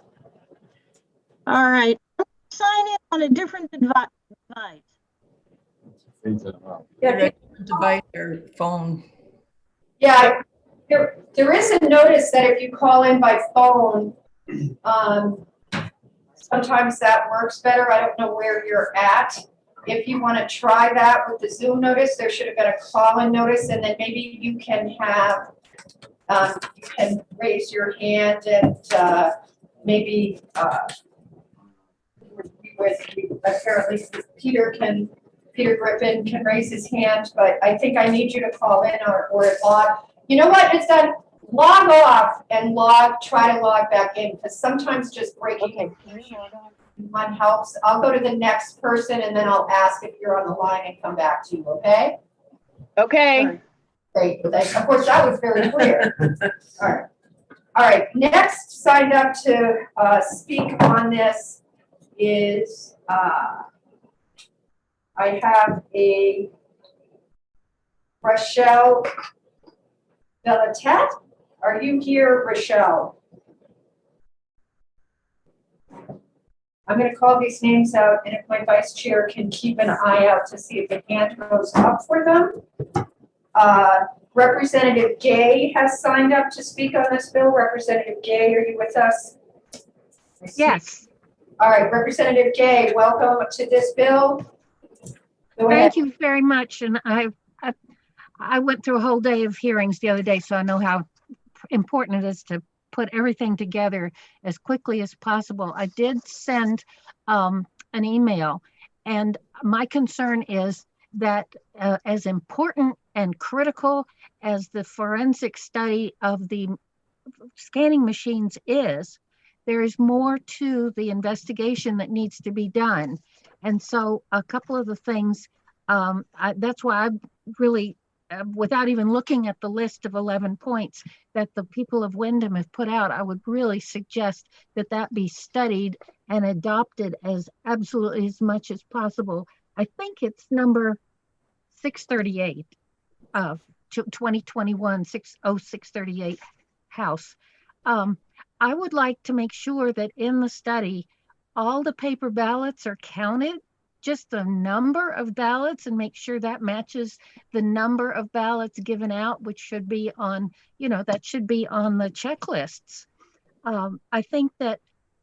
All right. Sign in on a different device. Yeah, device or phone. Yeah, there is a notice that if you call in by phone, sometimes that works better. I don't know where you're at. If you want to try that with the Zoom notice, there should have been a call-in notice, and then maybe you can have, you can raise your hand and maybe apparently Peter Griffin can raise his hand, but I think I need you to call in or log. You know what? It's done. Log off and try to log back in, because sometimes just breaking one helps. I'll go to the next person and then I'll ask if you're on the line and come back to you, okay? Okay. Great. Of course, that was very clear. All right. All right. Next signed up to speak on this is I have a Rochelle Belatet. Are you here, Rochelle? I'm going to call these names out, and if my vice chair can keep an eye out to see if the hand goes up for them. Representative Gay has signed up to speak on this bill. Representative Gay, are you with us? Yes. All right, Representative Gay, welcome to this bill. Thank you very much. And I went through a whole day of hearings the other day, so I know how important it is to put everything together as quickly as possible. I did send an email, and my concern is that as important and critical as the forensic study of the scanning machines is, there is more to the investigation that needs to be done. And so a couple of the things, that's why I really, without even looking at the list of 11 points that the people of Wyndham have put out, I would really suggest that that be studied and adopted as absolutely as much as possible. I think it's number 638 of 2021 638 House. I would like to make sure that in the study, all the paper ballots are counted, just the number of ballots, and make sure that matches the number of ballots given out, which should be on, that should be on the checklists. I think that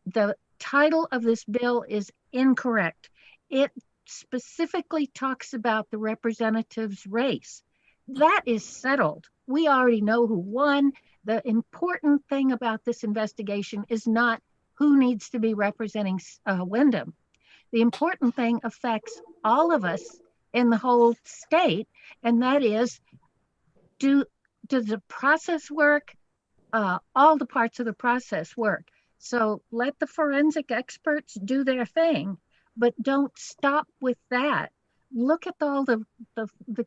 the title of this bill is incorrect. It specifically talks about the representative's race. That is settled. We already know who won. The important thing about this investigation is not who needs to be representing Wyndham. The important thing affects all of us in the whole state, and that is, does the process work? All the parts of the process work. So let the forensic experts do their thing, but don't stop with that. Look at all the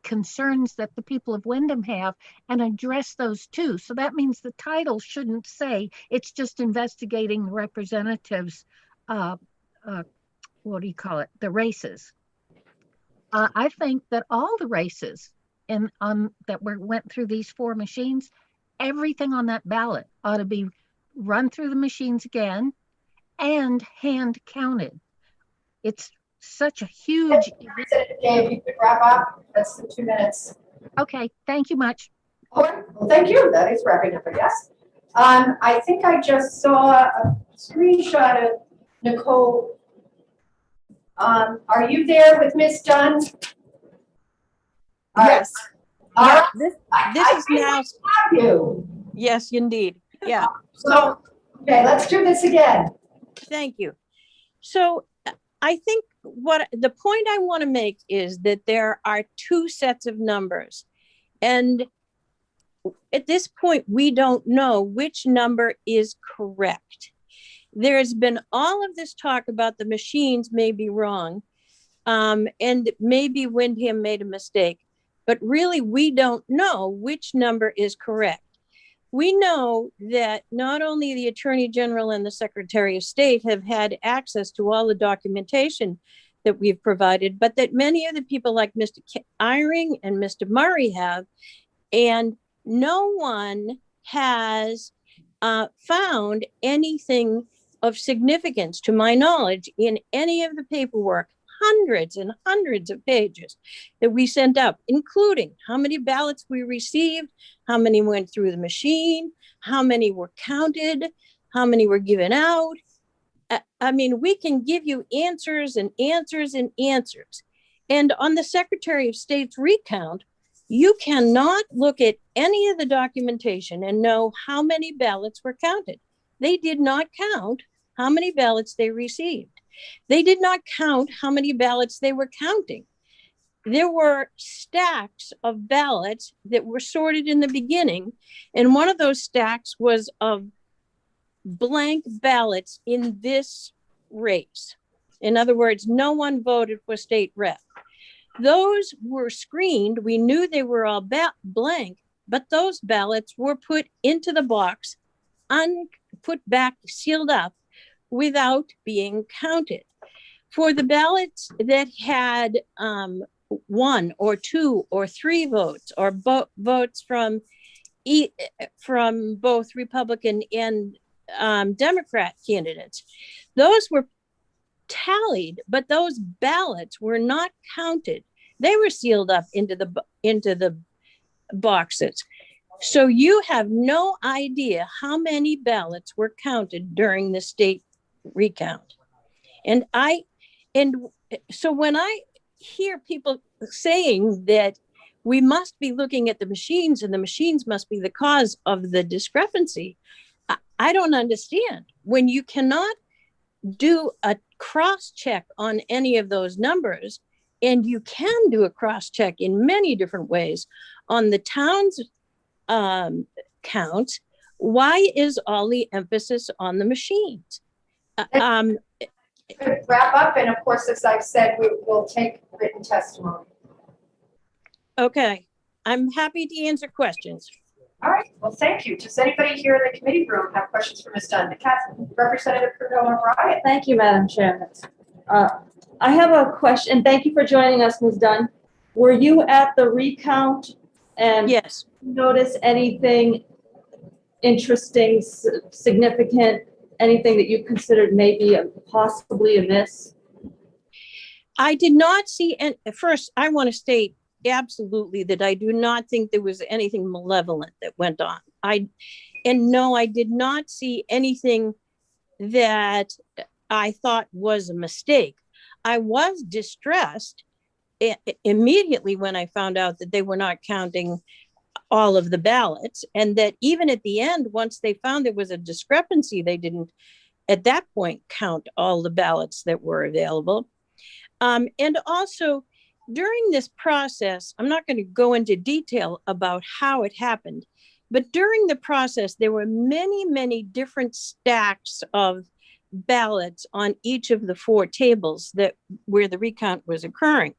concerns that the people of Wyndham have and address those too. So that means the title shouldn't say it's just investigating the representatives, what do you call it, the races. I think that all the races that went through these 4 machines, everything on that ballot ought to be run through the machines again and hand counted. It's such a huge. If you could wrap up, that's the 2 minutes. Okay, thank you much. Well, thank you. That is wrapping up, I guess. I think I just saw a screenshot of Nicole. Are you there with Miss Dunn? Yes. This is now. Have you? Yes, indeed. Yeah. So, okay, let's do this again. Thank you. So I think the point I want to make is that there are 2 sets of numbers. And at this point, we don't know which number is correct. There's been all of this talk about the machines may be wrong, and maybe Wyndham made a mistake, but really we don't know which number is correct. We know that not only the Attorney General and the Secretary of State have had access to all the documentation that we've provided, but that many of the people like Mr. Eyring and Mr. Murray have, and no one has found anything of significance, to my knowledge, in any of the paperwork, hundreds and hundreds of pages that we sent up, including how many ballots we received, how many went through the machine, how many were counted, how many were given out. I mean, we can give you answers and answers and answers. And on the Secretary of State's recount, you cannot look at any of the documentation and know how many ballots were counted. They did not count how many ballots they received. They did not count how many ballots they were counting. There were stacks of ballots that were sorted in the beginning, and one of those stacks was of blank ballots in this race. In other words, no one voted for state rep. Those were screened. We knew they were all blank, but those ballots were put into the box, put back, sealed up, without being counted. For the ballots that had 1 or 2 or 3 votes, or votes from both Republican and Democrat candidates, those were tallied, but those ballots were not counted. They were sealed up into the boxes. So you have no idea how many ballots were counted during the state recount. And so when I hear people saying that we must be looking at the machines and the machines must be the cause of the discrepancy, I don't understand. When you cannot do a cross-check on any of those numbers, and you can do a cross-check in many different ways on the town's counts, Why is all the emphasis on the machines? Wrap up, and of course, as I've said, we will take written testimony. Okay, I'm happy to answer questions. All right, well, thank you. Does anybody here in the committee room have questions for Ms. Dunn? Representative Cordova Bryant. Thank you, Madam Chairman. I have a question. Thank you for joining us, Ms. Dunn. Were you at the recount and yes, notice anything interesting, significant, anything that you considered maybe possibly amiss? I did not see, and first I want to state absolutely that I do not think there was anything malevolent that went on. No, I did not see anything that I thought was a mistake. I was distressed immediately when I found out that they were not counting all of the ballots, and that even at the end, once they found there was a discrepancy, they didn't at that point count all the ballots that were available. And also during this process, I'm not going to go into detail about how it happened, but during the process, there were many, many different stacks of ballots on each of the 4 tables where the recount was occurring.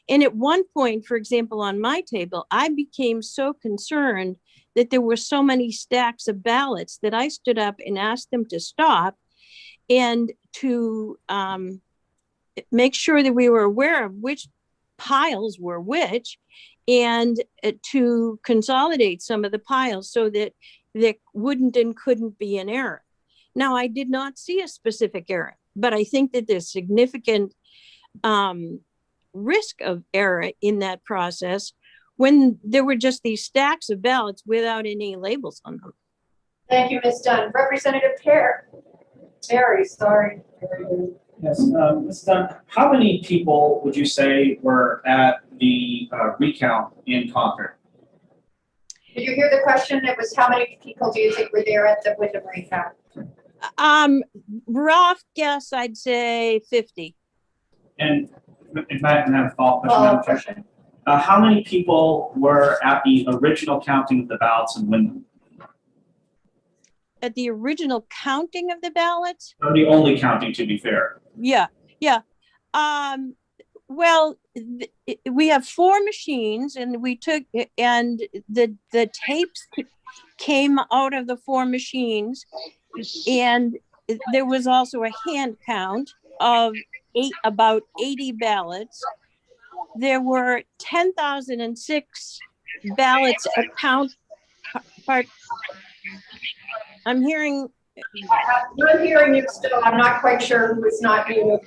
And at one point, for example, on my table, I became so concerned that there were so many stacks of ballots that I stood up and asked them to stop and to make sure that we were aware of which piles were which, and to consolidate some of the piles so that there wouldn't and couldn't be an error. Now, I did not see a specific error, but I think that there's significant risk of error in that process when there were just these stacks of ballots without any labels on them. Thank you, Ms. Dunn. Representative Perry, sorry. Yes, Ms. Dunn, how many people would you say were at the recount in Concord? Did you hear the question? It was how many people do you think were there at the Wyndham recount? Rough guess, I'd say 50. And if I can have a follow-up question, how many people were at the original counting of the ballots in Wyndham? At the original counting of the ballots? Or the only counting, to be fair. Yeah. Well, we have 4 machines, and we took, and the tapes came out of the 4 machines, and there was also a hand count of about 80 ballots. There were 10,006 ballots a count. I'm hearing. I'm hearing you still. I'm not quite sure who is not muted.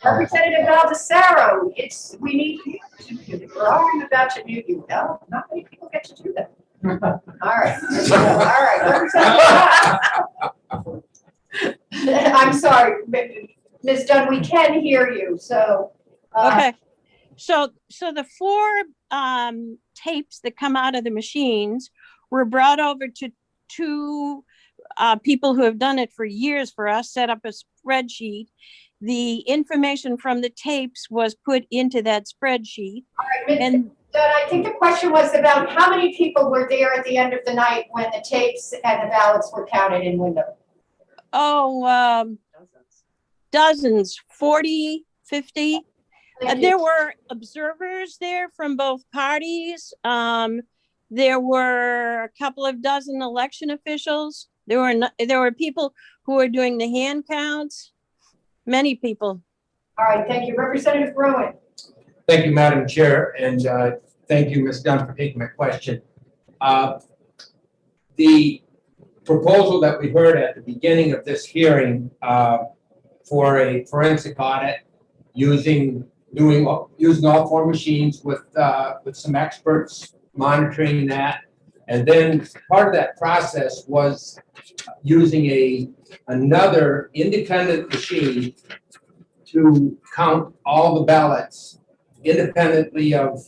Representative Baldessaro, we need you to do it. We're already about to mute you. No, not many people get to do that. All right. All right. I'm sorry, Ms. Dunn, we can hear you, so. Okay. So the 4 tapes that come out of the machines were brought over to 2 people who have done it for years for us, set up a spreadsheet. The information from the tapes was put into that spreadsheet. All right, and I think the question was about how many people were there at the end of the night when the tapes and the ballots were counted in Wyndham? Oh, dozens, 40, 50. There were observers there from both parties. There were a couple of dozen election officials. There were people who were doing the hand counts. Many people. All right, thank you. Representative Rowan. Thank you, Madam Chair, and thank you, Ms. Dunn, for taking my question. The proposal that we heard at the beginning of this hearing for a forensic audit using all 4 machines with some experts monitoring that, and then part of that process was using another independent machine to count all the ballots independently of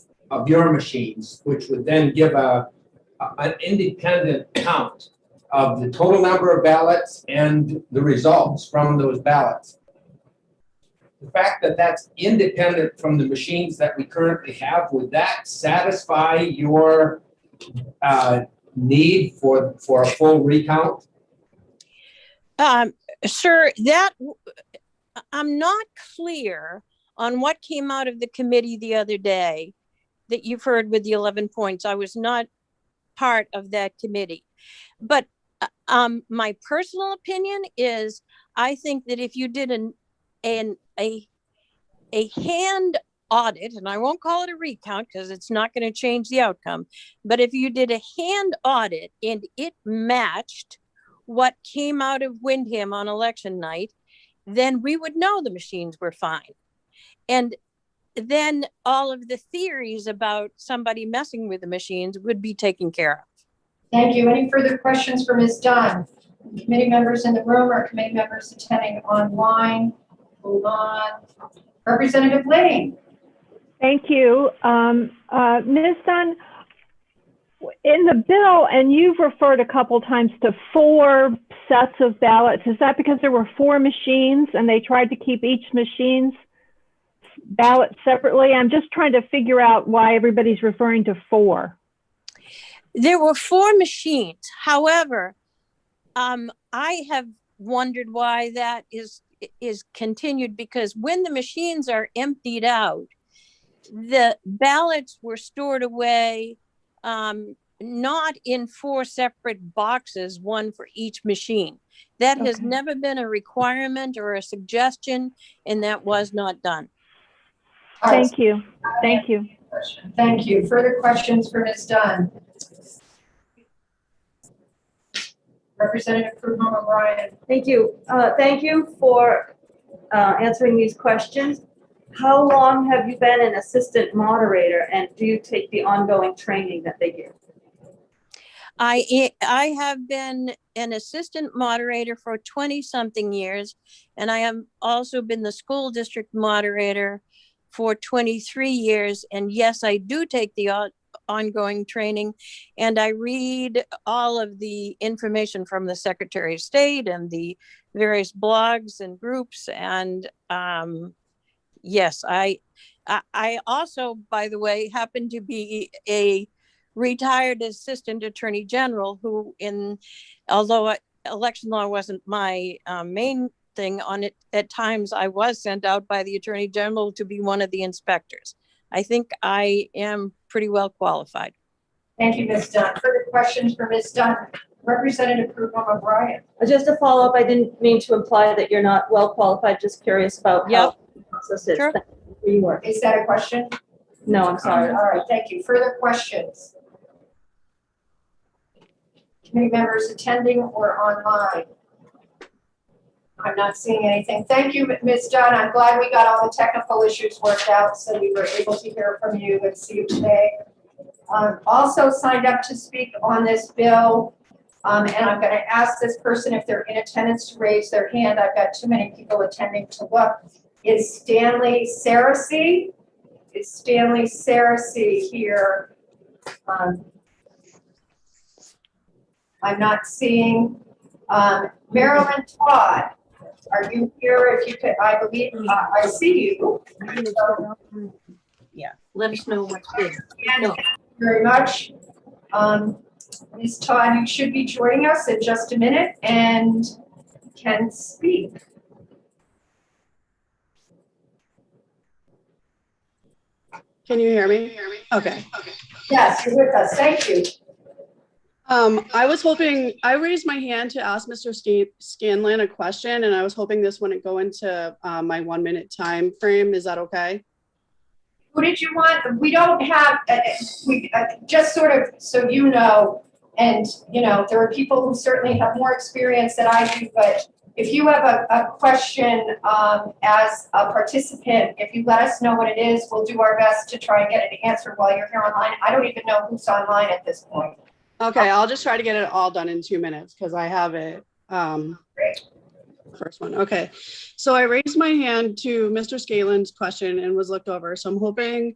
your machines, which would then give an independent count of the total number of ballots and the results from those ballots. The fact that that's independent from the machines that we currently have, would that satisfy your need for a full recount? Sir, I'm not clear on what came out of the committee the other day that you've heard with the 11 points. I was not part of that committee. But my personal opinion is I think that if you did a hand audit, and I won't call it a recount because it's not going to change the outcome, but if you did a hand audit and it matched what came out of Windham on election night, then we would know the machines were fine. And then all of the theories about somebody messing with the machines would be taken care of. Thank you. Any further questions for Ms. Dunn? Committee members in the room or committee members attending online? Hold on. Representative Lane. Thank you. Ms. Dunn, in the bill, and you've referred a couple times to 4 sets of ballots. Is that because there were 4 machines and they tried to keep each machine's ballot separately? I'm just trying to figure out why everybody's referring to 4. There were 4 machines. However, I have wondered why that is continued, because when the machines are emptied out, the ballots were stored away, not in 4 separate boxes, one for each machine. That has never been a requirement or a suggestion, and that was not done. Thank you. Thank you. Thank you. Further questions for Ms. Dunn? Representative Krugman O'Brien. Thank you. Thank you for answering these questions. How long have you been an assistant moderator, and do you take the ongoing training that they give? I have been an assistant moderator for 20-something years, and I have also been the school district moderator for 23 years. And yes, I do take the ongoing training, and I read all of the information from the Secretary of State and the various blogs and groups. And yes, I also, by the way, happen to be a retired assistant attorney general who, although election law wasn't my main thing on it, at times I was sent out by the attorney general to be one of the inspectors. I think I am pretty well qualified. Thank you, Ms. Dunn. Further questions for Ms. Dunn? Representative Krugman O'Brien. Just a follow-up, I didn't mean to imply that you're not well qualified, just curious about how the process is. Sure. Is that a question? No, I'm sorry. All right, thank you. Further questions? Committee members attending or online? I'm not seeing anything. Thank you, Ms. Dunn. I'm glad we got all the technical issues worked out so we were able to hear from you and see you today. Also signed up to speak on this bill, and I'm going to ask this person if they're in attendance to raise their hand. I've got too many people attending to look. Is Stanley Saracey? Is Stanley Saracey here? I'm not seeing. Marilyn Todd, are you here? If you could, I believe I see you. Yeah, let us know what's good. Thank you very much. Ms. Todd, you should be joining us in just a minute and can speak. Can you hear me? Okay. Yes, you're with us. Thank you. I was hoping, I raised my hand to ask Mr. Scanlon a question, and I was hoping this wouldn't go into my 1 minute time frame. Is that okay? Who did you want? We don't have, just sort of so you know, and you know, there are people who certainly have more experience than I do, but if you have a question as a participant, if you let us know what it is, we'll do our best to try and get it answered while you're here online. I don't even know who's online at this point. Okay, I'll just try to get it all done in 2 minutes because I have it. First one. Okay, so I raised my hand to Mr. Scalen's question and was looked over. So I'm hoping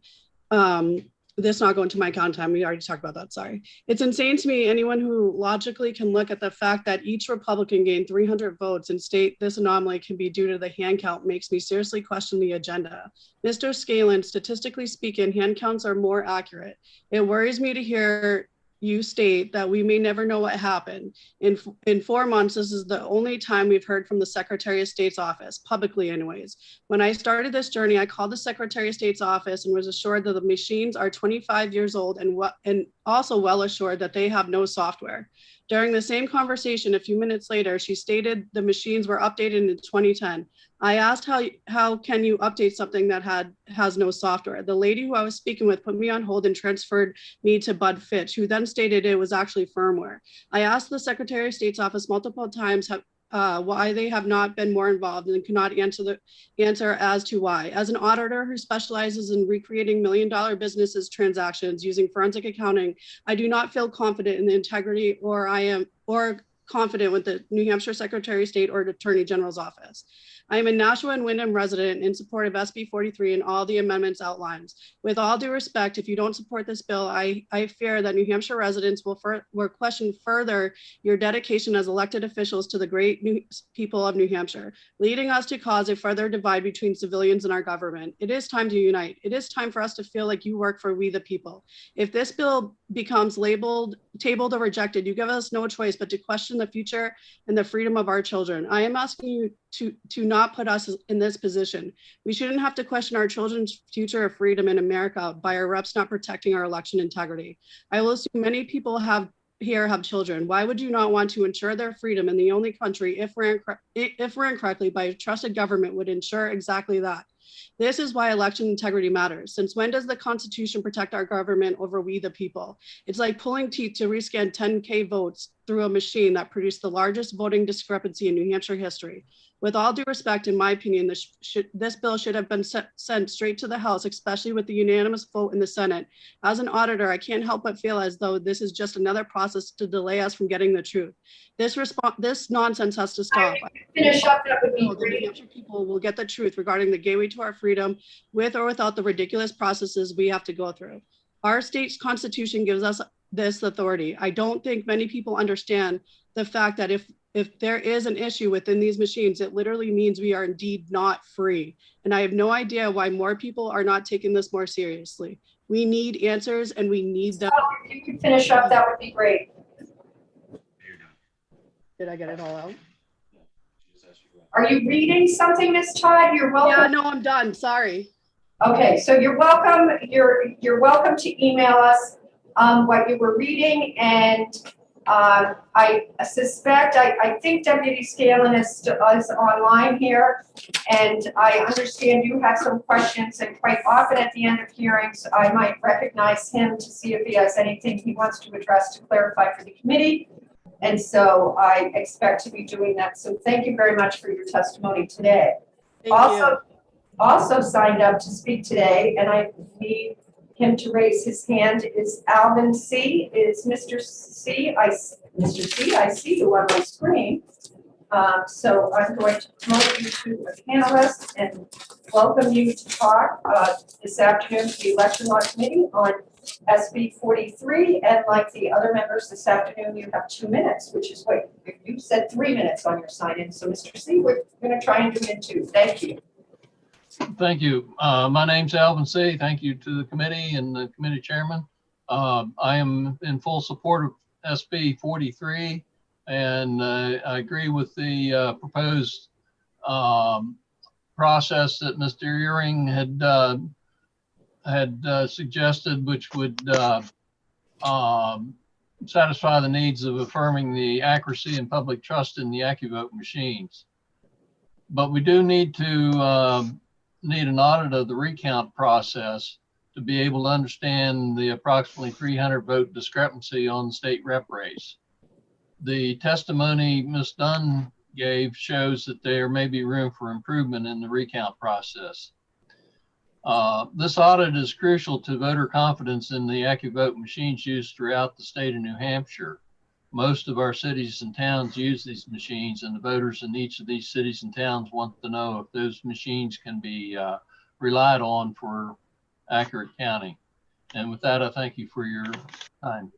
this not go into my account time. We already talked about that. Sorry. It's insane to me. Anyone who logically can look at the fact that each Republican gained 300 votes and state this anomaly can be due to the hand count makes me seriously question the agenda. Mr. Scalen, statistically speaking, hand counts are more accurate. It worries me to hear you state that we may never know what happened. In 4 months, this is the only time we've heard from the Secretary of State's office, publicly anyways. When I started this journey, I called the Secretary of State's office and was assured that the machines are 25 years old and also well assured that they have no software. During the same conversation, a few minutes later, she stated the machines were updated in 2010. I asked how can you update something that has no software? The lady who I was speaking with put me on hold and transferred me to Bud Fitch, who then stated it was actually firmware. I asked the Secretary of State's office multiple times why they have not been more involved and cannot answer as to why. As an auditor who specializes in recreating million-dollar businesses transactions using forensic accounting, I do not feel confident in the integrity or confident with the New Hampshire Secretary of State or Attorney General's office. I am a Nashua and Wyndham resident in support of SB 43 and all the amendments outlined. With all due respect, if you don't support this bill, I fear that New Hampshire residents will question further your dedication as elected officials to the great people of New Hampshire, leading us to cause a further divide between civilians and our government. It is time to unite. It is time for us to feel like you work for we the people. If this bill becomes tabled or rejected, you give us no choice but to question the future and the freedom of our children. I am asking you to not put us in this position. We shouldn't have to question our children's future of freedom in America by our reps not protecting our election integrity. I will assume many people have children. Why would you not want to ensure their freedom in the only country, if ran correctly by a trusted government, would ensure exactly that? This is why election integrity matters. Since when does the Constitution protect our government over we the people? It's like pulling teeth to rescan 10K votes through a machine that produced the largest voting discrepancy in New Hampshire history. With all due respect, in my opinion, this bill should have been sent straight to the House, especially with the unanimous vote in the Senate. As an auditor, I can't help but feel as though this is just another process to delay us from getting the truth. This nonsense has to stop. Finish up, that would be The great. New Hampshire people will get the truth regarding the gateway to our freedom, with or without the ridiculous processes we have to go through. Our state's constitution gives us this authority. I don't think many people understand the fact that if there is an issue within these machines, it literally means we are indeed not free. And I have no idea why more people are not taking this more seriously. We need answers and we need them. If you could finish up, that would be great. Did I get it all out? Are you reading something, Ms. Todd? You're welcome. Yeah, no, I'm done. Sorry. Okay, so you're welcome. You're welcome to email us what you were reading, and I suspect, I think Deputy Scanlon is online here, and I understand you have some questions, and quite often at the end of hearings, I might recognize him to see if he has anything he wants to address to clarify for the committee. And so I expect to be doing that. So thank you very much for your testimony today. Also signed up to speak today, and I need him to raise his hand, is Alvin C. Is Mr. C. Mr. C, I see you on my screen. So I'm going to promote you to a panelist and welcome you to talk this afternoon to the Election Law Committee on SB 43. And like the other members this afternoon, you have 2 minutes, which is what you said 3 minutes on your sign-in. So Mr. C, we're going to try and do it in 2. Thank you. Thank you. My name's Alvin C. Thank you to the committee and the committee chairman. I am in full support of SB 43, and I agree with the proposed process that Mr. Ehring had suggested, which would satisfy the needs of affirming the accuracy and public trust in the AccuVote machines. But we do need to need an audit of the recount process to be able to understand the approximately 300 vote discrepancy on the state rep race. The testimony Ms. Dunn gave shows that there may be room for improvement in the recount process. This audit is crucial to voter confidence in the AccuVote machines used throughout the state of New Hampshire. Most of our cities and towns use these machines, and the voters in each of these cities and towns want to know if those machines can be relied on for accurate counting. And with that, I thank you for your time.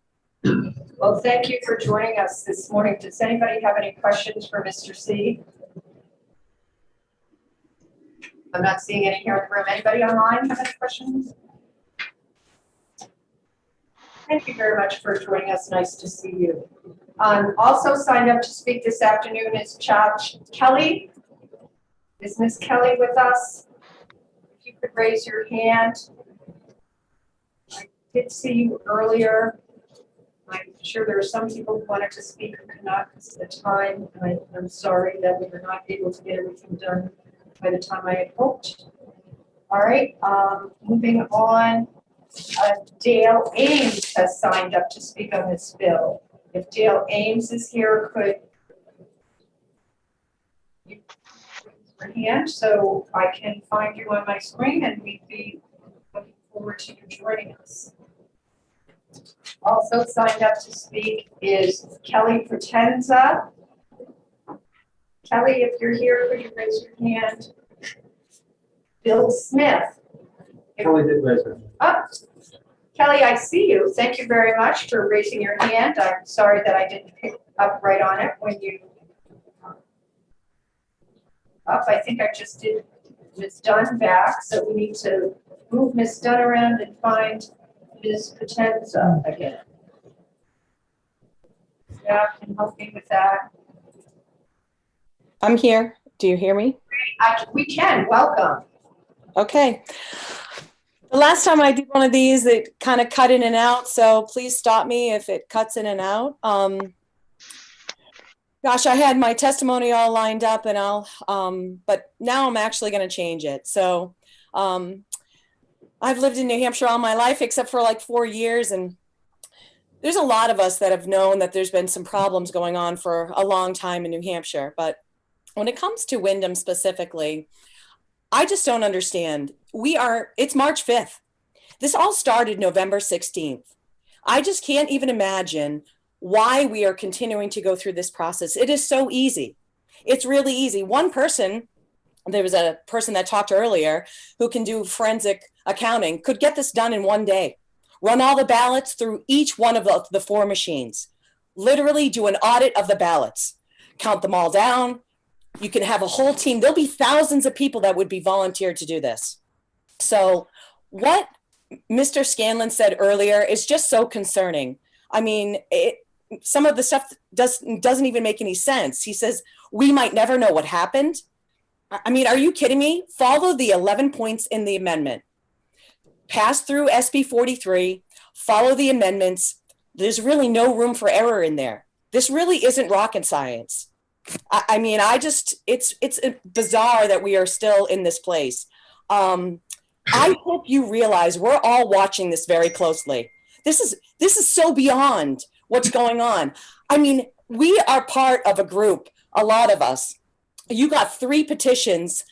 Well, thank you for joining us this morning. Does anybody have any questions for Mr. C? I'm not seeing any here in the room. Anybody online have any questions? Thank you very much for joining us. Nice to see you. Also signed up to speak this afternoon is Kelly. Is Miss Kelly with us? If you could raise your hand. I did see you earlier. I'm sure there are some people who wanted to speak who could not because of the time. I'm sorry that we were not able to get everything done by the time I had hoped. All right, moving on. Dale Ames has signed up to speak on this bill. If Dale Ames is here, could you raise your hand so I can find you on my screen, and we'd be looking forward to you joining us. Also signed up to speak is Kelly Potenza. Kelly, if you're here, could you raise your hand? Bill Smith. Kelly did raise her hand. Oh, Kelly, I see you. Thank you very much for raising your hand. I'm sorry that I didn't pick up right on it when you up. I think I just did Ms. Dunn back, so we need to move Ms. Dunn around and find Ms. Potenza again. Yeah, can help me with that. I'm here. Do you hear me? We can. Welcome. Okay. The last time I did one of these, it kind of cut in and out. So please stop me if it cuts in and out. Gosh, I had my testimony all lined up and but now I'm actually going to change it. So I've lived in New Hampshire all my life, except for like 4 years. And there's a lot of us that have known that there's been some problems going on for a long time in New Hampshire. But when it comes to Windham specifically, I just don't understand. It's March 5th. This all started November 16th. I just can't even imagine why we are continuing to go through this process. It is so easy. It's really easy. One person, there was a person that talked earlier who can do forensic accounting, could get this done in one day. Run all the ballots through each one of the 4 machines. Literally do an audit of the ballots. Count them all down. You can have a whole team. There'll be thousands of people that would be volunteered to do this. So what Mr. Scanlon said earlier is just so concerning. I mean, some of the stuff doesn't even make any sense. He says, we might never know what happened. I mean, are you kidding me? Follow the 11 points in the amendment. Pass through SB 43, follow the amendments. There's really no room for error in there. This really isn't rocket science. I mean, it's bizarre that we are still in this place. I hope you realize we're all watching this very closely. This is so beyond what's going on. I mean, we are part of a group, a lot of us. You got 3 petitions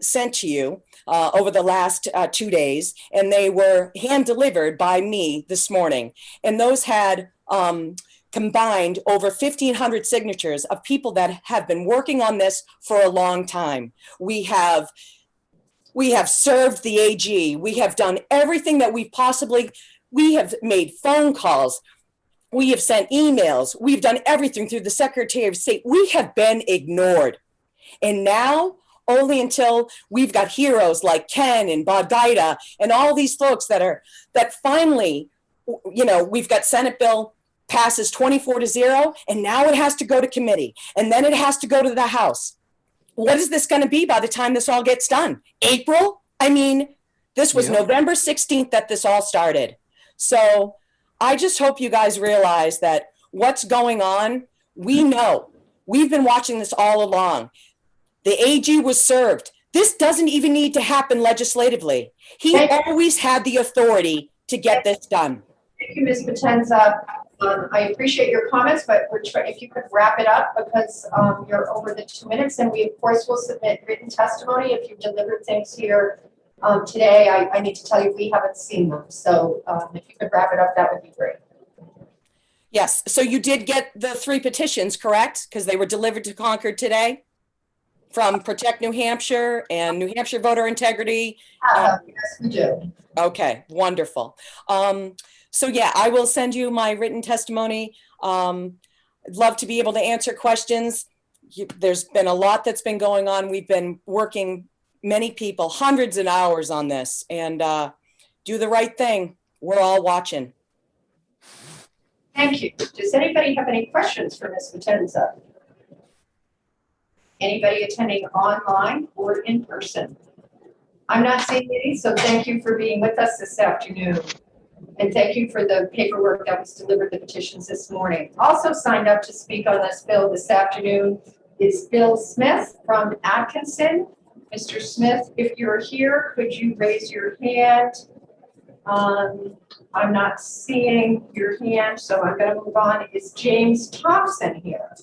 sent to you over the last 2 days, and they were hand delivered by me this morning. And those had combined over 1,500 signatures of people that have been working on this for a long time. We have served the AG. We have done everything that we have made phone calls. We have sent emails. We've done everything through the Secretary of State. We have been ignored. And now, only until we've got heroes like Ken and Bogdaida and all these folks that finally, we've got Senate bill passes 24-0, and now it has to go to committee, and then it has to go to the House. What is this going to be by the time this all gets done? April? I mean, this was November 16th that this all started. So I just hope you guys realize that what's going on, we know. We've been watching this all along. The AG was served. This doesn't even need to happen legislatively. He always had the authority to get this done. Thank you, Ms. Potenza. I appreciate your comments, but if you could wrap it up because you're over the 2 minutes, and we of course will submit written testimony if you delivered things here today. I need to tell you we haven't seen them, so if you could wrap it up, that would be great. Yes, so you did get the 3 petitions, correct? Because they were delivered to Concord today from Protect New Hampshire and New Hampshire Voter Integrity. Yes, we do. Okay, wonderful. So yeah, I will send you my written testimony. I'd love to be able to answer questions. There's been a lot that's been going on. We've been working, many people, hundreds of hours on this, and do the right thing. We're all watching. Thank you. Does anybody have any questions for Ms. Potenza? Anybody attending online or in person? I'm not seeing any, so thank you for being with us this afternoon. And thank you for the paperwork that was delivered, the petitions this morning. Also signed up to speak on this bill this afternoon is Bill Smith from Atkinson. Mr. Smith, if you're here, could you raise your hand? I'm not seeing your hand, so I'm going to move on. Is James Thompson here?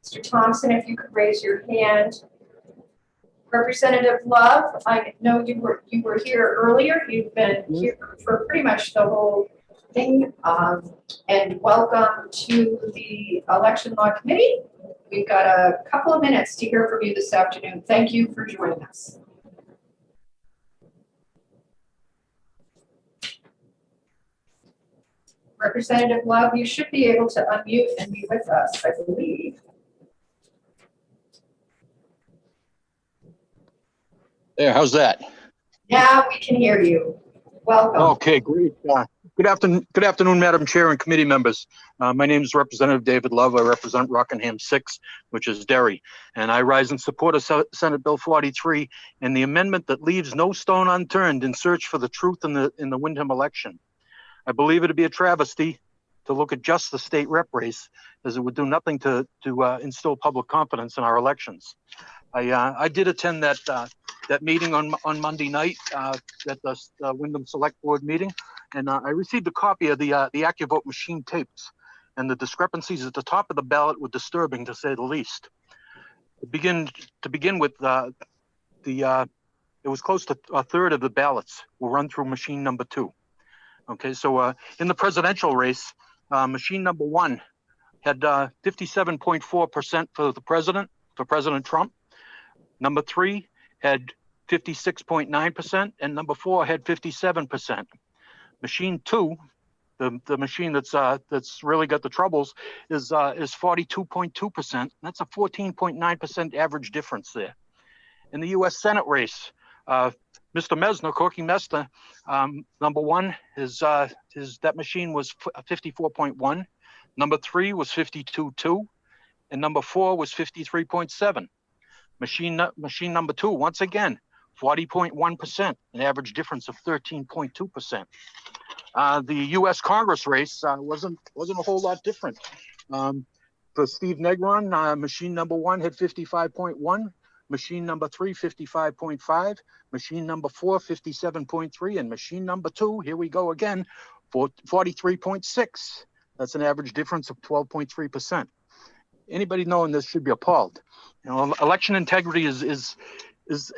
Mr. Thompson, if you could raise your hand. Representative Love, I know you were here earlier. You've been here for pretty much the whole thing. And welcome to the Election Law Committee. We've got a couple of minutes to hear from you this afternoon. Thank you for joining us. Representative Love, you should be able to unmute and be with us, I believe. There, how's that? Now we can hear you. Welcome. Okay, great. Good afternoon, Madam Chair and committee members. My name is Representative David Love. I represent Rockingham 6, which is Derry, and I rise in support of Senate Bill 43 and the amendment that leaves no stone unturned in search for the truth in the Windham election. I believe it to be a travesty to look at just the state rep race, as it would do nothing to instill public confidence in our elections. I did attend that meeting on Monday night at the Windham Select Board meeting, and I received a copy of the AccuVote machine tapes, and the discrepancies at the top of the ballot were disturbing, to say the least. To begin with, it was close to a third of the ballots were run through machine number 2. Okay, so in the presidential race, machine number 1 had 57.4% for the president, for President Trump. Number 3 had 56.9%, and number 4 had 57%. Machine 2, the machine that's really got the troubles, is 42.2%. That's a 14.9% average difference there. In the U.S. Senate race, Mr. Mesner, Corky Mesner, number 1, that machine was 54.1. Number 3 was 52.2, and number 4 was 53.7. Machine number 2, once again, 40.1%, an average difference of 13.2%. The U.S. Congress race wasn't a whole lot different. For Steve Negron, machine number 1 had 55.1, machine number 3, 55.5, machine number 4, 57.3, and machine number 2, here we go again, 43.6. That's an average difference of 12.3%. Anybody knowing this should be appalled. You know, election integrity is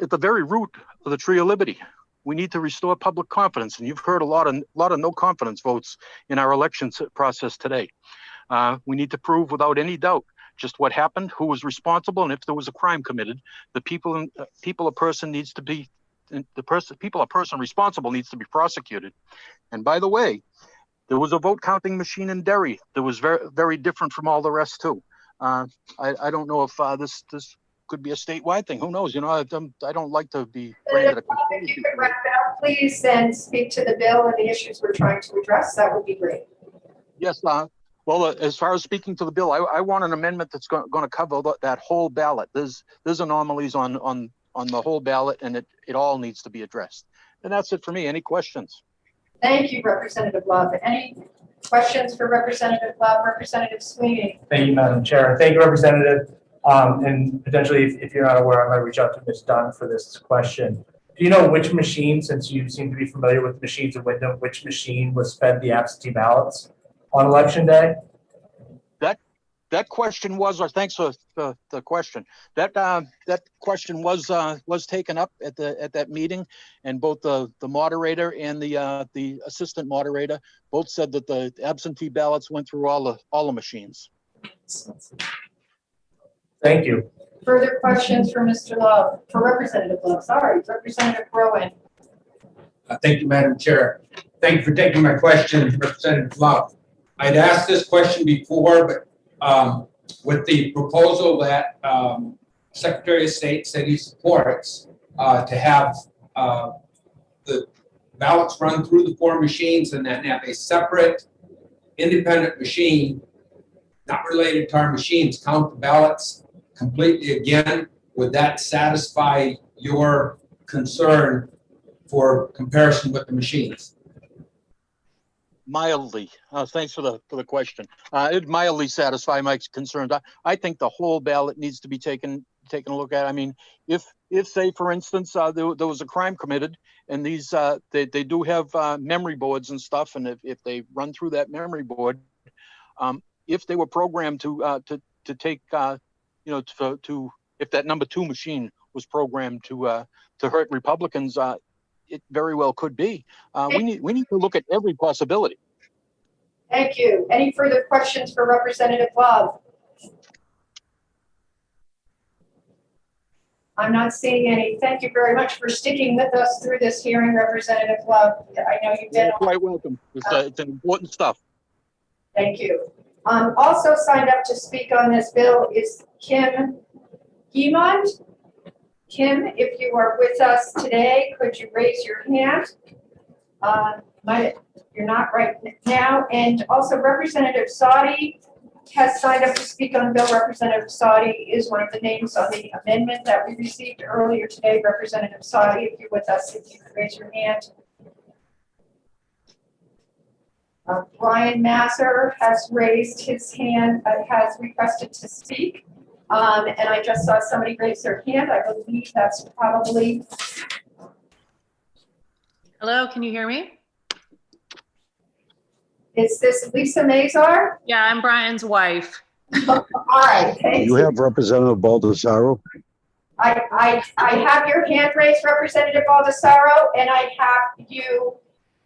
at the very root of the tree of liberty. We need to restore public confidence, and you've heard a lot of no confidence votes in our election process today. We need to prove without any doubt just what happened, who was responsible, and if there was a crime committed, the people a person responsible needs to be prosecuted. And by the way, there was a vote counting machine in Derry that was very, very different from all the rest too. I don't know if this could be a statewide thing. Who knows? You know, I don't like to be. If you could wrap it up, please, and speak to the bill and the issues we're trying to address, that would be great. Yes. Well, as far as speaking to the bill, I want an amendment that's going to cover that whole ballot. There's anomalies on the whole ballot, and it all needs to be addressed. And that's it for me. Any questions? Thank you, Representative Love. Any questions for Representative Love? Representative Sweeney. Thank you, Madam Chair. Thank you, Representative. And potentially, if you're not aware, I might reach out to Ms. Dunn for this question. Do you know which machine, since you seem to be familiar with machines in Windham, which machine was fed the absentee ballots on election day? That question was, or thanks for the question. That question was taken up at that meeting, and both the moderator and the assistant moderator both said that the absentee ballots went through all the machines. Thank you. Further questions for Mr. Love, for Representative Love? Sorry, Representative Rowan. Thank you, Madam Chair. Thank you for taking my question, Representative Love. I'd asked this question before, but with the proposal that Secretary of State said he supports to have the ballots run through the 4 machines and then have a separate independent machine, not related to our machines, count the ballots completely again? Would that satisfy your concern for comparison with the machines? Mildly. Thanks for the question. It mildly satisfy my concerns. I think the whole ballot needs to be taken a look at. I mean, if say for instance there was a crime committed, and these they do have memory boards and stuff, and if they run through that memory board, if they were programmed to take to if that number 2 machine was programmed to hurt Republicans, it very well could be. We need to look at every possibility. Thank you. Any further questions for Representative Love? I'm not seeing any. Thank you very much for sticking with us through this hearing, Representative Love. I know you've been quite welcome. It's important stuff. Thank you. Also signed up to speak on this bill is Kim Guimond. Kim, if you are with us today, could you raise your hand? You're not right now. And also Representative Sadi has signed up to speak on the bill. Representative Sadi is one of the names on the amendment that we received earlier today. Representative Sadi, if you're with us, if you could raise your hand. Brian Masser has raised his hand, has requested to speak. And I just saw somebody raise their hand. I believe that's probably. Hello, can you hear me? Is this Lisa Mazar? Yeah, I'm Brian's wife. All right, thank You have Representative Baldessaro. I have your hand raised, Representative Baldessaro, and I have you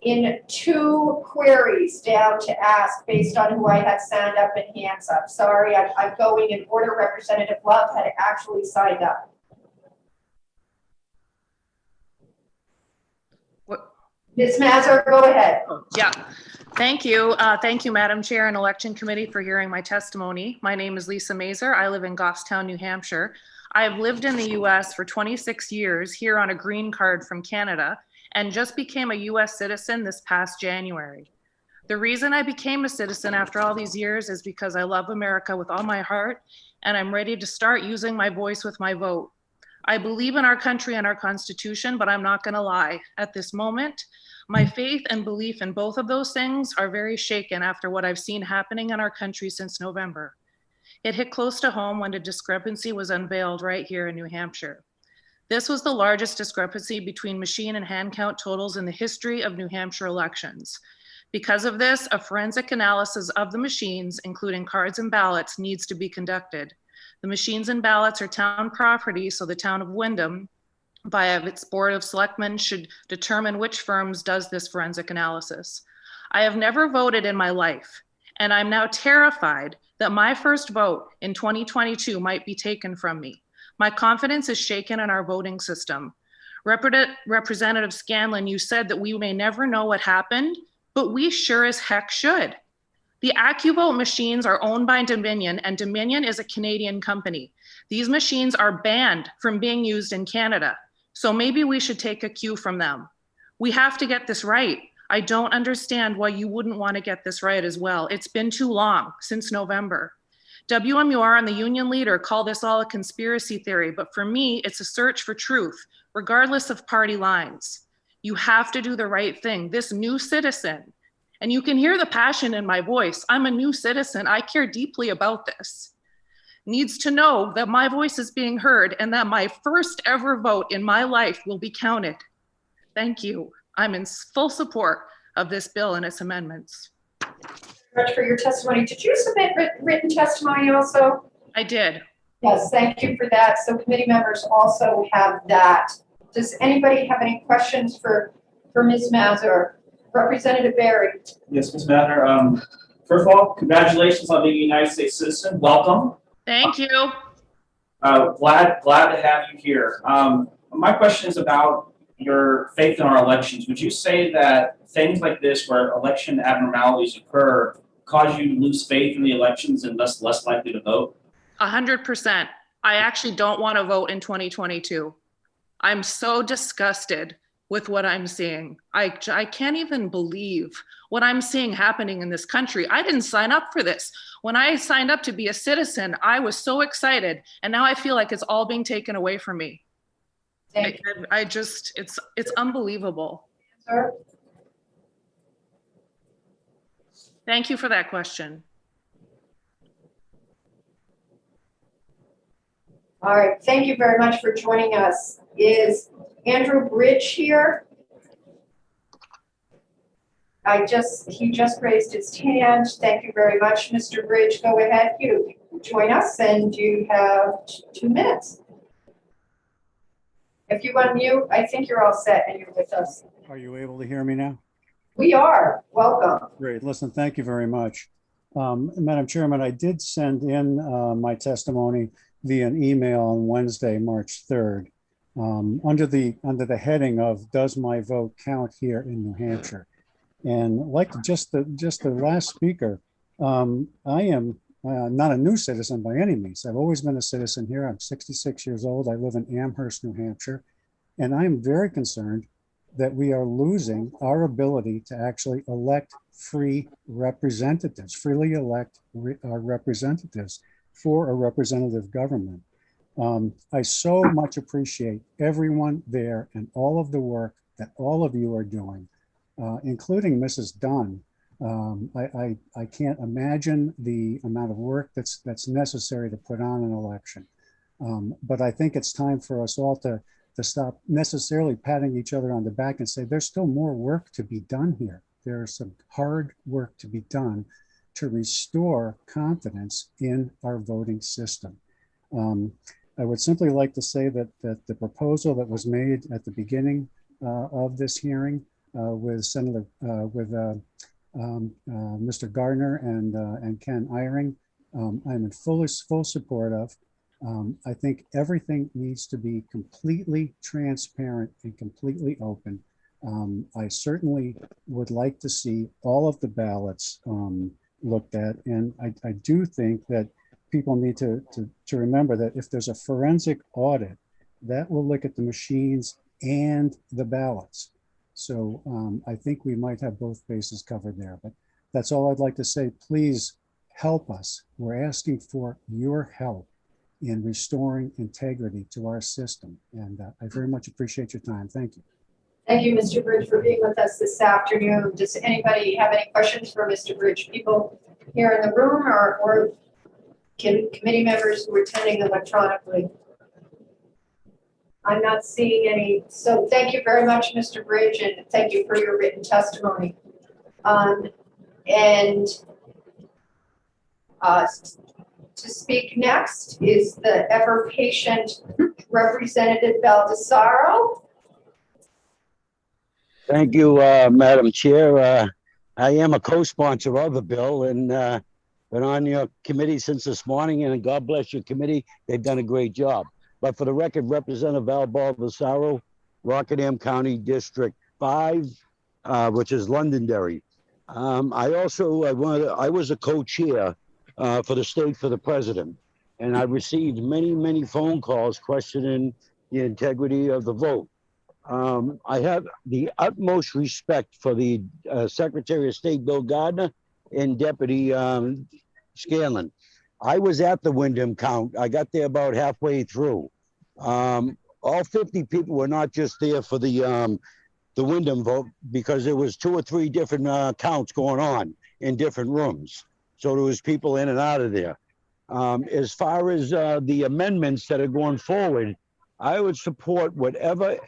in 2 queries down to ask based on who I had signed up and hands up. Sorry, I'm going in order. Representative Love had actually signed up. What? Ms. Mazur, go ahead. Yeah, thank you. Thank you, Madam Chair and Election Committee, for hearing my testimony. My name is Lisa Mazur. I live in Goffstown, New Hampshire. I have lived in the US for 26 years here on a green card from Canada, and just became a US citizen this past January. The reason I became a citizen after all these years is because I love America with all my heart, and I'm ready to start using my voice with my vote. I believe in our country and our Constitution, but I'm not gonna lie. At this moment, my faith and belief in both of those things are very shaken after what I've seen happening in our country since November. It hit close to home when a discrepancy was unveiled right here in New Hampshire. This was the largest discrepancy between machine and hand count totals in the history of New Hampshire elections. Because of this, a forensic analysis of the machines, including cards and ballots, needs to be conducted. The machines and ballots are town property, so the town of Wyndham, via its Board of Selectmen, should determine which firms does this forensic analysis. I have never voted in my life, and I'm now terrified that my first vote in 2022 might be taken from me. My confidence is shaken in our voting system. Representative Scanlon, you said that we may never know what happened, but we sure as heck should. The AccuVote machines are owned by Dominion, and Dominion is a Canadian company. These machines are banned from being used in Canada, so maybe we should take a cue from them. We have to get this right. I don't understand why you wouldn't want to get this right as well. It's been too long, since November. WMUR and the Union Leader call this all a conspiracy theory, but for me, it's a search for truth, regardless of party lines. You have to do the right thing. This new citizen, and you can hear the passion in my voice, I'm a new citizen, I care deeply about this, needs to know that my voice is being heard and that my first ever vote in my life will be counted. Thank you. I'm in full support of this bill and its amendments. Much for your testimony. Did you submit written testimony also? I did. Yes, thank you for that. So committee members also have that. Does anybody have any questions for Ms. Mazur? Representative Barry. Yes, Ms. Mazur. First of all, congratulations on being a United States citizen. Welcome. Thank you. Glad to have you here. My question is about your faith in our elections. Would you say that things like this, where election abnormalities occur, cause you to lose faith in the elections and thus less likely to vote? 100%. I actually don't want to vote in 2022. I'm so disgusted with what I'm seeing. I can't even believe what I'm seeing happening in this country. I didn't sign up for this. When I signed up to be a citizen, I was so excited, and now I feel like it's all being taken away from me. I just, it's unbelievable. Sir? Thank you for that question. All right, thank you very much for joining us. Is Andrew Bridge here? He just raised his hand. Thank you very much, Mr. Bridge. Go ahead, you join us, and you have 2 minutes. If you unmute, I think you're all set and you're with us. Are you able to hear me now? We are. Welcome. Great. Listen, thank you very much. Madam Chairman, I did send in my testimony via an email on Wednesday, March 3rd, under the heading of "Does my vote count here in New Hampshire?" And like just the last speaker, I am not a new citizen by any means. I've always been a citizen here. I'm 66 years old. I live in Amherst, New Hampshire, and I am very concerned that we are losing our ability to actually elect free representatives, freely elect our representatives for a representative government. I so much appreciate everyone there and all of the work that all of you are doing, including Mrs. Dunn. I can't imagine the amount of work that's necessary to put on an election. But I think it's time for us all to stop necessarily patting each other on the back and say, there's still more work to be done here. There's some hard work to be done to restore confidence in our voting system. I would simply like to say that the proposal that was made at the beginning of this hearing with Mr. Gardner and Ken Eyring, I'm in full support of. I think everything needs to be completely transparent and completely open. I certainly would like to see all of the ballots looked at, and I do think that people need to remember that if there's a forensic audit, that will look at the machines and the ballots. So I think we might have both bases covered there, but that's all I'd like to say. Please help us. We're asking for your help in restoring integrity to our system. And I very much appreciate your time. Thank you. Thank you, Mr. Bridge, for being with us this afternoon. Does anybody have any questions for Mr. Bridge? People here in the room or committee members who are attending electronically? I'm not seeing any. So thank you very much, Mr. Bridge, and thank you for your written testimony. To speak next is the ever patient Representative Baldessaro. Thank you, Madam Chair. I am a co-sponsor of the bill and been on your committee since this morning, and God bless your committee. They've done a great job. But for the record, Representative Val Baldessaro, Rockingham County District 5, which is Londonderry. I was a co-chair for the state for the president, and I received many phone calls questioning the integrity of the vote. I have the utmost respect for the Secretary of State, Bill Gardner, and Deputy Scanlon. I was at the Windham count. I got there about halfway through. All 50 people were not just there for the Windham vote, because there was 2 or 3 different counts going on in different rooms. So there was people in and out of there. As far as the amendments that are going forward, I would support whatever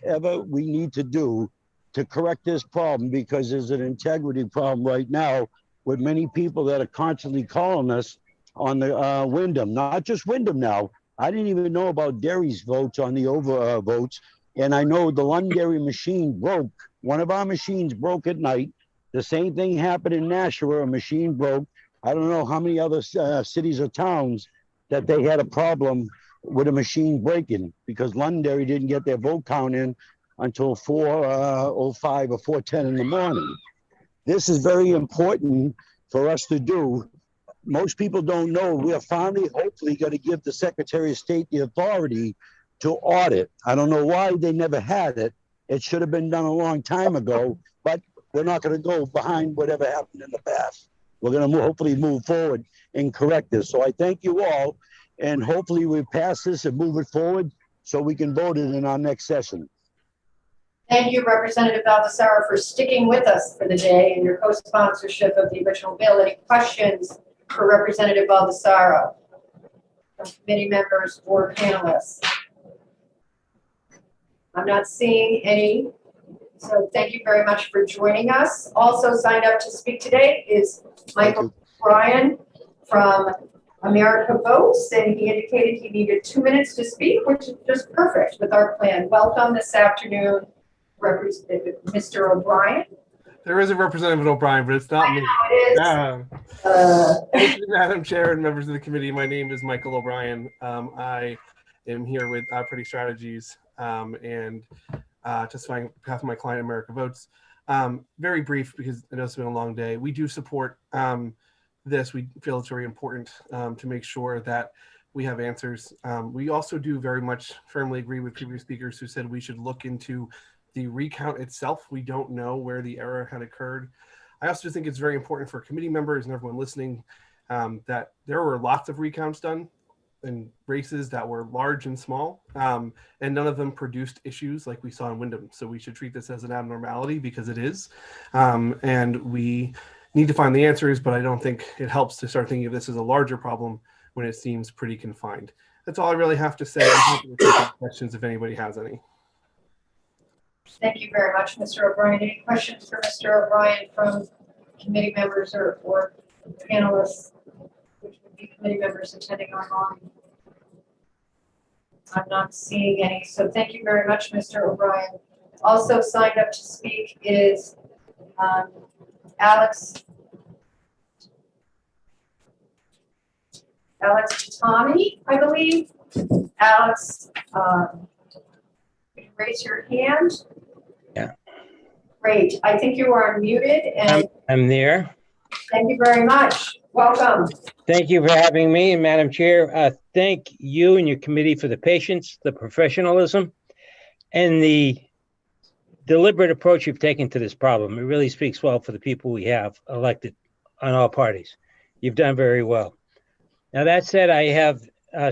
we need to do to correct this problem, because there's an integrity problem right now with many people that are constantly calling us on the Windham, not just Windham now. I didn't even know about Derry's votes on the over votes. And I know the Londonderry machine broke. One of our machines broke at night. The same thing happened in Nashua, a machine broke. I don't know how many other cities or towns that they had a problem with a machine breaking, because Londonderry didn't get their vote count in until 4:05 or 4:10 in the morning. This is very important for us to do. Most people don't know we are finally, hopefully, going to give the Secretary of State the authority to audit. I don't know why they never had it, It should have been done a long time ago, but we're not going to go behind whatever happened in the past. We're going to hopefully move forward and correct this. So I thank you all, and hopefully we pass this and move it forward so we can vote it in our next session. Thank you, Representative Baldessaro, for sticking with us for the day and your co-sponsorship of the original bill. Any questions for Representative Baldessaro from committee members or panelists? I'm not seeing any, so thank you very much for joining us. Also signed up to speak today is Michael Bryan from America Votes, and he indicated he needed 2 minutes to speak, which is just perfect with our plan. Welcome this afternoon, Representative Mr. O'Brien. There is a Representative O'Brien, but it's not me. It is. Thank you, Madam Chair and members of the committee. My name is Michael O'Brien. I am here with Pretty Strategies and testifying on behalf of my client, America Votes. Very brief because I know it's been a long day. We do support this. We feel it's very important to make sure that we have answers. We also do very much firmly agree with previous speakers who said we should look into the recount itself. We don't know where the error had occurred. I also think it's very important for committee members and everyone listening that there were lots of recounts done in races that were large and small, and none of them produced issues like we saw in Windham. So we should treat this as an abnormality because it is. And we need to find the answers, but I don't think it helps to start thinking of this as a larger problem when it seems pretty confined. That's all I really have to say. I'm happy to take questions if anybody has any. Thank you very much, Mr. O'Brien. Any questions for Mr. O'Brien from committee members or panelists, which would be committee members attending online? I'm not seeing any, so thank you very much, Mr. O'Brien. Also signed up to speak is Alex Tommy, I believe. Alex, raise your hand. Yeah. Great. I think you are unmuted, and I'm there. thank you very much. Welcome. Thank you for having me, Madam Chair. Thank you and your committee for the patience, the professionalism, and the deliberate approach you've taken to this problem. It really speaks well for the people we have elected on all parties. You've done very well. Now, that said, I have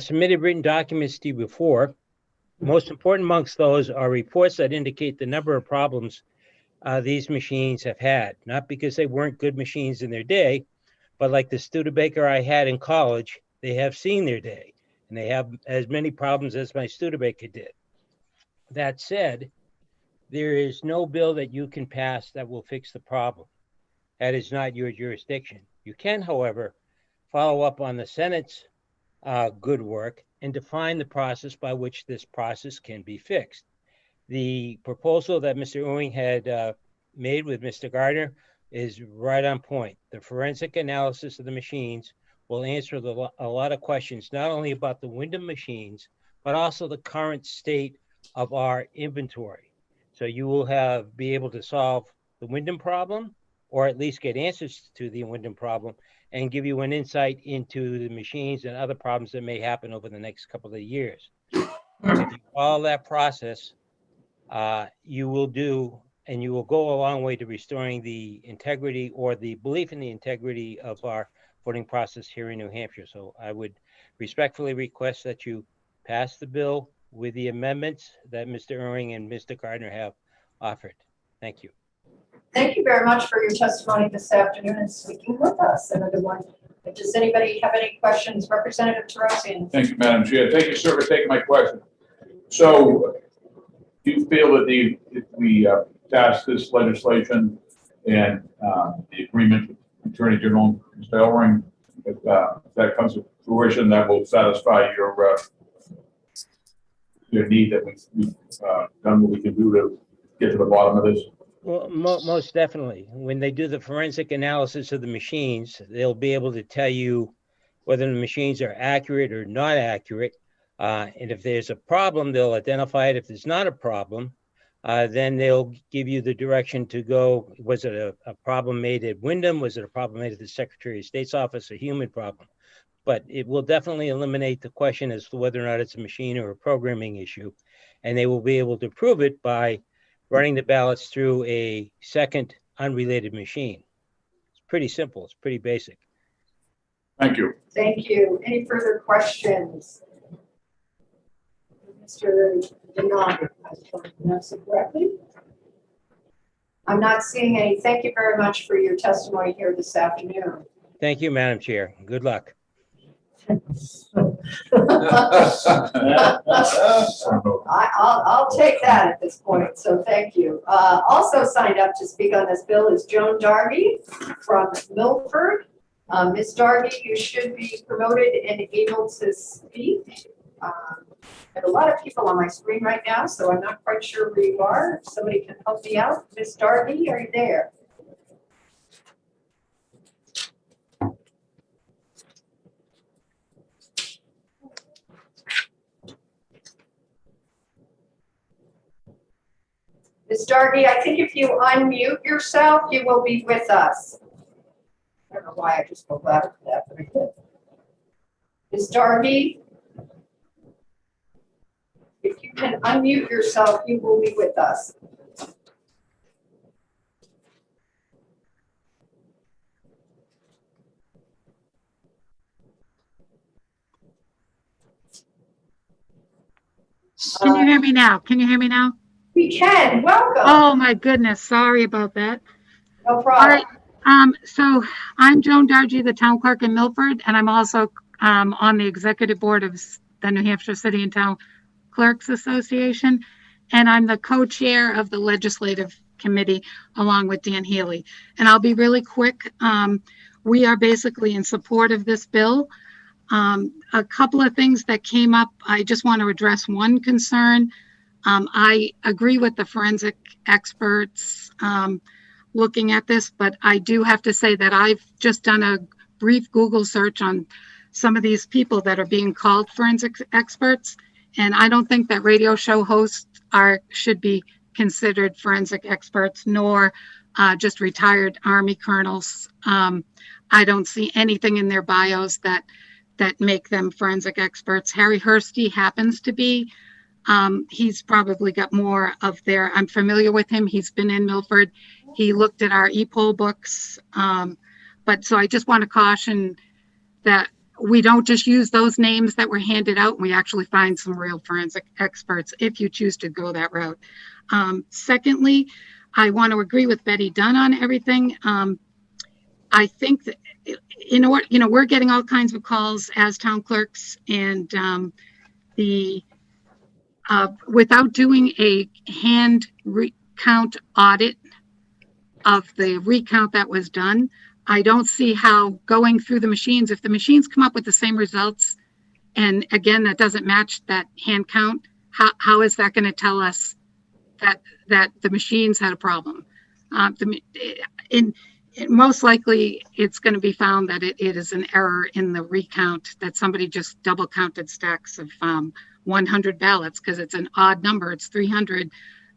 submitted written documents to you before. Most important amongst those are reports that indicate the number of problems these machines have had, not because they weren't good machines in their day, but like the Studebaker I had in college, they have seen their day, and they have as many problems as my Studebaker did. That said, there is no bill that you can pass that will fix the problem. That is not your jurisdiction. You can, however, follow up on the Senate's good work and define the process by which this process can be fixed. The proposal that Mr. Ewing had made with Mr. Gardner is right on point. The forensic analysis of the machines will answer a lot of questions, not only about the Windham machines, but also the current state of our inventory. So you will be able to solve the Windham problem, or at least get answers to the Windham problem, and give you an insight into the machines and other problems that may happen over the next couple of years. If you follow that process, you will go a long way to restoring the integrity or the belief in the integrity of our voting process here in New Hampshire. So I would respectfully request that you pass the bill with the amendments that Mr. Ewing and Mr. Gardner have offered. Thank you. Thank you very much for your testimony this afternoon and speaking with us. Another one. Does anybody have any questions? Representative Tarosian. Thank you, Madam Chair. Thank you, sir, for taking my question. So, do you feel that if we pass this legislation and the agreement with Attorney General Mr. Ellering, if that comes to fruition, that will satisfy your need that we've done what we can do to get to the bottom of this? Well, most definitely. When they do the forensic analysis of the machines, they'll be able to tell you whether the machines are accurate or not accurate. And if there's a problem, they'll identify it. If there's not a problem, then they'll give you the direction to go. Was it a problem made at Windham? Was it a problem made at the Secretary of State's office? A human problem? But it will definitely eliminate the question as to whether or not it's a machine or a programming issue. And they will be able to prove it by running the ballots through a second unrelated machine. It's pretty simple. It's pretty basic. Thank you. Thank you. Any further questions? Mr. Denard, I pronounce it correctly? I'm not seeing any. Thank you very much for your testimony here this afternoon. Thank you, Madam Chair. Good luck. I'll take that at this point, so thank you. Also signed up to speak on this bill is Joan Darby from Milford. Ms. Darby, you should be promoted and able to speak. I have a lot of people on my screen right now, so I'm not quite sure where you are. If somebody can help me out. Ms. Darby, are you there? Ms. Darby, I think if you unmute yourself, you will be with us. I don't know why I just spoke louder for that, but I did. Ms. Darby, if you can unmute yourself, you will be with us. Can you hear me now? Can you hear me now? We can. Welcome. Oh, my goodness. Sorry about that. No problem. All right. So I'm Joan Dargy, the town clerk in Milford, and I'm also on the executive board of the New Hampshire City and Town Clerks Association, and I'm the co-chair of the legislative committee along with Dan Healy. And I'll be really quick. We are basically in support of this bill. A couple of things that came up, I just want to address one concern. I agree with the forensic experts looking at this, but I do have to say that I've just done a brief Google search on some of these people that are being called forensic experts, and I don't think that radio show hosts should be considered forensic experts, nor just retired Army colonels. I don't see anything in their bios that make them forensic experts. Harry Hursty happens to be. He's probably got more of their, I'm familiar with him. He's been in Milford. He looked at our e-poll books. But so I just want to caution that we don't just use those names that were handed out. We actually find some real forensic experts if you choose to go that route. Secondly, I want to agree with Betty Dunn on everything. I think that we're getting all kinds of calls as town clerks, and without doing a hand recount audit of the recount that was done, I don't see how going through the machines, if the machines come up with the same results, and again, that doesn't match that hand count, how is that going to tell us that the machines had a problem? Most likely, it's going to be found that it is an error in the recount, that somebody just double counted stacks of 100 ballots because it's an odd number. It's 300.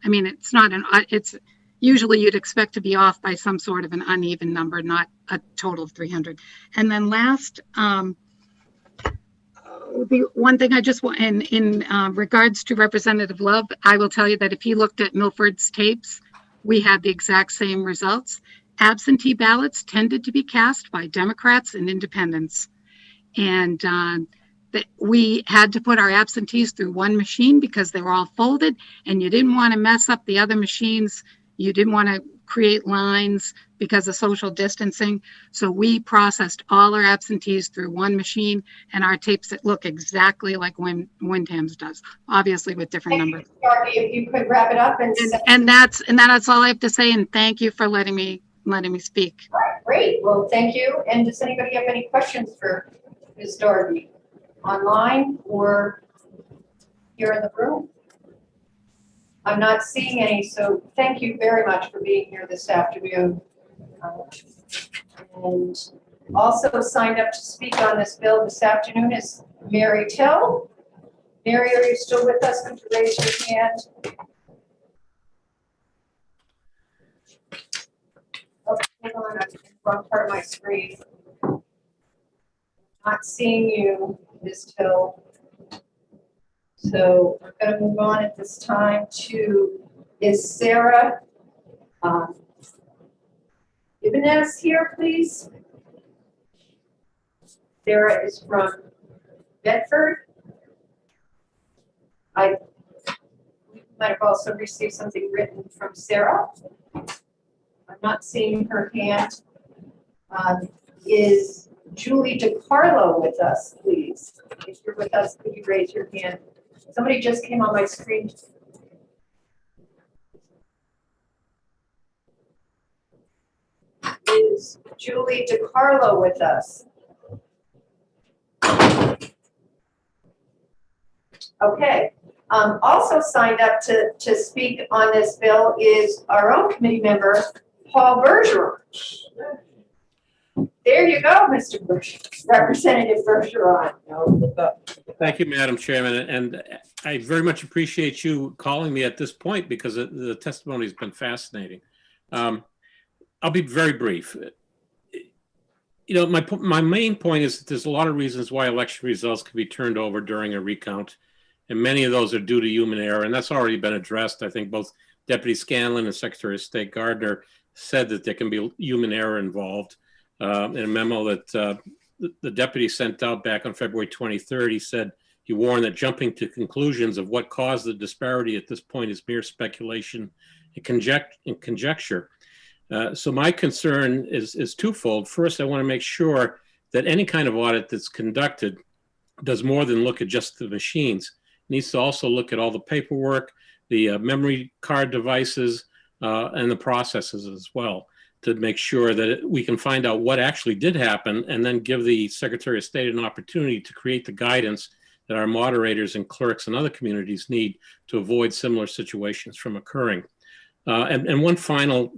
I mean, it's not it's usually you'd expect to be off by some sort of an uneven number, not a total of 300. And then last, the one thing I just want in regards to Representative Love, I will tell you that if he looked at Milford's tapes, we had the exact same results. Absentee ballots tended to be cast by Democrats and independents. And that we had to put our absentees through one machine because they were all folded, and you didn't want to mess up the other machines. You didn't want to create lines because of social distancing. So we processed all our absentees through one machine, and our tapes that look exactly like Wyndham's does, obviously with different numbers. Darby, if you could wrap it up and that's all I have to say. And thank you for letting me speak. All right, great. Well, thank you. And does anybody have any questions for Ms. Darby, online or here in the room? I'm not seeing any, so thank you very much for being here this afternoon. And also signed up to speak on this bill this afternoon is Mary Till. Mary, are you still with us? Could you raise your hand? Oh, hang on, I'm in the wrong part of my screen. Not seeing you, Ms. Till. So we're going to move on at this time to Is Sarah Ibanez here, please? Sarah is from Bedford. I might have also received something written from Sarah. I'm not seeing her hand. Is Julie DiCarlo with us, please? If you're with us, could you raise your hand? Somebody just came on my screen. Is Julie DiCarlo with us? Okay. Also signed up to speak on this bill is our own committee member, Paul Bergeron. There you go, Mr. Representative Bergeron. Thank you, Madam Chairman. And I very much appreciate you calling me at this point because the testimony has been fascinating. I'll be very brief. You know, my main point is that there's a lot of reasons why election results can be turned over during a recount. And many of those are due to human error. And that's already been addressed. I think both Deputy Scanlon and Secretary of State Gardner said that there can be human error involved. In a memo that the deputy sent out back on February 23rd, he said, he warned that jumping to conclusions of what caused the disparity at this point is mere speculation and conjecture. So my concern is twofold. First, I want to make sure that any kind of audit that's conducted does more than look at just the machines. It needs to also look at all the paperwork, the memory card devices, and the processes as well, to make sure that we can find out what actually did happen and then give the Secretary of State an opportunity to create the guidance that our moderators and clerks and other communities need to avoid similar situations from occurring. And one final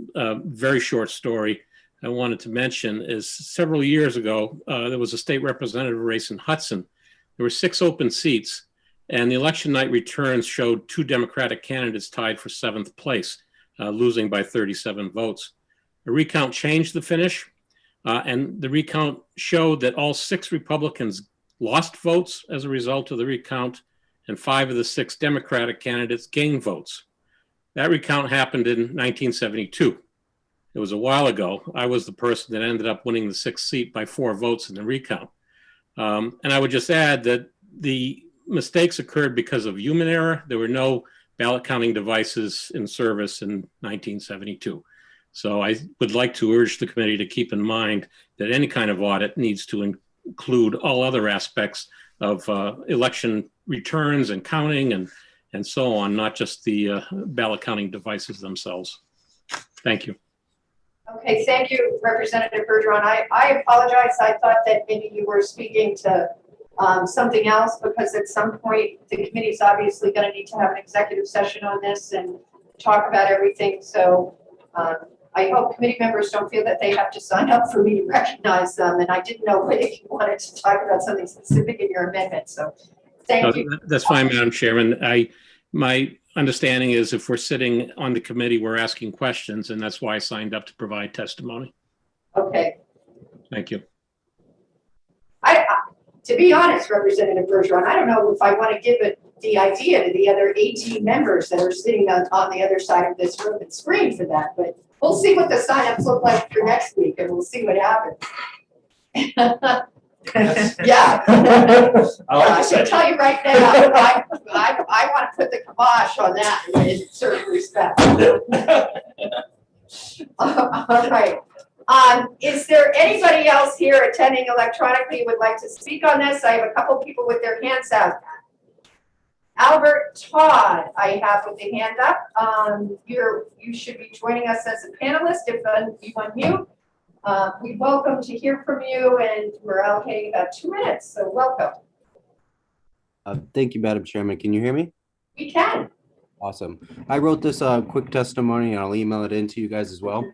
very short story I wanted to mention is several years ago, there was a state representative race in Hudson. There were 6 open seats, and the election night returns showed 2 Democratic candidates tied for 7th place, losing by 37 votes. A recount changed the finish, and the recount showed that all 6 Republicans lost votes as a result of the recount, and 5 of the 6 Democratic candidates gained votes. That recount happened in 1972. It was a while ago. I was the person that ended up winning the 6th seat by 4 votes in the recount. And I would just add that the mistakes occurred because of human error. There were no ballot counting devices in service in 1972. So I would like to urge the committee to keep in mind that any kind of audit needs to include all other aspects of election returns and counting and so on, not just the ballot counting devices themselves. Thank you. Okay, thank you, Representative Bergeron. I apologize. I thought that maybe you were speaking to something else, because at some point the committee's obviously going to need to have an executive session on this and talk about everything. So I hope committee members don't feel that they have to sign up for me to recognize them. And I didn't know if you wanted to talk about something specific in your amendment. So thank you. That's fine, Madam Chairman. My understanding is if we're sitting on the committee, we're asking questions, and that's why I signed up to provide testimony. Okay. Thank you. To be honest, Representative Bergeron, I don't know if I want to give it the idea to the other 18 members that are sitting on the other side of this room and screen for that, but we'll see what the signups look like for next week, and we'll see what happens. Yeah. I can tell you right now, I want to put the kibosh on that in certain respects. All right. Is there anybody else here attending electronically who would like to speak on this? I have a couple people with their hands out. Albert Todd, I have with the hand up. You should be joining us as a panelist if you unmute. We welcome to hear from you, and we're allocating about 2 minutes, so welcome. Thank you, Madam Chairman. Can you hear me? We can. Awesome. I wrote this quick testimony, and I'll email it in to you guys as well.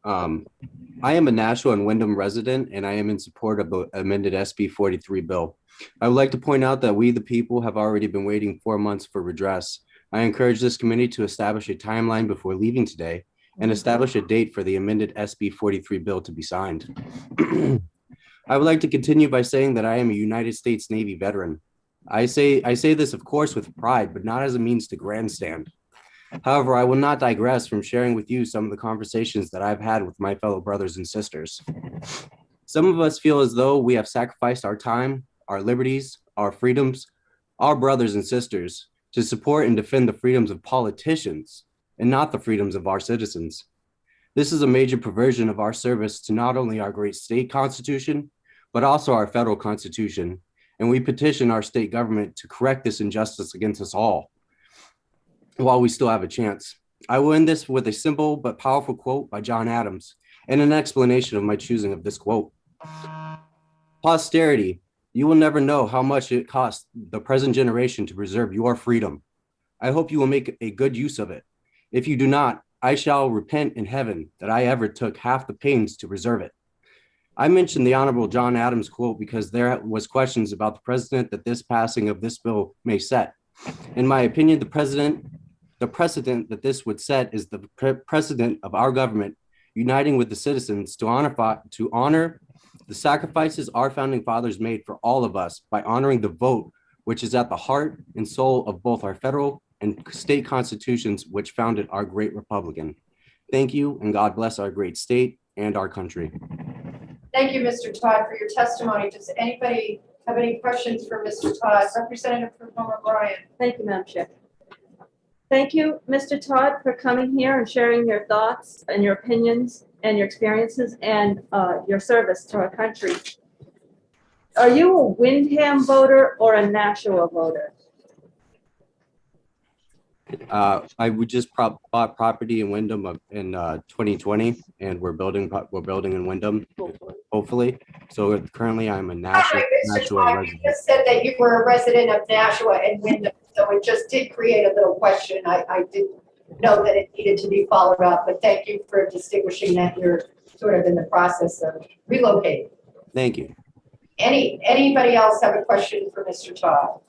I am a Nashua and Wyndham resident, and I am in support of the amended SB 43 bill. I would like to point out that we, the people, have already been waiting 4 months for redress. I encourage this committee to establish a timeline before leaving today and establish a date for the amended SB 43 bill to be signed. I would like to continue by saying that I am a United States Navy veteran. I say this, of course, with pride, but not as a means to grandstand. However, I will not digress from sharing with you some of the conversations that I've had with my fellow brothers and sisters. Some of us feel as though we have sacrificed our time, our liberties, our freedoms, our brothers and sisters to support and defend the freedoms of politicians and not the freedoms of our citizens. This is a major perversion of our service to not only our great state constitution, but also our federal constitution. And we petition our state government to correct this injustice against us all while we still have a chance. I will end this with a simple but powerful quote by John Adams and an explanation of my choosing of this quote. Posterity, you will never know how much it cost the present generation to preserve your freedom. I hope you will make a good use of it. If you do not, I shall repent in heaven that I ever took half the pains to preserve it. I mentioned the Honorable John Adams quote because there was questions about the precedent that this passing of this bill may set. In my opinion, the precedent that this would set is the precedent of our government uniting with the citizens to honor the sacrifices our founding fathers made for all of us by honoring the vote, which is at the heart and soul of both our federal and state constitutions, which founded our great republic. Thank you, and God bless our great state and our country. Thank you, Mr. Todd, for your testimony. Does anybody have any questions for Mr. Todd? Representative from O'Brien. Thank you, Madam Chair. Thank you, Mr. Todd, for coming here and sharing your thoughts and your opinions and your experiences and your service to our country. Are you a Windham voter or a Nashua voter? I would just bought property in Wyndham in 2020, and we're building in Wyndham, hopefully. So currently, I'm a Nashua resident. You just said that you were a resident of Nashua and Wyndham, so it just did create a little question. I didn't know that it needed to be followed up, but thank you for distinguishing that you're sort of in the process of relocating. Thank you. Anybody else have a question for Mr. Todd?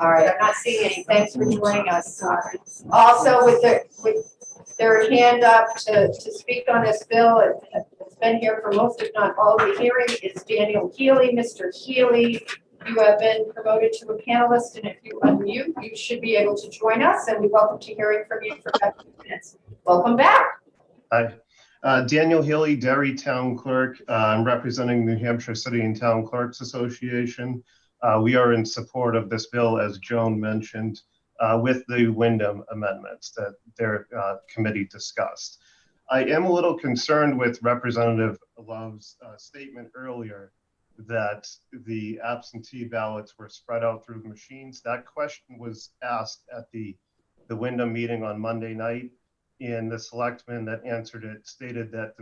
All right, I'm not seeing any. Thanks for joining us. Also, with their hand up to speak on this bill, it's been here for most, if not all, of the hearing, is Daniel Healy. Mr. Healy, you have been promoted to a panelist, and if you unmute, you should be able to join us, and we welcome to hearing from you for about 2 minutes. Welcome back. Hi. Daniel Healy, Derry Town Clerk. I'm representing New Hampshire City and Town Clerks Association. We are in support of this bill, as Joan mentioned, with the Wyndham amendments that their committee discussed. I am a little concerned with Representative Love's statement earlier that the absentee ballots were spread out through the machines. That question was asked at the Wyndham meeting on Monday night, and the selectman that answered it stated that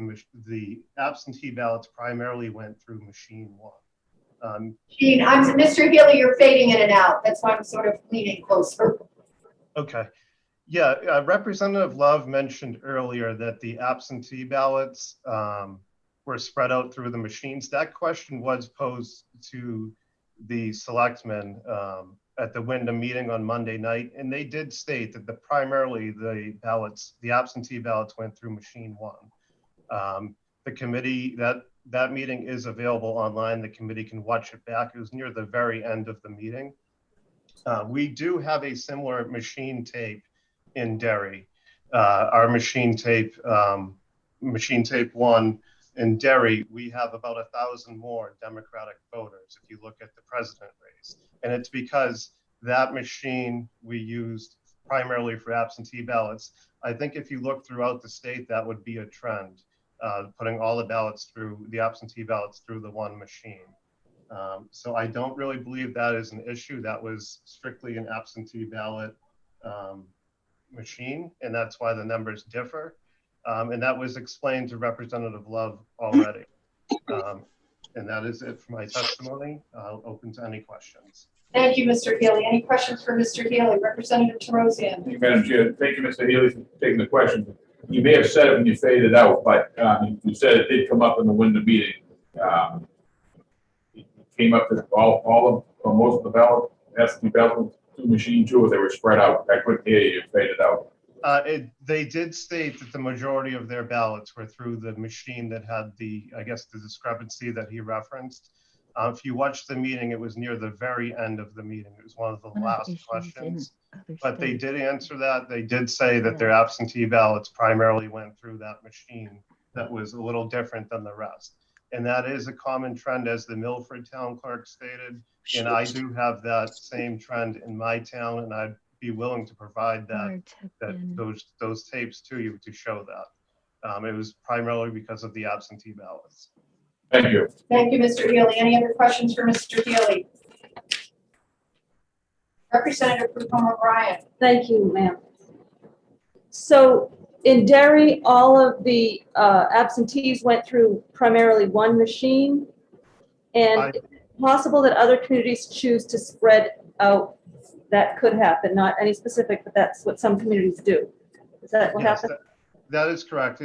the absentee ballots primarily went through machine 1. Mr. Healy, you're fading in and out. That's why I'm sort of leaning closer. Okay. Yeah, Representative Love mentioned earlier that the absentee ballots were spread out through the machines. That question was posed to the selectmen at the Wyndham meeting on Monday night, and they did state that primarily the absentee ballots went through machine 1. The committee, that meeting is available online. The committee can watch it back. It was near the very end of the meeting. We do have a similar machine tape in Derry. Our machine tape 1 in Derry, we have about 1,000 more Democratic voters if you look at the president race. And it's because that machine we used primarily for absentee ballots. I think if you look throughout the state, that would be a trend. Putting all the absentee ballots through the one machine. So I don't really believe that is an issue. That was strictly an absentee ballot machine, and that's why the numbers differ. And that was explained to Representative Love already. And that is it for my testimony. Open to any questions. Thank you, Mr. Healy. Any questions for Mr. Healy? Representative Terosian. Thank you, Madam Chair. Thank you, Mr. Healy, for taking the question. You may have said it when you faded out, but you said it did come up in the Wyndham meeting. It came up that most of the ballot, absentee ballot through machine 2, or they were spread out. I couldn't hear you, faded out. They did state that the majority of their ballots were through the machine that had the discrepancy that he referenced. If you watched the meeting, it was near the very end of the meeting. It was one of the last questions. But they did answer that. They did say that their absentee ballots primarily went through that machine that was a little different than the rest. And that is a common trend, as the Milford town clerk stated. And I do have that same trend in my town, and I'd be willing to provide those tapes to you to show that. It was primarily because of the absentee ballots. Thank you. Thank you, Mr. Healy. Any other questions for Mr. Healy? Representative Rupam O'Brien. Thank you, ma'am. So in Derry, all of the absentees went through primarily one machine. And it's possible that other communities choose to spread out. That could happen, not any specific, but that's what some communities do. Is that what happened? That is correct.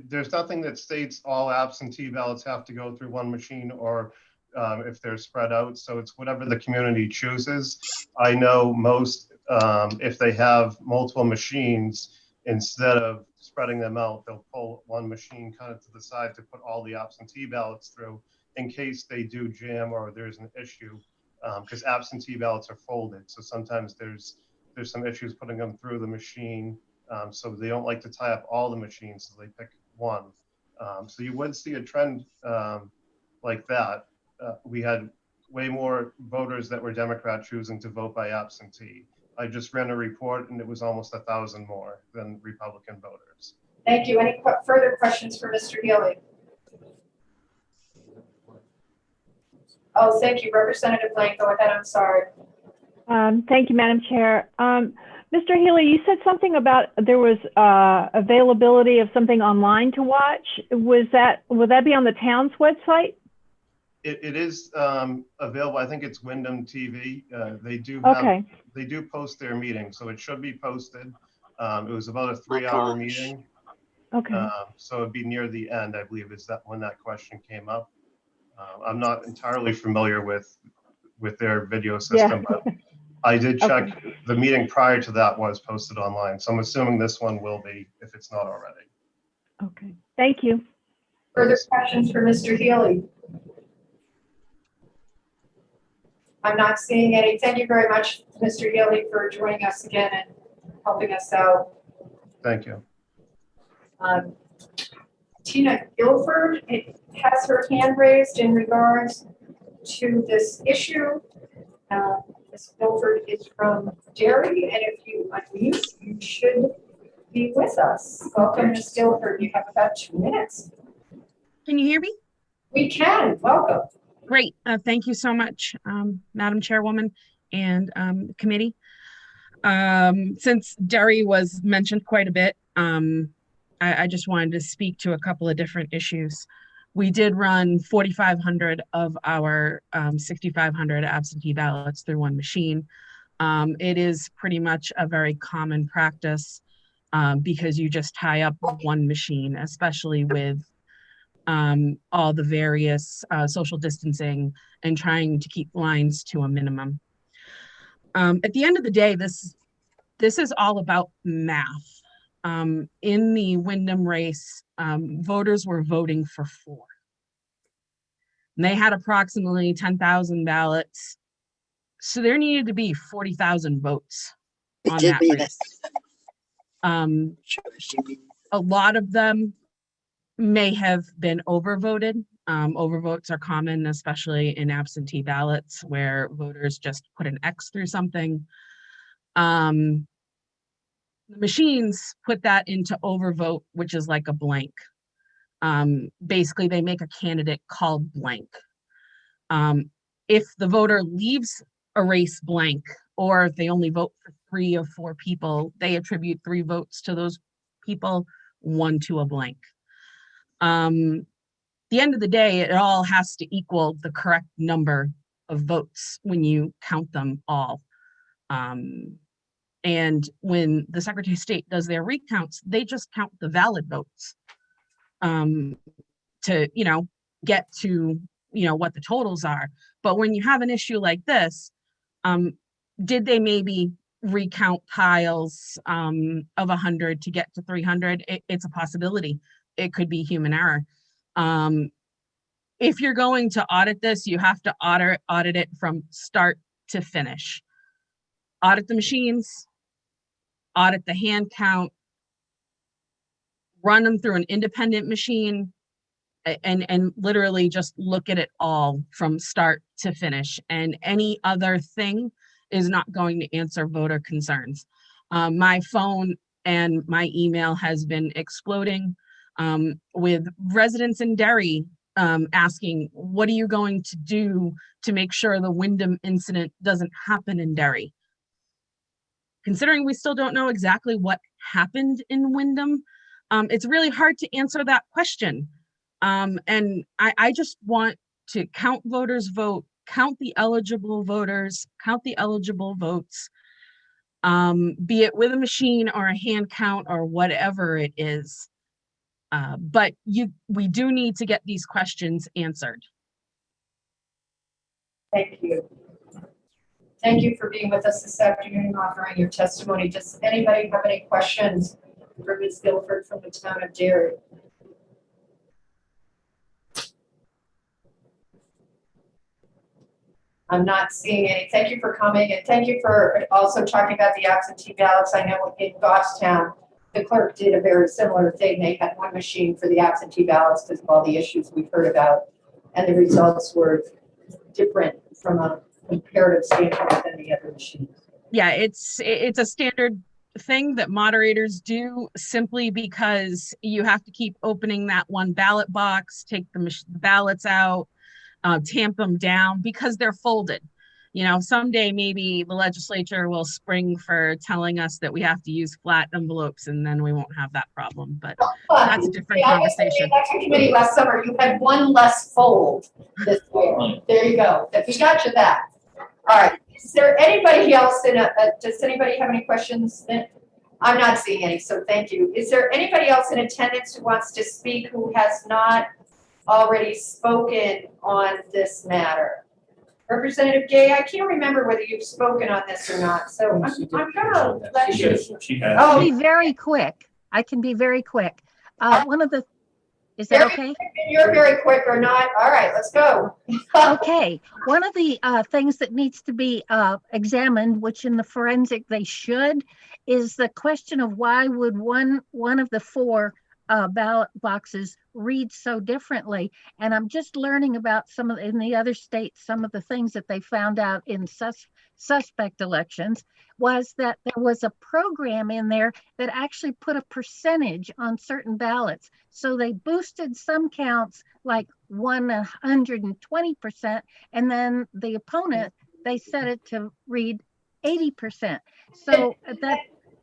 There's nothing that states all absentee ballots have to go through one machine, or if they're spread out. So it's whatever the community chooses. I know most, if they have multiple machines, instead of spreading them out, they'll pull one machine kind of to the side to put all the absentee ballots through in case they do jam or there's an issue, because absentee ballots are folded. So sometimes there's some issues putting them through the machine. So they don't like to tie up all the machines, so they pick one. So you would see a trend like that. We had way more voters that were Democrat choosing to vote by absentee. I just ran a report and it was almost 1,000 more than Republican voters. Thank you. Any further questions for Mr. Healy? Oh, thank you. Representative Lane, go ahead. I'm sorry. Thank you, Madam Chair. Mr. Healy, you said something about there was availability of something online to watch. Will that be on the town's website? It is available. I think it's Wyndham TV. They do have, they do post their meeting, so it should be posted. It was about a 3-hour meeting. Okay. So it'd be near the end, I believe, is that when that question came up. I'm not entirely familiar with their video system, but I did check. The meeting prior to that was posted online, so I'm assuming this one will be, if it's not already. Okay, thank you. Further questions for Mr. Healy? I'm not seeing any. Thank you very much, Mr. Healy, for joining us again and helping us out. Thank you. Tina Guilford has her hand raised in regards to this issue. Ms. Guilford is from Derry, and if you unmute, you should be with us. Welcome, Ms. Guilford. You have about 2 minutes. Can you hear me? We can. Welcome. Great. Thank you so much, Madam Chairwoman and committee. Since Derry was mentioned quite a bit, I just wanted to speak to a couple of different issues. We did run 4,500 of our 6,500 absentee ballots through one machine. It is pretty much a very common practice because you just tie up one machine, especially with all the various social distancing and trying to keep lines to a minimum. At the end of the day, this is all about math. In the Wyndham race, voters were voting for 4. And they had approximately 10,000 ballots. So there needed to be 40,000 votes on that race. A lot of them may have been overvoted. Overvotes are common, especially in absentee ballots where voters just put an X through something. The machines put that into overvote, which is like a blank. Basically, they make a candidate called blank. If the voter leaves a race blank, or if they only vote for 3 or 4 people, they attribute 3 votes to those people, 1 to a blank. The end of the day, it all has to equal the correct number of votes when you count them all. And when the Secretary of State does their recounts, they just count the valid votes to, get to, what the totals are. But when you have an issue like this, did they maybe recount piles of 100 to get to 300? It's a possibility. It could be human error. if you're going to audit this, you have to audit it from start to finish. Audit the machines, audit the hand count, run them through an independent machine, and literally just look at it all from start to finish. And any other thing is not going to answer voter concerns. My phone and my email has been exploding with residents in Derry asking, what are you going to do to make sure the Wyndham incident doesn't happen in Derry? Considering we still don't know exactly what happened in Wyndham, it's really hard to answer that question. And I just want to count voters' vote, count the eligible voters, count the eligible votes, be it with a machine or a hand count or whatever it is. But we do need to get these questions answered. Thank you. Thank you for being with us this afternoon and offering your testimony. Does anybody have any questions for Ms. Guilford from the town of Derry? I'm not seeing any. Thank you for coming, and thank you for also talking about the absentee ballots. I know in Goffstown, the clerk did a very similar thing. They had one machine for the absentee ballots because of all the issues we've heard about, and the results were different from a comparative standpoint than the other machines. Yeah, it's a standard thing that moderators do simply because you have to keep opening that one ballot box, take the ballots out, tamp them down because they're folded. You know, someday maybe the legislature will spring for telling us that we have to use flat envelopes and then we won't have that problem, but that's a different conversation. The election committee last summer, you had one less fold this year. There you go. We got you that. All right. Is there anybody else does anybody have any questions? I'm not seeing any, so thank you. Is there anybody else in attendance who wants to speak who has not already spoken on this matter? Representative Gay, I can't remember whether you've spoken on this or not, so I'm gonna let you. I'll be very quick. I can be very quick. Is that okay? You're very quick or not? All right, let's go. Okay. One of the things that needs to be examined, which in the forensic they should, is the question of why would one of the four ballot boxes read so differently. And I'm just learning about in the other states, some of the things that they found out in suspect elections was that there was a program in there that actually put a percentage on certain ballots. So they boosted some counts like 120%, and then the opponent, they set it to read 80%. So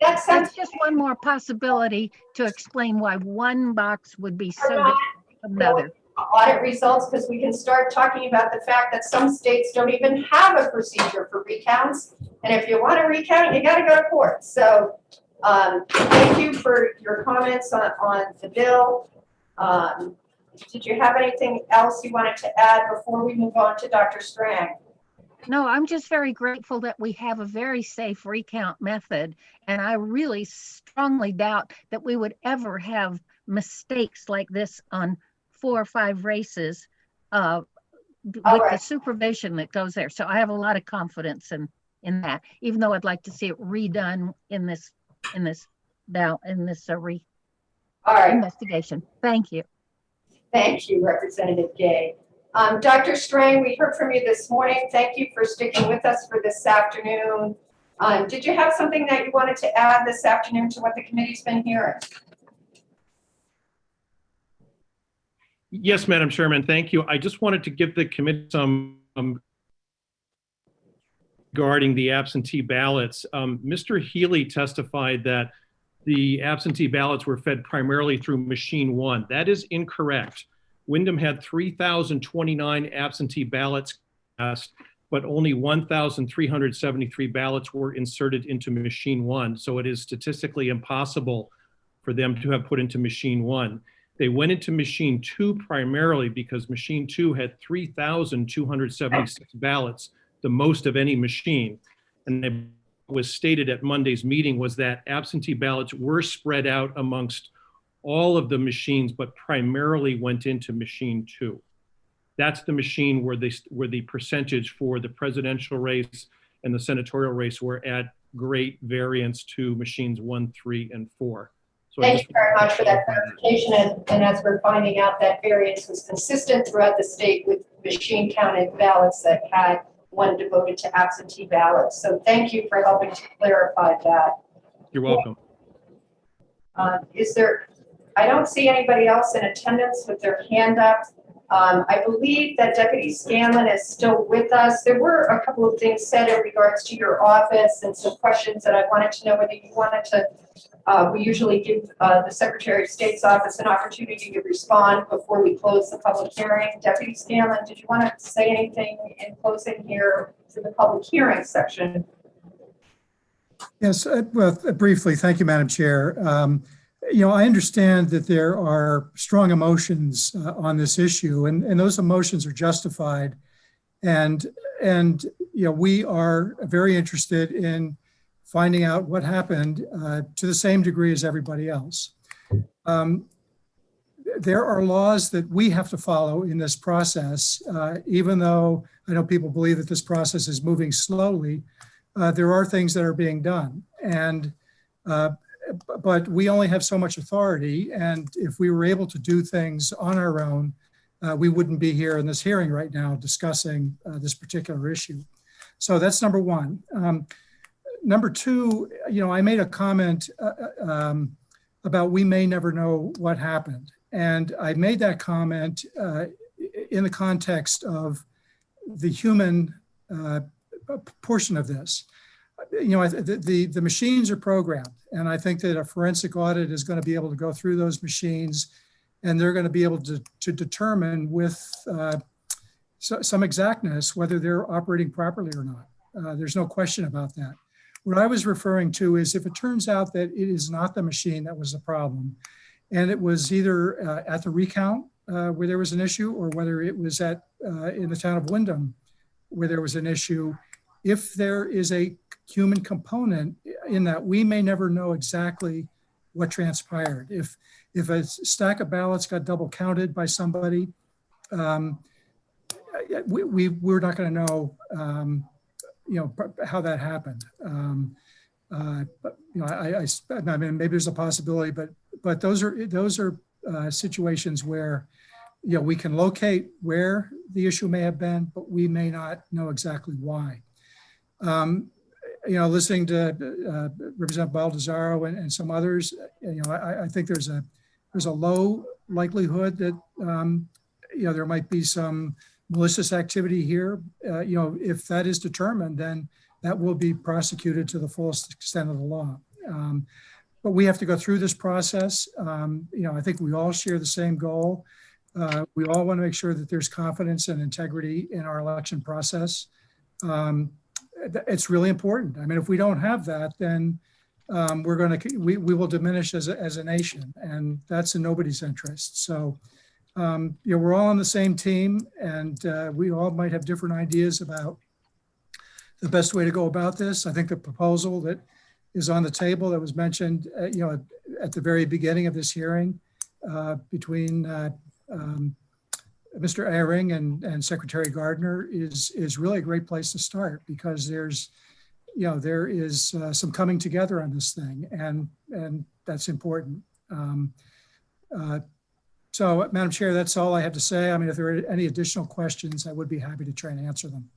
that's just one more possibility to explain why one box would be so different from another. Audit results, because we can start talking about the fact that some states don't even have a procedure for recounts. And if you want to recount, you got to go to court. So thank you for your comments on the bill. Did you have anything else you wanted to add before we move on to Dr. Strang? No, I'm just very grateful that we have a very safe recount method. And I really strongly doubt that we would ever have mistakes like this on 4 or 5 races with the supervision that goes there. So I have a lot of confidence in that, even though I'd like to see it redone in this investigation. Thank you. Thank you, Representative Gay. Dr. Strang, we heard from you this morning. Thank you for sticking with us for this afternoon. Did you have something that you wanted to add this afternoon to what the committee's been hearing? Yes, Madam Chairman, thank you. I just wanted to give the committee some regarding the absentee ballots. Mr. Healy testified that the absentee ballots were fed primarily through machine 1. That is incorrect. Wyndham had 3,029 absentee ballots cast, but only 1,373 ballots were inserted into machine 1. So it is statistically impossible for them to have put into machine 1. They went into machine 2 primarily because machine 2 had 3,276 ballots, the most of any machine. And it was stated at Monday's meeting was that absentee ballots were spread out amongst all of the machines, but primarily went into machine 2. That's the machine where the percentage for the presidential race and the senatorial race were at great variance to machines 1, 3, and 4. So Thank you very much for that clarification. And as we're finding out, that variance was consistent throughout the state with machine counted ballots that had one devoted to absentee ballots. So thank you for helping to clarify that. You're welcome. I don't see anybody else in attendance with their hand up. I believe that Deputy Scanlon is still with us. There were a couple of things said in regards to your office and some questions that I wanted to know whether you wanted to, we usually give the Secretary of State's office an opportunity to respond before we close the public hearing. Deputy Scanlon, did you want to say anything in closing here for the public hearing section? Yes, well, briefly, thank you, Madam Chair. I understand that there are strong emotions on this issue, and those emotions are justified. And we are very interested in finding out what happened to the same degree as everybody else. There are laws that we have to follow in this process, even though I know people believe that this process is moving slowly. There are things that are being done, but we only have so much authority, and if we were able to do things on our own, we wouldn't be here in this hearing right now discussing this particular issue. So that's number one. Number two, I made a comment about we may never know what happened, and I made that comment in the context of the human portion of this. The machines are programmed, and I think that a forensic audit is going to be able to go through those machines, and they're going to be able to determine with some exactness whether they're operating properly or not. There's no question about that. What I was referring to is if it turns out that it is not the machine that was the problem, and it was either at the recount where there was an issue, or whether it was in the town of Windham where there was an issue, if there is a human component in that, we may never know exactly what transpired. If a stack of ballots got double counted by somebody, we're not going to know, how that happened. But I mean, maybe there's a possibility, but those are situations where we can locate where the issue may have been, but we may not know exactly why. Listening to Representative Baldessaro and some others, I think there's a low likelihood that there might be some malicious activity here. If that is determined, then that will be prosecuted to the fullest extent of the law. But we have to go through this process. I think we all share the same goal. We all want to make sure that there's confidence and integrity in our election process. It's really important. I mean, if we don't have that, then we will diminish as a nation, and that's in nobody's interest. So, we're all on the same team, and we all might have different ideas about the best way to go about this. I think the proposal that is on the table that was mentioned, at the very beginning of this hearing, between Mr. Eyring and Secretary Gardner is really a great place to start, because there is some coming together on this thing, and that's important. So, Madam Chair, that's all I have to say. I mean, if there are any additional questions, I would be happy to try and answer them.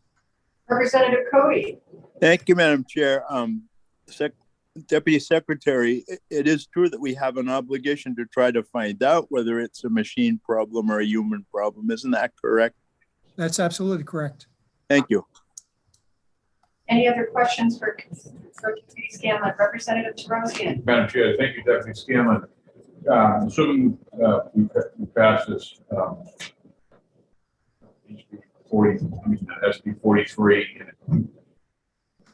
Representative Cody. Thank you, Madam Chair. Deputy Secretary, it is true that we have an obligation to try to find out whether it's a machine problem or a human problem. Isn't that correct? That's absolutely correct. Thank you. Any other questions for Deputy Scanlon? Representative Terosian. Madam Chair, thank you, Deputy Scanlon. Assuming we pass this SB 43 and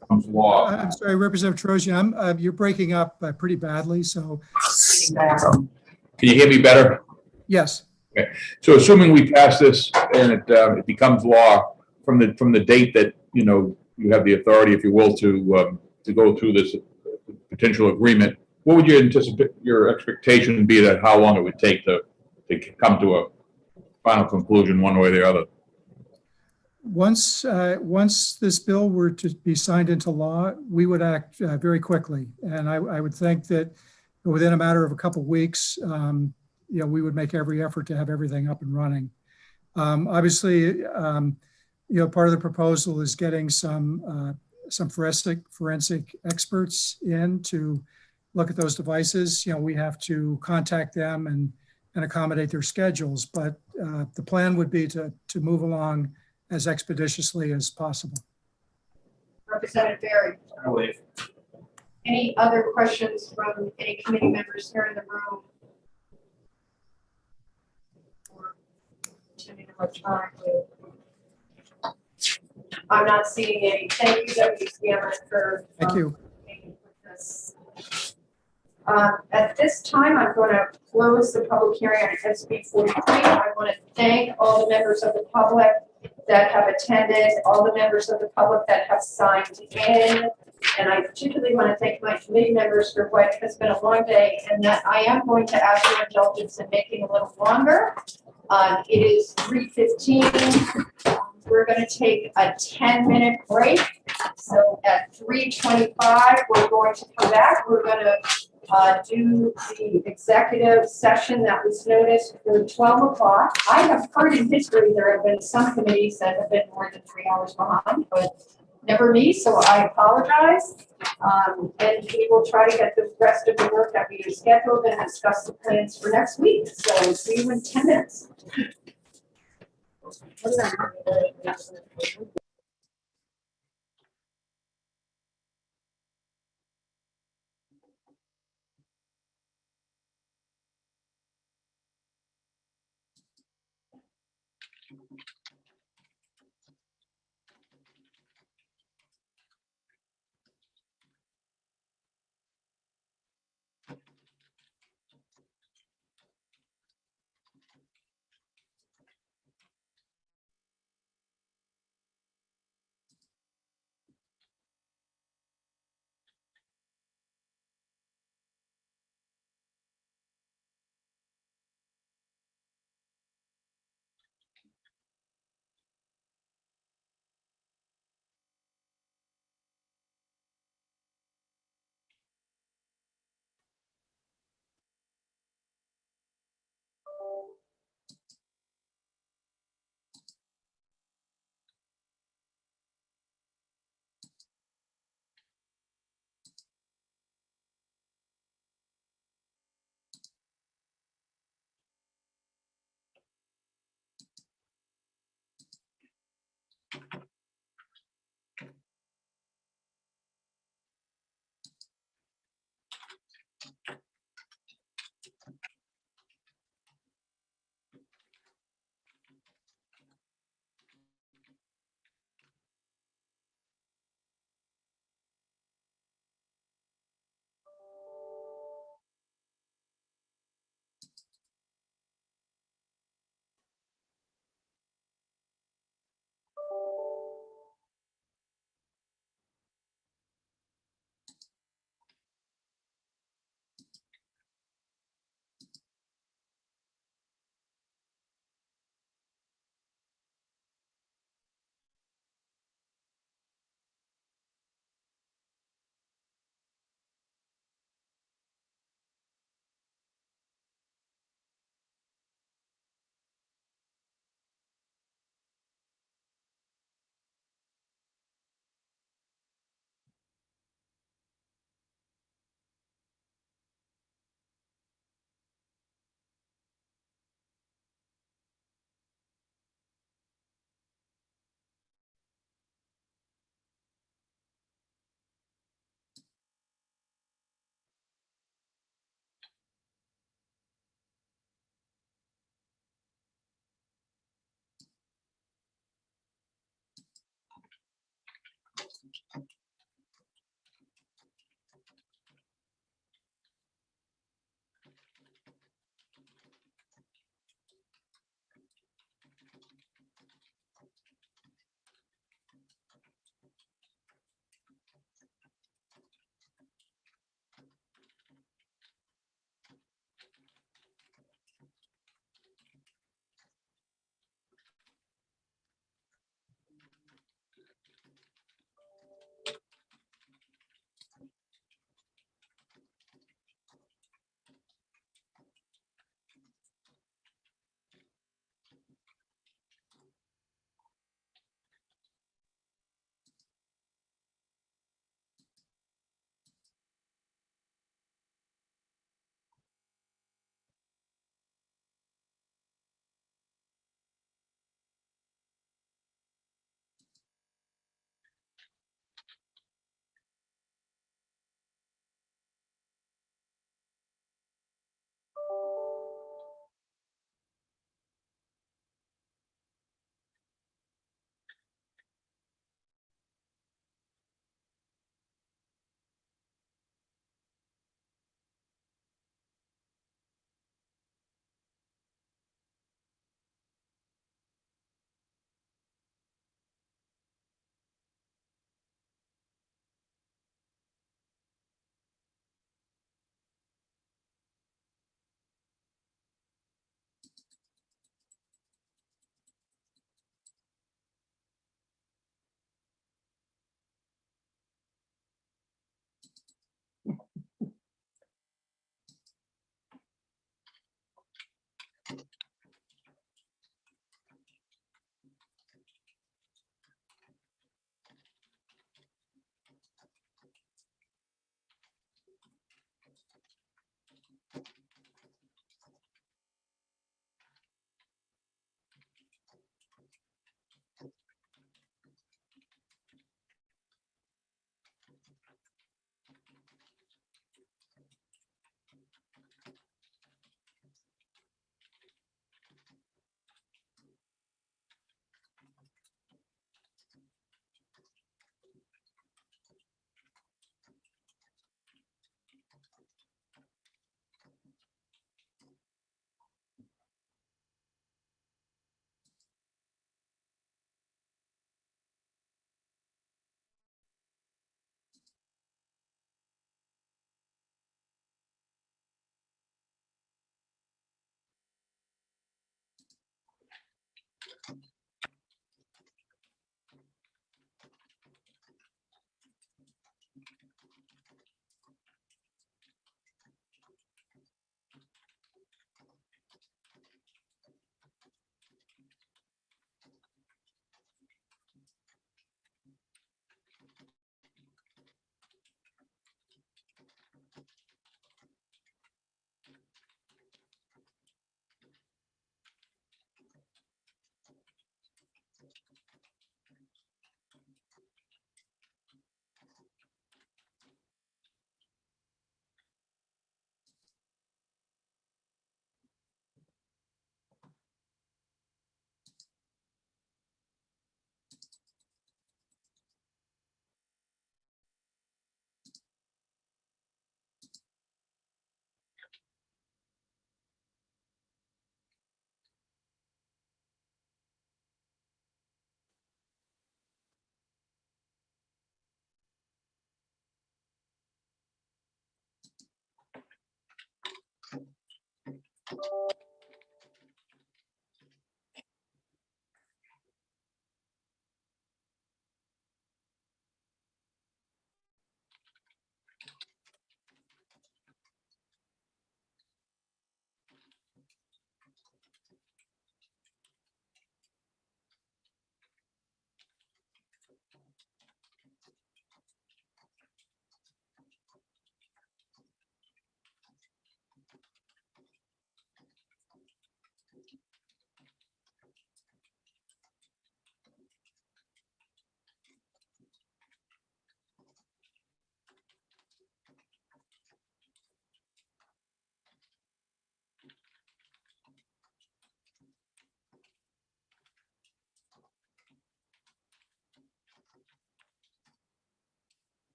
becomes law. I'm sorry, Representative Terosian, you're breaking up pretty badly, so. Can you hear me better? Yes. Okay. So assuming we pass this and it becomes law from the date that you have the authority, if you will, to go through this potential agreement, what would your expectation be that how long it would take to come to final conclusion one way or the other. Once this bill were to be signed into law, we would act very quickly. And I would think that within a matter of a couple of weeks, we would make every effort to have everything up and running. Obviously, part of the proposal is getting some forensic experts in to look at those devices. We have to contact them and accommodate their schedules, but the plan would be to move along as expeditiously as possible. Representative Barry. I'll waive. Any other questions from any committee members here in the room? Or attending electronically? I'm not seeing any. Thank you, Deputy Scanlon, for Thank you. This. At this time, I'm going to close the public hearing on SB 43. I want to thank all the members of the public that have attended, all the members of the public that have signed in, and I particularly want to thank my committee members for what has been a long day, and that I am going to ask your indulgence in making a little longer. It is 3:15. We're going to take a 10-minute break. So at 3:25, we're going to come back. We're going to do the executive session that was noticed for 12 o'clock. I have heard in history there have been some committees that have been more than 3 hours behind, but never me, so I apologize. And we will try to get the rest of the work that we have scheduled and discuss the plans for next week. So see you in 10 minutes.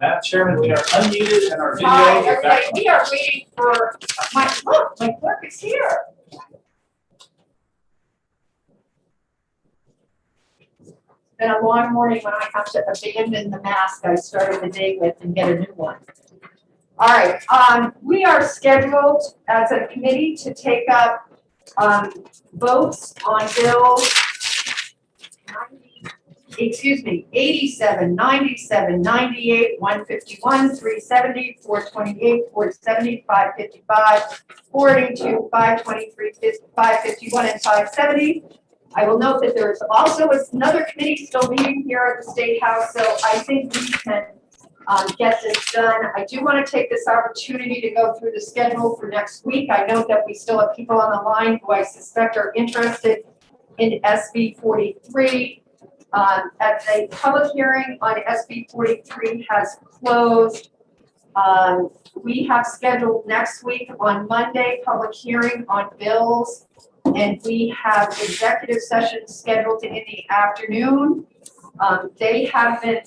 Madam Chairman, we are unmuted and our video Hi, is everybody. back. We are waiting for my clerk is here. It's been a long morning when I have to abandon the mask I started the day with and get a new one. All right, we are scheduled as a committee to take up votes on Bill 87, 97, 98, 151, 370, 428, 470, 555, 482, 523, 551, and 570. I will note that there is also another committee still meeting here at the State House, so I think we can get this done. I do want to take this opportunity to go through the schedule for next week. I know that we still have people on the line who I suspect are interested in SB 43. As a public hearing on SB 43 has closed, we have scheduled next week on Monday, public hearing on bills, and we have executive sessions scheduled in the afternoon. They have been,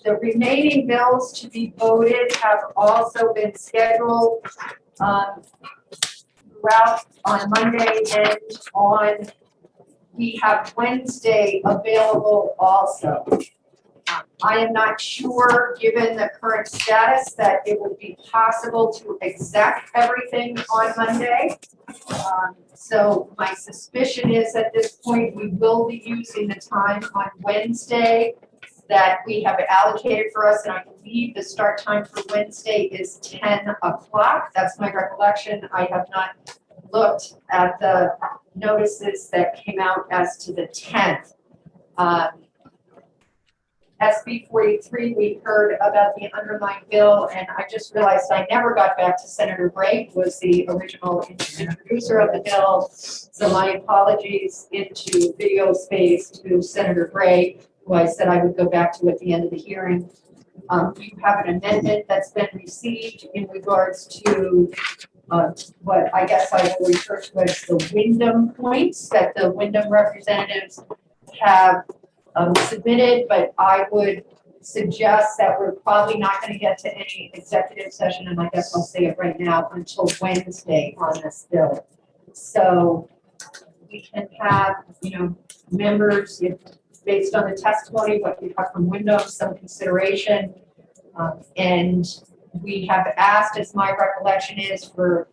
the remaining bills to be voted have also been scheduled throughout on Monday and on, we have Wednesday available also. I am not sure, given the current status, that it would be possible to exec everything on Monday. So my suspicion is at this point, we will be using the time on Wednesday that we have allocated for us, and I believe the start time for Wednesday is 10 o'clock. That's my recollection. I have not looked at the notices that came out as to the 10th. SB 43, we heard about the underlying bill, and I just realized I never got back to Senator Bray, who was the original introducer of the bill. So my apologies into video space to Senator Bray, who I said I would go back to at the end of the hearing. You have an amendment that's been received in regards to what I guess I will refer to as the Wyndham points that the Wyndham representatives have submitted, but I would suggest that we're probably not going to get to any executive session, and I guess I'll say it right now, until Wednesday on this bill. So we can have, members, based on the testimony, what you have from Wyndham, some consideration. And we have asked, as my recollection is, for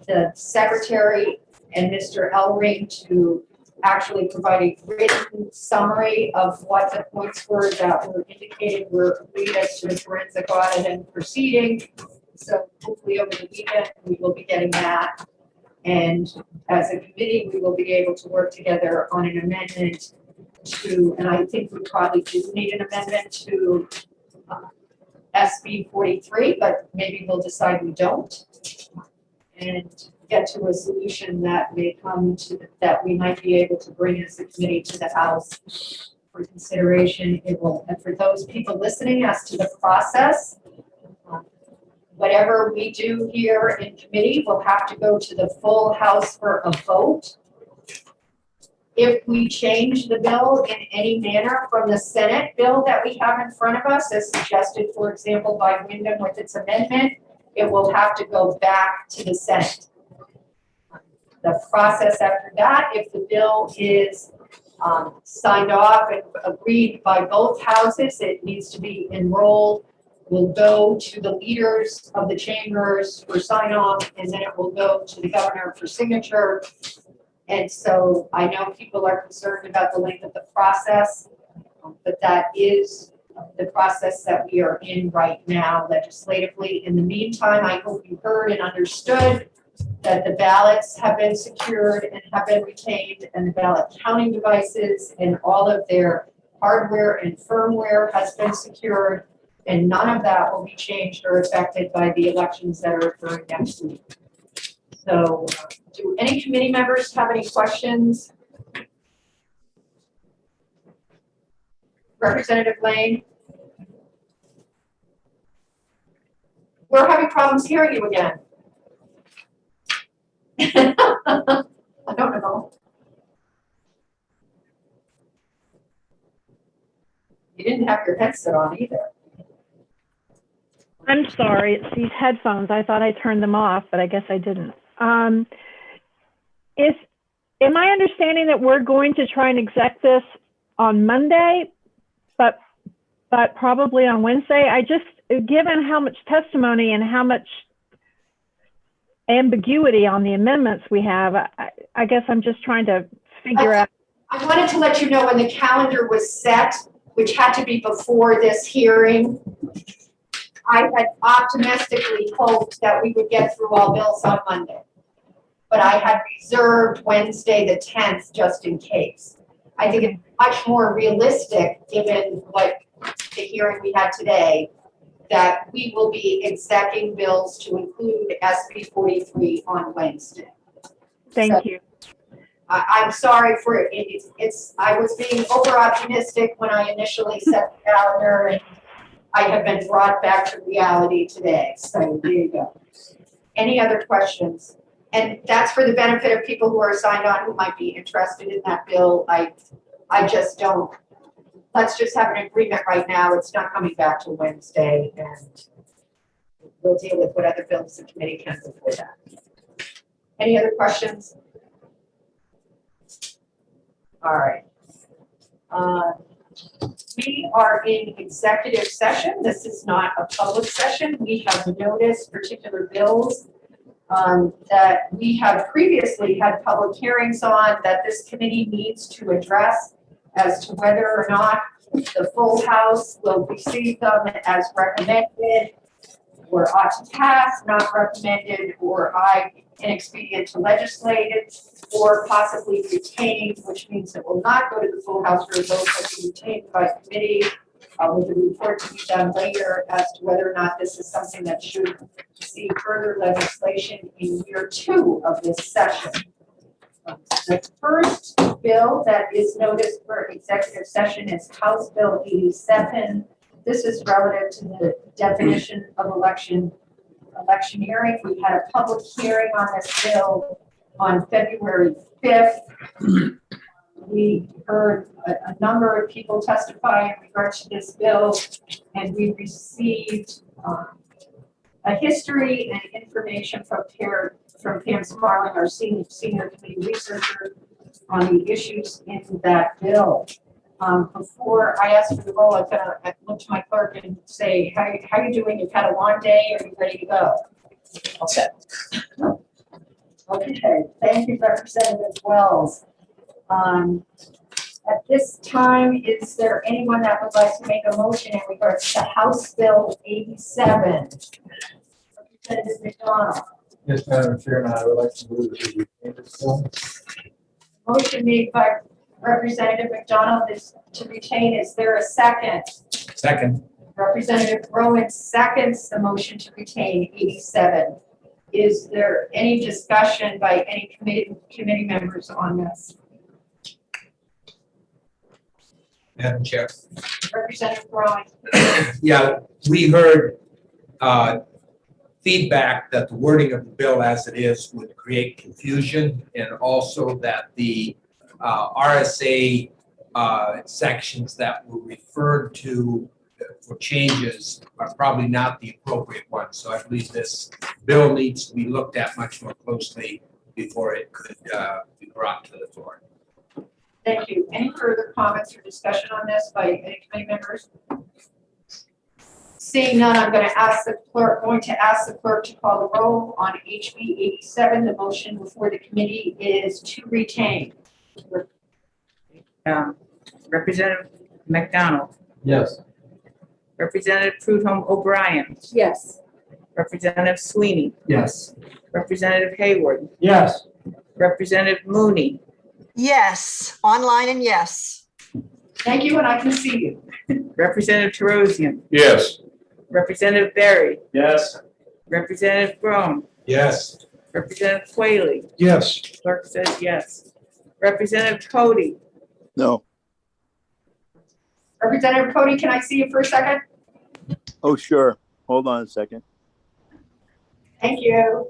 the secretary and Mr. Elring to actually provide a written summary of what the points were that were indicated were agreed as to the forensic audit and proceeding. So hopefully over the weekend, we will be getting that. And as a committee, we will be able to work together on an amendment to, and I think we probably do need an amendment to SB 43, but maybe we'll decide we don't. And get to a solution that may come to, that we might be able to bring as a committee to the House for consideration. It will, and for those people listening as to the process, whatever we do here in committee will have to go to the full House for a vote. If we change the bill in any manner from the Senate bill that we have in front of us, as suggested, for example, by Wyndham with its amendment, it will have to go back to the Senate. The process after that, if the bill is signed off and agreed by both houses, it needs to be enrolled, will go to the leaders of the chambers for sign off, and then it will go to the governor for signature. And so I know people are concerned about the length of the process, but that is the process that we are in right now legislatively. In the meantime, I hope you heard and understood that the ballots have been secured and have been retained, and the ballot counting devices and all of their hardware and firmware has been secured, and none of that will be changed or affected by the elections that are occurring next week. So do any committee members have any questions? Representative Lane? We're having problems hearing you again. I don't know. You didn't have your headset on either. I'm sorry, it's these headphones. I thought I turned them off, but I guess I didn't. Am I understanding that we're going to try and exec this on Monday, but probably on Wednesday? I just, given how much testimony and how much ambiguity on the amendments we have, I guess I'm just trying to figure out. I wanted to let you know when the calendar was set, which had to be before this hearing, I had optimistically hoped that we would get through all bills on Monday, but I had reserved Wednesday the 10th just in case. I think it's much more realistic, given what the hearing we had today, that we will be execing bills to include SB 43 on Wednesday. Thank you. I'm sorry for it. I was being over optimistic when I initially set the calendar, and I have been brought back to reality today. So there you go. Any other questions? And that's for the benefit of people who are signed on who might be interested in that bill. I just don't. Let's just have an agreement right now. It's not coming back to Wednesday, and we'll deal with what other bills the committee can before that. Any other questions? All right. We are in executive session. This is not a public session. We have noticed particular bills that we have previously had public hearings on that this committee needs to address as to whether or not the full House will receive them as recommended, or ought to pass, not recommended, or inexpedient to legislate it, or possibly retained, which means it will not go to the full House for a vote, but be retained by committee with the report to be done later as to whether or not this is something that should see further legislation in year 2 of this session. The first bill that is noticed for executive session is House Bill 87. This is relative to the definition of electioneering. We had a public hearing on this bill on February 5th. We heard a number of people testify in regards to this bill, and we received a history and information from Pam Smarling, our senior committee researcher, on the issues in that bill. Before I ask for the roll, I look to my clerk and say, how are you doing? You've had a long day. Are you ready to go? Okay. Okay. Thank you, Representative Wells. At this time, is there anyone that would like to make a motion in regards to House Bill 87? Representative McDonald. Yes, Madam Chairman, I would like to move that we retain this bill. Motion made by Representative McDonald is to retain. Is there a second? Second. Representative Rowan seconds the motion to retain 87. Is there any discussion by any committee members on this? Madam Chair. Representative Rowan. Yeah, we heard feedback that the wording of the bill as it is would create confusion, and also that the RSA sections that were referred to for changes are probably not the appropriate ones. So I believe this bill needs to be looked at much more closely before it could be brought to the floor. Thank you. Any further comments or discussion on this by any committee members? Seeing none, I'm going to ask the clerk to call the roll on HB 87. The motion before the committee is to retain. Representative McDonald. Yes. Representative Prudhomme O'Brien. Yes. Representative Sweeney. Yes. Representative Hayward. Yes. Representative Mooney. Yes, online and yes. Thank you, and I can see you. Representative Terosian. Yes. Representative Berry. Yes. Representative Brome. Yes. Representative Quayle. Yes. Clerk says yes. Representative Cody. No. Representative Cody, can I see you for a second? Oh, sure. Hold on a second. Thank you.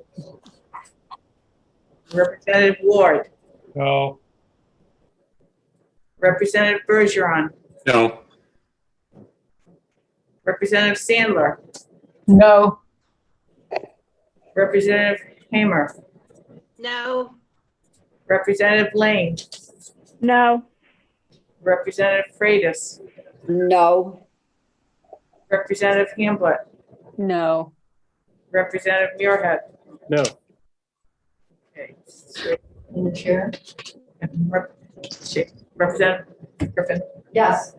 Representative Ward. No. Representative Bergeron. No. Representative Sandler. No. Representative Hamer. No. Representative Lane. No. Representative Freitas. No. Representative Hamblett. No. Representative Muirhead. No. Okay. In the chair. Representative Griffin. Yes.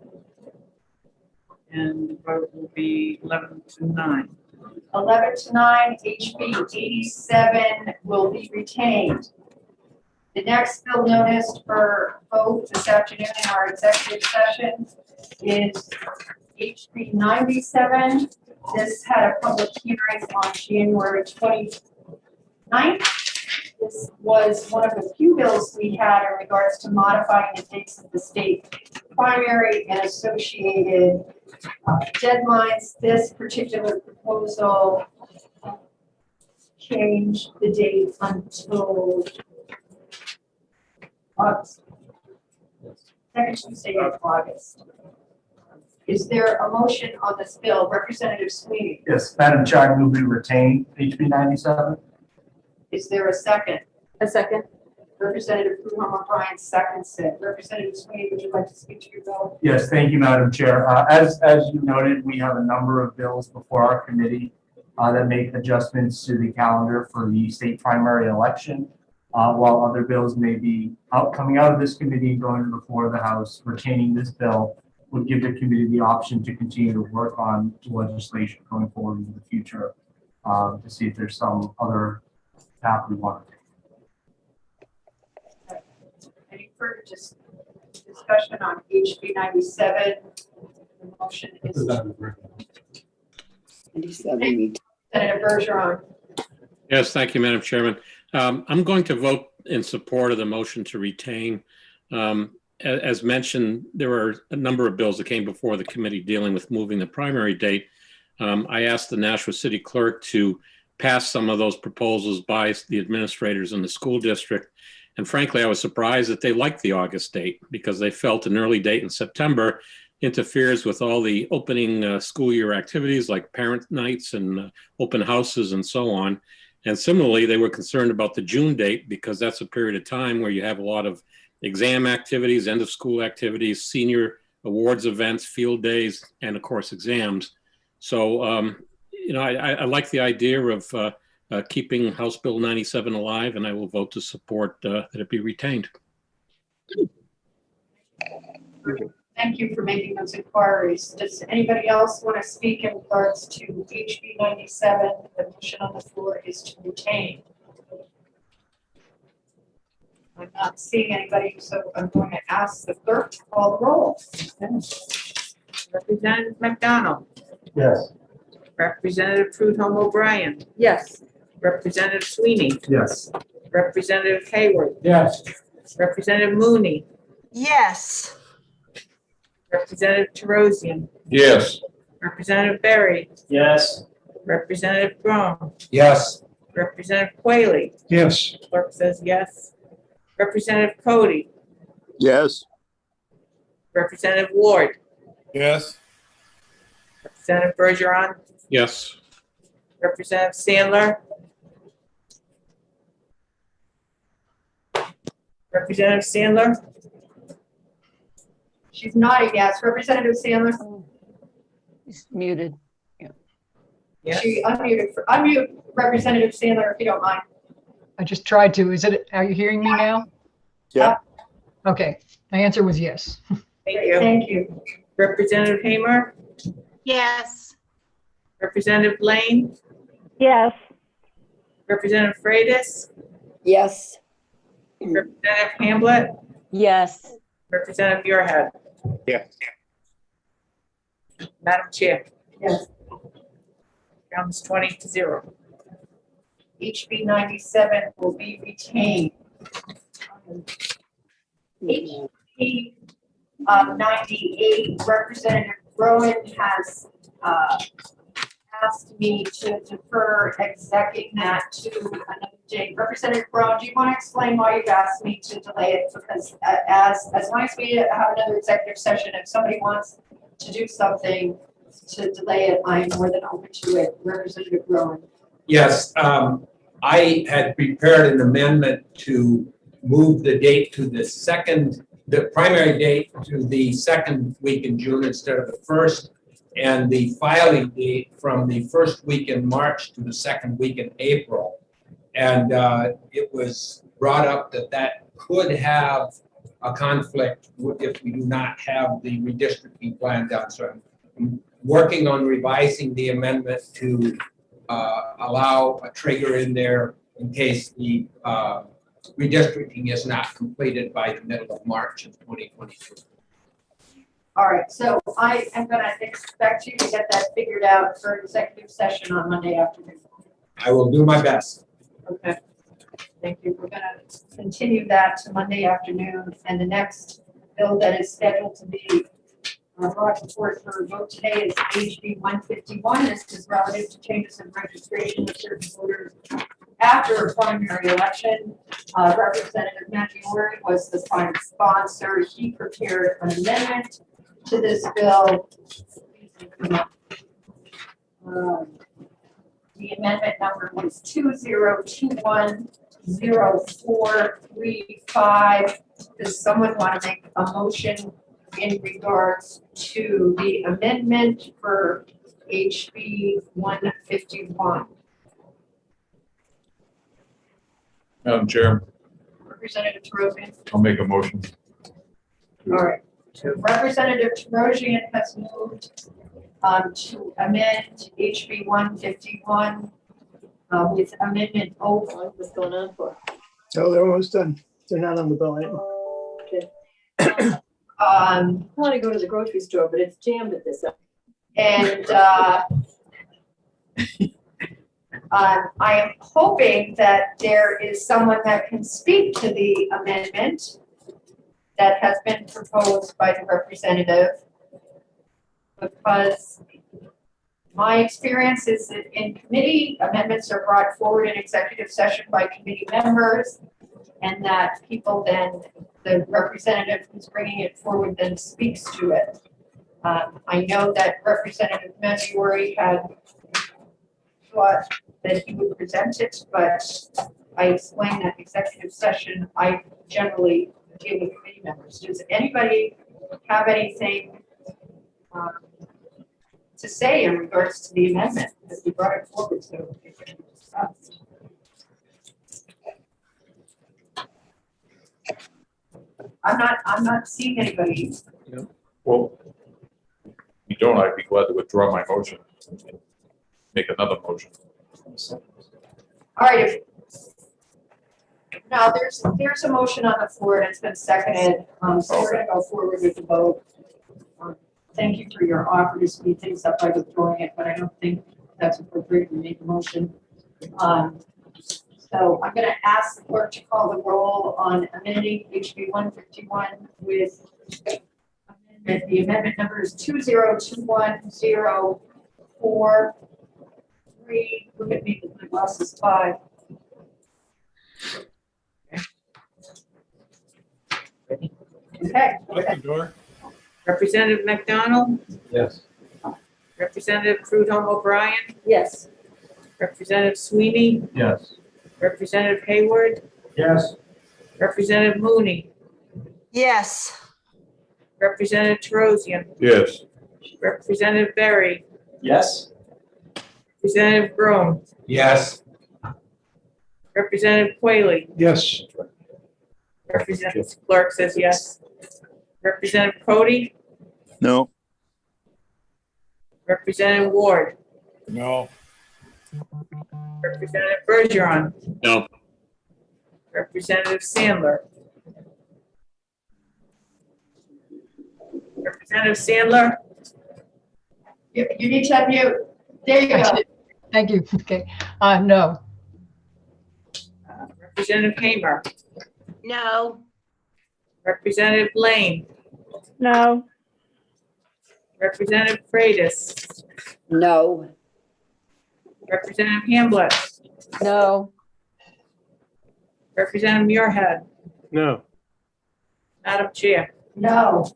And the vote will be 11 to 9. 11 to 9, HB 87 will be retained. The next bill noticed for vote this afternoon in our executive session is HB 97. This had a public hearing on January 29th. This was one of the few bills we had in regards to modifying the dates of the state primary and associated deadlines. This particular proposal changed the date until August. Second Tuesday of August. Is there a motion on this bill? Representative Sweeney. Yes, Madam Chair, I move we retain HB 97. Is there a second? A second. Representative Prudhomme O'Brien seconds it. Representative Sweeney, would you like to speak to your bill? Yes, thank you, Madam Chair. As you noted, we have a number of bills before our committee that make adjustments to the calendar for the state primary election. While other bills may be coming out of this committee, going before the House, retaining this bill would give the committee the option to continue to work on legislation going forward in the future to see if there's some other path we want to take. Any further discussion on HB 97? The motion is Senator Bergeron. Yes, thank you, Madam Chairman. I'm going to vote in support of the motion to retain. As mentioned, there were a number of bills that came before the committee dealing with moving the primary date. I asked the Nashua City Clerk to pass some of those proposals by the administrators in the school district. And frankly, I was surprised that they liked the August date because they felt an early date in September interferes with all the opening school year activities like parent nights and open houses and so on. And similarly, they were concerned about the June date because that's a period of time where you have a lot of exam activities, end of school activities, senior awards events, field days, and of course, exams. So, I like the idea of keeping House Bill 97 alive, and I will vote to support that it be retained. Thank you for making those inquiries. Does anybody else want to speak in regards to HB 97? The motion on the floor is to retain. I'm not seeing anybody, so I'm going to ask the clerk to call the roll. Representative McDonald. Yes. Representative Prudhomme O'Brien. Yes. Representative Sweeney. Yes. Representative Hayward. Yes. Representative Mooney. Yes. Representative Terosian. Yes. Representative Berry. Yes. Representative Brown. Yes. Representative Quayle. Yes. Clerk says yes. Representative Cody. Yes. Representative Ward. Yes. Representative Bergeron. Yes. Representative Sandler. Representative Sandler. She's nodding yes. Representative Sandler. He's muted. Yes. She unmuted. Unmute Representative Sandler if you don't mind. I just tried to. Are you hearing me now? Yeah. Okay. My answer was yes. Thank you. Thank you. Representative Hamer. Yes. Representative Lane. Yes. Representative Freitas. Yes. Representative Hamblett. Yes. Representative Muirhead. Yes. Madam Chair. Yes. Counts 20-0. HB 97 will be retained. HB 98, Representative Rowan has asked me to defer executing that to another day. Representative Brown, do you want to explain why you've asked me to delay it? Because as long as we have another executive session, if somebody wants to do something to delay it, I'm more than open to it. Representative Rowan. Yes, I had prepared an amendment to move the date to the primary date to the second week in June instead of the first, and the filing date from the first week in March to the second week in April. And it was brought up that could have a conflict if we do not have the redistricting plan done. So I'm working on revising the amendment to allow a trigger in there in case the redistricting is not completed by the middle of March of 2022. All right, so I am going to expect you to get that figured out for executive session on Monday afternoon. I will do my best. Okay, thank you. We're going to continue that to Monday afternoon, and the next bill that is scheduled to be brought forth for a vote today is HB 151. This is relative to changes in registration of certain voters after a primary election. Representative Matthew Ori was the prime sponsor. He prepared an amendment to this bill. The amendment number was 2021-0435. Does someone want to make a motion in regards to the amendment for HB 151? Madam Chair, Representative Terosian. I'll make a motion. All right. So Representative Terosian has moved to amend HB 151 with amendment over. What's going on for? So they're almost done. They're not on the bill anymore. Okay. I want to go to the grocery store, but it's jammed at this hour. And I am hoping that there is someone that can speak to the amendment that has been proposed by the representative. Because my experience is that in committee, amendments are brought forward in executive session by committee members, and that people then, the representative who's bringing it forward then speaks to it. I know that Representative Menziori had thought that he would present it, but I explained that executive session, I generally deal with committee members. Does anybody have anything to say in regards to the amendment that we brought it forward so it can be discussed? I'm not seeing anybody. Well, if you don't, I'd be glad to withdraw my motion. And make another motion. All right. Now, there's a motion on the floor and it's been seconded. So we're gonna go forward with the vote. Thank you for your offer to speed things up by withdrawing it, but I don't think that's appropriate to make a motion. So I'm gonna ask the clerk to call the roll on amending HB 151 with amendment. The amendment number is 2021043. Look at me, my loss is 5. Okay. Representative McDonald, Yes. Representative Prudhomme O'Brien, Yes. Representative Sweeney, Yes. Representative Hayward, Yes. Representative Mooney, Yes. Representative Terosian, Yes. Representative Berry, Yes. Representative Groom, Yes. Representative Quayle, Yes. Representative Clerk says yes. Representative Cody, No. Representative Ward, No. Representative Bergeron, No. Representative Sandler. Representative Sandler, You need to unmute. There you go. Thank you. Okay. No. Representative Hamer, No. Representative Lane, No. Representative Freitas, No. Representative Hamblett, No. Representative Muirhead, No. Madam Chair. No.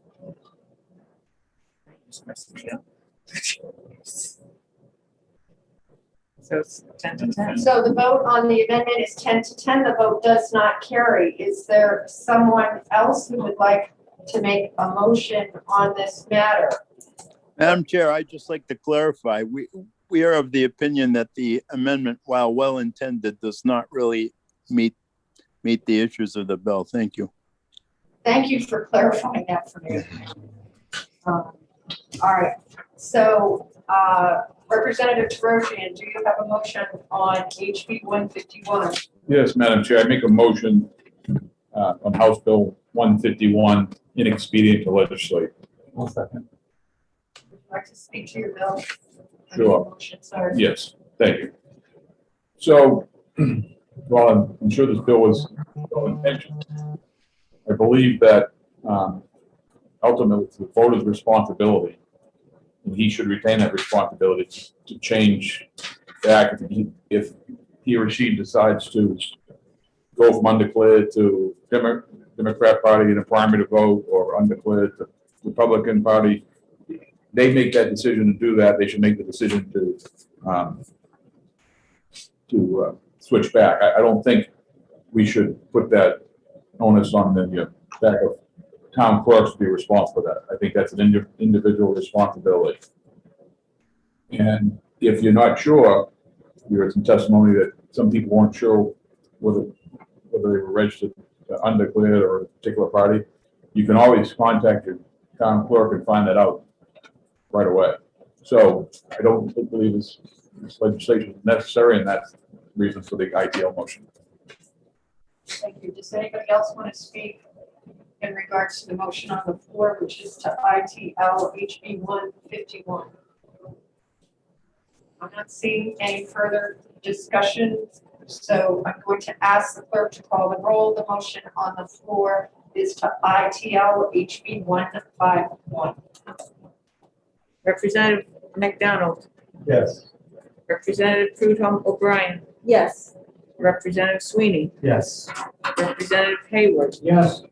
So it's 10 to 10. So the vote on the amendment is 10 to 10. The vote does not carry. Is there someone else who would like to make a motion on this matter? Madam Chair, I'd just like to clarify, we are of the opinion that the amendment, while well-intended, does not really meet the issues of the bill. Thank you. Thank you for clarifying that for me. All right. So Representative Terosian, do you have a motion on HB 151? Yes, Madam Chair, I make a motion on House Bill 151, inexpedient to legislate. One second. Would you like to speak to your bill? Sure. Motion, sorry. Yes, thank you. So, while I'm sure this bill was well intentioned, I believe that ultimately it's the voter's responsibility, and he should retain that responsibility to change the act if he or she decides to go from undeclared to Democrat Party in a primary to vote, or undeclared to Republican Party. They make that decision to do that. They should make the decision to switch back. I don't think we should put that onus on the back of town clerks to be responsible for that. I think that's an individual responsibility. And if you're not sure, there is some testimony that some people weren't sure whether they were registered undeclared or a particular party. You can always contact your town clerk and find that out right away. So I don't believe this legislation is necessary, and that's the reason for the ITL motion. Thank you. Does anybody else want to speak in regards to the motion on the floor, which is to ITL HB 151? I'm not seeing any further discussion, so I'm going to ask the clerk to call the roll. The motion on the floor is to ITL HB 151. Representative McDonald, Yes. Representative Prudhomme O'Brien, Yes. Representative Sweeney, Yes. Representative Hayward, Yes.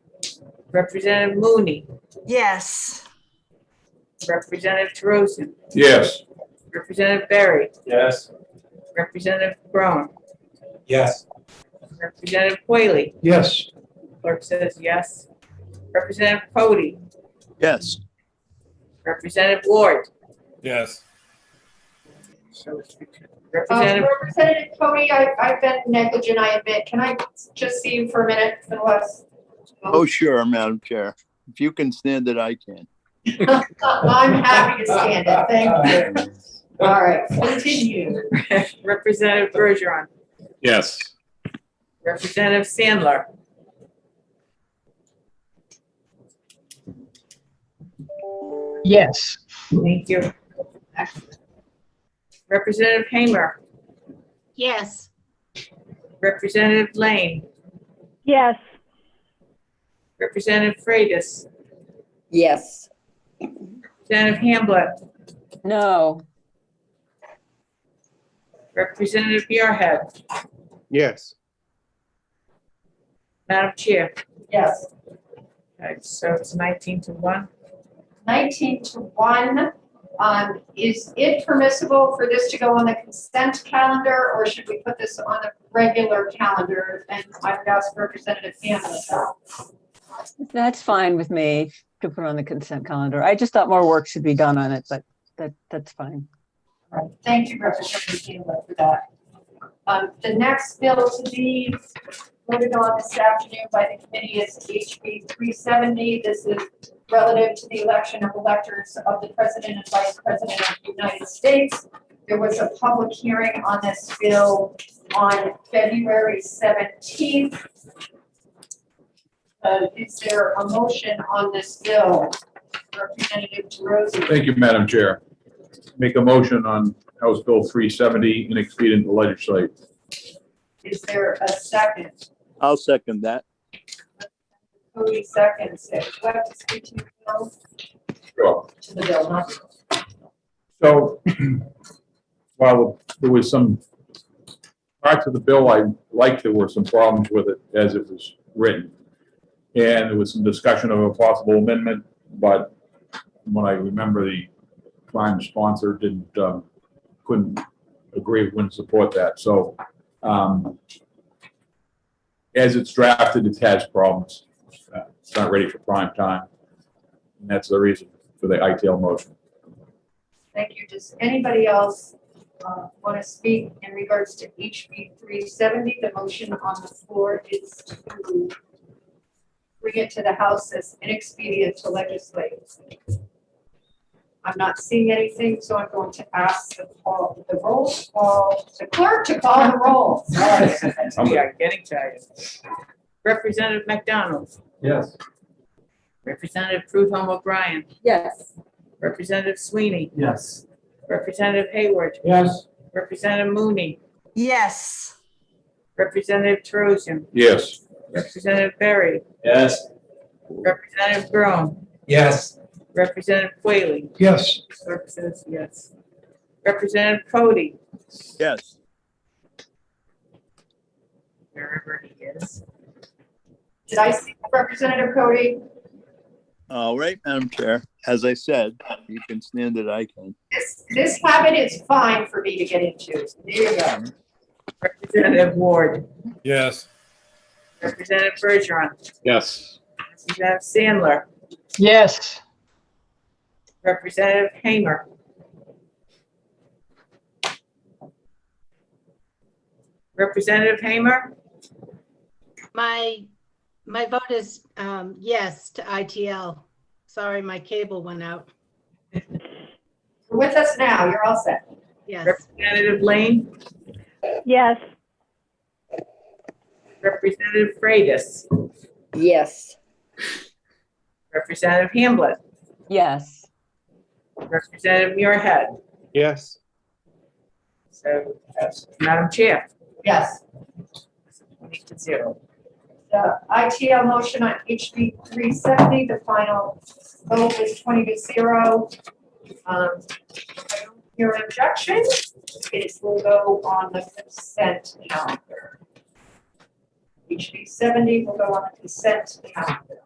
Representative Mooney, Yes. Representative Terosian, Yes. Representative Barry, Yes. Representative Brown, Yes. Representative Whaley. Yes. Clerk says yes. Representative Cody, Yes. Representative Ward. Yes. Representative, Representative Cody, I've been negligent, I admit. Can I just see you for a minute for the last? Oh, sure, Madam Chair. If you can stand it, I can. I'm happy to stand it. Thank you. All right, continue. Representative Bergeron, Yes. Representative Sandler, Yes. thank you. Representative Hamer, Yes. Representative Lane, Yes. Representative Freitas, Yes. Representative Hamblett, No. Representative Muirhead, Yes. Madam Chair. Yes. Okay, so it's 19-1. 19-1. Is it permissible for this to go on the consent calendar, or should we put this on the regular calendar? And I would ask Representative Hamlin. That's fine with me to put on the consent calendar. I just thought more work should be done on it, but that's fine. All right. Thank you, Representative Hamlin, for that. The next bill to be voted on this afternoon by the committee is HB 370. This is relative to the election of electors of the President and Vice President of the United States. There was a public hearing on this bill on February 17th. Is there a motion on this bill? Representative DeRosa. Thank you, Madam Chair. Make a motion on House Bill 370 and expedient to legislate. Is there a second? I'll second that. Cody seconds. Do I have to speak to you, Bill? Sure. To the bill, not So while there was some parts of the bill I liked, there were some problems with it as it was written. And there was some discussion of a possible amendment, but when I remember the prime sponsor couldn't agree, wouldn't support that. So as it's drafted, it has problems. It's not ready for prime time. And that's the reason for the ITL motion. Thank you. Does anybody else want to speak in regards to HB 370? The motion on the floor is to bring it to the House as inexpedient to legislate. I'm not seeing anything, so I'm going to ask the clerk to call the roll. Sorry. We are getting tired. Representative McDonald, Yes. Representative Prudhomme O'Brien, Yes. Representative Sweeney, Yes. Representative Hayward, Yes. Representative Mooney, Yes. Representative Terosian, Yes. Representative Berry, Yes. Representative Brown, Yes. Representative Whaley. Yes. Clerk says yes. Representative Cody, Yes. wherever he is. Did I see Representative Cody? All right, Madam Chair. As I said, you can stand it, I can. This habit is fine for me to get into. So there you go. Representative Ward, Yes. Representative Bergeron, Yes. Representative Sandler, Yes. Representative Hamer, Representative Hamer, My vote is yes to ITL. Sorry, my cable went out. With us now, you're all set. Yes. Representative Lane, Yes. Representative Freitas, Yes. Representative Hamblin, Yes. Representative Muirhead. Yes. So, Madam Chair. Yes. 20-0. The ITL motion on HB 370, the final vote was 20-0. I don't hear an objection. It will go on the consent calendar. HB 70 will go on the consent calendar.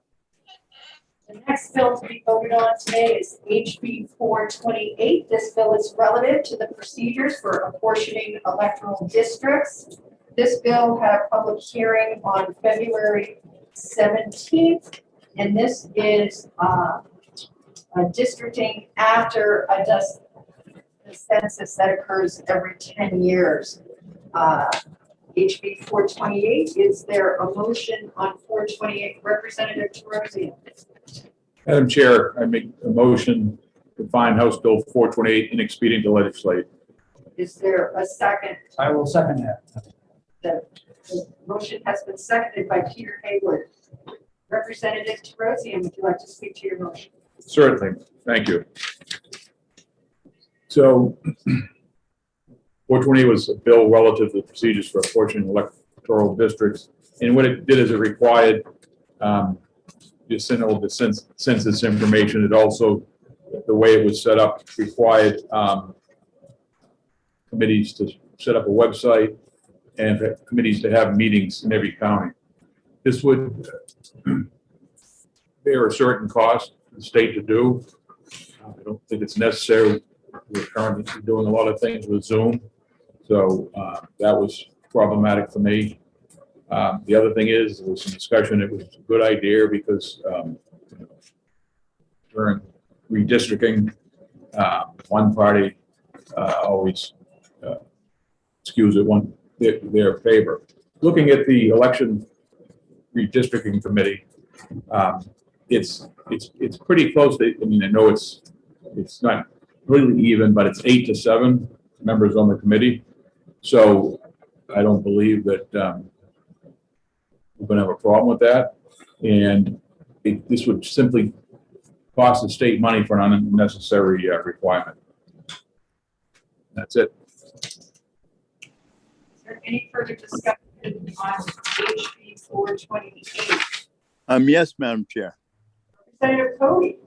The next bill to be voted on today is HB 428. This bill is relative to the procedures for apportioning electoral districts. This bill had a public hearing on February 17th, and this is a districting after a census that occurs every 10 years. HB 428, is there a motion on 428? Representative Terosian. Madam Chair, I make a motion to find House Bill 428 inexpedient to legislate. Is there a second? I will second that. The motion has been seconded by Peter Hayward. Representative Terosian, would you like to speak to your motion? Certainly, thank you. So 420 was a bill relative to the procedures for apportioning electoral districts. And what it did is it required you send all the census information. It also, the way it was set up, required committees to set up a website and committees to have meetings in every county. This would bear a certain cost for the state to do. I don't think it's necessary. We're currently doing a lot of things with Zoom. So that was problematic for me. The other thing is, there was some discussion, it was a good idea because during redistricting, one party always skews it their favor. Looking at the election redistricting committee, it's pretty close. I mean, I know it's not really even, but it's 8 to 7 members on the committee. So I don't believe that we're going to have a problem with that. And this would simply cost the state money for an unnecessary requirement. That's it. Is there any further discussion on HB 428? Yes, Madam Chair. Representative Cody.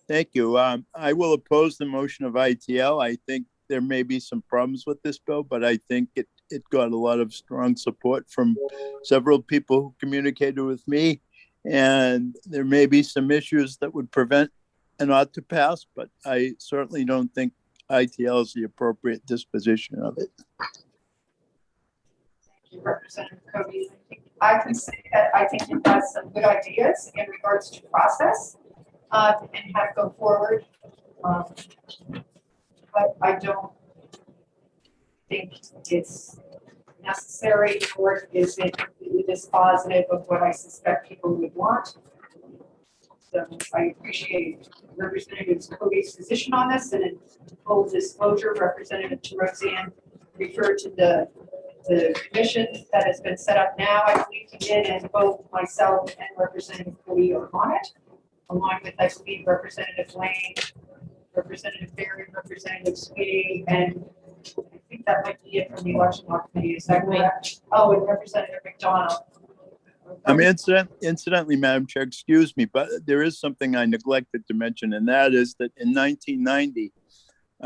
Thank you. I will oppose the motion of ITL. I think there may be some problems with this bill, but I think it got a lot of strong support from several people who communicated with me. And there may be some issues that would prevent an ought to pass, but I certainly don't think ITL is the appropriate disposition of it. Thank you, Representative Cody. I can say that I think it has some good ideas in regards to process and how to go forward. But I don't think it's necessary, or is it completely dispositive of what I suspect people would want. So I appreciate Representative Cody's position on this, and in full disclosure, Representative Terosian referred to the commission that has been set up now. I believe he did, and both myself and Representative Cody are on it, along with, I believe, Representative Lane, Representative Berry, Representative Sweetie, and I think that might be it from the election law committee. Is that correct? Oh, and Representative McDonald. Incidentally, Madam Chair, excuse me, but there is something I neglected to mention, and that is that in 1990,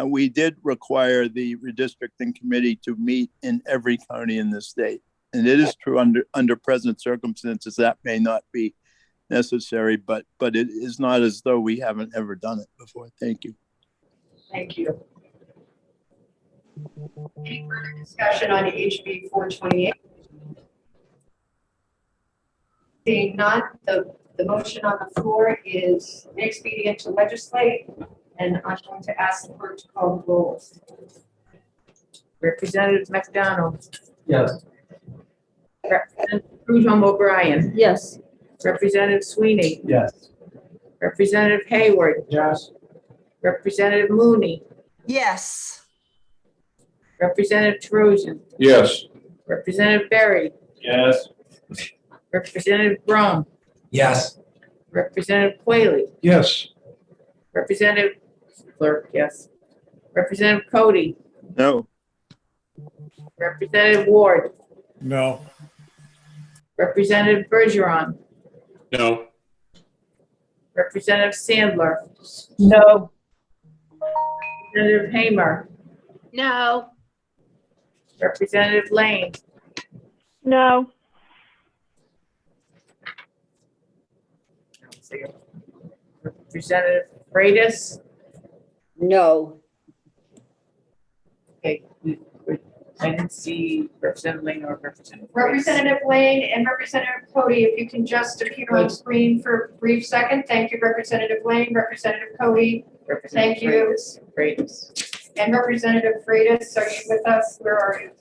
we did require the redistricting committee to meet in every county in the state. And it is true under present circumstances that may not be necessary, but it is not as though we haven't ever done it before. Thank you. Thank you. Any further discussion on HB 428? Seeing none, the motion on the floor is inexpedient to legislate, and I'm going to ask the clerk to call the roll. Representative McDonald. Yes. Representative Prudhomme O'Brien. Yes. Representative Sweeney. Yes. Representative Hayward. Yes. Representative Mooney. Yes. Representative Terosian. Yes. Representative Berry. Yes. Representative Brome. Yes. Representative Quayle, Yes. Representative Clerk, yes. Representative Cody, No. Representative Ward, No. Representative Bergeron, No. Representative Sandler, No. Representative Hamer, No. Representative Lane, No. Representative Freitas. No. Okay, I didn't see Representative Lane or Representative. Freitas. Representative Lane and Representative Cody, if you can just appear on screen for a brief second. Thank you, Representative Lane, Representative Cody, Representative thank you. Freitas. And Representative Freitas, are you with us? Where are you?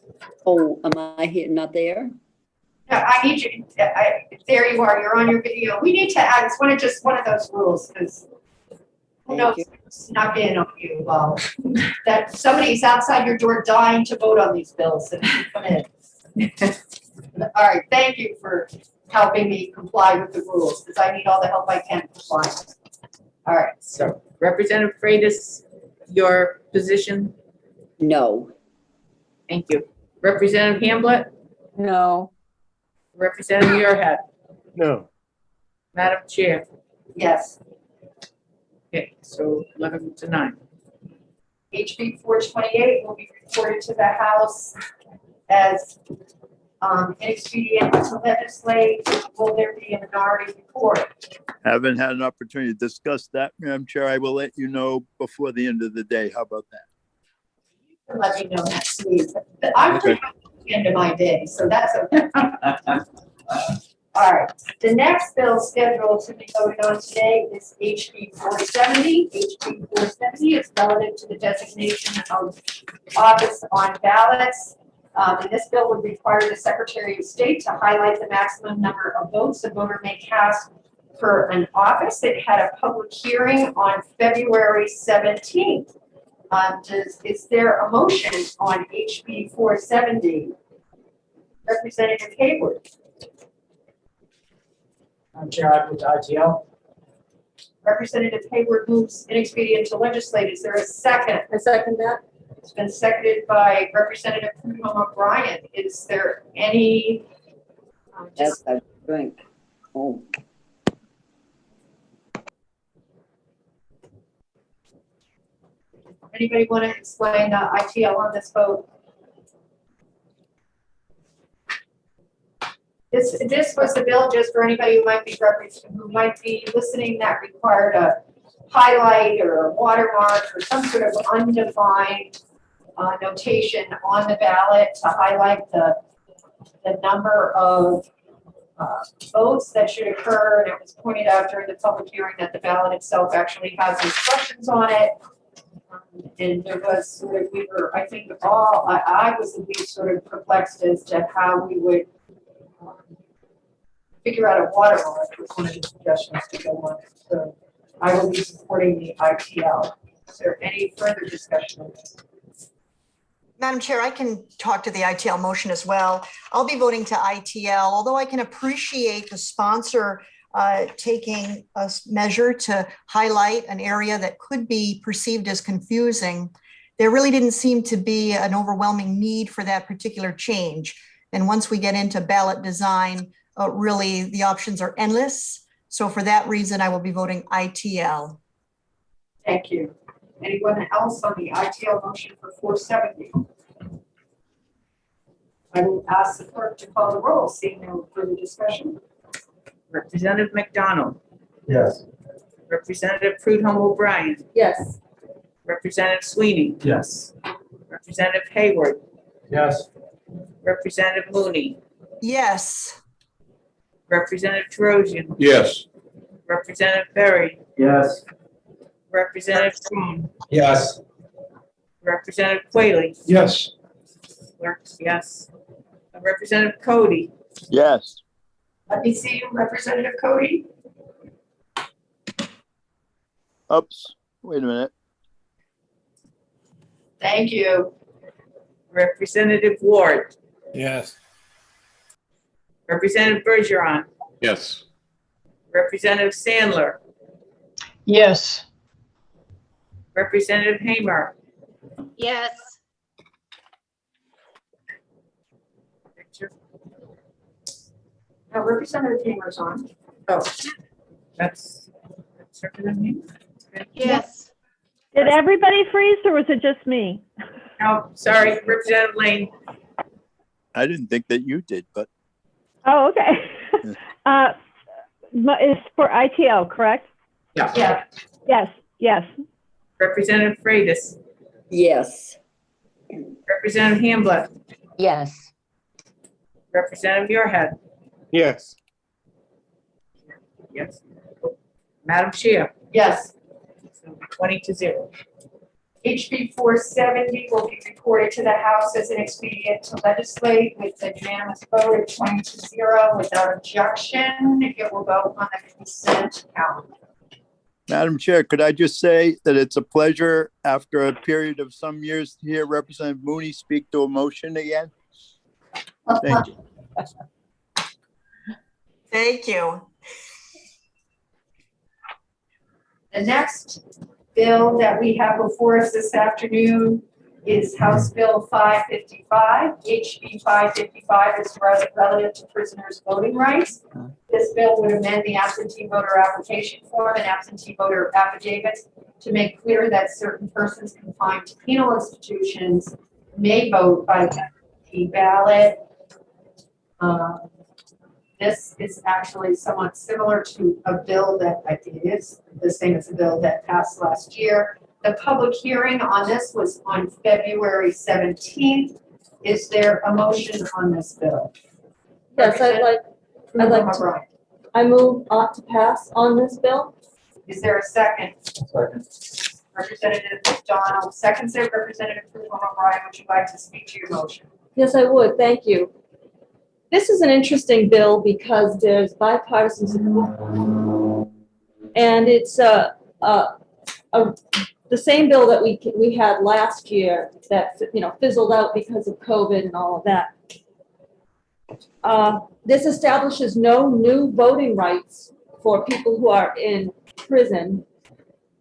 Oh, am I here, not there? Yeah, I need you, there you are, you're on your video. We need to add, it's one of those rules, because who knows, snuck in on you, that somebody's outside your door dying to vote on these bills and you come in. All right, thank you for helping me comply with the rules, because I need all the help I can comply. All right. So Representative Freitas, your position? No. Thank you. Representative Hamblett? No. Representative Muirhead? No. Madam Chair? Yes. Okay, so 11-9. HB 428 will be reported to the House as inexpedient to legislate. Will there be a minority report? Haven't had an opportunity to discuss that, Madam Chair. I will let you know before the end of the day. How about that? Let me know next week. But I'm pretty much at the end of my day, so that's okay. All right, the next bill scheduled to be voted on today is HB 470. HB 470 is relative to the designation of office on ballots. And this bill would require the Secretary of State to highlight the maximum number of votes a voter may cast for an office. It had a public hearing on February 17th. Is there a motion on HB 470? Representative Hayward. Chair, I move to ITL. Representative Hayward moves inexpedient to legislate. Is there a second? I second that. It's been seconded by Representative Prudhomme O'Brien. Is there any? Yes, I drink. Oh. Anybody want to explain the ITL on this vote? This was the bill, just for anybody who might be listening, that required a highlight or a watermark or some sort of undefined notation on the ballot to highlight the number of votes that should occur. And it was pointed out during the public hearing that the ballot itself actually has instructions on it. And there was sort of, we were, I think all, I was at least sort of perplexed as to how we would figure out a watermark was one of the suggestions to go on. So I will be supporting the ITL. Is there any further discussion on this? Madam Chair, I can talk to the ITL motion as well. I'll be voting to ITL, although I can appreciate the sponsor taking a measure to highlight an area that could be perceived as confusing. There really didn't seem to be an overwhelming need for that particular change. And once we get into ballot design, really the options are endless. So for that reason, I will be voting ITL. Thank you. Anyone else on the ITL motion for 470? I will ask the clerk to call the roll, seeing no further discussion. Representative McDonald. Yes. Representative Prudhomme O'Brien. Yes. Representative Sweeney. Yes. Representative Hayward. Yes. Representative Mooney. Yes. Representative Trojan. Yes. Representative Berry. Yes. Representative Crown. Yes. Representative Quayle. Yes. Clerk, yes. Representative Cody. Yes. Let me see you, Representative Cody. Oops. Wait a minute. Thank you. Representative Ward. Yes. Representative Bergeron. Yes. Representative Sandler, Yes. Representative Hamer, Yes. Representative Hamer's on. oh, that's Representative Hamer. Yes. Did everybody freeze or was it just me? Oh, sorry, Representative Lane. I didn't think that you did, but Oh, okay. It's for ITL, correct? Yeah. Yes, yes. Representative Freitas, Yes. Representative Hamblett, Yes. Representative Muirhead. yes. Yes. Madam Chair, Yes. 20-0. HB 470 will be reported to the House as an expedient to legislate with a unanimous vote of 20-0 without objection. It will go on the consent calendar. Madam Chair, could I just say that it's a pleasure after a period of some years to hear Representative Mooney speak to a motion again? Thank you. Thank you. The next bill that we have before us this afternoon is House Bill 555. HB 555 is relative to prisoners' voting rights. This bill would amend the absentee voter application form and absentee voter affidavits to make clear that certain persons confined to penal institutions may vote by absentee ballot. This is actually somewhat similar to a bill that I think it is the same as a bill that passed last year. The public hearing on this was on February 17th. Is there a motion on this bill? Yes, I'd like O'Brien. I move ought to pass on this bill. Is there a second? Second. Representative McDonald, seconds it. Representative O'Brien, would you like to speak to your motion? Yes, I would. Thank you. This is an interesting bill because there's bipartisan support. And it's the same bill that we had last year that, fizzled out because of COVID and all of that. This establishes no new voting rights for people who are in prison.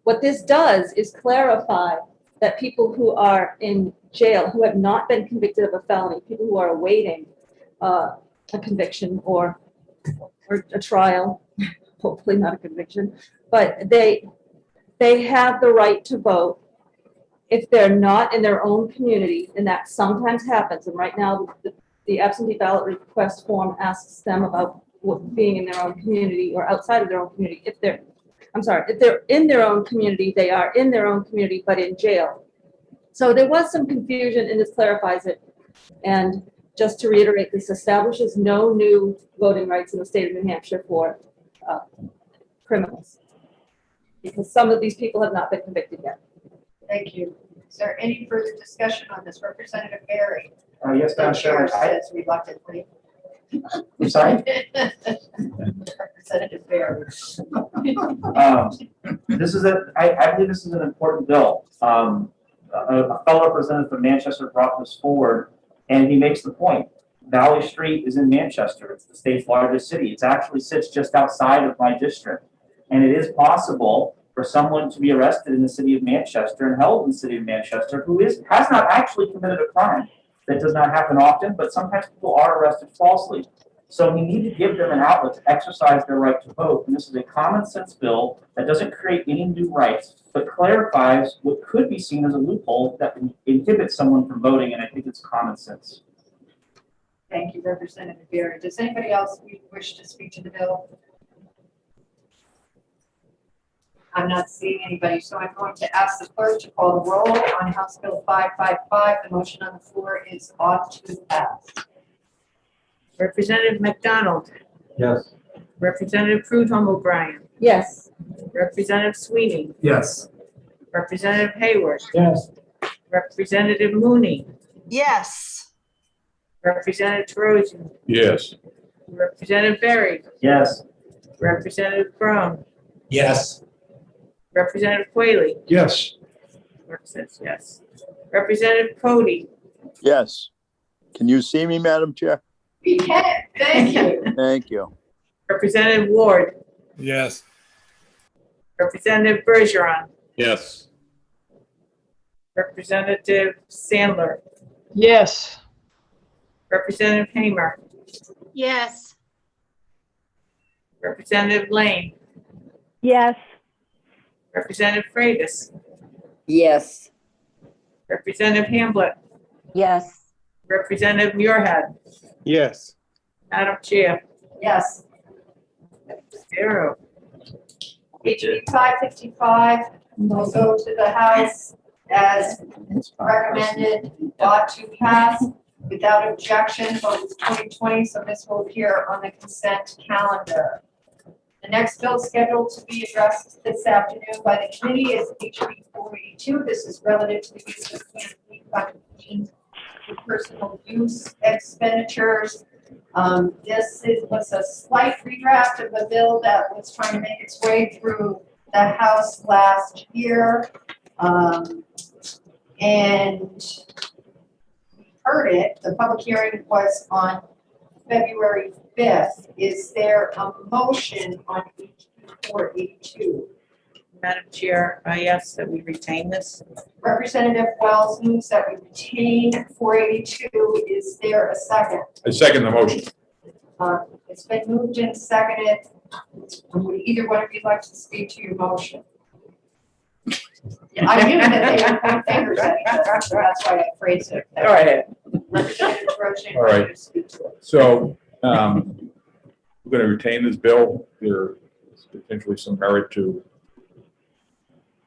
What this does is clarify that people who are in jail, who have not been convicted of a felony, people who are awaiting a conviction or a trial, hopefully not a conviction, but they have the right to vote if they're not in their own community, and that sometimes happens. And right now, the absentee ballot request form asks them about being in their own community or outside of their own community. If they're in their own community, they are in their own community, but in jail. So there was some confusion, and this clarifies it. And just to reiterate, this establishes no new voting rights in the state of New Hampshire for criminals, because some of these people have not been convicted yet. Thank you. Is there any further discussion on this? Representative Barry? Yes, Madam Chair. Says reluctantly. I'm sorry? Representative Barry. I believe this is an important bill. A fellow representative from Manchester brought this forward, and he makes the point. Valley Street is in Manchester. It's the state's largest city. It actually sits just outside of my district. And it is possible for someone to be arrested in the city of Manchester and held in the city of Manchester who has not actually committed a crime. That does not happen often, but sometimes people are arrested falsely. So we need to give them an outlet to exercise their right to vote. And this is a common sense bill that doesn't create any new rights, but clarifies what could be seen as a loophole that inhibits someone from voting. And I think it's common sense. Thank you, Representative Barry. Does anybody else wish to speak to the bill? I'm not seeing anybody, so I'm going to ask the clerk to call the roll on House Bill 555. The motion on the floor is ought to pass. Representative McDonald, Yes. Representative Prudhomme O'Brien, Yes. Representative Sweeney, Yes. Representative Hayward, Yes. Representative Mooney, Yes. Representative Trojan, Yes. Representative Berry, Yes. Representative Brown, Yes. Representative Quayle, Yes. yes. Representative Cody, Yes. Can you see me, Madam Chair? We can. Thank you. Thank you. Representative Ward, Yes. Representative Bergeron, Yes. Representative Sandler, Yes. Representative Hamer, Yes. Representative Lane, Yes. Representative Freitas, Yes. Representative Hamblett, Yes. Representative Muirhead, Yes. Madam Chair, Yes. 0. HB 555 will go to the House as recommended, ought to pass without objection, vote is 2020, so this will appear on the consent calendar. The next bill scheduled to be addressed this afternoon by the committee is HB 482. This is relative to the use of campaign funding for personal use expenditures. Was a slight redraft of a bill that was trying to make its way through the House last year. And we heard it, the public hearing was on February 5th. Is there a motion on HB 482? Madam Chair, I ask that we retain this. Representative Wells moves that we retain 482. Is there a second? I second the motion. It's been moved and seconded. Would either one of you like to speak to your motion? I knew that they would point fingers at each other, so that's why I phrased it. Go ahead. Representative Roach, All right. So, we're going to retain this bill. There is potentially some merit to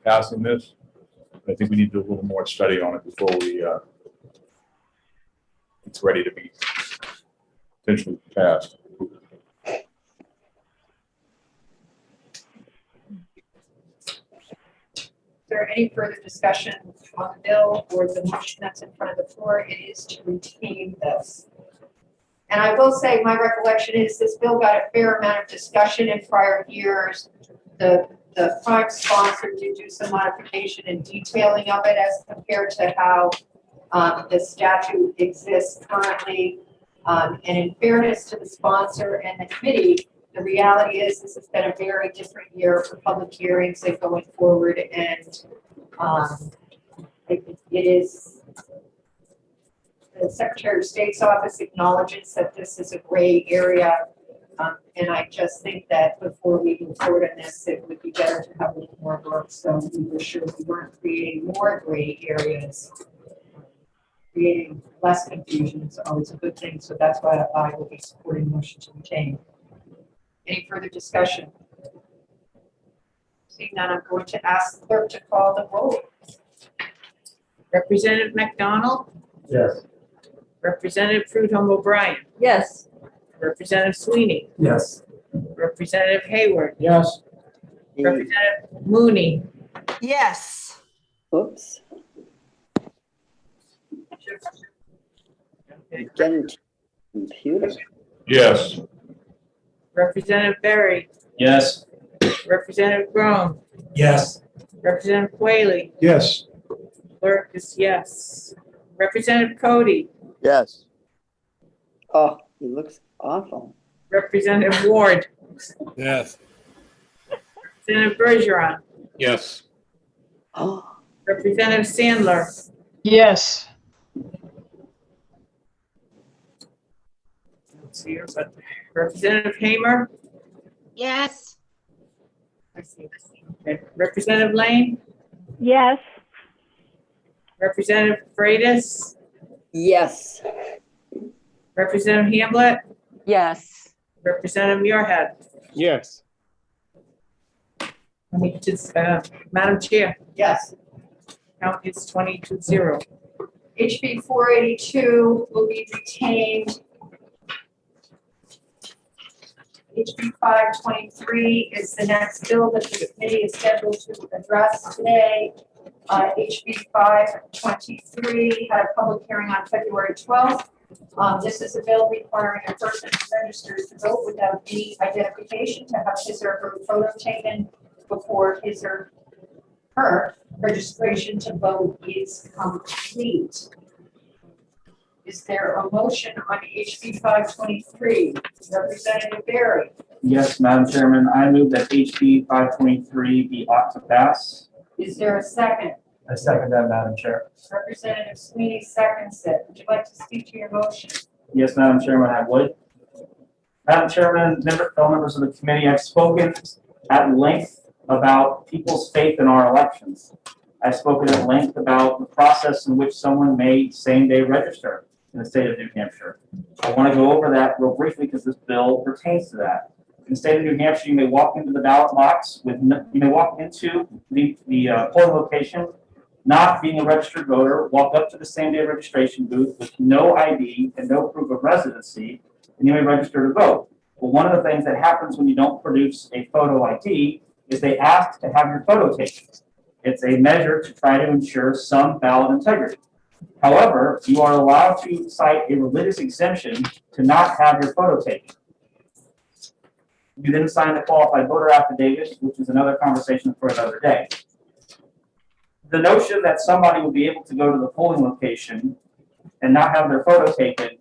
passing this. I think we need to do a little more study on it before it's ready to be potentially passed. Is there any further discussion on the bill or the motion that's in front of the floor? It is to retain this. And I will say, my recollection is this bill got a fair amount of discussion in prior years. The prime sponsor did do some modification and detailing of it as compared to how the statute exists currently. And in fairness to the sponsor and the committee, the reality is this has been a very different year for public hearings and going forward. And it is, the Secretary of State's office acknowledges that this is a gray area. And I just think that before we move forward on this, it would be better to have a little more work. So we were sure we weren't creating more gray areas. Creating less confusion is always a good thing. So that's why I will be supporting the motion to retain. Any further discussion? Seeing none, I'm going to ask the clerk to call the roll. Representative McDonald, Yes. Representative Prudhomme O'Brien, Yes. Representative Sweeney, Yes. Representative Hayward, Yes. Representative Mooney, Yes. Oops. Computer. Yes. Representative Berry, Yes. Representative Grown, Yes. Representative Whaley, Yes. clerk is yes. Representative Cody, Yes. Oh, he looks awful. Representative Ward, Yes. Representative Bergeron, Yes. Oh, Representative Sandler, Yes. let's see here, but Representative Hamer, Yes. okay. Representative Lane, Yes. Representative Freitas, yes. Representative Hamblett, Yes. Representative Muirhead. Yes. Madam Chair, Yes. count is 22-0. HB 482 will be retained. HB 523 is the next bill that the committee is scheduled to address today. HB 523 had a public hearing on February 12th. This is a bill requiring a person registered to vote without any identification to have his or her photo taken before his or her registration to vote is complete. Is there a motion on HB 523? Representative Barry? Yes, Madam Chairman, I move that HB 523 be ought to pass. Is there a second? I second that, Madam Chair. Representative Sweeney seconds it. Would you like to speak to your motion? Yes, Madam Chairman, I would. Madam Chairman, fellow members of the committee, I've spoken at length about people's faith in our elections. I've spoken at length about the process in which someone may same-day register in the state of New Hampshire. I want to go over that real briefly because this bill pertains to that. In the state of New Hampshire, you may walk into the ballot box you may walk into the polling location, not being a registered voter, walk up to the same-day registration booth with no ID and no proof of residency, and you may register to vote. Well, one of the things that happens when you don't produce a photo ID is they ask to have your photo taken. It's a measure to try to ensure some ballot integrity. However, you are allowed to cite a religious exemption to not have your photo taken. You then sign the qualified voter affidavit, which is another conversation for another day. The notion that somebody will be able to go to the polling location and not have their photo taken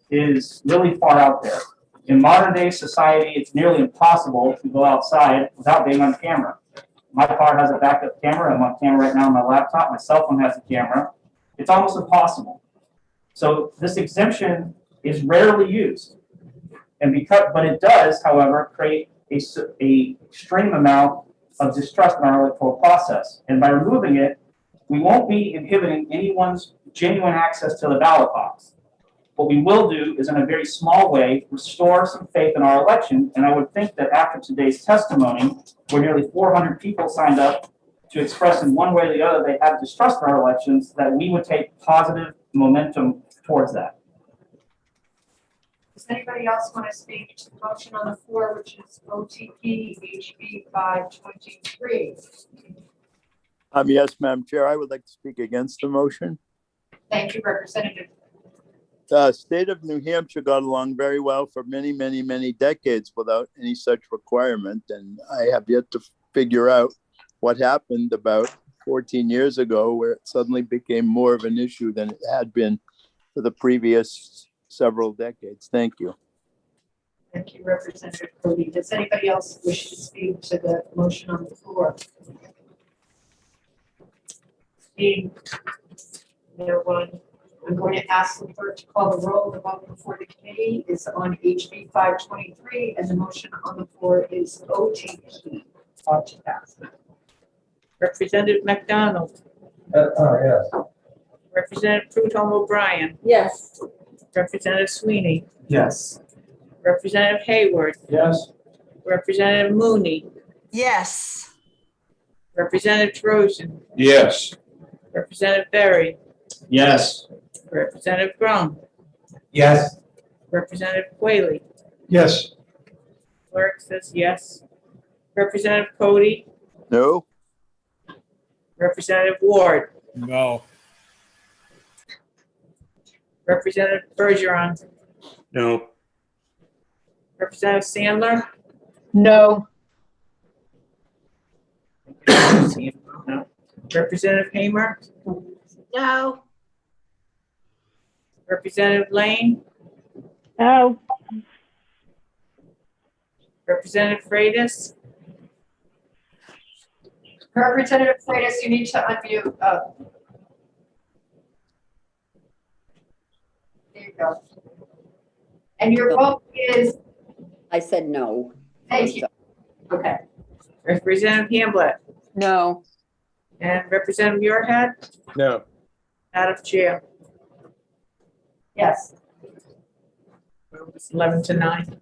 is really far out there. In modern day society, it's nearly impossible to go outside without being on camera. My car has a backup camera. I'm on camera right now on my laptop. My cell phone has a camera. It's almost impossible. So this exemption is rarely used. But it does, however, create a extreme amount of distrust in our electoral process. And by removing it, we won't be inhibiting anyone's genuine access to the ballot box. What we will do is, in a very small way, restore some faith in our election. And I would think that after today's testimony, where nearly 400 people signed up to express in one way or the other they have distrust in our elections, that we would take positive momentum towards that. Does anybody else want to speak to the motion on the floor, which is OTP HB 523? Yes, Madam Chair, I would like to speak against the motion. Thank you, Representative. The state of New Hampshire got along very well for many, many, many decades without any such requirement. And I have yet to figure out what happened about 14 years ago, where it suddenly became more of an issue than it had been for the previous several decades. Thank you. Thank you, Representative Cody. Does anybody else wish to speak to the motion on the floor? Being no one, I'm going to ask the clerk to call the roll. The vote before the committee is on HB 523, and the motion on the floor is OTP. Ought to pass. Representative McDonald. Yes. Representative Prudhomme O'Brien. Yes. Representative Sweeney. Yes. Representative Hayward. Yes. Representative Mooney. Yes. Representative Trojan. Yes. Representative Berry. Yes. Representative Grum. Yes. Representative Quayle. Yes. Clerk says yes. Representative Cody. No. Representative Ward. No. Representative Bergeron. No. Representative Sandler. No. No. Representative Hamer. No. Representative Lane. No. Representative Freitas. Representative Freitas, you need to unmute. There you go. And your vote is? I said no. Thank you. Okay. Representative Hamblett. No. And Representative Muirhead. No. Madam Chair. Yes. It's 11-9.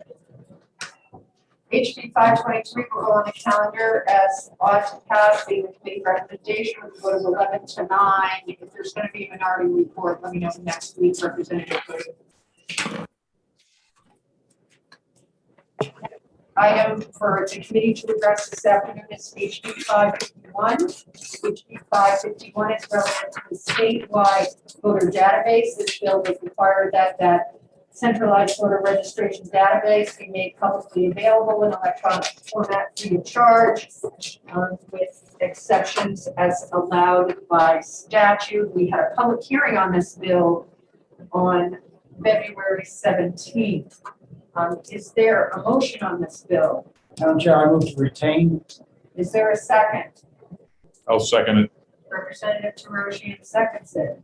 HB 523 will go on the calendar as ought to pass. The committee recommendation will go to 11-9. If there's going to be a minority report, let me know next week, Representative Cody. Item for the committee to address this afternoon is HB 551. HB 551 is relevant to the statewide voter database. This bill would require that centralized voter registration database be made publicly available in electronic format free of charge, with exceptions as allowed by statute. We had a public hearing on this bill on February 17th. Is there a motion on this bill? Madam Chair, I move to retain. Is there a second? I'll second it. Representative Terosian seconds it.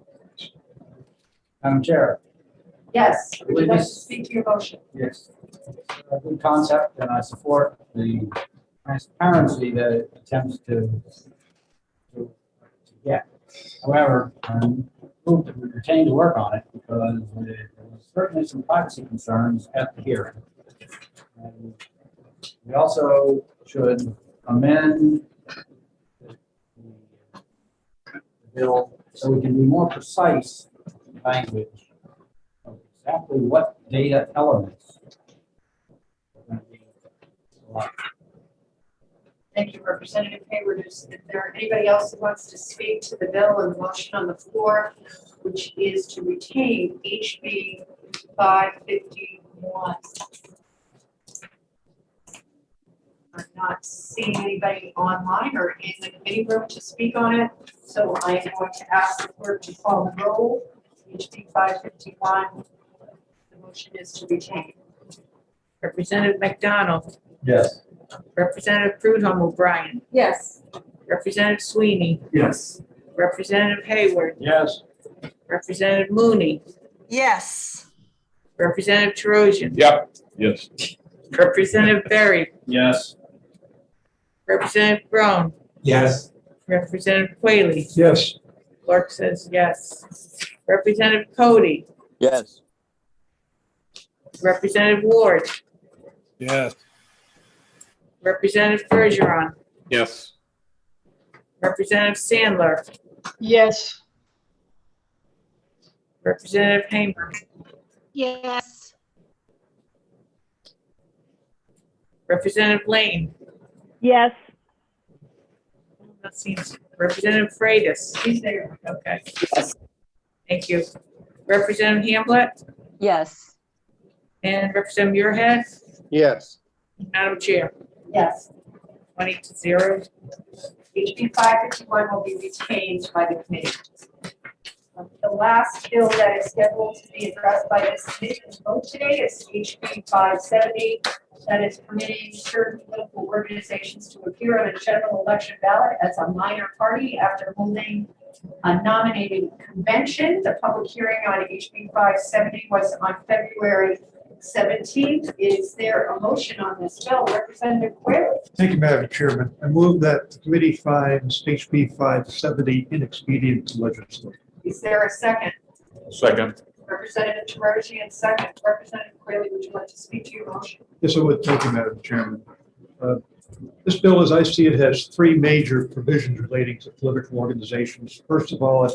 Madam Chair, Yes, would you believe like to this- speak to your motion? yes, a good concept, and I support the transparency that it attempts to get. However, I'm moved that we retain to work on it because there was certainly some privacy concerns at the hearing. And we also should amend the bill so we can be more precise in language of exactly what data elements are going to be allowed. Thank you, Representative Hayward. Is there anybody else who wants to speak to the bill and the motion on the floor, which is to retain HB 551? I'm not seeing anybody online or in the committee room to speak on it, so I am going to ask the clerk to call the roll. HB 551, the motion is to retain. Representative McDonald, Yes. Representative Prudhomme O'Brien, Yes. Representative Sweeney, Yes. Representative Hayward, Yes. Representative Mooney, Yes. Representative Terosian, Yep. Yes. Representative Berry, Yes. Representative Brown, Yes. Representative Quayle, Yes. clerk says yes. Representative Cody, Yes. Representative Ward, Yes. Representative Bergeron, Yes. Representative Sandler, Yes. Representative Hamer, Yes. Representative Lane, Yes. that seems, Representative Freitas. He's there. Okay, Yes. thank you. Representative Hamblett Yes. and Representative Muirhead, Yes. Madam Chair, Yes. 20-0. HB 551 will be retained by the committee. The last bill that is scheduled to be addressed by this committee and vote today is HB 570. That is permitting certain political organizations to appear on a general election ballot as a minor party after holding a nominating convention. The public hearing on HB 570 was on February 17th. Is there a motion on this bill? Representative Quayle. Thank you, Madam Chairman. I move that the committee finds HB 570 inexpedient to legislate. Is there a second? Second. Representative Terosian, second. Representative Quayle, would you like to speak to your motion? Yes, I would. Thank you, Madam Chairman. This bill, as I see it, has three major provisions relating to political organizations. First of all, it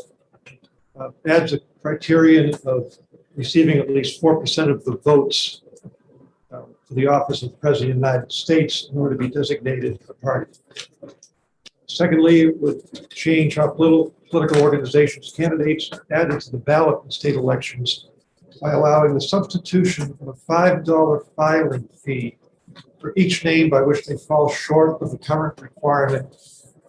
adds a criterion of receiving at least 4% of the votes for the office of the President of the United States in order to be designated a party. Secondly, it would change how political organizations candidates added to the ballot in state elections by allowing the substitution of a $5 filing fee for each name by which they fall short of the current requirement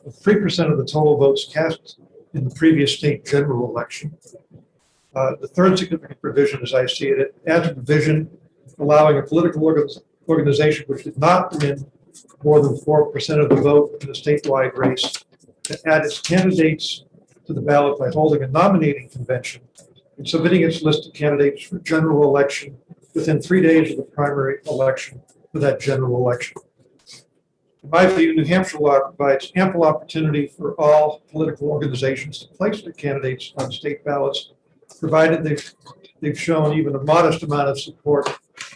of 3% of the total votes cast in the previous state general election. The third significant provision, as I see it, it adds a provision allowing a political organization which did not win more than 4% of the vote in a statewide race to add its candidates to the ballot by holding a nominating convention and submitting its list of candidates for general election within 3 days of the primary election for that general election. In my view, New Hampshire law provides ample opportunity for all political organizations to place their candidates on state ballots, provided they've shown even a modest amount of support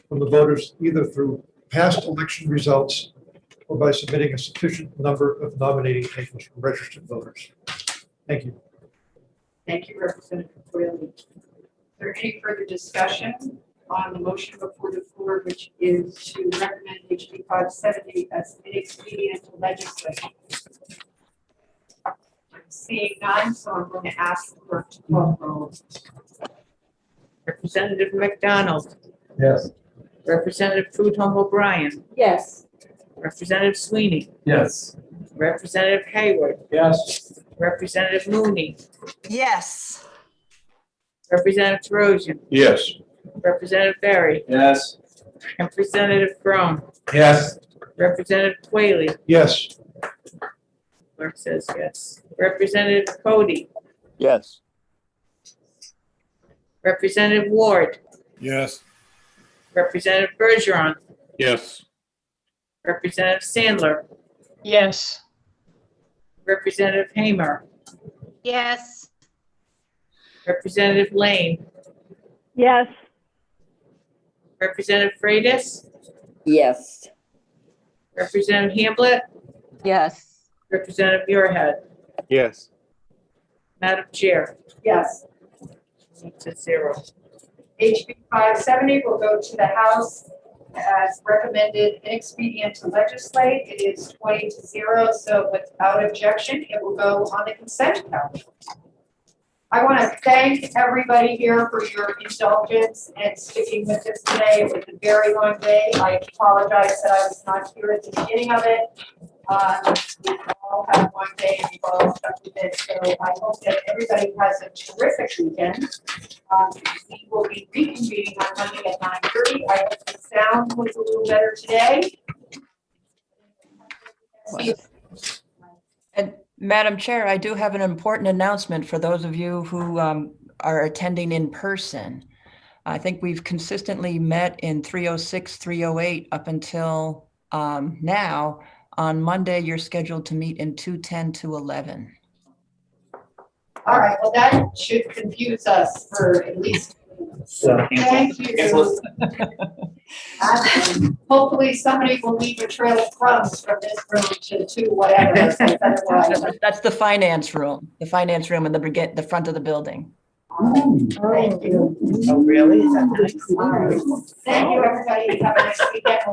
from the voters, either through past election results or by submitting a sufficient number of nominating papers from registered voters. Thank you. Thank you, Representative Quayle. Is there any further discussion on the motion before the floor, which is to recommend HB 570 as inexpedient to legislate? I'm seeing none, so I'm going to ask the clerk to call the roll. Representative McDonald, Yes. Representative Prudhomme O'Brien, Yes. Representative Sweeney, Yes. Representative Hayward, Yes. Representative Mooney, Yes. Representative Terosian, Yes. Representative Berry, Yes. Representative Chrome, Yes. Representative Quayle, Yes. clerk says yes. Representative Cody, Yes. Representative Ward, Yes. Representative Bergeron, Yes. Representative Sandler, Yes. Representative Hamer, Yes. Representative Lane, Yes. Representative Freitas, Yes. Representative Hamblett, Yes. Representative Muirhead. Yes. Madam Chair, Yes. 8-0. HB 570 will go to the House as recommended inexpedient to legislate. It is 20-0, so without objection, it will go on the consent calendar. I want to thank everybody here for your indulgence and sticking with us today. It was a very long day. I apologize that I was not here at the beginning of it. We all have one day and we've all stuck with it. So I hope that everybody has a terrific weekend. We will be reconvening on Monday at 9:30. I hope the sound was a little better today. And Madam Chair, I do have an important announcement for those of you who are attending in person. I think we've consistently met in 306, 308 up until now. On Monday, you're scheduled to meet in 210 to 11. All right, well, that should confuse us for at least. So, Thank you. Hopefully somebody will leave a trail of crumbs from this room to whatever. That's the finance room in the front of the building. Thank you. Oh, really? Is that nice? All right. Thank you, everybody. Have a nice weekend. We'll